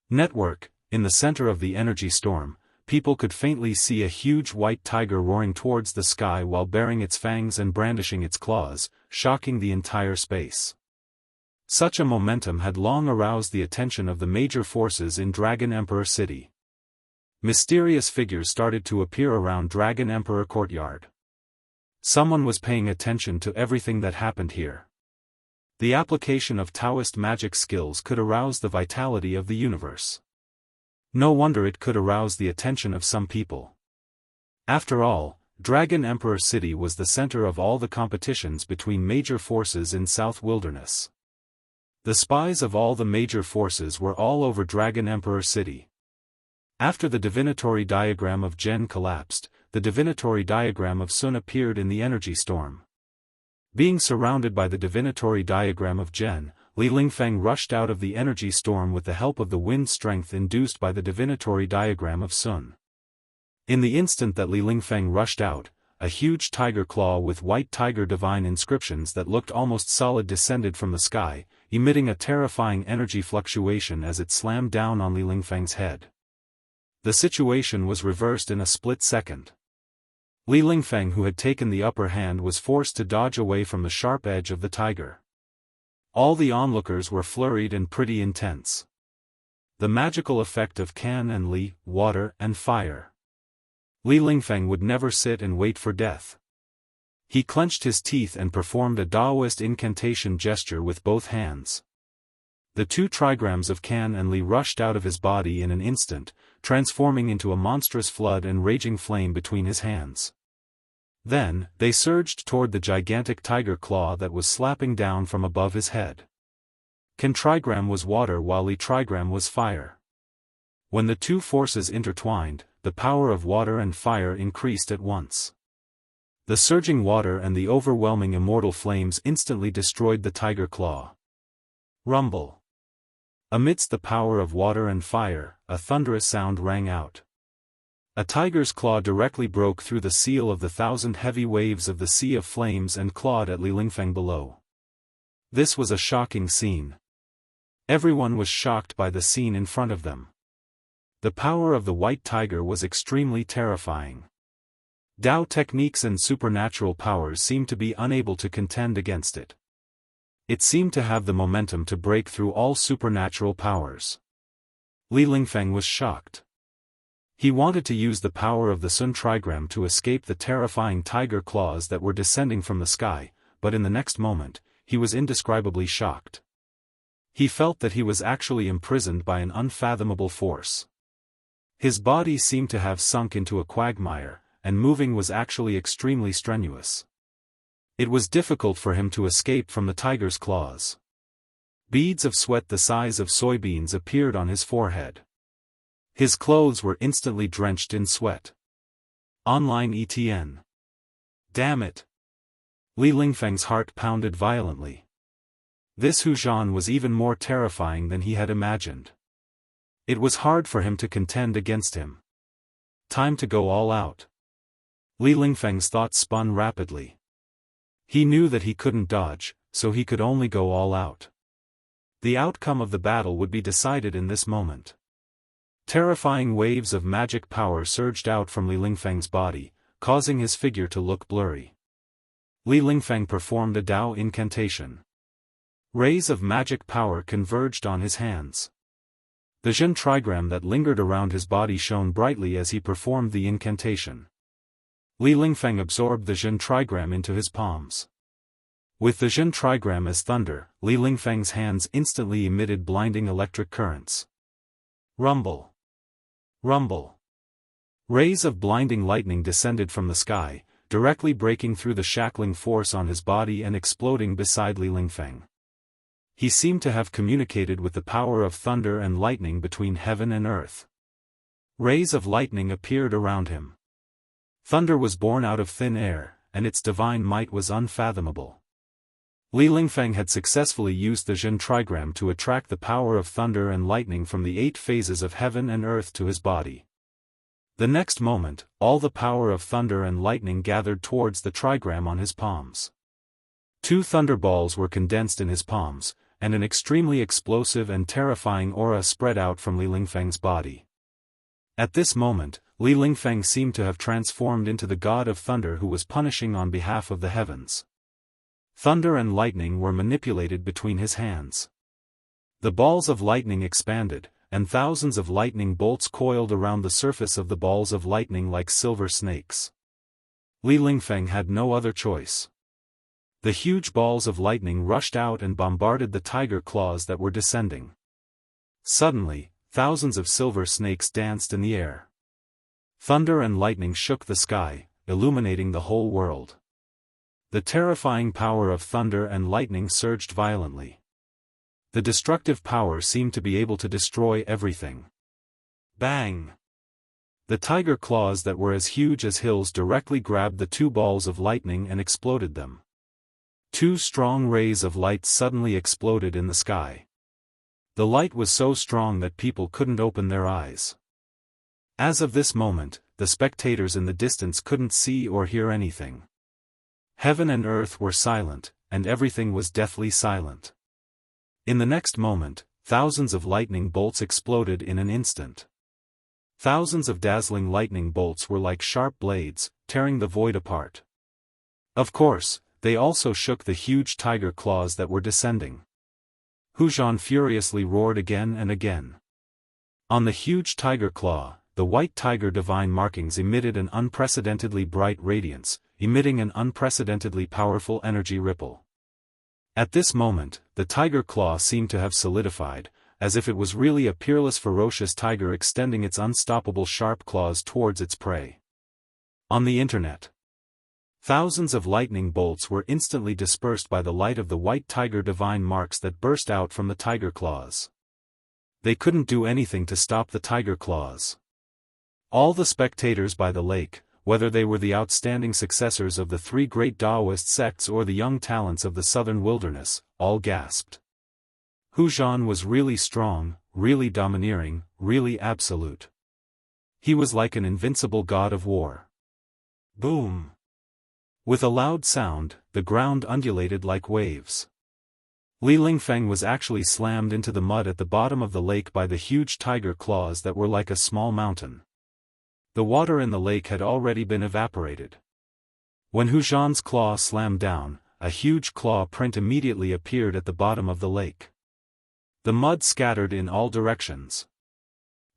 Network, in the center of the energy storm, people could faintly see a huge white tiger roaring towards the sky while baring its fangs and brandishing its claws, shocking the entire space. Such a momentum had long aroused the attention of the major forces in Dragon Emperor City. Mysterious figures started to appear around Dragon Emperor Courtyard. Someone was paying attention to everything that happened here. The application of Daoist magic skills could arouse the vitality of the universe. No wonder it could arouse the attention of some people. After all, Dragon Emperor City was the center of all the competitions between major forces in South Wilderness. The spies of all the major forces were all over Dragon Emperor City. After the divinatory diagram of Gen collapsed, the divinatory diagram of Sun appeared in the energy storm. Being surrounded by the divinatory diagram of Gen, Li Lingfeng rushed out of the energy storm with the help of the wind strength induced by the divinatory diagram of Sun. In the instant that Li Lingfeng rushed out, a huge tiger claw with white tiger divine inscriptions that looked almost solid descended from the sky, emitting a terrifying energy fluctuation as it slammed down on Li Lingfeng's head. The situation was reversed in a split second. Li Lingfeng, who had taken the upper hand, was forced to dodge away from the sharp edge of the tiger. All the onlookers were flurried and pretty intense. The magical effect of Can and Li, water and fire. Li Lingfeng would never sit and wait for death. He clenched his teeth and performed a Daoist incantation gesture with both hands. The two trigrams of Can and Li rushed out of his body in an instant, transforming into a monstrous flood and raging flame between his hands. Then, they surged toward the gigantic tiger claw that was slapping down from above his head. Can trigram was water while Li trigram was fire. When the two forces intertwined, the power of water and fire increased at once. The surging water and the overwhelming immortal flames instantly destroyed the tiger claw. Rumble. Amidst the power of water and fire, a thunderous sound rang out. A tiger's claw directly broke through the seal of the 1,000 heavy waves of the sea of flames and clawed at Li Lingfeng below. This was a shocking scene. Everyone was shocked by the scene in front of them. The power of the white tiger was extremely terrifying. Dao techniques and supernatural powers seemed to be unable to contend against it. It seemed to have the momentum to break through all supernatural powers. Li Lingfeng was shocked. He wanted to use the power of the Sun trigram to escape the terrifying tiger claws that were descending from the sky, but in the next moment, he was indescribably shocked. He felt that he was actually imprisoned by an unfathomable force. His body seemed to have sunk into a quagmire, and moving was actually extremely strenuous. It was difficult for him to escape from the tiger's claws. Beads of sweat the size of soybeans appeared on his forehead. His clothes were instantly drenched in sweat. Online ETN. Damn it! Li Lingfeng's heart pounded violently. This Hu Zhan was even more terrifying than he had imagined. It was hard for him to contend against him. Time to go all out. Li Lingfeng's thoughts spun rapidly. He knew that he couldn't dodge, so he could only go all out. The outcome of the battle would be decided in this moment. Terrifying waves of magic power surged out from Li Lingfeng's body, causing his figure to look blurry. Li Lingfeng performed a Dao incantation. Rays of magic power converged on his hands. The Jin trigram that lingered around his body shone brightly as he performed the incantation. Li Lingfeng absorbed the Jin trigram into his palms. With the Jin trigram as thunder, Li Lingfeng's hands instantly emitted blinding electric currents. Rumble! Rumble! Rays of blinding lightning descended from the sky, directly breaking through the shackling force on his body and exploding beside Li Lingfeng. He seemed to have communicated with the power of thunder and lightning between heaven and earth. Rays of lightning appeared around him. Thunder was born out of thin air, and its divine might was unfathomable. Li Lingfeng had successfully used the Jin trigram to attract the power of thunder and lightning from the 8 phases of heaven and earth to his body. The next moment, all the power of thunder and lightning gathered towards the trigram on his palms. 2 thunderballs were condensed in his palms, and an extremely explosive and terrifying aura spread out from Li Lingfeng's body. At this moment, Li Lingfeng seemed to have transformed into the god of thunder who was punishing on behalf of the heavens. Thunder and lightning were manipulated between his hands. The balls of lightning expanded, and thousands of lightning bolts coiled around the surface of the balls of lightning like silver snakes. Li Lingfeng had no other choice. The huge balls of lightning rushed out and bombarded the tiger claws that were descending. Suddenly, thousands of silver snakes danced in the air. Thunder and lightning shook the sky, illuminating the whole world. The terrifying power of thunder and lightning surged violently. The destructive power seemed to be able to destroy everything. Bang! The tiger claws that were as huge as hills directly grabbed the 2 balls of lightning and exploded them. 2 strong rays of light suddenly exploded in the sky. The light was so strong that people couldn't open their eyes. As of this moment, the spectators in the distance couldn't see or hear anything. Heaven and earth were silent, and everything was deathly silent. In the next moment, thousands of lightning bolts exploded in an instant. Thousands of dazzling lightning bolts were like sharp blades, tearing the void apart. Of course, they also shook the huge tiger claws that were descending. Hu Zhan furiously roared again and again. On the huge tiger claw, the white tiger divine markings emitted an unprecedentedly bright radiance, emitting an unprecedentedly powerful energy ripple. At this moment, the tiger claw seemed to have solidified, as if it was really a peerless ferocious tiger extending its unstoppable sharp claws towards its prey. On the internet, thousands of lightning bolts were instantly dispersed by the light of the white tiger divine marks that burst out from the tiger claws. They couldn't do anything to stop the tiger claws. All the spectators by the lake, whether they were the outstanding successors of the 3 great Daoist sects or the young talents of the southern wilderness, all gasped. Hu Zhan was really strong, really domineering, really absolute. He was like an invincible god of war. Boom! With a loud sound, the ground undulated like waves. Li Lingfeng was actually slammed into the mud at the bottom of the lake by the huge tiger claws that were like a small mountain. The water in the lake had already been evaporated. When Hu Zhan's claw slammed down, a huge claw print immediately appeared at the bottom of the lake. The mud scattered in all directions.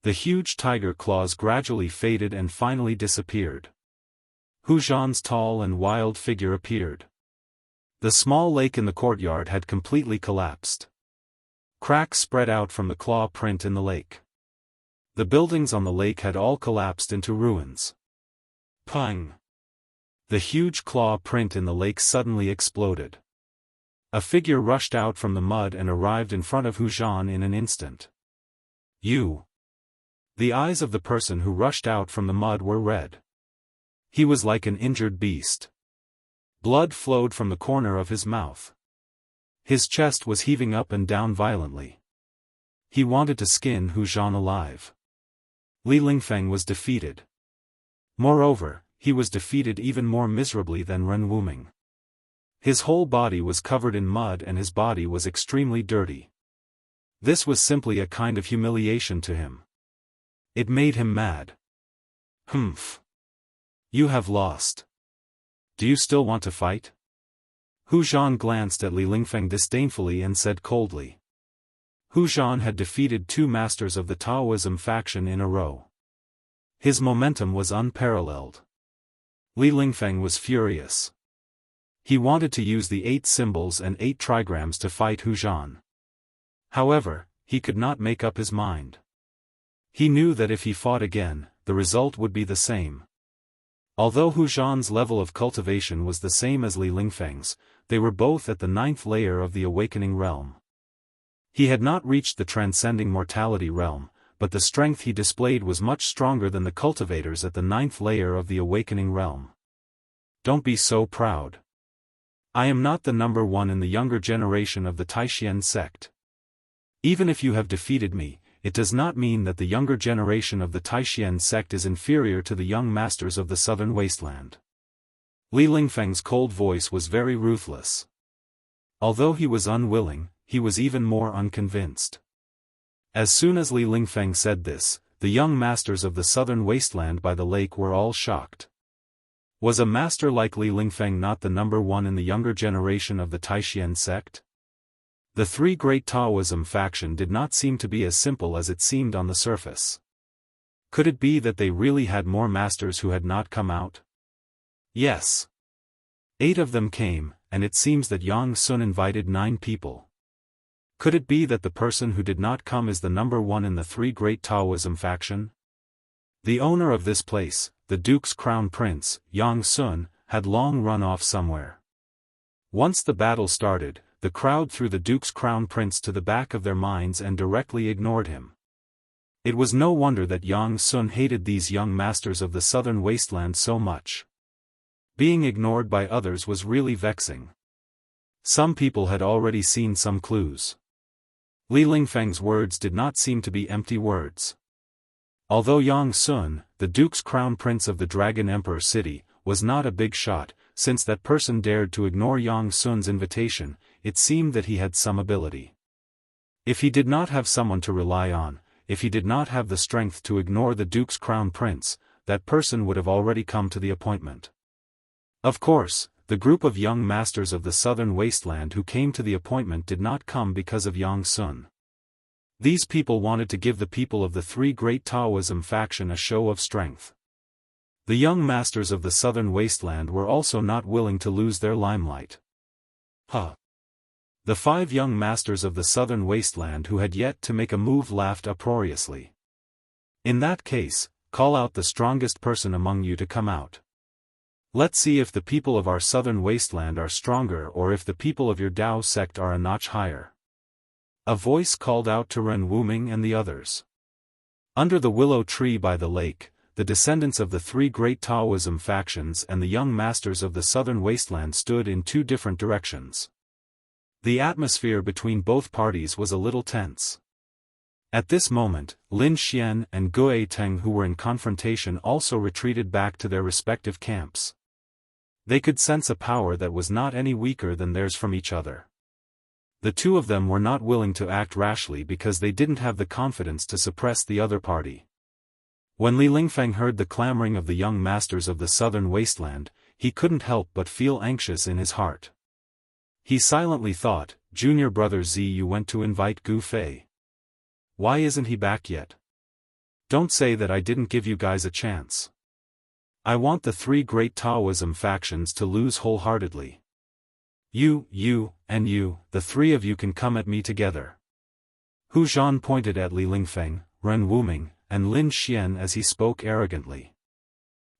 The huge tiger claws gradually faded and finally disappeared. Hu Zhan's tall and wild figure appeared. The small lake in the courtyard had completely collapsed. Cracks spread out from the claw print in the lake. The buildings on the lake had all collapsed into ruins. Pang! The huge claw print in the lake suddenly exploded. A figure rushed out from the mud and arrived in front of Hu Zhan in an instant. You! The eyes of the person who rushed out from the mud were red. He was like an injured beast. Blood flowed from the corner of his mouth. His chest was heaving up and down violently. He wanted to skin Hu Zhan alive. Li Lingfeng was defeated. Moreover, he was defeated even more miserably than Ren Wuming. His whole body was covered in mud and his body was extremely dirty. This was simply a kind of humiliation to him. It made him mad. Humph. You have lost. Do you still want to fight? Hu Zhan glanced at Li Lingfeng disdainfully and said coldly. Hu Zhan had defeated 2 masters of the Taoism faction in a row. His momentum was unparalleled. Li Lingfeng was furious. He wanted to use the 8 symbols and 8 trigrams to fight Hu Zhan. However, he could not make up his mind. He knew that if he fought again, the result would be the same. Although Hu Zhan's level of cultivation was the same as Li Lingfeng's, they were both at the 9th layer of the awakening realm. He had not reached the transcending mortality realm, but the strength he displayed was much stronger than the cultivators at the 9th layer of the awakening realm. Don't be so proud. I am not the number 1 in the younger generation of the Taishan sect. Even if you have defeated me, it does not mean that the younger generation of the Taishan sect is inferior to the young masters of the southern wasteland. Li Lingfeng's cold voice was very ruthless. Although he was unwilling, he was even more unconvinced. As soon as Li Lingfeng said this, the young masters of the southern wasteland by the lake were all shocked. Was a master like Li Lingfeng not the number 1 in the younger generation of the Taishan sect? The 3 great Taoism faction did not seem to be as simple as it seemed on the surface. Could it be that they really had more masters who had not come out? Yes. 8 of them came, and it seems that Yang Sun invited 9 people. Could it be that the person who did not come is the number 1 in the 3 great Taoism faction? The owner of this place, the Duke's Crown Prince, Yang Sun, had long run off somewhere. Once the battle started, the crowd threw the Duke's Crown Prince to the back of their minds and directly ignored him. It was no wonder that Yang Sun hated these young masters of the southern wasteland so much. Being ignored by others was really vexing. Some people had already seen some clues. Li Lingfeng's words did not seem to be empty words. Although Yang Sun, the Duke's Crown Prince of the Dragon Emperor City, was not a big shot, since that person dared to ignore Yang Sun's invitation, it seemed that he had some ability. If he did not have someone to rely on, if he did not have the strength to ignore the Duke's Crown Prince, that person would have already come to the appointment. Of course, the group of young masters of the southern wasteland who came to the appointment did not come because of Yang Sun. These people wanted to give the people of the 3 great Taoism faction a show of strength. The young masters of the southern wasteland were also not willing to lose their limelight. The 5 young masters of the southern wasteland who had yet to make a move laughed uproariously. In that case, call out the strongest person among you to come out. Let's see if the people of our southern wasteland are stronger or if the people of your Dao sect are a notch higher. A voice called out to Ren Wuming and the others. Under the willow tree by the lake, the descendants of the 3 great Taoism factions and the young masters of the southern wasteland stood in 2 different directions. The atmosphere between both parties was a little tense. At this moment, Lin Xian and Gue Teng, who were in confrontation, also retreated back to their respective camps. They could sense a power that was not any weaker than theirs from each other. The 2 of them were not willing to act rashly because they didn't have the confidence to suppress the other party. When Li Lingfeng heard the clamoring of the young masters of the southern wasteland, he couldn't help but feel anxious in his heart. He silently thought, "Junior brother Z, you went to invite Gu Fei. Why isn't he back yet? Don't say that I didn't give you guys a chance. I want the three great Taoism factions to lose wholeheartedly. You, and you, the three of you can come at me together." Hu Zhan pointed at Li Lingfeng, Ren Wuming, and Lin Xian as he spoke arrogantly.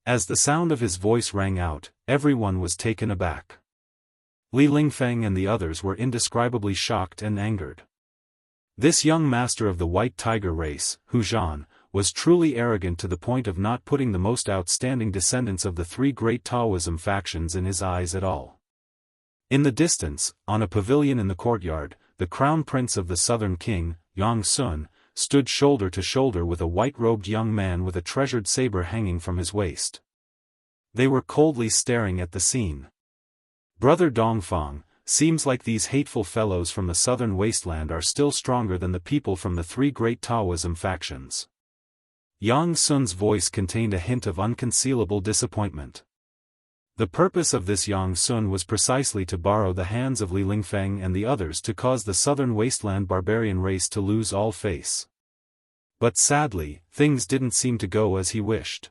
As the sound of his voice rang out, everyone was taken aback. Li Lingfeng and the others were indescribably shocked and angered. This young master of the White Tiger race, Hu Zhan, was truly arrogant to the point of not putting the most outstanding descendants of the three great Taoism factions in his eyes at all. In the distance, on a pavilion in the courtyard, the crown prince of the southern king, Yang Sun, stood shoulder to shoulder with a white-robed young man with a treasured saber hanging from his waist. They were coldly staring at the scene. "Brother Dongfang, seems like these hateful fellows from the southern wasteland are still stronger than the people from the three great Taoism factions." Yang Sun's voice contained a hint of unconcealable disappointment. The purpose of this Yang Sun was precisely to borrow the hands of Li Lingfeng and the others to cause the southern wasteland barbarian race to lose all face. But sadly, things didn't seem to go as he wished.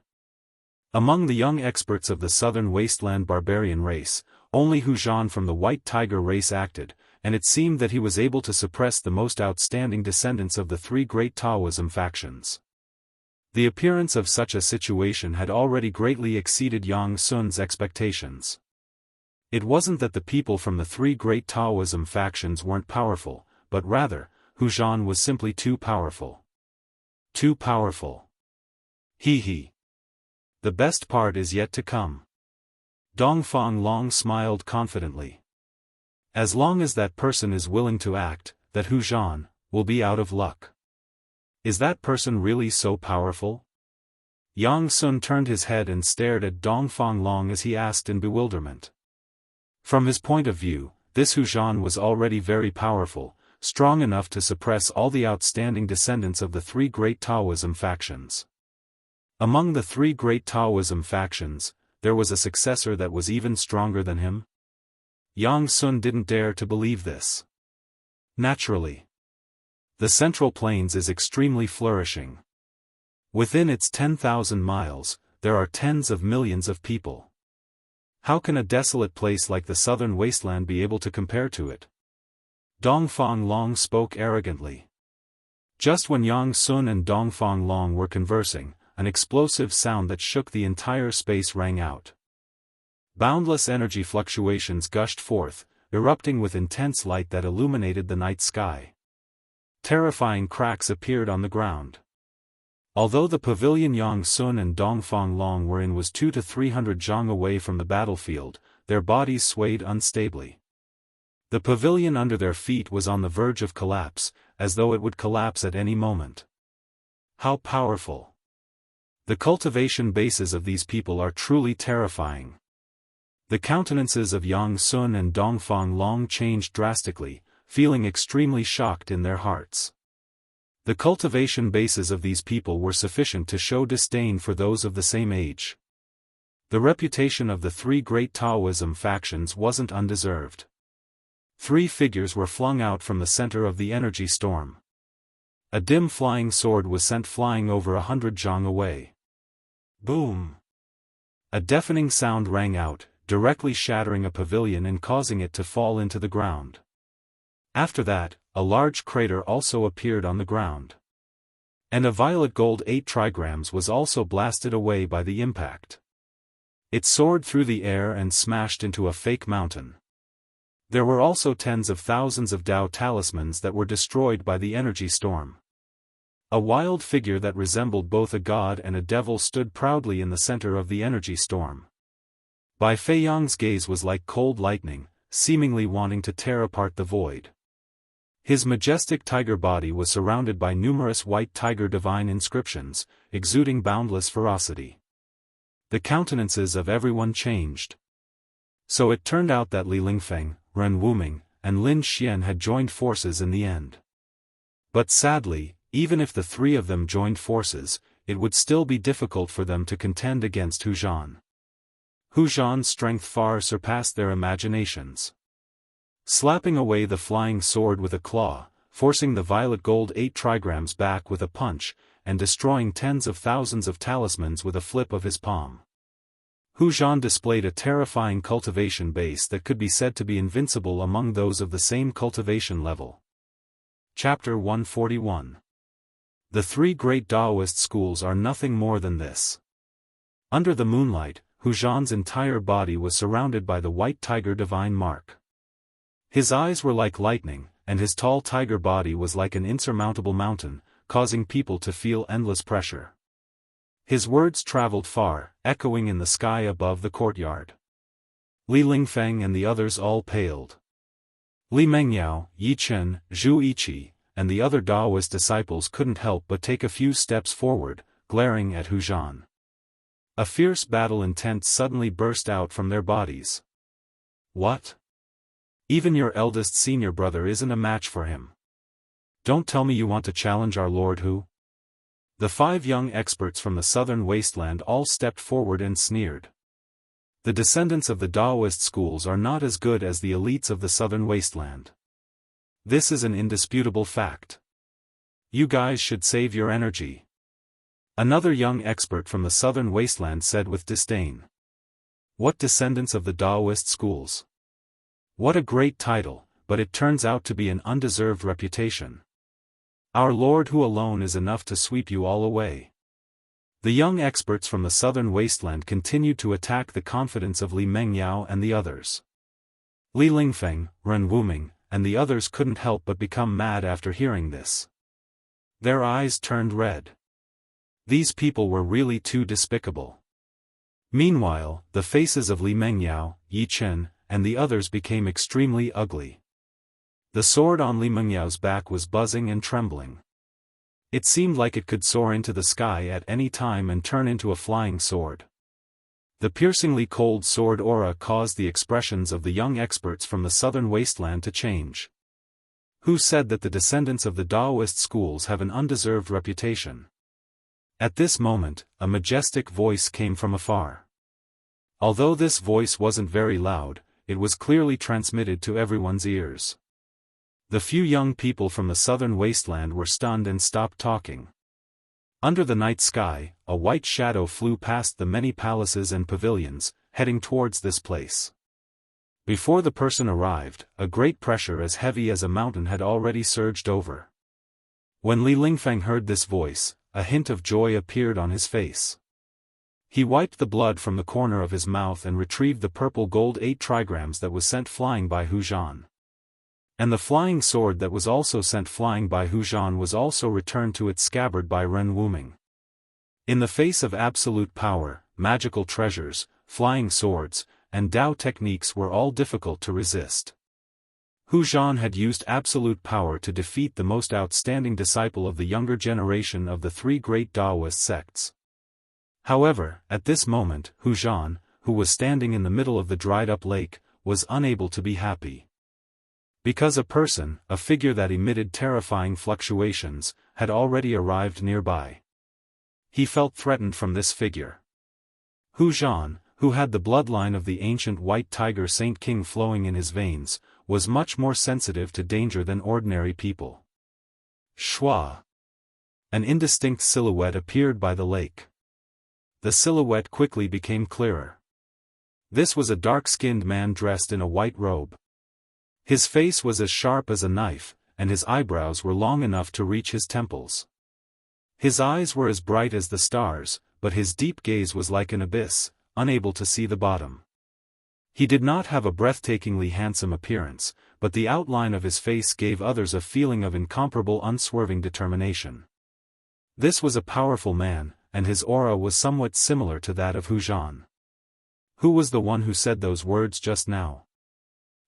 Among the young experts of the southern wasteland barbarian race, only Hu Zhan from the White Tiger race acted, and it seemed that he was able to suppress the most outstanding descendants of the three great Taoism factions. The appearance of such a situation had already greatly exceeded Yang Sun's expectations. It wasn't that the people from the three great Taoism factions weren't powerful, but rather, Hu Zhan was simply too powerful. Too powerful. He. The best part is yet to come. Dongfang Long smiled confidently. As long as that person is willing to act, that Hu Zhan will be out of luck. Is that person really so powerful? Yang Sun turned his head and stared at Dongfang Long as he asked in bewilderment. From his point of view, this Hu Zhan was already very powerful, strong enough to suppress all the outstanding descendants of the three great Taoism factions. Among the three great Taoism factions, there was a successor that was even stronger than him? Yang Sun didn't dare to believe this. Naturally. The Central Plains is extremely flourishing. Within its 10,000 miles, there are tens of millions of people. How can a desolate place like the southern wasteland be able to compare to it? Dongfang Long spoke arrogantly. Just when Yang Sun and Dongfang Long were conversing, an explosive sound that shook the entire space rang out. Boundless energy fluctuations gushed forth, erupting with intense light that illuminated the night sky. Terrifying cracks appeared on the ground. Although the pavilion Yang Sun and Dongfang Long were in was 200 to 300 zhang away from the battlefield, their bodies swayed unstably. The pavilion under their feet was on the verge of collapse, as though it would collapse at any moment. How powerful! The cultivation bases of these people are truly terrifying. The countenances of Yang Sun and Dongfang Long changed drastically, feeling extremely shocked in their hearts. The cultivation bases of these people were sufficient to show disdain for those of the same age. The reputation of the three great Taoism factions wasn't undeserved. Three figures were flung out from the center of the energy storm. A dim flying sword was sent flying over 100 zhang away. Boom! A deafening sound rang out, directly shattering a pavilion and causing it to fall into the ground. After that, a large crater also appeared on the ground. And a violet gold 8 trigrams was also blasted away by the impact. It soared through the air and smashed into a fake mountain. There were also tens of thousands of Dao talismans that were destroyed by the energy storm. A wild figure that resembled both a god and a devil stood proudly in the center of the energy storm. Bai Feiyang's gaze was like cold lightning, seemingly wanting to tear apart the void. His majestic tiger body was surrounded by numerous white tiger divine inscriptions, exuding boundless ferocity. The countenances of everyone changed. So it turned out that Li Lingfeng, Ren Wuming, and Lin Xian had joined forces in the end. But sadly, even if the three of them joined forces, it would still be difficult for them to contend against Hu Zhan. Hu Zhan's strength far surpassed their imaginations. slapping away the flying sword with a claw, forcing the violet gold 8 trigrams back with a punch, and destroying tens of thousands of talismans with a flip of his palm. Hu Zhan displayed a terrifying cultivation base that could be said to be invincible among those of the same cultivation level. Chapter 141. The three great Daoist schools are nothing more than this. Under the moonlight, Hu Zhan's entire body was surrounded by the white tiger divine mark. His eyes were like lightning, and his tall tiger body was like an insurmountable mountain, causing people to feel endless pressure. His words traveled far, echoing in the sky above the courtyard. Li Lingfeng and the others all paled. Li Mengyao, Yi Chen, Zhu Yiqi, and the other Daoist disciples couldn't help but take a few steps forward, glaring at Hu Zhan. A fierce battle intent suddenly burst out from their bodies. What? Even your eldest senior brother isn't a match for him. Don't tell me you want to challenge our Lord Hu? The 5 young experts from the southern wasteland all stepped forward and sneered. The descendants of the Daoist schools are not as good as the elites of the southern wasteland. This is an indisputable fact. You guys should save your energy. Another young expert from the southern wasteland said with disdain. What descendants of the Daoist schools? What a great title, but it turns out to be an undeserved reputation. Our Lord Hu alone is enough to sweep you all away. The young experts from the southern wasteland continued to attack the confidence of Li Mengyao and the others. Li Lingfeng, Ren Wuming, and the others couldn't help but become mad after hearing this. Their eyes turned red. These people were really too despicable. Meanwhile, the faces of Li Mengyao, Yi Chen, and the others became extremely ugly. The sword on Li Mengyao's back was buzzing and trembling. It seemed like it could soar into the sky at any time and turn into a flying sword. The piercingly cold sword aura caused the expressions of the young experts from the southern wasteland to change. Who said that the descendants of the Daoist schools have an undeserved reputation? At this moment, a majestic voice came from afar. Although this voice wasn't very loud, it was clearly transmitted to everyone's ears. The few young people from the southern wasteland were stunned and stopped talking. Under the night sky, a white shadow flew past the many palaces and pavilions, heading towards this place. Before the person arrived, a great pressure as heavy as a mountain had already surged over. When Li Lingfeng heard this voice, a hint of joy appeared on his face. He wiped the blood from the corner of his mouth and retrieved the purple gold 8 trigrams that was sent flying by Hu Zhan. And the flying sword that was also sent flying by Hu Zhan was also returned to its scabbard by Ren Wuming. In the face of absolute power, magical treasures, flying swords, and Dao techniques were all difficult to resist. Hu Zhan had used absolute power to defeat the most outstanding disciple of the younger generation of the 3 great Daoist sects. However, at this moment, Hu Zhan, who was standing in the middle of the dried-up lake, was unable to be happy. Because a figure that emitted terrifying fluctuations, had already arrived nearby. He felt threatened from this figure. Hu Zhan, who had the bloodline of the ancient white tiger Saint King flowing in his veins, was much more sensitive to danger than ordinary people. Shua! An indistinct silhouette appeared by the lake. The silhouette quickly became clearer. This was a dark-skinned man dressed in a white robe. His face was as sharp as a knife, and his eyebrows were long enough to reach his temples. His eyes were as bright as the stars, but his deep gaze was like an abyss, unable to see the bottom. He did not have a breathtakingly handsome appearance, but the outline of his face gave others a feeling of incomparable unswerving determination. This was a powerful man, and his aura was somewhat similar to that of Hu Zhan. Who was the one who said those words just now?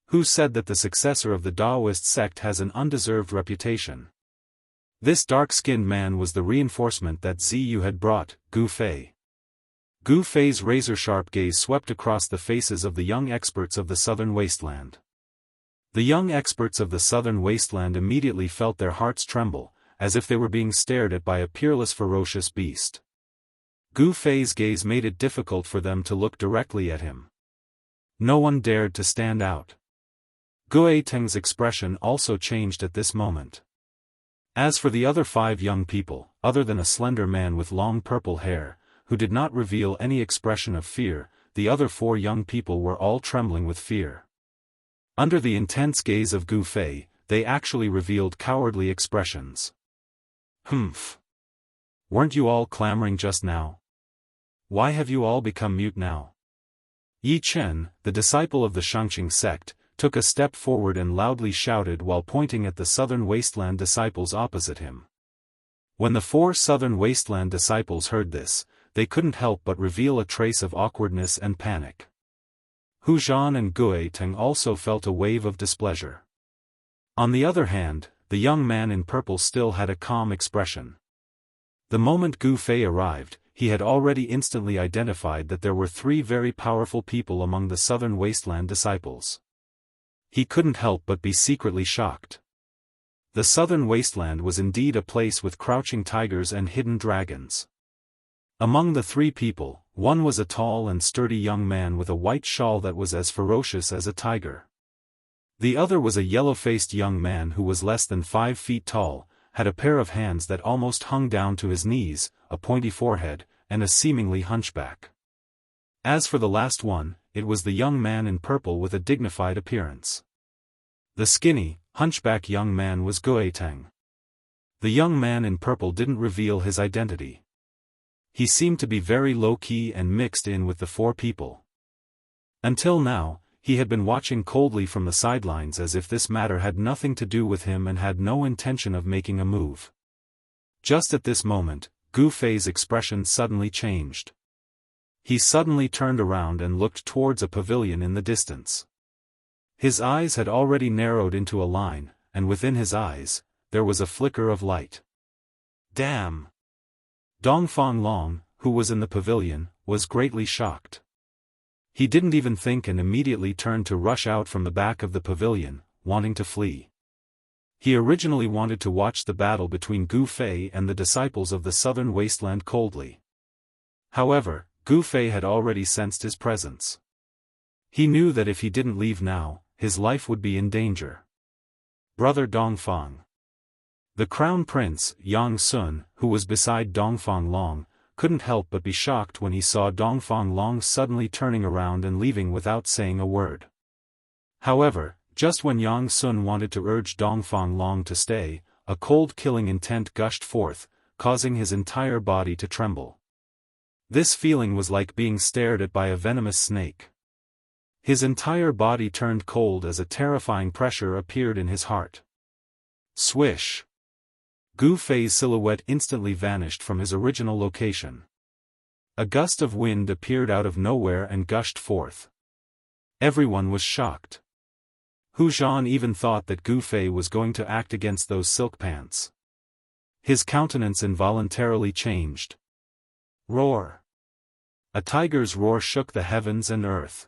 Who said that the successor of the Daoist sect has an undeserved reputation? This dark-skinned man was the reinforcement that Ziyu had brought, Gu Fei. Gu Fei's razor-sharp gaze swept across the faces of the young experts of the southern wasteland. The young experts of the southern wasteland immediately felt their hearts tremble, as if they were being stared at by a peerless ferocious beast. Gu Fei's gaze made it difficult for them to look directly at him. No one dared to stand out. Gue Teng's expression also changed at this moment. As for the other 5 young people, other than a slender man with long purple hair, who did not reveal any expression of fear, the other 4 young people were all trembling with fear. Under the intense gaze of Gu Fei, they actually revealed cowardly expressions. Humph! Weren't you all clamoring just now? Why have you all become mute now? Yi Chen, the disciple of the Xianxia sect, took a step forward and loudly shouted while pointing at the Southern Wasteland disciples opposite him. When the 4 Southern Wasteland disciples heard this, they couldn't help but reveal a trace of awkwardness and panic. Hu Zhan and Gue Teng also felt a wave of displeasure. On the other hand, the young man in purple still had a calm expression. The moment Gu Fei arrived, he had already instantly identified that there were 3 very powerful people among the Southern Wasteland disciples. He couldn't help but be secretly shocked. The Southern Wasteland was indeed a place with crouching tigers and hidden dragons. Among the 3 people, one was a tall and sturdy young man with a white shawl that was as ferocious as a tiger. The other was a yellow-faced young man who was less than 5 feet tall, had a pair of hands that almost hung down to his knees, a pointy forehead, and a seemingly hunchback. As for the last one, it was the young man in purple with a dignified appearance. The skinny, hunchback young man was Gue Teng. The young man in purple didn't reveal his identity. He seemed to be very low-key and mixed in with the 4 people. Until now, he had been watching coldly from the sidelines as if this matter had nothing to do with him and had no intention of making a move. Just at this moment, Gu Fei's expression suddenly changed. He suddenly turned around and looked towards a pavilion in the distance. His eyes had already narrowed into a line, and within his eyes, there was a flicker of light. Damn! Dongfang Long, who was in the pavilion, was greatly shocked. He didn't even think and immediately turned to rush out from the back of the pavilion, wanting to flee. He originally wanted to watch the battle between Gu Fei and the disciples of the Southern Wasteland coldly. However, Gu Fei had already sensed his presence. He knew that if he didn't leave now, his life would be in danger. Brother Dongfang. The Crown Prince, Yang Sun, who was beside Dongfang Long, couldn't help but be shocked when he saw Dongfang Long suddenly turning around and leaving without saying a word. However, just when Yang Sun wanted to urge Dongfang Long to stay, a cold killing intent gushed forth, causing his entire body to tremble. This feeling was like being stared at by a venomous snake. His entire body turned cold as a terrifying pressure appeared in his heart. Swish! Gu Fei's silhouette instantly vanished from his original location. A gust of wind appeared out of nowhere and gushed forth. Everyone was shocked. Hu Zhan even thought that Gu Fei was going to act against those silk pants. His countenance involuntarily changed. Roar! A tiger's roar shook the heavens and earth.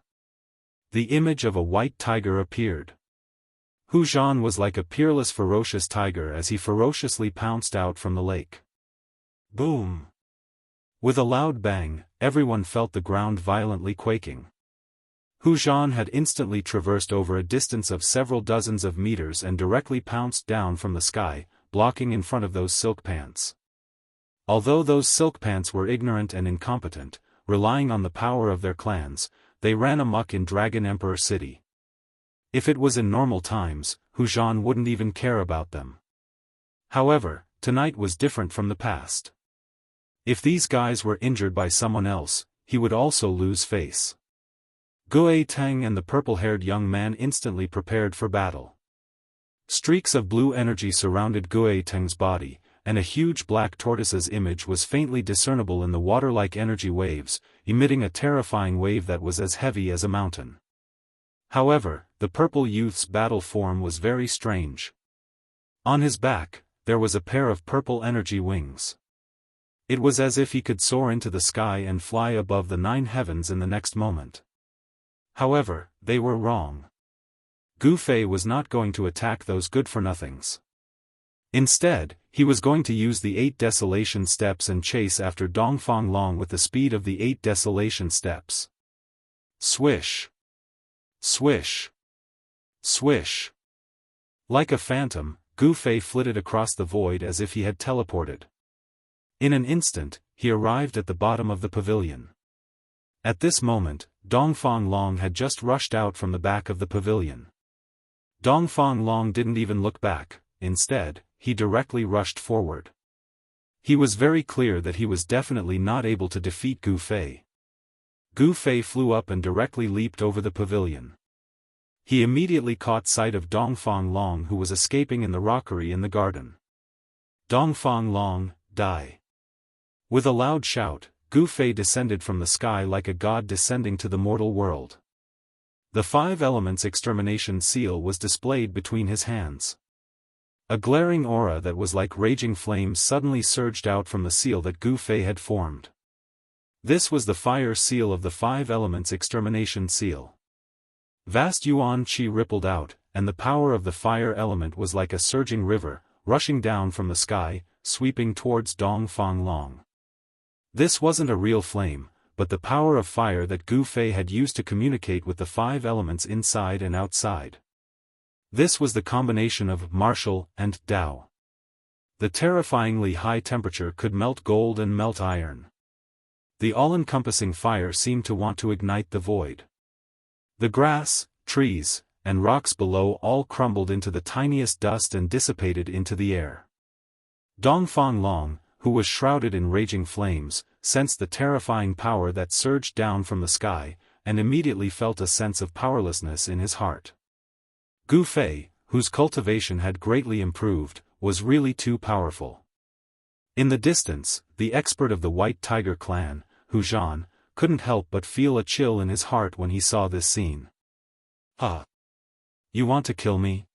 The image of a white tiger appeared. Hu Zhan was like a peerless ferocious tiger as he ferociously pounced out from the lake. Boom! With a loud bang, everyone felt the ground violently quaking. Hu Zhan had instantly traversed over a distance of several dozens of meters and directly pounced down from the sky, blocking in front of those silk pants. Although those silk pants were ignorant and incompetent, relying on the power of their clans, they ran amok in Dragon Emperor City. If it was in normal times, Hu Zhan wouldn't even care about them. However, tonight was different from the past. If these guys were injured by someone else, he would also lose face. Gue Teng and the purple-haired young man instantly prepared for battle. Streaks of blue energy surrounded Gue Teng's body, and a huge black tortoise's image was faintly discernible in the water-like energy waves, emitting a terrifying wave that was as heavy as a mountain. However, the purple youth's battle form was very strange. On his back, there was a pair of purple energy wings. It was as if he could soar into the sky and fly above the 9 heavens in the next moment. However, they were wrong. Gu Fei was not going to attack those good-for-nothings. Instead, he was going to use the 8 Desolation Steps and chase after Dongfang Long with the speed of the 8 Desolation Steps. Swish! Swish! Swish! Like a phantom, Gu Fei flitted across the void as if he had teleported. In an instant, he arrived at the bottom of the pavilion. At this moment, Dongfang Long had just rushed out from the back of the pavilion. Dongfang Long didn't even look back, instead, he directly rushed forward. He was very clear that he was definitely not able to defeat Gu Fei. Gu Fei flew up and directly leaped over the pavilion. He immediately caught sight of Dongfang Long, who was escaping in the rockery in the garden. Dongfang Long, die! With a loud shout, Gu Fei descended from the sky like a god descending to the mortal world. The 5 elements extermination seal was displayed between his hands. A glaring aura that was like raging flames suddenly surged out from the seal that Gu Fei had formed. This was the fire seal of the 5 elements extermination seal. Vast yuan qi rippled out, and the power of the fire element was like a surging river, rushing down from the sky, sweeping towards Dongfang Long. This wasn't a real flame, but the power of fire that Gu Fei had used to communicate with the 5 elements inside and outside. This was the combination of martial and Dao. The terrifyingly high temperature could melt gold and melt iron. The all-encompassing fire seemed to want to ignite the void. The grass, trees, and rocks below all crumbled into the tiniest dust and dissipated into the air. Dongfang Long, who was shrouded in raging flames, sensed the terrifying power that surged down from the sky, and immediately felt a sense of powerlessness in his heart. Gu Fei, whose cultivation had greatly improved, was really too powerful. In the distance, the expert of the White Tiger clan, Hu Zhan, couldn't help but feel a chill in his heart when he saw this scene. Huh? You want to kill me?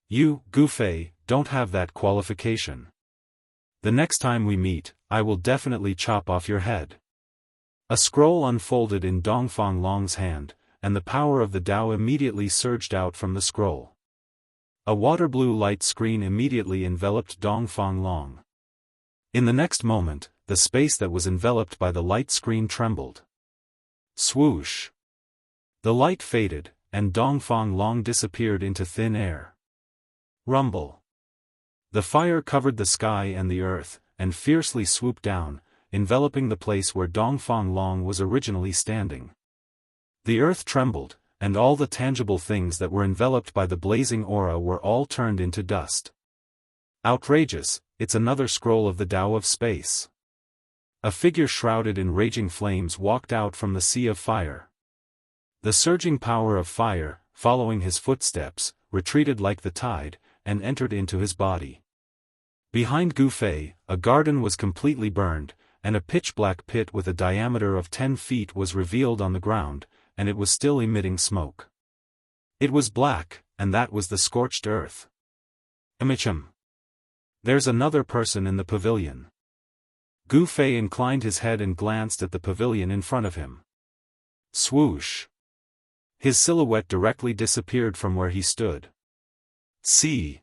You, Gu Fei, don't have that qualification. The next time we meet, I will definitely chop off your head. A scroll unfolded in Dongfang Long's hand, and the power of the Dao immediately surged out from the scroll. A water-blue light screen immediately enveloped Dongfang Long. In the next moment, the space that was enveloped by the light screen trembled. Swoosh! The light faded, and Dongfang Long disappeared into thin air. Rumble! The fire covered the sky and the earth, and fiercely swooped down, enveloping the place where Dongfang Long was originally standing. The earth trembled, and all the tangible things that were enveloped by the blazing aura were all turned into dust. Outrageous, it's another scroll of the Tao of space. A figure shrouded in raging flames walked out from the sea of fire. The surging power of fire, following his footsteps, retreated like the tide, and entered into his body. Behind Gu Fei, a garden was completely burned, and a pitch-black pit with a diameter of 10 feet was revealed on the ground, and it was still emitting smoke. It was black, and that was the scorched earth. Amicham! There's another person in the pavilion. Gu Fei inclined his head and glanced at the pavilion in front of him. Swoosh! His silhouette directly disappeared from where he stood. See!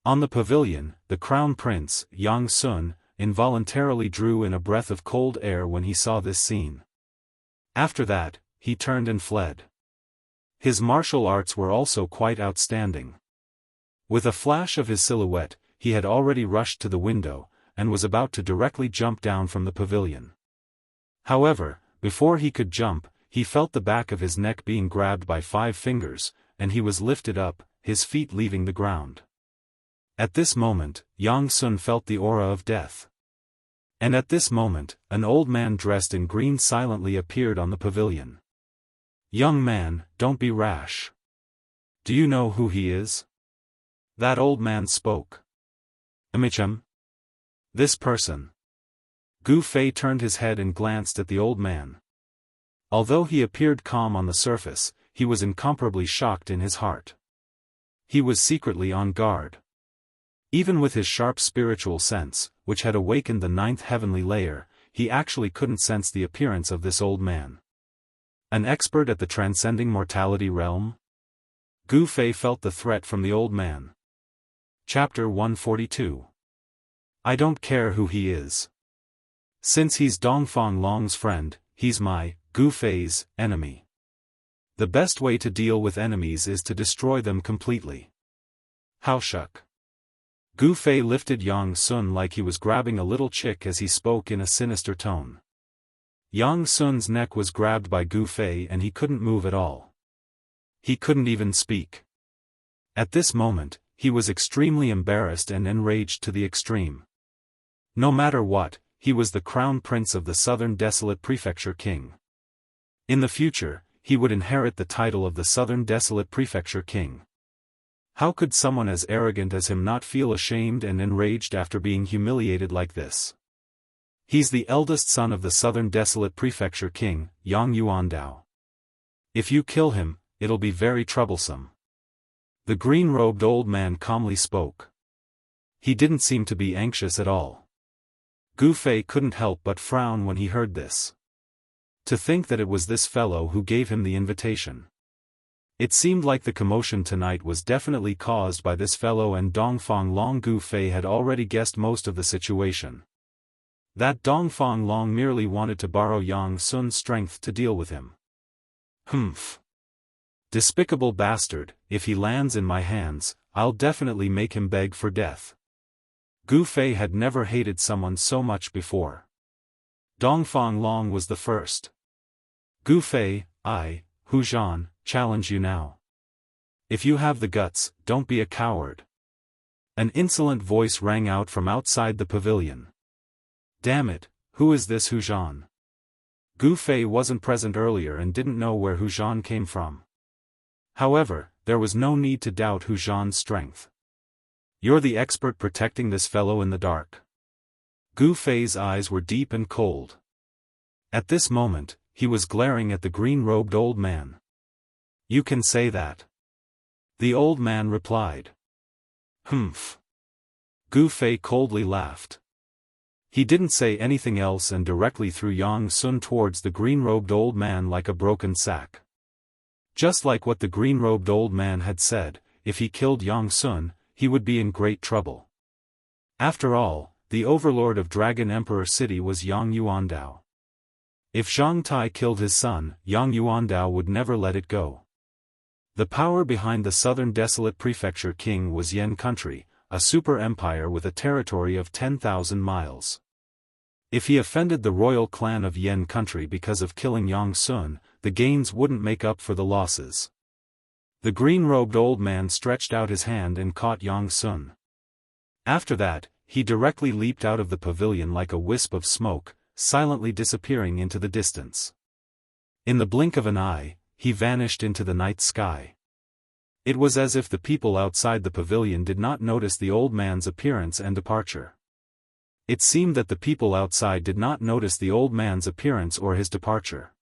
On the pavilion, the crown prince, Yang Sun, involuntarily drew in a breath of cold air when he saw this scene. After that, he turned and fled. His martial arts were also quite outstanding. With a flash of his silhouette, he had already rushed to the window, and was about to directly jump down from the pavilion. However, before he could jump, he felt the back of his neck being grabbed by 5 fingers, and he was lifted up, his feet leaving the ground. At this moment, Yang Sun felt the aura of death. And at this moment, an old man dressed in green silently appeared on the pavilion. Young man, don't be rash. Do you know who he is? That old man spoke. Amicham? This person. Gu Fei turned his head and glanced at the old man. Although he appeared calm on the surface, he was incomparably shocked in his heart. He was secretly on guard. Even with his sharp spiritual sense, which had awakened the 9th heavenly layer, he actually couldn't sense the appearance of this old man. An expert at the transcending mortality realm? Gu Fei felt the threat from the old man. Chapter 142. I don't care who he is. Since he's Dongfang Long's friend, he's my, Gu Fei's, enemy. The best way to deal with enemies is to destroy them completely. How shuck. Gu Fei lifted Yang Sun like he was grabbing a little chick as he spoke in a sinister tone. Yang Sun's neck was grabbed by Gu Fei and he couldn't move at all. He couldn't even speak. At this moment, he was extremely embarrassed and enraged to the extreme. No matter what, he was the crown prince of the Southern Desolate Prefecture King. In the future, he would inherit the title of the Southern Desolate Prefecture King. How could someone as arrogant as him not feel ashamed and enraged after being humiliated like this? He's the eldest son of the Southern Desolate Prefecture King, Yang Yuandao. If you kill him, it'll be very troublesome. The green-robed old man calmly spoke. He didn't seem to be anxious at all. Gu Fei couldn't help but frown when he heard this. To think that it was this fellow who gave him the invitation. It seemed like the commotion tonight was definitely caused by this fellow, and Dongfang Long. Gu Fei had already guessed most of the situation. That Dongfang Long merely wanted to borrow Yang Sun's strength to deal with him. Humph. Despicable bastard, if he lands in my hands, I'll definitely make him beg for death. Gu Fei had never hated someone so much before. Dongfang Long was the first. Gu Fei, I, Hu Zhan, challenge you now. If you have the guts, don't be a coward. An insolent voice rang out from outside the pavilion. Damn it, who is this Hu Zhan? Gu Fei wasn't present earlier and didn't know where Hu Zhan came from. However, there was no need to doubt Hu Zhan's strength. You're the expert protecting this fellow in the dark. Gu Fei's eyes were deep and cold. At this moment, he was glaring at the green-robed old man. You can say that. The old man replied. Humph. Gu Fei coldly laughed. He didn't say anything else and directly threw Yang Sun towards the green-robed old man like a broken sack. Just like what the green-robed old man had said, if he killed Yang Sun, he would be in great trouble. After all, the overlord of Dragon Emperor City was Yang Yuandao. If Zhang Tai killed his son, Yang Yuandao would never let it go. The power behind the Southern Desolate Prefecture King was Yan Country, a super empire with a territory of 10,000 miles. If he offended the royal clan of Yan Country because of killing Yang Sun, the gains wouldn't make up for the losses. The green-robed old man stretched out his hand and caught Yang Sun. After that, he directly leaped out of the pavilion like a wisp of smoke, silently disappearing into the distance. In the blink of an eye, he vanished into the night sky. It was as if the people outside the pavilion did not notice the old man's appearance and departure. It seemed that the people outside did not notice the old man's appearance or his departure.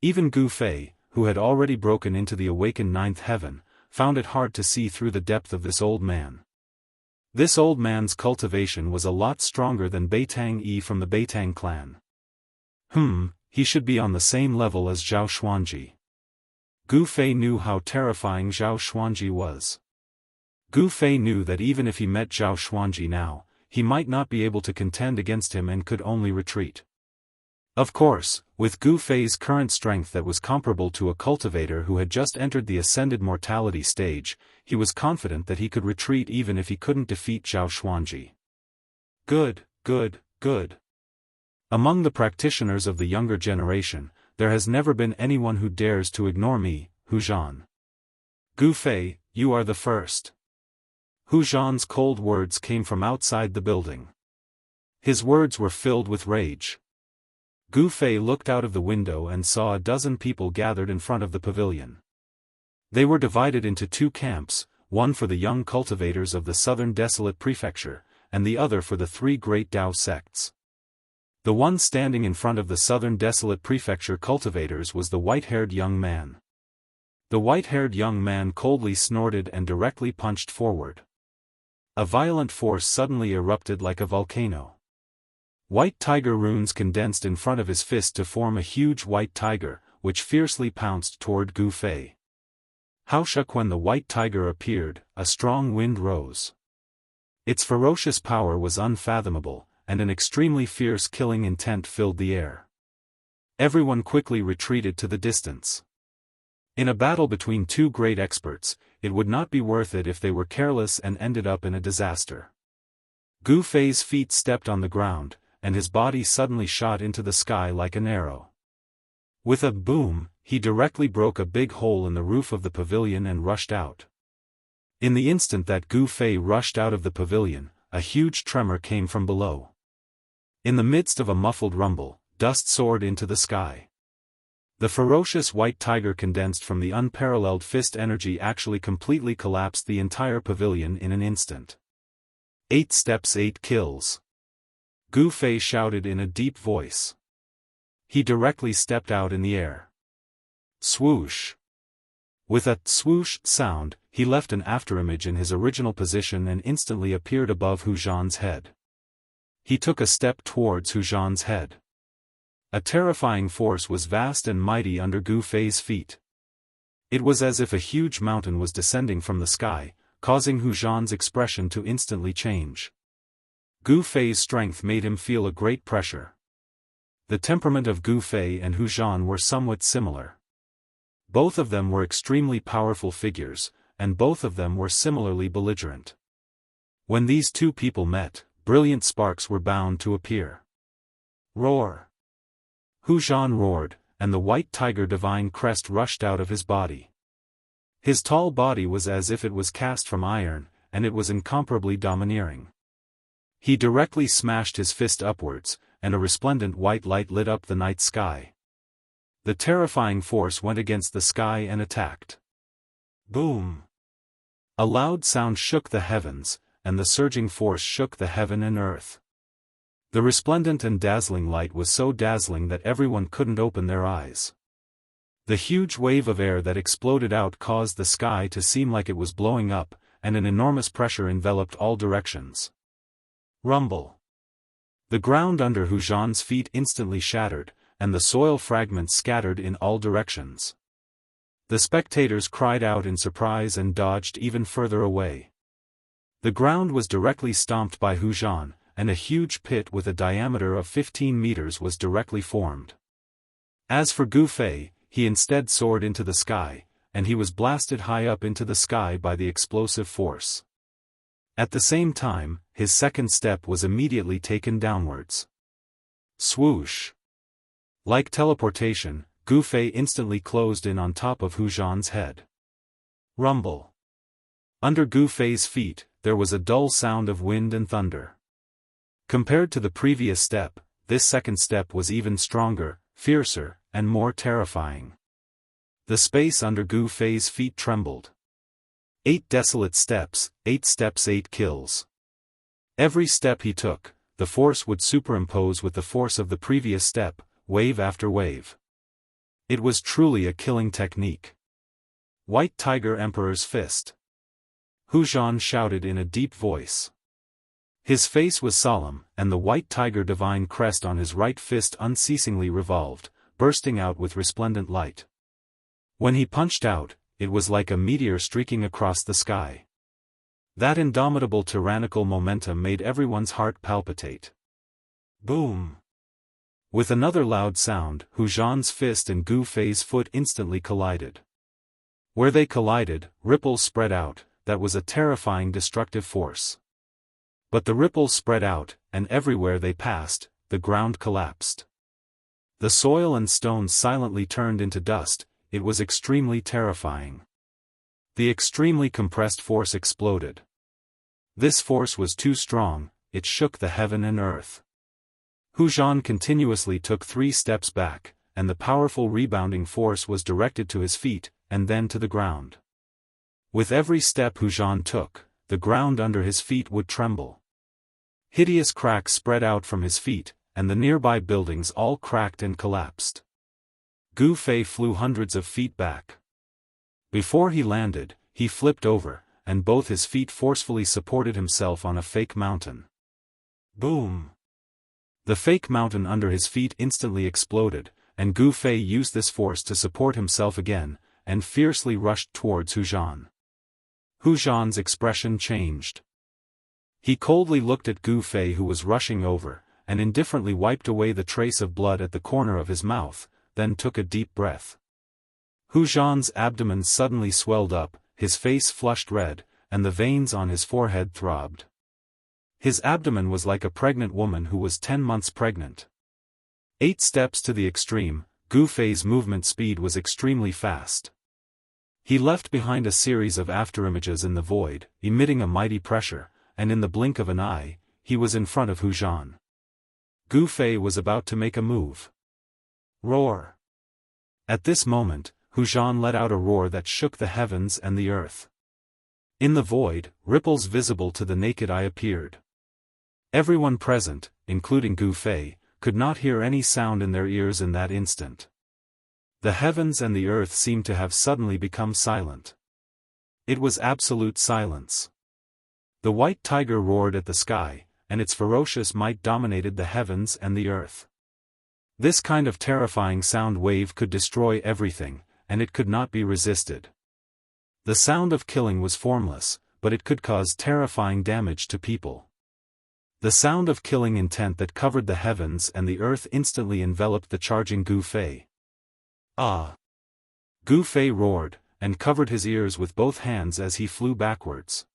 Even Gu Fei, who had already broken into the awakened ninth heaven, found it hard to see through the depth of this old man. This old man's cultivation was a lot stronger than Beitang Yi from the Beitang clan. He should be on the same level as Zhao Xuanji. Gu Fei knew how terrifying Zhao Xuanji was. Gu Fei knew that even if he met Zhao Xuanji now, he might not be able to contend against him and could only retreat. Of course, with Gu Fei's current strength that was comparable to a cultivator who had just entered the ascended mortality stage, he was confident that he could retreat even if he couldn't defeat Zhao Xuanji. Good. Among the practitioners of the younger generation, there has never been anyone who dares to ignore me, Hu Zhan. Gu Fei, you are the first. Hu Zhan's cold words came from outside the building. His words were filled with rage. Gu Fei looked out of the window and saw a dozen people gathered in front of the pavilion. They were divided into two camps, one for the young cultivators of the Southern Desolate Prefecture, and the other for the three great Dao sects. The one standing in front of the Southern Desolate Prefecture cultivators was the white-haired young man. The white-haired young man coldly snorted and directly punched forward. A violent force suddenly erupted like a volcano. White tiger runes condensed in front of his fist to form a huge white tiger, which fiercely pounced toward Gu Fei. How shook when the white tiger appeared, a strong wind rose. Its ferocious power was unfathomable, and an extremely fierce killing intent filled the air. Everyone quickly retreated to the distance. In a battle between two great experts, it would not be worth it if they were careless and ended up in a disaster. Gu Fei's feet stepped on the ground, and his body suddenly shot into the sky like an arrow. With a boom, he directly broke a big hole in the roof of the pavilion and rushed out. In the instant that Gu Fei rushed out of the pavilion, a huge tremor came from below. In the midst of a muffled rumble, dust soared into the sky. The ferocious white tiger condensed from the unparalleled fist energy actually completely collapsed the entire pavilion in an instant. 8 steps 8 kills. Gu Fei shouted in a deep voice. He directly stepped out in the air. Swoosh. With a swoosh sound, he left an afterimage in his original position and instantly appeared above Hu Zhan's head. He took a step towards Hu Zhan's head. A terrifying force was vast and mighty under Gu Fei's feet. It was as if a huge mountain was descending from the sky, causing Hu Zhan's expression to instantly change. Gu Fei's strength made him feel a great pressure. The temperament of Gu Fei and Hu Zhan were somewhat similar. Both of them were extremely powerful figures, and both of them were similarly belligerent. When these two people met, brilliant sparks were bound to appear. Roar! Hu Zhan roared, and the white tiger divine crest rushed out of his body. His tall body was as if it was cast from iron, and it was incomparably domineering. He directly smashed his fist upwards, and a resplendent white light lit up the night sky. The terrifying force went against the sky and attacked. Boom! A loud sound shook the heavens, and the surging force shook the heaven and earth. The resplendent and dazzling light was so dazzling that everyone couldn't open their eyes. The huge wave of air that exploded out caused the sky to seem like it was blowing up, and an enormous pressure enveloped all directions. Rumble. The ground under Hu Zhan's feet instantly shattered, and the soil fragments scattered in all directions. The spectators cried out in surprise and dodged even further away. The ground was directly stomped by Hu Zhan, and a huge pit with a diameter of 15 meters was directly formed. As for Gu Fei, he instead soared into the sky, and he was blasted high up into the sky by the explosive force. At the same time, his second step was immediately taken downwards. Swoosh! Like teleportation, Gu Fei instantly closed in on top of Hu Zhan's head. Rumble! Under Gu Fei's feet, there was a dull sound of wind and thunder. Compared to the previous step, this second step was even stronger, fiercer, and more terrifying. The space under Gu Fei's feet trembled. 8 desolate steps, 8 steps 8 kills. Every step he took, the force would superimpose with the force of the previous step, wave after wave. It was truly a killing technique. White Tiger Emperor's Fist. Hu Zhan shouted in a deep voice. His face was solemn, and the white tiger divine crest on his right fist unceasingly revolved, bursting out with resplendent light. When he punched out, it was like a meteor streaking across the sky. That indomitable tyrannical momentum made everyone's heart palpitate. Boom! With another loud sound, Hu Zhan's fist and Gu Fei's foot instantly collided. Where they collided, ripples spread out. That was a terrifying destructive force. But the ripples spread out, and everywhere they passed, the ground collapsed. The soil and stones silently turned into dust. It was extremely terrifying. The extremely compressed force exploded. This force was too strong, it shook the heaven and earth. Hu Zhan continuously took 3 steps back, and the powerful rebounding force was directed to his feet, and then to the ground. With every step Hu Zhan took, the ground under his feet would tremble. Hideous cracks spread out from his feet, and the nearby buildings all cracked and collapsed. Gu Fei flew hundreds of feet back. Before he landed, he flipped over, and both his feet forcefully supported himself on a fake mountain. Boom! The fake mountain under his feet instantly exploded, and Gu Fei used this force to support himself again, and fiercely rushed towards Hu Zhan. Hu Zhan's expression changed. He coldly looked at Gu Fei, who was rushing over, and indifferently wiped away the trace of blood at the corner of his mouth, then took a deep breath. Hu Zhan's abdomen suddenly swelled up, his face flushed red, and the veins on his forehead throbbed. His abdomen was like a pregnant woman who was 10 months pregnant. 8 steps to the extreme, Gu Fei's movement speed was extremely fast. He left behind a series of afterimages in the void, emitting a mighty pressure, and in the blink of an eye, he was in front of Hu Zhan. Gu Fei was about to make a move. Roar! At this moment, Hu Zhan let out a roar that shook the heavens and the earth. In the void, ripples visible to the naked eye appeared. Everyone present, including Gu Fei, could not hear any sound in their ears in that instant. The heavens and the earth seemed to have suddenly become silent. It was absolute silence. The white tiger roared at the sky, and its ferocious might dominated the heavens and the earth. This kind of terrifying sound wave could destroy everything, and it could not be resisted. The sound of killing was formless, but it could cause terrifying damage to people. The sound of killing intent that covered the heavens and the earth instantly enveloped the charging Gu Fei. Ah! Gu Fei roared, and covered his ears with both hands as he flew backwards.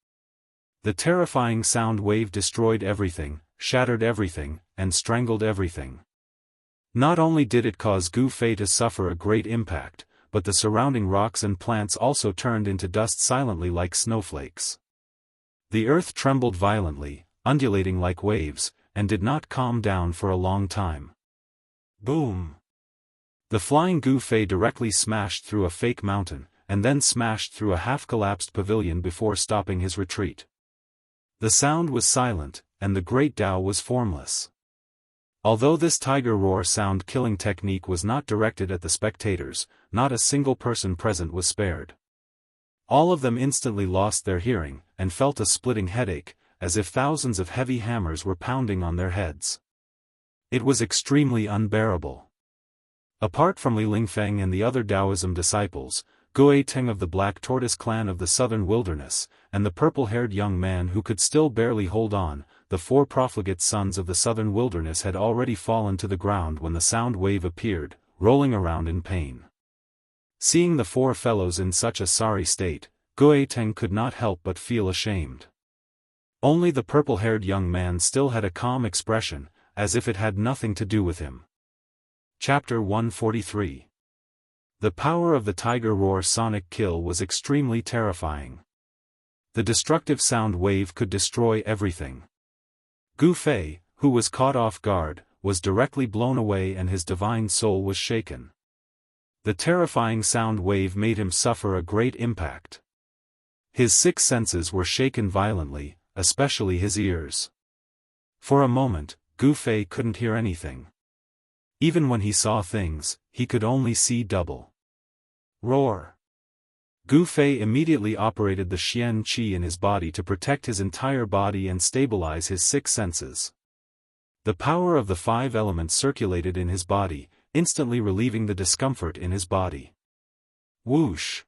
The terrifying sound wave destroyed everything, shattered everything, and strangled everything. Not only did it cause Gu Fei to suffer a great impact, but the surrounding rocks and plants also turned into dust silently like snowflakes. The earth trembled violently, undulating like waves, and did not calm down for a long time. Boom! The flying Gu Fei directly smashed through a fake mountain, and then smashed through a half-collapsed pavilion before stopping his retreat. The sound was silent, and the great Dao was formless. Although this tiger roar sound killing technique was not directed at the spectators, not a single person present was spared. All of them instantly lost their hearing, and felt a splitting headache, as if thousands of heavy hammers were pounding on their heads. It was extremely unbearable. Apart from Li Lingfeng and the other Taoism disciples, Guo Teng of the Black Tortoise clan of the Southern Wilderness, and the purple-haired young man who could still barely hold on, the 4 profligate sons of the Southern Wilderness had already fallen to the ground when the sound wave appeared, rolling around in pain. Seeing the 4 fellows in such a sorry state, Guo Teng could not help but feel ashamed. Only the purple-haired young man still had a calm expression, as if it had nothing to do with him. Chapter 143. The power of the tiger roar sonic kill was extremely terrifying. The destructive sound wave could destroy everything. Gu Fei, who was caught off guard, was directly blown away and his divine soul was shaken. The terrifying sound wave made him suffer a great impact. His 6 senses were shaken violently, especially his ears. For a moment, Gu Fei couldn't hear anything. Even when he saw things, he could only see double. Roar! Gu Fei immediately operated the Xian Qi in his body to protect his entire body and stabilize his 6 senses. The power of the 5 elements circulated in his body, instantly relieving the discomfort in his body. Whoosh!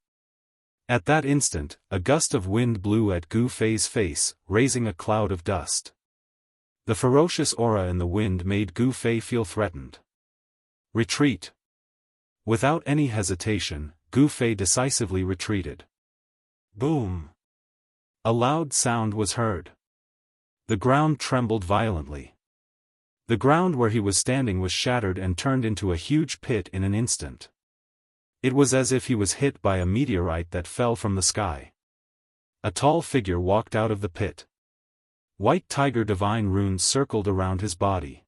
At that instant, a gust of wind blew at Gu Fei's face, raising a cloud of dust. The ferocious aura in the wind made Gu Fei feel threatened. Retreat! Without any hesitation, Gu Fei decisively retreated. Boom! A loud sound was heard. The ground trembled violently. The ground where he was standing was shattered and turned into a huge pit in an instant. It was as if he was hit by a meteorite that fell from the sky. A tall figure walked out of the pit. White tiger divine runes circled around his body.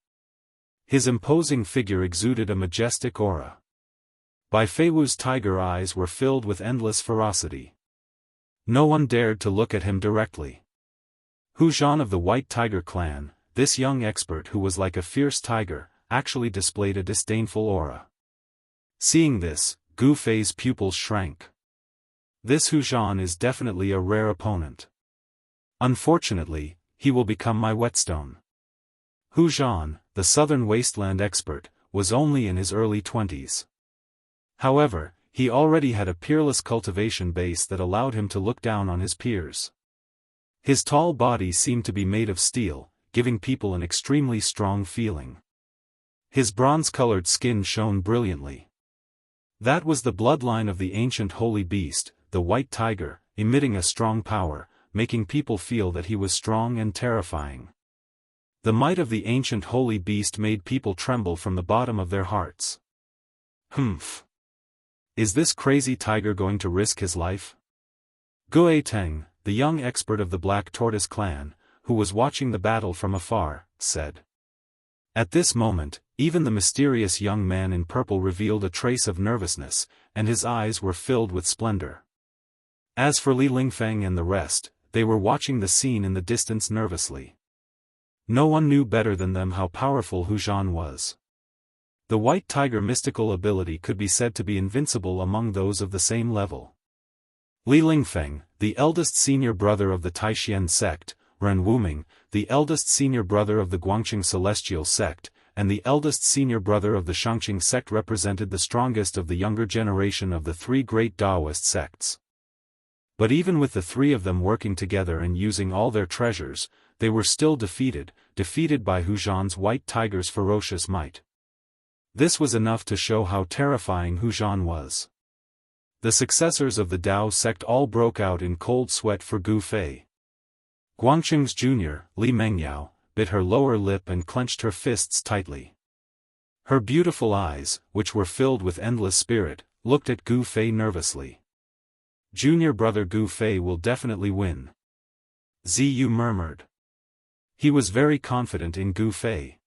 His imposing figure exuded a majestic aura. Bai Feiwu's tiger eyes were filled with endless ferocity. No one dared to look at him directly. Hu Zhan of the White Tiger clan, this young expert who was like a fierce tiger, actually displayed a disdainful aura. Seeing this, Gu Fei's pupils shrank. This Hu Zhan is definitely a rare opponent. Unfortunately, he will become my whetstone. Hu Zhan, the southern wasteland expert, was only in his early 20s. However, he already had a peerless cultivation base that allowed him to look down on his peers. His tall body seemed to be made of steel, giving people an extremely strong feeling. His bronze-colored skin shone brilliantly. That was the bloodline of the ancient holy beast, the white tiger, emitting a strong power, making people feel that he was strong and terrifying. The might of the ancient holy beast made people tremble from the bottom of their hearts. Humph! Is this crazy tiger going to risk his life? Gue Teng, the young expert of the Black Tortoise clan, who was watching the battle from afar, said. At this moment, even the mysterious young man in purple revealed a trace of nervousness, and his eyes were filled with splendor. As for Li Lingfeng and the rest, they were watching the scene in the distance nervously. No one knew better than them how powerful Hu Zhan was. The white tiger mystical ability could be said to be invincible among those of the same level. Li Lingfeng, the eldest senior brother of the Taishan sect, Ren Wuming, the eldest senior brother of the Guangqing celestial sect, and the eldest senior brother of the Shangqing sect represented the strongest of the younger generation of the three great Daoist sects. But even with the three of them working together and using all their treasures, they were still defeated by Hu Zhan's white tiger's ferocious might. This was enough to show how terrifying Hu Zhan was. The successors of the Dao sect all broke out in cold sweat for Gu Fei. Guangqing's junior, Li Mengyao, bit her lower lip and clenched her fists tightly. Her beautiful eyes, which were filled with endless spirit, looked at Gu Fei nervously. Junior brother Gu Fei will definitely win. Ziyu murmured. He was very confident in Gu Fei.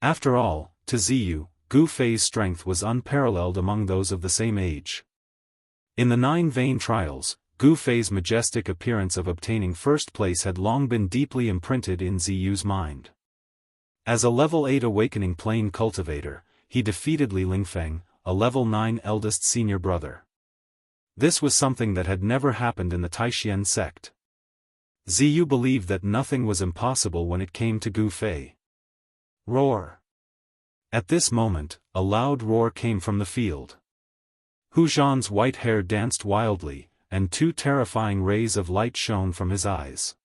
After all, to Ziyu, Gu Fei's strength was unparalleled among those of the same age. In the 9 vain trials, Gu Fei's majestic appearance of obtaining first place had long been deeply imprinted in Ziyu's mind. As a level 8 awakening plane cultivator, he defeated Li Lingfeng, a level 9 eldest senior brother. This was something that had never happened in the Taishan sect. Ziyu believed that nothing was impossible when it came to Gu Fei. Roar! At this moment, a loud roar came from the field. Hu Zhan's white hair danced wildly, and 2 terrifying rays of light shone from his eyes.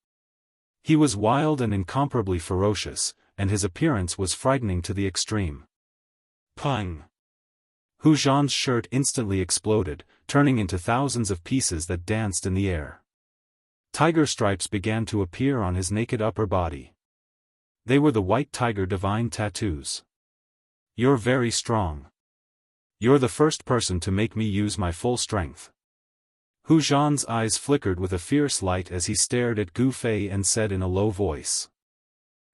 He was wild and incomparably ferocious, and his appearance was frightening to the extreme. Pang! Hu Zhan's shirt instantly exploded, turning into thousands of pieces that danced in the air. Tiger stripes began to appear on his naked upper body. They were the white tiger divine tattoos. You're very strong. You're the first person to make me use my full strength. Hu Zhan's eyes flickered with a fierce light as he stared at Gu Fei and said in a low voice.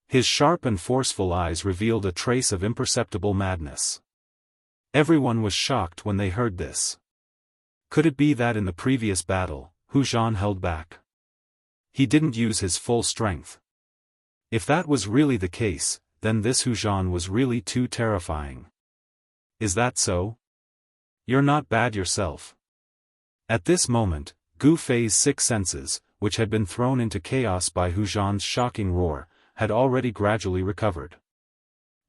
His sharp and forceful eyes revealed a trace of imperceptible madness. Everyone was shocked when they heard this. Could it be that in the previous battle, Hu Zhan held back? He didn't use his full strength. If that was really the case, then this Hu Zhan was really too terrifying. Is that so? You're not bad yourself. At this moment, Gu Fei's 6 senses, which had been thrown into chaos by Hu Zhan's shocking roar, had already gradually recovered.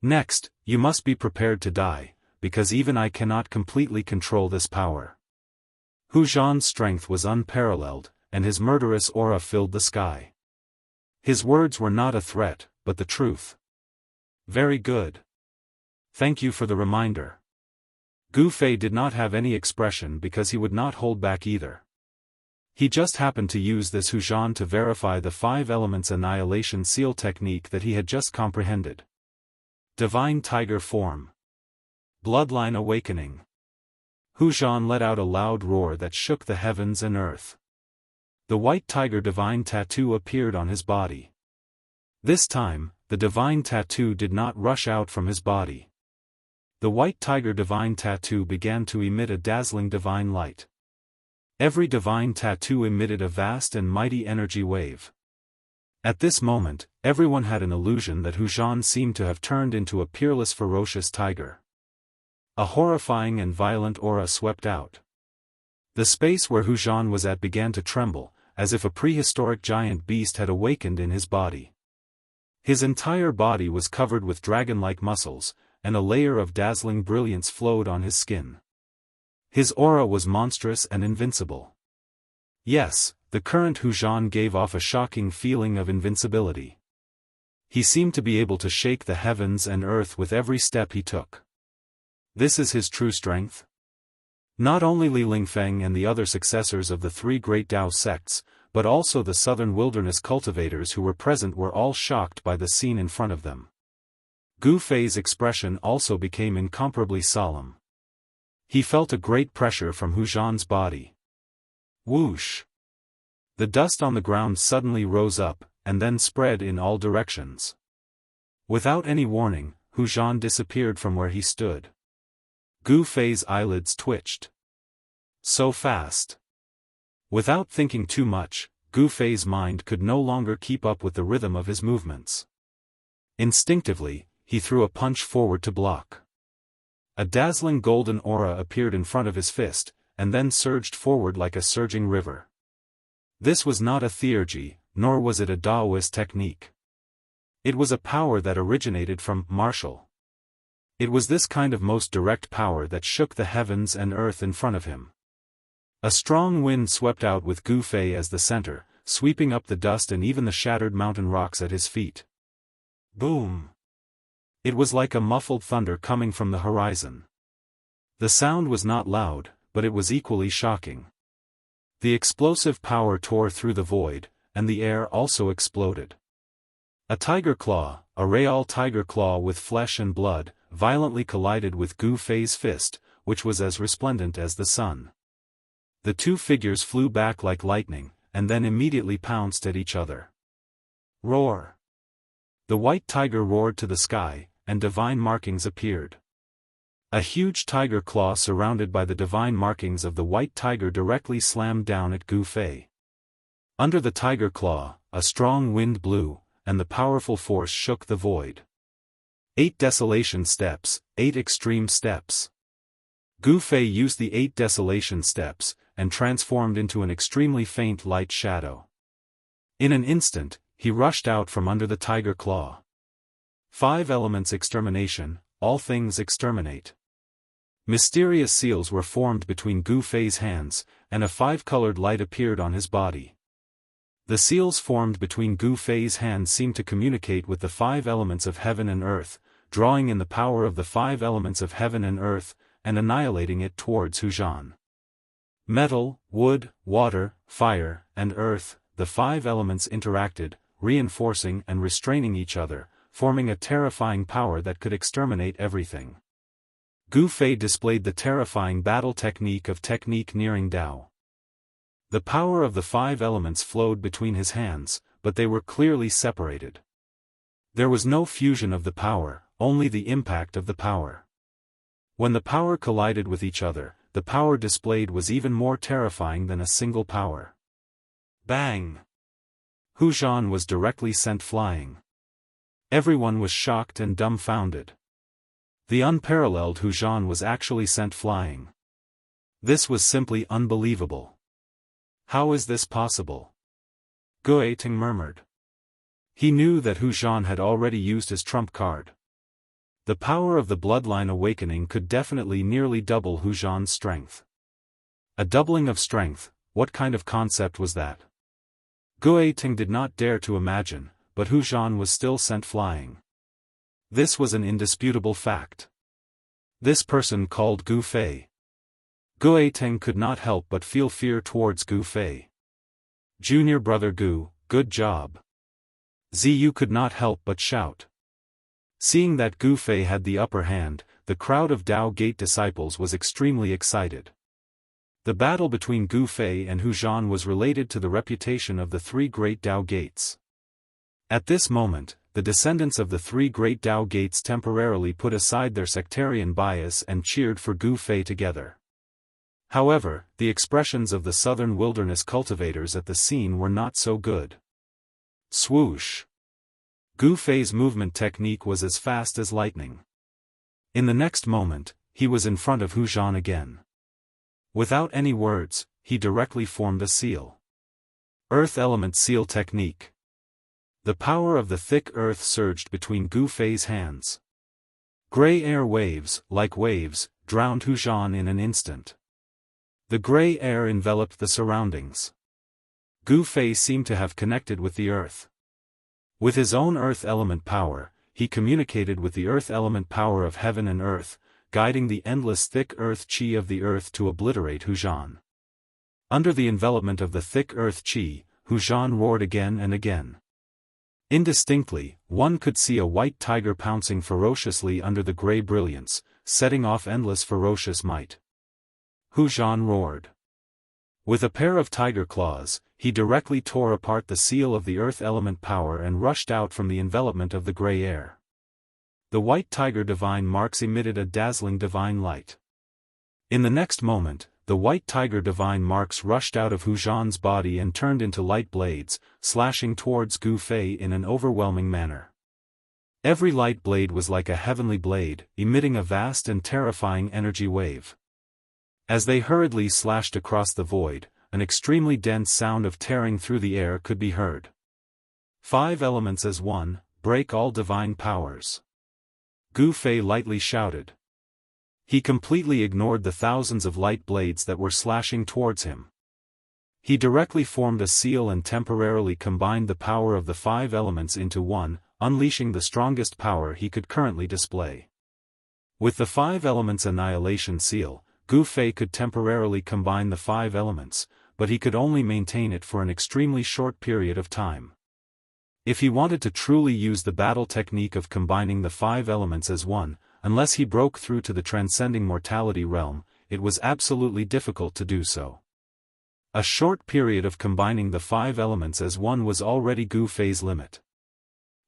Next, you must be prepared to die, because even I cannot completely control this power. Hu Zhan's strength was unparalleled, and his murderous aura filled the sky. His words were not a threat, but the truth. Very good. Thank you for the reminder. Gu Fei did not have any expression because he would not hold back either. He just happened to use this Hu Zhan to verify the 5 elements annihilation seal technique that he had just comprehended. Divine tiger form. Bloodline awakening. Hu Zhan let out a loud roar that shook the heavens and earth. The white tiger divine tattoo appeared on his body. This time, the divine tattoo did not rush out from his body. The white tiger divine tattoo began to emit a dazzling divine light. Every divine tattoo emitted a vast and mighty energy wave. At this moment, everyone had an illusion that Hu Zhan seemed to have turned into a peerless ferocious tiger. A horrifying and violent aura swept out. The space where Hu Zhan was at began to tremble, as if a prehistoric giant beast had awakened in his body. His entire body was covered with dragon-like muscles, and a layer of dazzling brilliance flowed on his skin. His aura was monstrous and invincible. Yes, the current Hu Zhan gave off a shocking feeling of invincibility. He seemed to be able to shake the heavens and earth with every step he took. This is his true strength? Not only Li Lingfeng and the other successors of the three great Dao sects, but also the southern wilderness cultivators who were present were all shocked by the scene in front of them. Gu Fei's expression also became incomparably solemn. He felt a great pressure from Hu Zhan's body. Whoosh! The dust on the ground suddenly rose up, and then spread in all directions. Without any warning, Hu Zhan disappeared from where he stood. Gu Fei's eyelids twitched. So fast. Without thinking too much, Gu Fei's mind could no longer keep up with the rhythm of his movements. Instinctively, he threw a punch forward to block. A dazzling golden aura appeared in front of his fist, and then surged forward like a surging river. This was not a theurgy, nor was it a Daoist technique. It was a power that originated from martial. It was this kind of most direct power that shook the heavens and earth in front of him. A strong wind swept out with Gu Fei as the center, sweeping up the dust and even the shattered mountain rocks at his feet. Boom! It was like a muffled thunder coming from the horizon. The sound was not loud, but it was equally shocking. The explosive power tore through the void, and the air also exploded. A tiger claw, a real tiger claw with flesh and blood, violently collided with Gu Fei's fist, which was as resplendent as the sun. The two figures flew back like lightning, and then immediately pounced at each other. Roar! The white tiger roared to the sky, and divine markings appeared. A huge tiger claw surrounded by the divine markings of the white tiger directly slammed down at Gu Fei. Under the tiger claw, a strong wind blew, and the powerful force shook the void. 8 desolation steps, 8 extreme steps. Gu Fei used the 8 desolation steps, and transformed into an extremely faint light shadow. In an instant, he rushed out from under the tiger claw. 5 elements extermination, all things exterminate. Mysterious seals were formed between Gu Fei's hands, and a 5-colored light appeared on his body. The seals formed between Gu Fei's hands seemed to communicate with the 5 elements of heaven and earth, drawing in the power of the 5 elements of heaven and earth, and annihilating it towards Hu Zhan. Metal, wood, water, fire, and earth, the 5 elements interacted, reinforcing and restraining each other, forming a terrifying power that could exterminate everything. Gu Fei displayed the terrifying battle technique of technique nearing Dao. The power of the 5 elements flowed between his hands, but they were clearly separated. There was no fusion of the power, only the impact of the power. When the power collided with each other, the power displayed was even more terrifying than a single power. Bang! Hu Zhan was directly sent flying. Everyone was shocked and dumbfounded. The unparalleled Hu Zhan was actually sent flying. This was simply unbelievable. How is this possible? Gu Ting murmured. He knew that Hu Zhan had already used his trump card. The power of the bloodline awakening could definitely nearly double Hu Zhan's strength. A doubling of strength, what kind of concept was that? Gu Ting did not dare to imagine, but Hu Zhan was still sent flying. This was an indisputable fact. This person called Gu Fei. Gu Ting could not help but feel fear towards Gu Fei. Junior brother Gu, good job. Ziyu could not help but shout. Seeing that Gu Fei had the upper hand, the crowd of Dao Gate disciples was extremely excited. The battle between Gu Fei and Hu Zhan was related to the reputation of the 3 great Dao Gates. At this moment, the descendants of the 3 great Dao Gates temporarily put aside their sectarian bias and cheered for Gu Fei together. However, the expressions of the southern wilderness cultivators at the scene were not so good. Swoosh! Gu Fei's movement technique was as fast as lightning. In the next moment, he was in front of Hu Zhan again. Without any words, he directly formed a seal. Earth element seal technique. The power of the thick earth surged between Gu Fei's hands. Gray air waves, like waves, drowned Hu Zhan in an instant. The gray air enveloped the surroundings. Gu Fei seemed to have connected with the earth. With his own earth element power, he communicated with the earth element power of heaven and earth, guiding the endless thick earth qi of the earth to obliterate Hu Zhan. Under the envelopment of the thick earth qi, Hu Zhan roared again and again. Indistinctly, one could see a white tiger pouncing ferociously under the grey brilliance, setting off endless ferocious might. Hu Zhan roared. With a pair of tiger claws, he directly tore apart the seal of the earth element power and rushed out from the envelopment of the grey air. The white tiger divine marks emitted a dazzling divine light. In the next moment, the white tiger divine marks rushed out of Hu Zhan's body and turned into light blades, slashing towards Gu Fei in an overwhelming manner. Every light blade was like a heavenly blade, emitting a vast and terrifying energy wave. As they hurriedly slashed across the void, an extremely dense sound of tearing through the air could be heard. 5 elements as one, break all divine powers. Gu Fei lightly shouted. He completely ignored the thousands of light blades that were slashing towards him. He directly formed a seal and temporarily combined the power of the 5 elements into one, unleashing the strongest power he could currently display. With the 5 elements annihilation seal, Gu Fei could temporarily combine the 5 elements, but he could only maintain it for an extremely short period of time. If he wanted to truly use the battle technique of combining the 5 elements as one, unless he broke through to the transcending mortality realm, it was absolutely difficult to do so. A short period of combining the 5 elements as one was already Gu Fei's limit.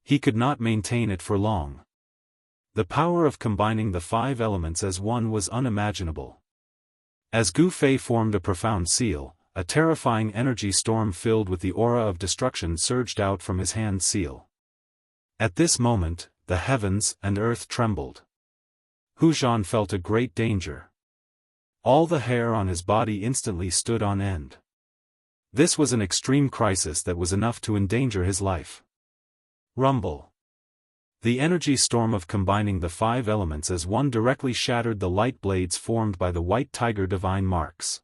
He could not maintain it for long. The power of combining the 5 elements as one was unimaginable. As Gu Fei formed a profound seal, a terrifying energy storm filled with the aura of destruction surged out from his hand seal. At this moment, the heavens and earth trembled. Hu Zhan felt a great danger. All the hair on his body instantly stood on end. This was an extreme crisis that was enough to endanger his life. Rumble. The energy storm of combining the 5 elements as one directly shattered the light blades formed by the white tiger divine marks.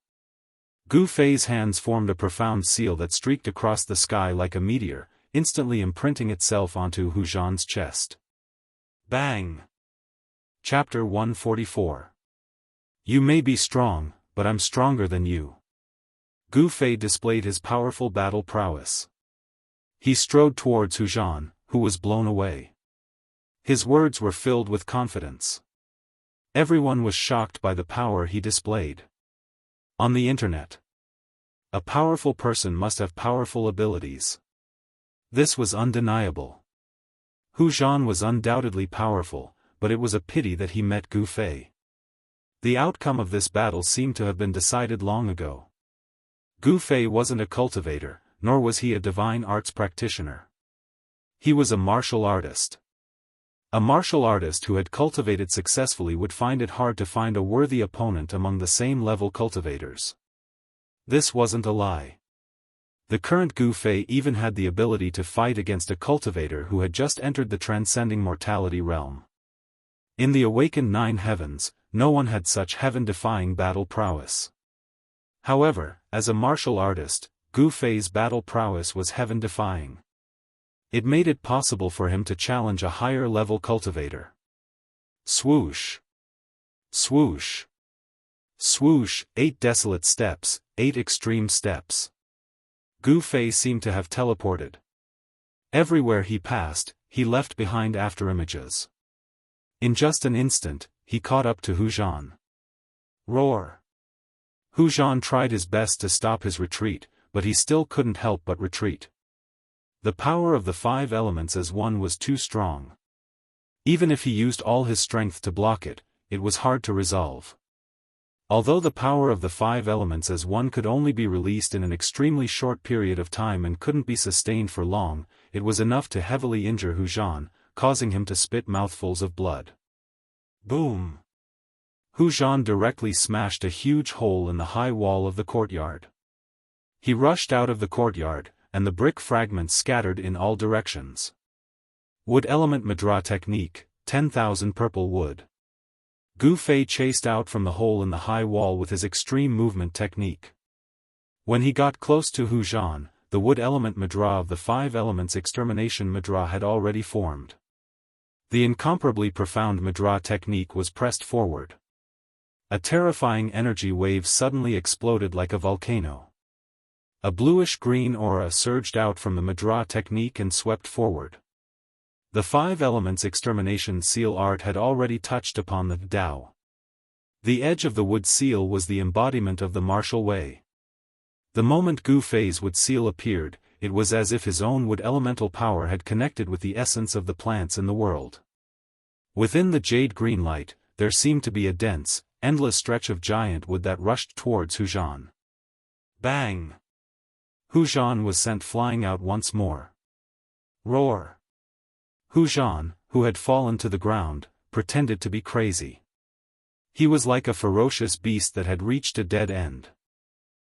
Gu Fei's hands formed a profound seal that streaked across the sky like a meteor, instantly imprinting itself onto Hu Zhan's chest. Bang! Chapter 144. You may be strong, but I'm stronger than you. Gu Fei displayed his powerful battle prowess. He strode towards Hu Zhan, who was blown away. His words were filled with confidence. Everyone was shocked by the power he displayed. On the internet. A powerful person must have powerful abilities. This was undeniable. Hu Zhan was undoubtedly powerful, but it was a pity that he met Gu Fei. The outcome of this battle seemed to have been decided long ago. Gu Fei wasn't a cultivator, nor was he a divine arts practitioner. He was a martial artist. A martial artist who had cultivated successfully would find it hard to find a worthy opponent among the same level cultivators. This wasn't a lie. The current Gu Fei even had the ability to fight against a cultivator who had just entered the transcending mortality realm. In the awakened 9 heavens, no one had such heaven-defying battle prowess. However, as a martial artist, Gu Fei's battle prowess was heaven-defying. It made it possible for him to challenge a higher-level cultivator. Swoosh! Swoosh! Swoosh! 8 desolate steps, 8 extreme steps. Gu Fei seemed to have teleported. Everywhere he passed, he left behind afterimages. In just an instant, he caught up to Hu Zhan. Roar! Hu Zhan tried his best to stop his retreat, but he still couldn't help but retreat. The power of the 5 elements as one was too strong. Even if he used all his strength to block it, it was hard to resolve. Although the power of the 5 elements as one could only be released in an extremely short period of time and couldn't be sustained for long, it was enough to heavily injure Hu Zhan, causing him to spit mouthfuls of blood. Boom! Hu Zhan directly smashed a huge hole in the high wall of the courtyard. He rushed out of the courtyard, and the brick fragments scattered in all directions. Wood element Madra technique, 10,000 purple wood. Gu Fei chased out from the hole in the high wall with his extreme movement technique. When he got close to Hu Zhan, the wood element Madra of the 5 elements extermination Madra had already formed. The incomparably profound Madra technique was pressed forward. A terrifying energy wave suddenly exploded like a volcano. A bluish-green aura surged out from the Madra technique and swept forward. The 5 elements extermination seal art had already touched upon the Tao. The edge of the wood seal was the embodiment of the martial way. The moment Gu Fei's wood seal appeared, it was as if his own wood elemental power had connected with the essence of the plants in the world. Within the jade-green light, there seemed to be a dense, endless stretch of giant wood that rushed towards Hu Zhan. Bang! Hu Zhan was sent flying out once more. Roar! Hu Zhan, who had fallen to the ground, pretended to be crazy. He was like a ferocious beast that had reached a dead end.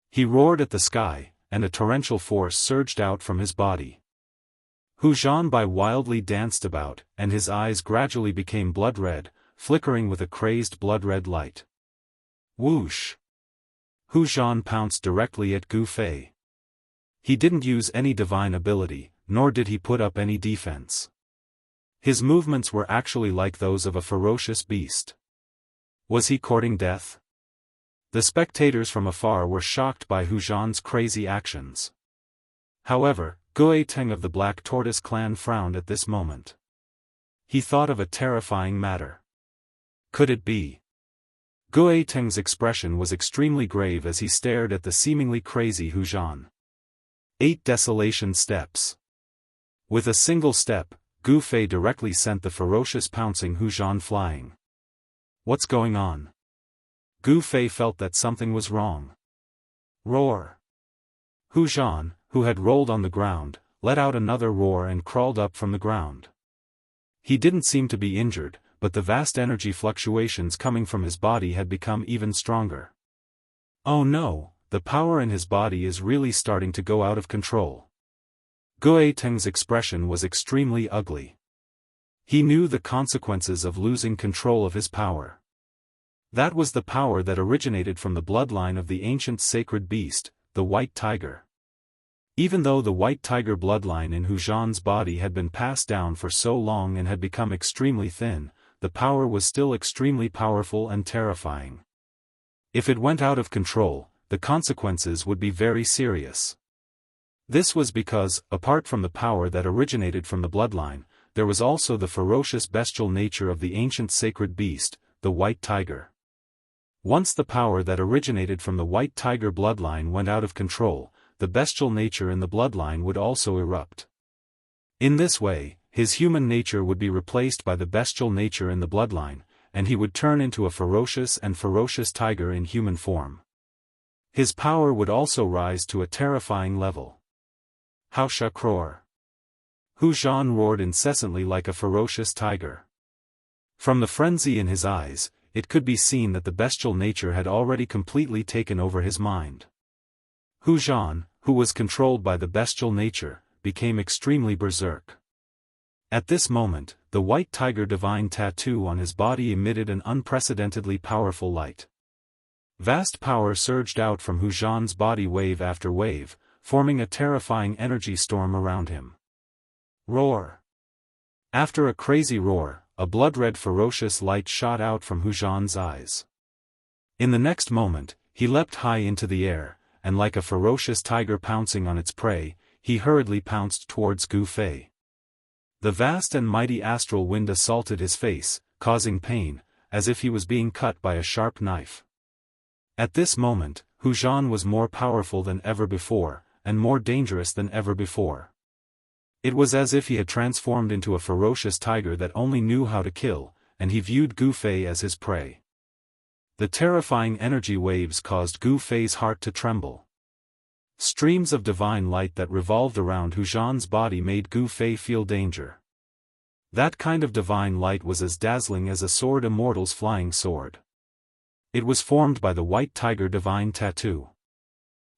He roared at the sky, and a torrential force surged out from his body. Hu Zhan wildly danced about, and his eyes gradually became blood-red, flickering with a crazed blood-red light. Whoosh! Hu Zhan pounced directly at Gu Fei. He didn't use any divine ability, nor did he put up any defense. His movements were actually like those of a ferocious beast. Was he courting death? The spectators from afar were shocked by Hu Zhan's crazy actions. However, Gue Teng of the Black Tortoise clan frowned at this moment. He thought of a terrifying matter. Could it be? Gue Teng's expression was extremely grave as he stared at the seemingly crazy Hu Zhan. 8 desolation steps. With a single step, Gu Fei directly sent the ferocious pouncing Hu Zhan flying. What's going on? Gu Fei felt that something was wrong. Roar! Hu Zhan, who had rolled on the ground, let out another roar and crawled up from the ground. He didn't seem to be injured, but the vast energy fluctuations coming from his body had become even stronger. Oh no, the power in his body is really starting to go out of control. Gue Teng's expression was extremely ugly. He knew the consequences of losing control of his power. That was the power that originated from the bloodline of the ancient sacred beast, the white tiger. Even though the white tiger bloodline in Hu Zhan's body had been passed down for so long and had become extremely thin, the power was still extremely powerful and terrifying. If it went out of control, the consequences would be very serious. This was because, apart from the power that originated from the bloodline, there was also the ferocious bestial nature of the ancient sacred beast, the white tiger. Once the power that originated from the white tiger bloodline went out of control, the bestial nature in the bloodline would also erupt. In this way, his human nature would be replaced by the bestial nature in the bloodline, and he would turn into a ferocious tiger in human form. His power would also rise to a terrifying level. Haosha Crore! Hu Zhan roared incessantly like a ferocious tiger. From the frenzy in his eyes, it could be seen that the bestial nature had already completely taken over his mind. Hu Zhan, who was controlled by the bestial nature, became extremely berserk. At this moment, the white tiger divine tattoo on his body emitted an unprecedentedly powerful light. Vast power surged out from Hu Zhan's body wave after wave, forming a terrifying energy storm around him. Roar! After a crazy roar, a blood-red ferocious light shot out from Hu Zhan's eyes. In the next moment, he leapt high into the air, and like a ferocious tiger pouncing on its prey, he hurriedly pounced towards Gu Fei. The vast and mighty astral wind assaulted his face, causing pain, as if he was being cut by a sharp knife. At this moment, Hu Zhan was more powerful than ever before, and more dangerous than ever before. It was as if he had transformed into a ferocious tiger that only knew how to kill, and he viewed Gu Fei as his prey. The terrifying energy waves caused Gu Fei's heart to tremble. Streams of divine light that revolved around Hu Zhan's body made Gu Fei feel danger. That kind of divine light was as dazzling as a sword Immortal's flying sword. It was formed by the white tiger divine tattoo.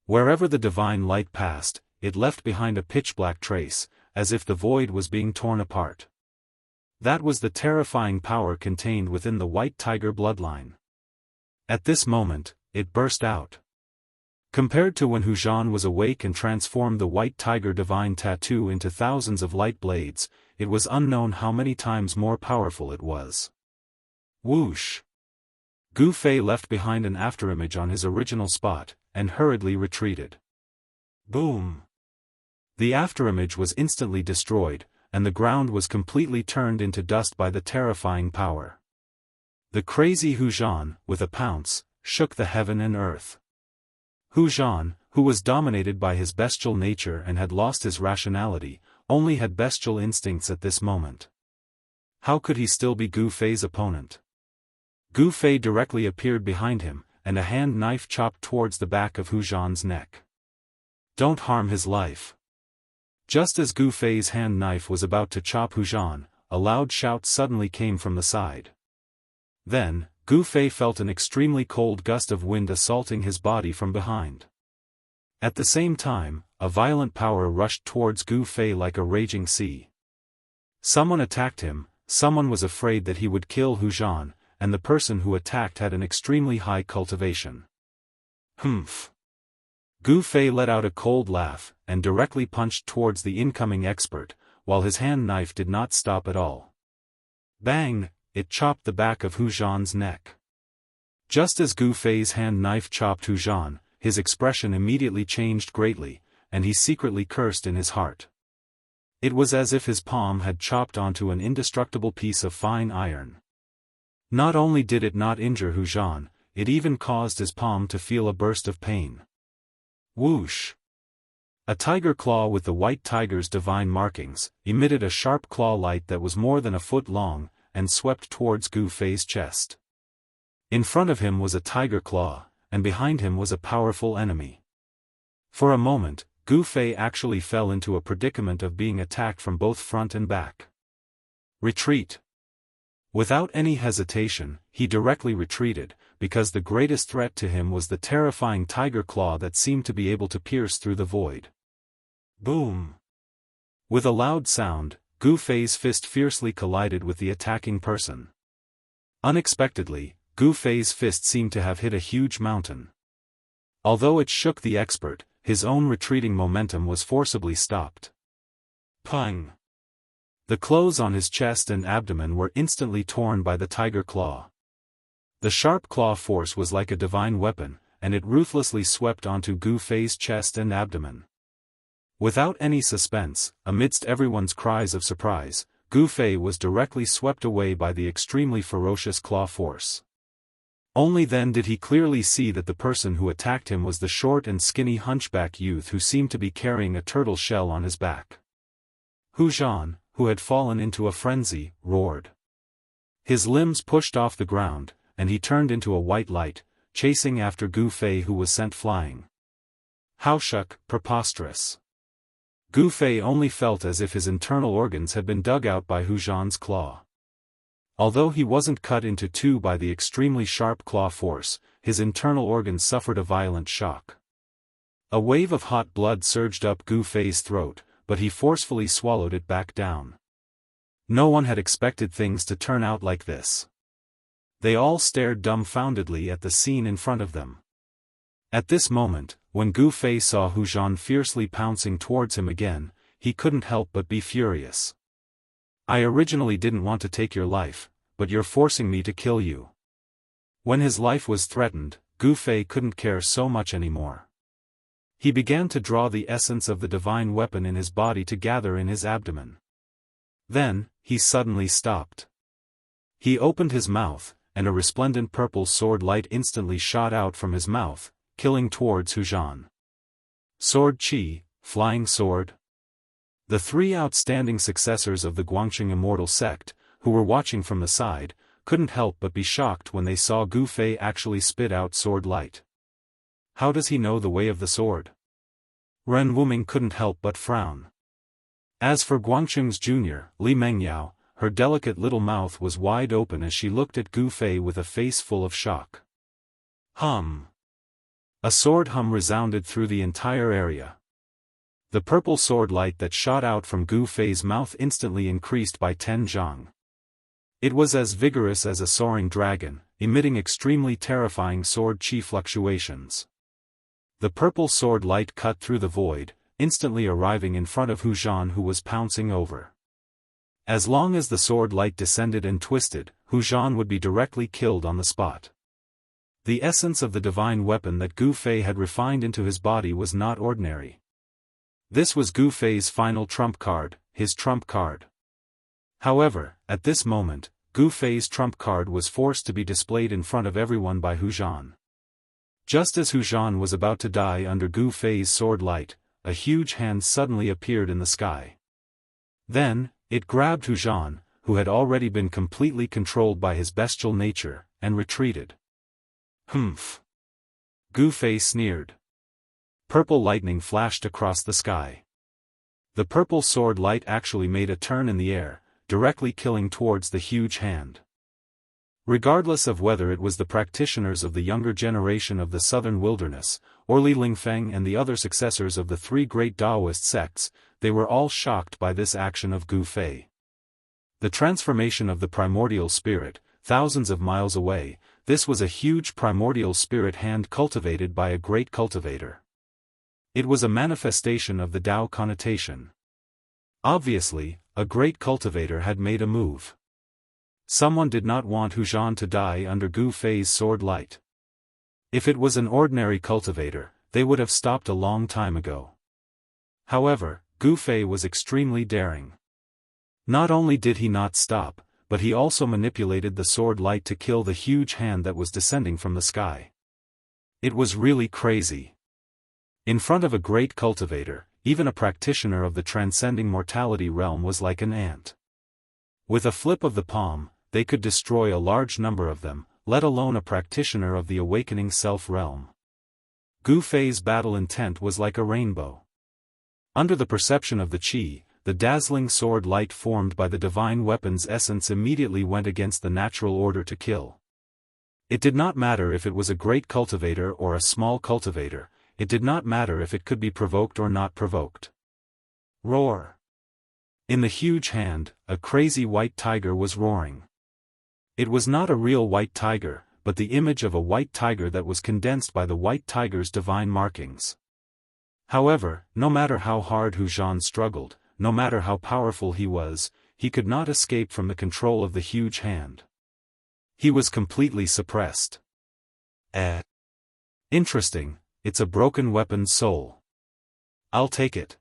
Wherever the divine light passed, it left behind a pitch-black trace, as if the void was being torn apart. That was the terrifying power contained within the white tiger bloodline. At this moment, it burst out. Compared to when Hu Zhan was awake and transformed the white tiger divine tattoo into thousands of light blades, it was unknown how many times more powerful it was. Whoosh! Gu Fei left behind an afterimage on his original spot, and hurriedly retreated. Boom! The afterimage was instantly destroyed, and the ground was completely turned into dust by the terrifying power. The crazy Hu Zhan, with a pounce, shook the heaven and earth. Hu Zhan, who was dominated by his bestial nature and had lost his rationality, only had bestial instincts at this moment. How could he still be Gu Fei's opponent? Gu Fei directly appeared behind him, and a hand knife chopped towards the back of Hu Zhan's neck. Don't harm his life. Just as Gu Fei's hand knife was about to chop Hu Zhan, a loud shout suddenly came from the side. Then, Gu Fei felt an extremely cold gust of wind assaulting his body from behind. At the same time, a violent power rushed towards Gu Fei like a raging sea. Someone attacked him, someone was afraid that he would kill Hu Zhan, and the person who attacked had an extremely high cultivation. Humph! Gu Fei let out a cold laugh, and directly punched towards the incoming expert, while his hand knife did not stop at all. Bang! It chopped the back of Hu Zhan's neck. Just as Gu Fei's hand knife chopped Hu Zhan, his expression immediately changed greatly, and he secretly cursed in his heart. It was as if his palm had chopped onto an indestructible piece of fine iron. Not only did it not injure Hu Zhan, it even caused his palm to feel a burst of pain. Whoosh! A tiger claw with the white tiger's divine markings, emitted a sharp claw light that was more than a foot long, and swept towards Gu Fei's chest. In front of him was a tiger claw, and behind him was a powerful enemy. For a moment, Gu Fei actually fell into a predicament of being attacked from both front and back. Retreat! Without any hesitation, he directly retreated, because the greatest threat to him was the terrifying tiger claw that seemed to be able to pierce through the void. Boom! With a loud sound, Gu Fei's fist fiercely collided with the attacking person. Unexpectedly, Gu Fei's fist seemed to have hit a huge mountain. Although it shook the expert, his own retreating momentum was forcibly stopped. Pang! The clothes on his chest and abdomen were instantly torn by the tiger claw. The sharp claw force was like a divine weapon, and it ruthlessly swept onto Gu Fei's chest and abdomen. Without any suspense, amidst everyone's cries of surprise, Gu Fei was directly swept away by the extremely ferocious claw force. Only then did he clearly see that the person who attacked him was the short and skinny hunchback youth who seemed to be carrying a turtle shell on his back. Hu Zhan, who had fallen into a frenzy, roared. His limbs pushed off the ground, and he turned into a white light, chasing after Gu Fei who was sent flying. Haoshuck, preposterous. Gu Fei only felt as if his internal organs had been dug out by Hu Zhan's claw. Although he wasn't cut into two by the extremely sharp claw force, his internal organs suffered a violent shock. A wave of hot blood surged up Gu Fei's throat, but he forcefully swallowed it back down. No one had expected things to turn out like this. They all stared dumbfoundedly at the scene in front of them. At this moment, when Gu Fei saw Hu Zhan fiercely pouncing towards him again, he couldn't help but be furious. I originally didn't want to take your life, but you're forcing me to kill you. When his life was threatened, Gu Fei couldn't care so much anymore. He began to draw the essence of the divine weapon in his body to gather in his abdomen. Then, he suddenly stopped. He opened his mouth, and a resplendent purple sword light instantly shot out from his mouth, killing towards Hu Zhan. Sword Qi, Flying Sword. The three outstanding successors of the Guangqing Immortal sect, who were watching from the side, couldn't help but be shocked when they saw Gu Fei actually spit out sword light. How does he know the way of the sword? Ren Wuming couldn't help but frown. As for Guangqing's junior, Li Mengyao, her delicate little mouth was wide open as she looked at Gu Fei with a face full of shock. Hum! A sword hum resounded through the entire area. The purple sword light that shot out from Gu Fei's mouth instantly increased by 10 zhang. It was as vigorous as a soaring dragon, emitting extremely terrifying sword qi fluctuations. The purple sword light cut through the void, instantly arriving in front of Hu Zhan who was pouncing over. As long as the sword light descended and twisted, Hu Zhan would be directly killed on the spot. The essence of the divine weapon that Gu Fei had refined into his body was not ordinary. This was Gu Fei's final trump card, his trump card. However, at this moment, Gu Fei's trump card was forced to be displayed in front of everyone by Hu Zhan. Just as Hu Zhan was about to die under Gu Fei's sword light, a huge hand suddenly appeared in the sky. Then, it grabbed Hu Zhan, who had already been completely controlled by his bestial nature, and retreated. Humph! Gu Fei sneered. Purple lightning flashed across the sky. The purple sword light actually made a turn in the air, directly killing towards the huge hand. Regardless of whether it was the practitioners of the younger generation of the southern wilderness, or Li Lingfeng and the other successors of the three great Daoist sects, they were all shocked by this action of Gu Fei. The transformation of the primordial spirit, thousands of miles away, this was a huge primordial spirit hand cultivated by a great cultivator. It was a manifestation of the Tao connotation. Obviously, a great cultivator had made a move. Someone did not want Hu Zhan to die under Gu Fei's sword light. If it was an ordinary cultivator, they would have stopped a long time ago. However, Gu Fei was extremely daring. Not only did he not stop, but he also manipulated the sword light to kill the huge hand that was descending from the sky. It was really crazy. In front of a great cultivator, even a practitioner of the transcending mortality realm was like an ant. With a flip of the palm, they could destroy a large number of them, let alone a practitioner of the awakening self realm. Gu Fei's battle intent was like a rainbow. Under the perception of the qi, the dazzling sword light formed by the divine weapon's essence immediately went against the natural order to kill. It did not matter if it was a great cultivator or a small cultivator, it did not matter if it could be provoked or not provoked. Roar! In the huge hand, a crazy white tiger was roaring. It was not a real white tiger, but the image of a white tiger that was condensed by the white tiger's divine markings. However, no matter how hard Hu Zhan struggled, no matter how powerful he was, he could not escape from the control of the huge hand. He was completely suppressed. Interesting, it's a broken weapon's soul. I'll take it.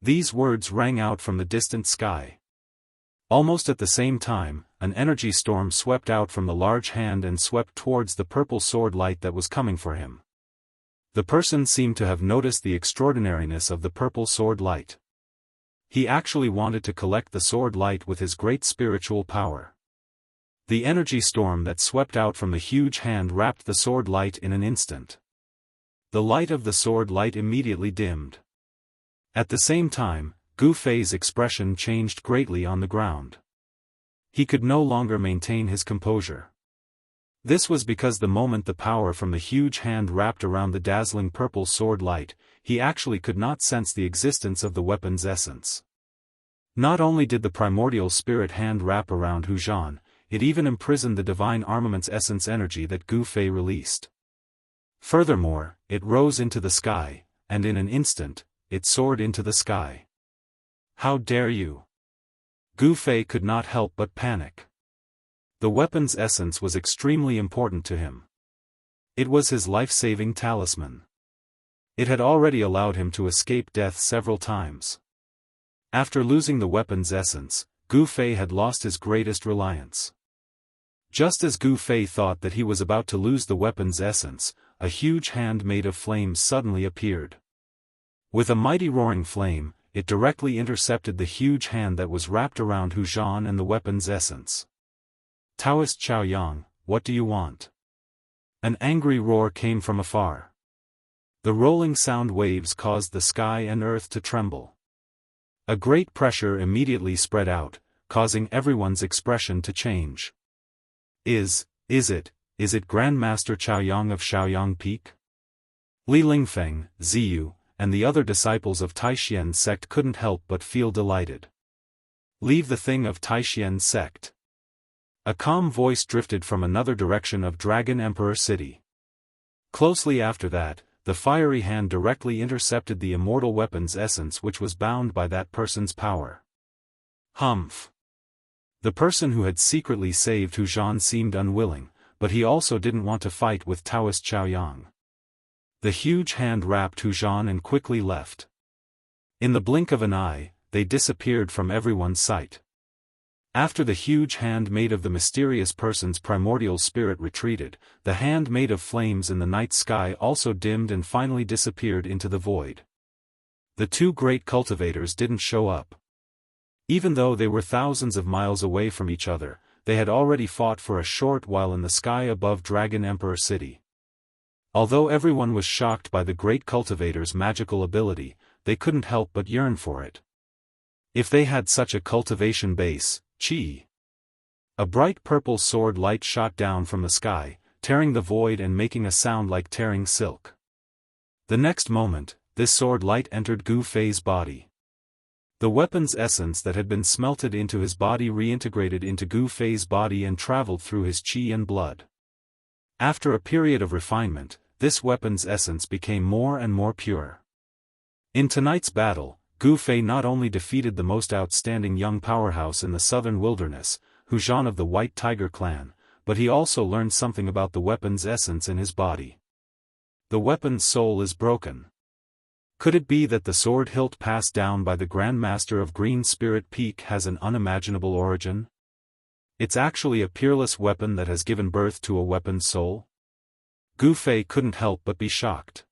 These words rang out from the distant sky. Almost at the same time, an energy storm swept out from the large hand and swept towards the purple sword light that was coming for him. The person seemed to have noticed the extraordinariness of the purple sword light. He actually wanted to collect the sword light with his great spiritual power. The energy storm that swept out from the huge hand wrapped the sword light in an instant. The light of the sword light immediately dimmed. At the same time, Gu Fei's expression changed greatly on the ground. He could no longer maintain his composure. This was because the moment the power from the huge hand wrapped around the dazzling purple sword light, he actually could not sense the existence of the weapon's essence. Not only did the primordial spirit hand wrap around Hu Zhan, it even imprisoned the divine armament's essence energy that Gu Fei released. Furthermore, it rose into the sky, and in an instant, it soared into the sky. How dare you! Gu Fei could not help but panic. The weapon's essence was extremely important to him. It was his life-saving talisman. It had already allowed him to escape death several times. After losing the weapon's essence, Gu Fei had lost his greatest reliance. Just as Gu Fei thought that he was about to lose the weapon's essence, a huge hand made of flames suddenly appeared. With a mighty roaring flame, it directly intercepted the huge hand that was wrapped around Hu Zhan and the weapon's essence. Daoist Xiaoyang, what do you want? An angry roar came from afar. The rolling sound waves caused the sky and earth to tremble. A great pressure immediately spread out, causing everyone's expression to change. Is it Grandmaster Xiaoyang of Xiaoyang Peak? Li Lingfeng, Ziyu, and the other disciples of Taixian's sect couldn't help but feel delighted. Leave the thing of Taixian's sect. A calm voice drifted from another direction of Dragon Emperor City. Closely after that, the fiery hand directly intercepted the immortal weapon's essence which was bound by that person's power. Humph. The person who had secretly saved Hu Zhan seemed unwilling, but he also didn't want to fight with Daoist Xiaoyang. The huge hand wrapped Hu Zhan and quickly left. In the blink of an eye, they disappeared from everyone's sight. After the huge hand made of the mysterious person's primordial spirit retreated, the hand made of flames in the night sky also dimmed and finally disappeared into the void. The two great cultivators didn't show up. Even though they were thousands of miles away from each other, they had already fought for a short while in the sky above Dragon Emperor City. Although everyone was shocked by the great cultivator's magical ability, they couldn't help but yearn for it. If they had such a cultivation base, Chi! A bright purple sword light shot down from the sky, tearing the void and making a sound like tearing silk. The next moment, this sword light entered Gu Fei's body. The weapon's essence that had been smelted into his body reintegrated into Gu Fei's body and traveled through his qi and blood. After a period of refinement, this weapon's essence became more and more pure. In tonight's battle, Gu Fei not only defeated the most outstanding young powerhouse in the southern wilderness, Hu Zhan of the White Tiger clan, but he also learned something about the weapon's essence in his body. The weapon's soul is broken. Could it be that the sword hilt passed down by the Grand Master of Green Spirit Peak has an unimaginable origin? It's actually a peerless weapon that has given birth to a weapon's soul? Gu Fei couldn't help but be shocked.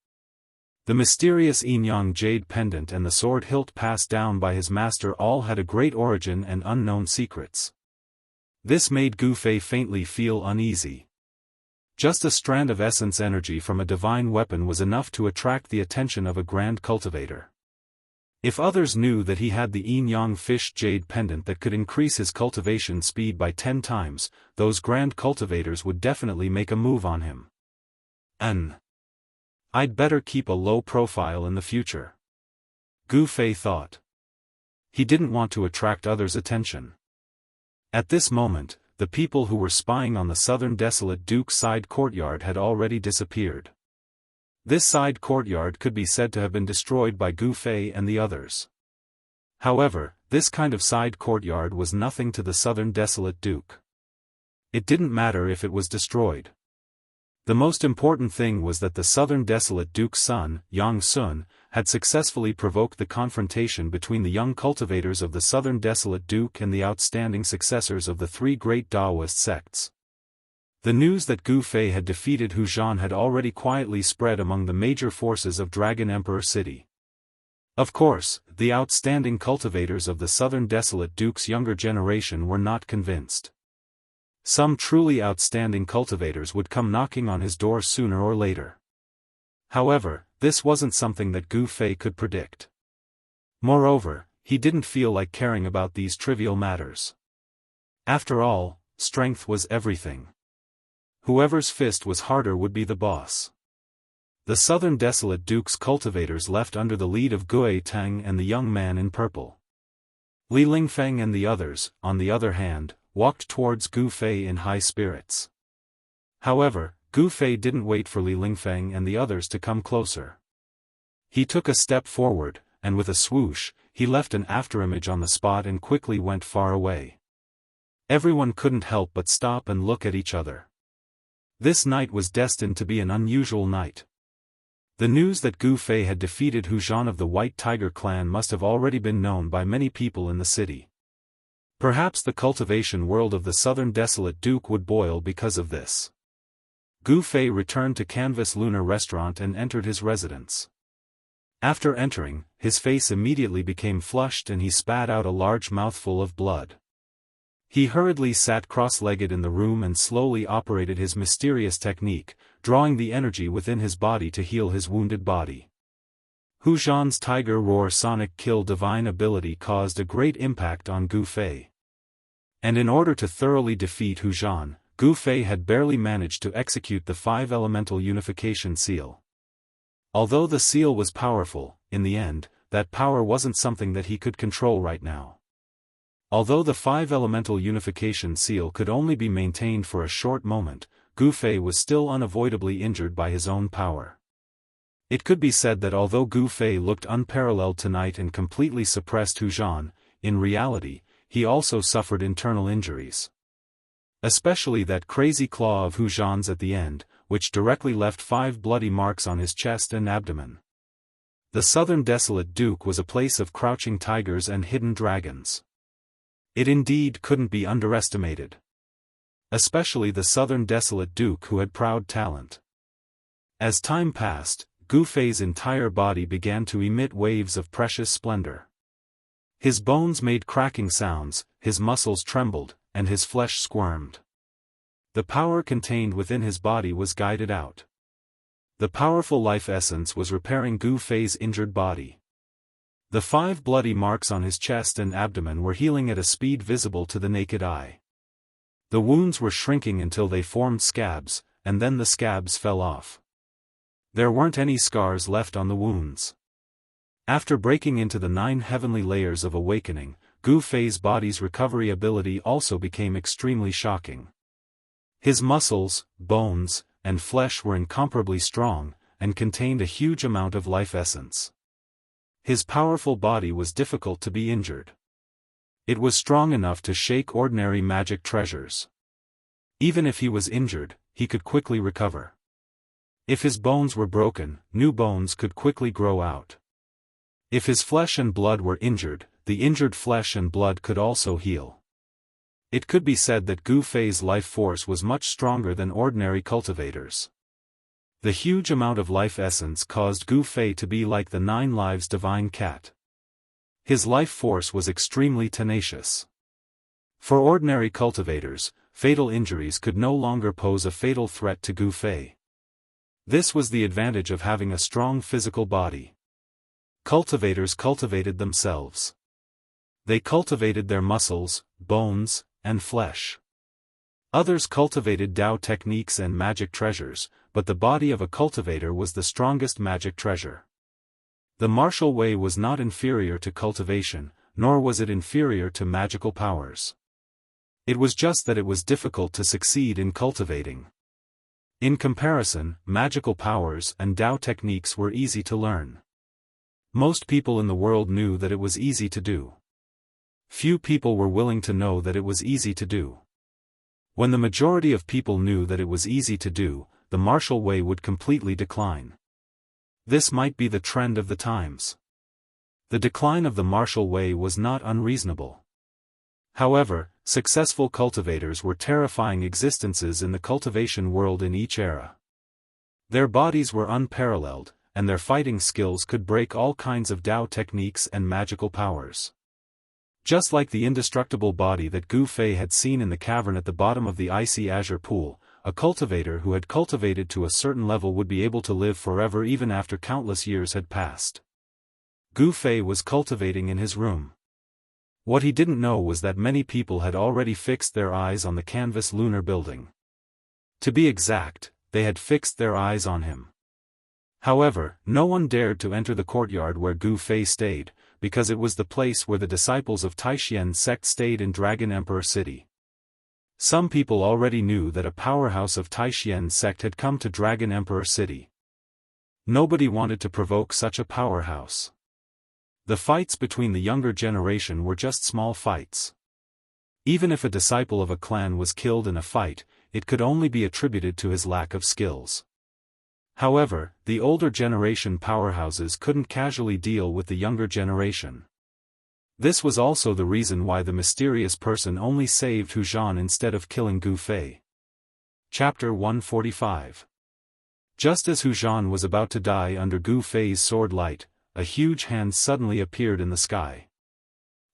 The mysterious Yin-Yang jade pendant and the sword hilt passed down by his master all had a great origin and unknown secrets. This made Gu Fei faintly feel uneasy. Just a strand of essence energy from a divine weapon was enough to attract the attention of a grand cultivator. If others knew that he had the Yin-Yang fish jade pendant that could increase his cultivation speed by 10 times, those grand cultivators would definitely make a move on him. I'd better keep a low profile in the future. Gu Fei thought. He didn't want to attract others' attention. At this moment, the people who were spying on the southern desolate Duke's side courtyard had already disappeared. This side courtyard could be said to have been destroyed by Gu Fei and the others. However, this kind of side courtyard was nothing to the southern desolate Duke. It didn't matter if it was destroyed. The most important thing was that the southern desolate Duke's son, Yang Sun, had successfully provoked the confrontation between the young cultivators of the southern desolate Duke and the outstanding successors of the three great Daoist sects. The news that Gu Fei had defeated Hu Zhan had already quietly spread among the major forces of Dragon Emperor City. Of course, the outstanding cultivators of the southern desolate Duke's younger generation were not convinced. Some truly outstanding cultivators would come knocking on his door sooner or later. However, this wasn't something that Gu Fei could predict. Moreover, he didn't feel like caring about these trivial matters. After all, strength was everything. Whoever's fist was harder would be the boss. The southern desolate Duke's cultivators left under the lead of Gue Tang and the young man in purple. Li Lingfeng and the others, on the other hand, walked towards Gu Fei in high spirits. However, Gu Fei didn't wait for Li Lingfeng and the others to come closer. He took a step forward, and with a swoosh, he left an afterimage on the spot and quickly went far away. Everyone couldn't help but stop and look at each other. This night was destined to be an unusual night. The news that Gu Fei had defeated Hu Zhan of the White Tiger clan must have already been known by many people in the city. Perhaps the cultivation world of the southern desolate Duke would boil because of this. Gu Fei returned to Canvas Lunar Restaurant and entered his residence. After entering, his face immediately became flushed and he spat out a large mouthful of blood. He hurriedly sat cross-legged in the room and slowly operated his mysterious technique, drawing the energy within his body to heal his wounded body. Hu Zhan's Tiger Roar Sonic Kill divine ability caused a great impact on Gu Fei. And in order to thoroughly defeat Hu Zhan, Gu Fei had barely managed to execute the 5-elemental unification seal. Although the seal was powerful, in the end, that power wasn't something that he could control right now. Although the 5-elemental unification seal could only be maintained for a short moment, Gu Fei was still unavoidably injured by his own power. It could be said that although Gu Fei looked unparalleled tonight and completely suppressed Hu Zhan, in reality, he also suffered internal injuries. Especially that crazy claw of Hu Zhan's at the end, which directly left 5 bloody marks on his chest and abdomen. The southern desolate duke was a place of crouching tigers and hidden dragons. It indeed couldn't be underestimated. Especially the southern desolate duke who had proud talent. As time passed, Gu Fei's entire body began to emit waves of precious splendor. His bones made cracking sounds, his muscles trembled, and his flesh squirmed. The power contained within his body was guided out. The powerful life essence was repairing Gu Fei's injured body. The 5 bloody marks on his chest and abdomen were healing at a speed visible to the naked eye. The wounds were shrinking until they formed scabs, and then the scabs fell off. There weren't any scars left on the wounds. After breaking into the 9 heavenly layers of awakening, Gu Fei's body's recovery ability also became extremely shocking. His muscles, bones, and flesh were incomparably strong, and contained a huge amount of life essence. His powerful body was difficult to be injured. It was strong enough to shake ordinary magic treasures. Even if he was injured, he could quickly recover. If his bones were broken, new bones could quickly grow out. If his flesh and blood were injured, the injured flesh and blood could also heal. It could be said that Gu Fei's life force was much stronger than ordinary cultivators. The huge amount of life essence caused Gu Fei to be like the 9 lives divine cat. His life force was extremely tenacious. For ordinary cultivators, fatal injuries could no longer pose a fatal threat to Gu Fei. This was the advantage of having a strong physical body. Cultivators cultivated themselves. They cultivated their muscles, bones, and flesh. Others cultivated Dao techniques and magic treasures, but the body of a cultivator was the strongest magic treasure. The martial way was not inferior to cultivation, nor was it inferior to magical powers. It was just that it was difficult to succeed in cultivating. In comparison, magical powers and Dao techniques were easy to learn. Most people in the world knew that it was easy to do. Few people were willing to know that it was easy to do. When the majority of people knew that it was easy to do, the martial way would completely decline. This might be the trend of the times. The decline of the martial way was not unreasonable. However, successful cultivators were terrifying existences in the cultivation world in each era. Their bodies were unparalleled, and their fighting skills could break all kinds of Dao techniques and magical powers. Just like the indestructible body that Gu Fei had seen in the cavern at the bottom of the icy azure pool, a cultivator who had cultivated to a certain level would be able to live forever even after countless years had passed. Gu Fei was cultivating in his room. What he didn't know was that many people had already fixed their eyes on the canvas lunar building. To be exact, they had fixed their eyes on him. However, no one dared to enter the courtyard where Gu Fei stayed, because it was the place where the disciples of Taishien's sect stayed in Dragon Emperor City. Some people already knew that a powerhouse of Taishien's sect had come to Dragon Emperor City. Nobody wanted to provoke such a powerhouse. The fights between the younger generation were just small fights. Even if a disciple of a clan was killed in a fight, it could only be attributed to his lack of skills. However, the older generation powerhouses couldn't casually deal with the younger generation. This was also the reason why the mysterious person only saved Hu Zhan instead of killing Gu Fei. Chapter 145. Just as Hu Zhan was about to die under Gu Fei's sword light, a huge hand suddenly appeared in the sky.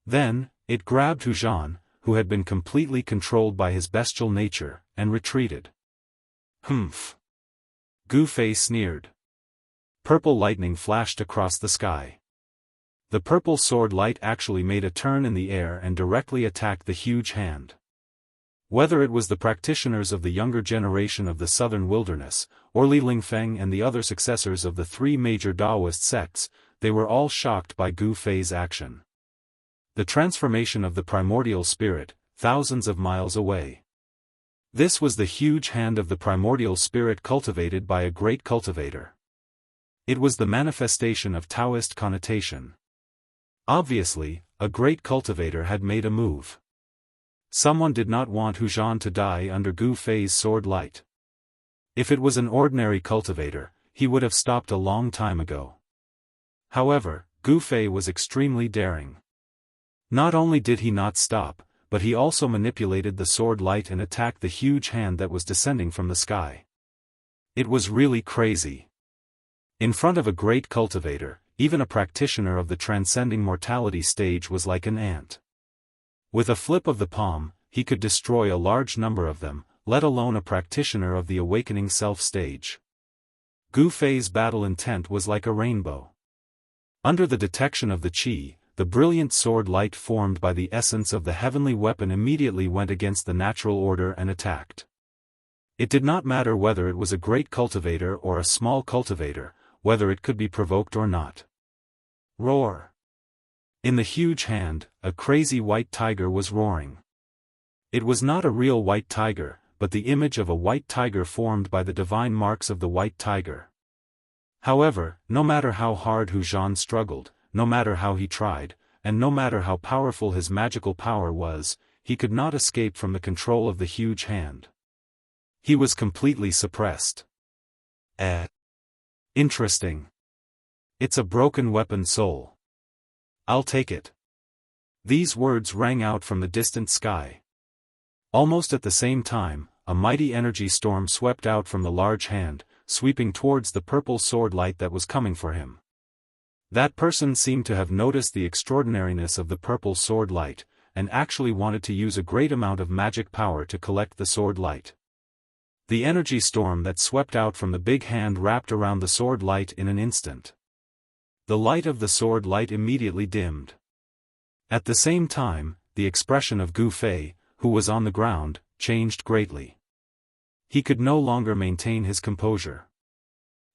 Then, it grabbed Hu Zhan, who had been completely controlled by his bestial nature, and retreated. Humph! Gu Fei sneered. Purple lightning flashed across the sky. The purple sword light actually made a turn in the air and directly attacked the huge hand. Whether it was the practitioners of the younger generation of the southern wilderness, or Li Lingfeng and the other successors of the 3 major Daoist sects, they were all shocked by Gu Fei's action. The transformation of the primordial spirit, thousands of miles away. This was the huge hand of the primordial spirit cultivated by a great cultivator. It was the manifestation of Taoist connotation. Obviously, a great cultivator had made a move. Someone did not want Hu Zhan to die under Gu Fei's sword light. If it was an ordinary cultivator, he would have stopped a long time ago. However, Gu Fei was extremely daring. Not only did he not stop, but he also manipulated the sword light and attacked the huge hand that was descending from the sky. It was really crazy. In front of a great cultivator, even a practitioner of the transcending mortality stage was like an ant. With a flip of the palm, he could destroy a large number of them, let alone a practitioner of the awakening self stage. Gu Fei's battle intent was like a rainbow. Under the detection of the qi, the brilliant sword light formed by the essence of the heavenly weapon immediately went against the natural order and attacked. It did not matter whether it was a great cultivator or a small cultivator, whether it could be provoked or not. Roar! In the huge hand, a crazy white tiger was roaring. It was not a real white tiger, but the image of a white tiger formed by the divine marks of the white tiger. However, no matter how hard Hu Zhan struggled, no matter how he tried, and no matter how powerful his magical power was, he could not escape from the control of the huge hand. He was completely suppressed. Interesting. It's a broken weapon soul. I'll take it. These words rang out from the distant sky. Almost at the same time, a mighty energy storm swept out from the large hand, sweeping towards the purple sword light that was coming for him. That person seemed to have noticed the extraordinariness of the purple sword light, and actually wanted to use a great amount of magic power to collect the sword light. The energy storm that swept out from the big hand wrapped around the sword light in an instant. The light of the sword light immediately dimmed. At the same time, the expression of Gu Fei, who was on the ground, changed greatly. He could no longer maintain his composure.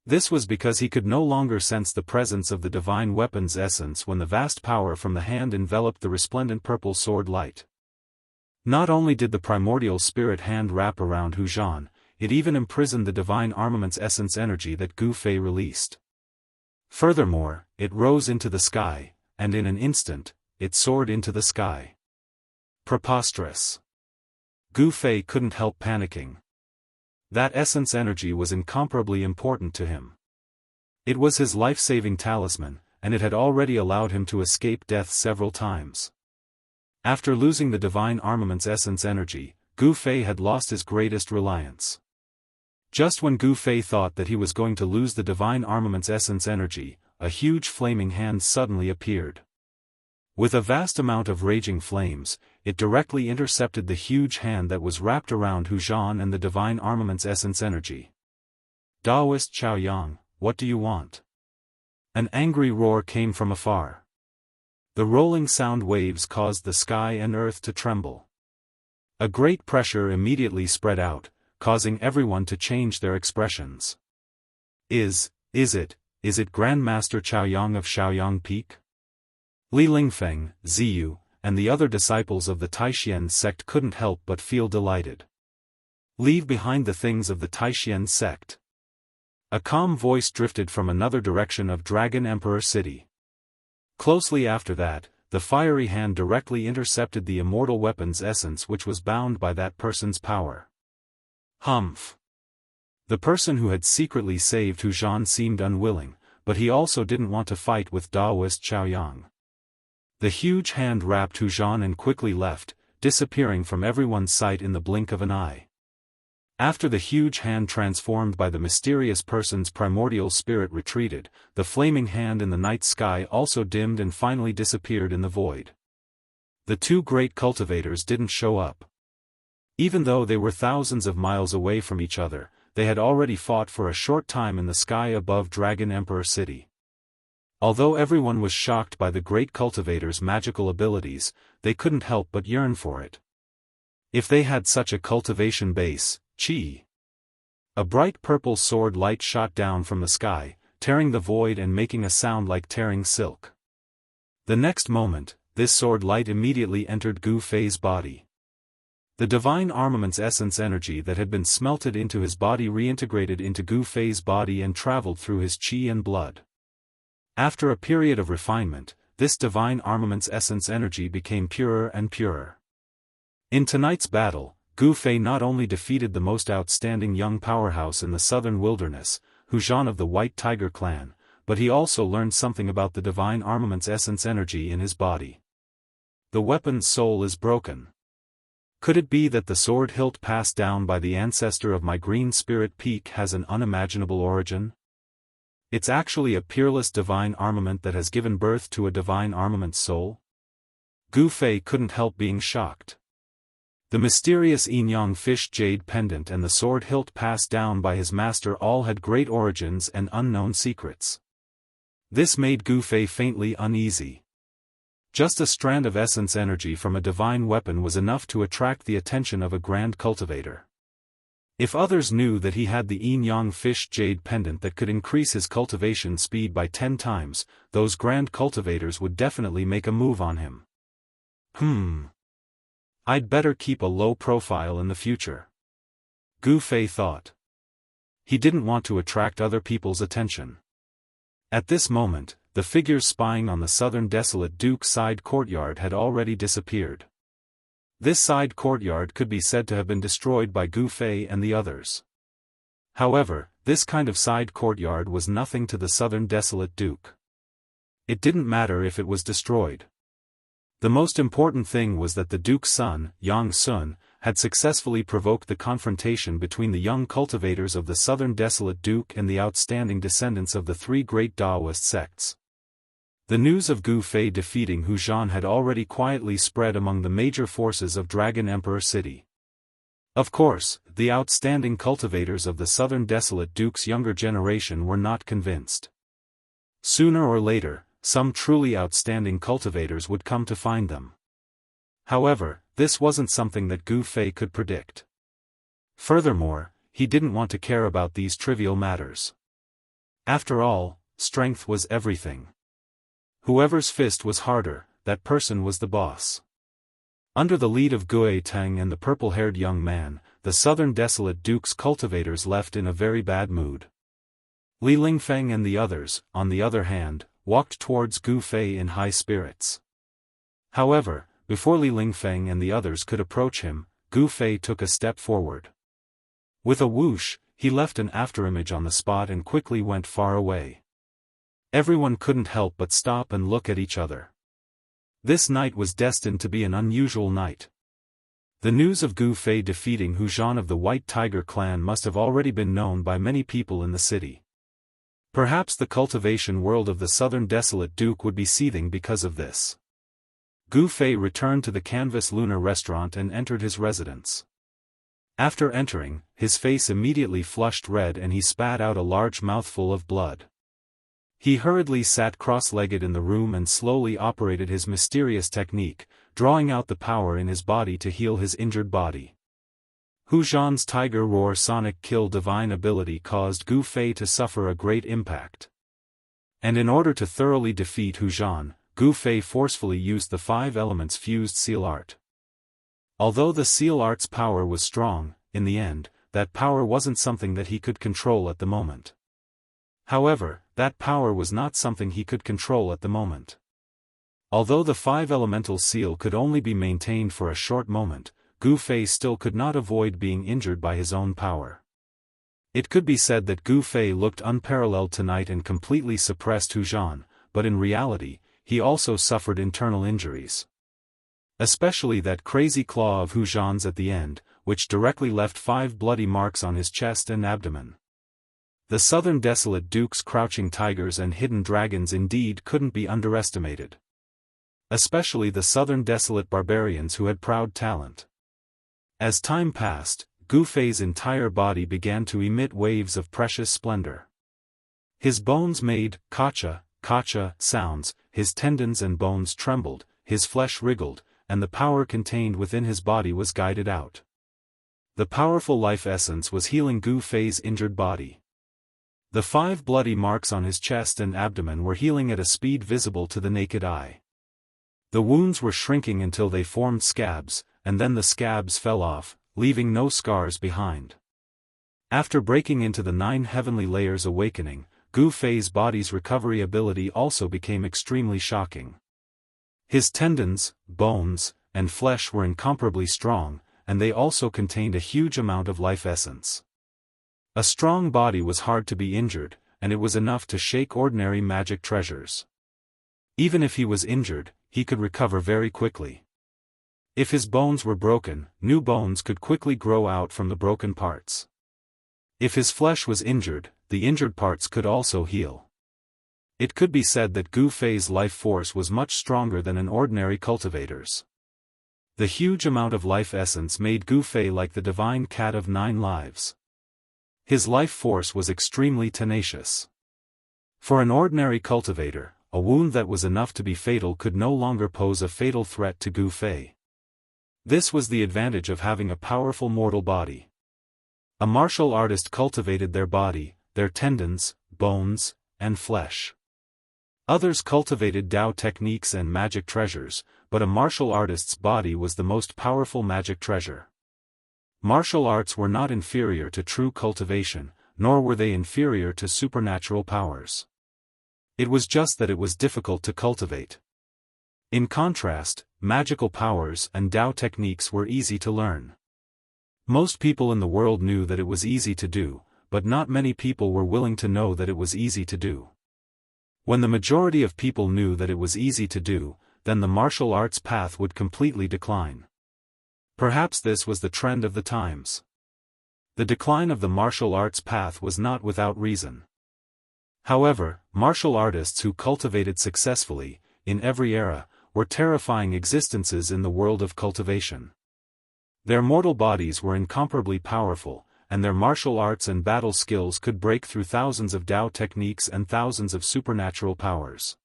This was because he could no longer sense the presence of the divine weapon's essence when the vast power from the hand enveloped the resplendent purple sword light. Not only did the primordial spirit hand wrap around Hu Zhan, it even imprisoned the divine armament's essence energy that Gu Fei released. Furthermore, it rose into the sky, and in an instant, it soared into the sky. Preposterous. Gu Fei couldn't help panicking. That essence energy was incomparably important to him. It was his life-saving talisman, and it had already allowed him to escape death several times. After losing the divine armament's essence energy, Gu Fei had lost his greatest reliance. Just when Gu Fei thought that he was going to lose the divine armament's essence energy, a huge flaming hand suddenly appeared. With a vast amount of raging flames, it directly intercepted the huge hand that was wrapped around Hu Zhan and the divine armament's essence energy. Daoist Xiaoyang, what do you want? An angry roar came from afar. The rolling sound waves caused the sky and earth to tremble. A great pressure immediately spread out, causing everyone to change their expressions. Is it Grandmaster Xiaoyang of Xiaoyang Peak? Li Lingfeng, Ziyu, and the other disciples of the Taixien sect couldn't help but feel delighted. Leave behind the things of the Taixien sect. A calm voice drifted from another direction of Dragon Emperor City. Closely after that, the fiery hand directly intercepted the immortal weapon's essence which was bound by that person's power. Humph. The person who had secretly saved Hu Zhan seemed unwilling, but he also didn't want to fight with Daoist Xiaoyang. The huge hand wrapped Hu Zhan and quickly left, disappearing from everyone's sight in the blink of an eye. After the huge hand transformed by the mysterious person's primordial spirit retreated, the flaming hand in the night sky also dimmed and finally disappeared in the void. The two great cultivators didn't show up. Even though they were thousands of miles away from each other, they had already fought for a short time in the sky above Dragon Emperor City. Although everyone was shocked by the great cultivator's magical abilities, they couldn't help but yearn for it. If they had such a cultivation base, qi. A bright purple sword light shot down from the sky, tearing the void and making a sound like tearing silk. The next moment, this sword light immediately entered Gu Fei's body. The divine armament's essence energy that had been smelted into his body reintegrated into Gu Fei's body and traveled through his qi and blood. After a period of refinement, this divine armament's essence energy became purer and purer. In tonight's battle, Gu Fei not only defeated the most outstanding young powerhouse in the southern wilderness, Hu Zhan of the White Tiger clan, but he also learned something about the divine armament's essence energy in his body. The weapon's soul is broken. Could it be that the sword hilt passed down by the ancestor of my green spirit peak has an unimaginable origin? It's actually a peerless divine armament that has given birth to a divine armament's soul? Gu Fei couldn't help being shocked. The mysterious yin-yang fish jade pendant and the sword hilt passed down by his master all had great origins and unknown secrets. This made Gu Fei faintly uneasy. Just a strand of essence energy from a divine weapon was enough to attract the attention of a grand cultivator. If others knew that he had the yin-yang fish jade pendant that could increase his cultivation speed by 10 times, those grand cultivators would definitely make a move on him. I'd better keep a low profile in the future. Gu Fei thought. He didn't want to attract other people's attention. At this moment, the figures spying on the southern desolate Duke's side courtyard had already disappeared. This side courtyard could be said to have been destroyed by Gu Fei and the others. However, this kind of side courtyard was nothing to the southern desolate Duke. It didn't matter if it was destroyed. The most important thing was that the Duke's son, Yang Sun, had successfully provoked the confrontation between the young cultivators of the southern desolate Duke and the outstanding descendants of the 3 great Daoist sects. The news of Gu Fei defeating Hu Zhan had already quietly spread among the major forces of Dragon Emperor City. Of course, the outstanding cultivators of the southern desolate Duke's younger generation were not convinced. Sooner or later, some truly outstanding cultivators would come to find them. However, this wasn't something that Gu Fei could predict. Furthermore, he didn't want to care about these trivial matters. After all, strength was everything. Whoever's fist was harder, that person was the boss. Under the lead of Gue Teng and the purple-haired young man, the southern desolate Duke's cultivators left in a very bad mood. Li Lingfeng and the others, on the other hand, walked towards Gu Fei in high spirits. However, before Li Lingfeng and the others could approach him, Gu Fei took a step forward. With a whoosh, he left an afterimage on the spot and quickly went far away. Everyone couldn't help but stop and look at each other. This night was destined to be an unusual night. The news of Gu Fei defeating Hu Zhan of the White Tiger clan must have already been known by many people in the city. Perhaps the cultivation world of the southern desolate Duke would be seething because of this. Gu Fei returned to the Canvas Lunar restaurant and entered his residence. After entering, his face immediately flushed red and he spat out a large mouthful of blood. He hurriedly sat cross-legged in the room and slowly operated his mysterious technique, drawing out the power in his body to heal his injured body. Hu Zhan's Tiger Roar Sonic Kill divine ability caused Gu Fei to suffer a great impact. And in order to thoroughly defeat Hu Zhan, Gu Fei forcefully used the 5 elements fused seal art. Although the seal art's power was strong, in the end, that power wasn't something that he could control at the moment. However, that power was not something he could control at the moment. Although the 5 elemental seal could only be maintained for a short moment, Gu Fei still could not avoid being injured by his own power. It could be said that Gu Fei looked unparalleled tonight and completely suppressed Hu Zhan, but in reality, he also suffered internal injuries. Especially that crazy claw of Hu Zhan's at the end, which directly left 5 bloody marks on his chest and abdomen. The southern desolate Duke's crouching tigers and hidden dragons indeed couldn't be underestimated. Especially the southern desolate barbarians who had proud talent. As time passed, Gu Fei's entire body began to emit waves of precious splendor. His bones made kacha, kacha sounds, his tendons and bones trembled, his flesh wriggled, and the power contained within his body was guided out. The powerful life essence was healing Gu Fei's injured body. The 5 bloody marks on his chest and abdomen were healing at a speed visible to the naked eye. The wounds were shrinking until they formed scabs, and then the scabs fell off, leaving no scars behind. After breaking into the 9 heavenly layers awakening, Gu Fei's body's recovery ability also became extremely shocking. His tendons, bones, and flesh were incomparably strong, and they also contained a huge amount of life essence. A strong body was hard to be injured, and it was enough to shake ordinary magic treasures. Even if he was injured, he could recover very quickly. If his bones were broken, new bones could quickly grow out from the broken parts. If his flesh was injured, the injured parts could also heal. It could be said that Gu Fei's life force was much stronger than an ordinary cultivator's. The huge amount of life essence made Gu Fei like the divine cat of 9 lives. His life force was extremely tenacious. For an ordinary cultivator, a wound that was enough to be fatal could no longer pose a fatal threat to Gu Fei. This was the advantage of having a powerful mortal body. A martial artist cultivated their body, their tendons, bones, and flesh. Others cultivated Dao techniques and magic treasures, but a martial artist's body was the most powerful magic treasure. Martial arts were not inferior to true cultivation, nor were they inferior to supernatural powers. It was just that it was difficult to cultivate. In contrast, magical powers and Dao techniques were easy to learn. Most people in the world knew that it was easy to do, but not many people were willing to know that it was easy to do. When the majority of people knew that it was easy to do, then the martial arts path would completely decline. Perhaps this was the trend of the times. The decline of the martial arts path was not without reason. However, martial artists who cultivated successfully, in every era, were terrifying existences in the world of cultivation. Their mortal bodies were incomparably powerful, and their martial arts and battle skills could break through thousands of Dao techniques and thousands of supernatural powers.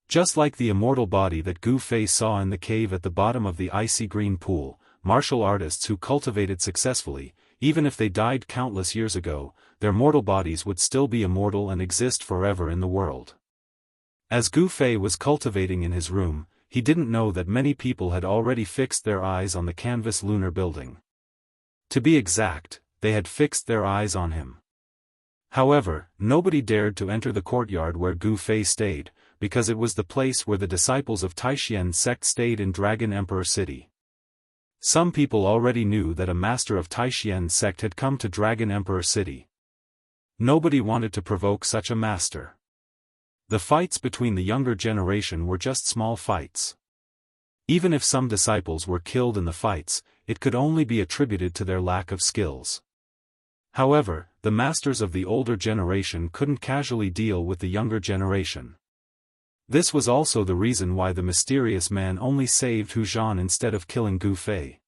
Just like the immortal body that Gu Fei saw in the cave at the bottom of the icy green pool, martial artists who cultivated successfully, even if they died countless years ago, their mortal bodies would still be immortal and exist forever in the world. As Gu Fei was cultivating in his room, he didn't know that many people had already fixed their eyes on the canvas lunar building. To be exact, they had fixed their eyes on him. However, nobody dared to enter the courtyard where Gu Fei stayed, because it was the place where the disciples of Taishien's sect stayed in Dragon Emperor City. Some people already knew that a master of Taishien's sect had come to Dragon Emperor City. Nobody wanted to provoke such a master. The fights between the younger generation were just small fights. Even if some disciples were killed in the fights, it could only be attributed to their lack of skills. However, the masters of the older generation couldn't casually deal with the younger generation. This was also the reason why the mysterious man only saved Hu Zhan instead of killing Gu Fei.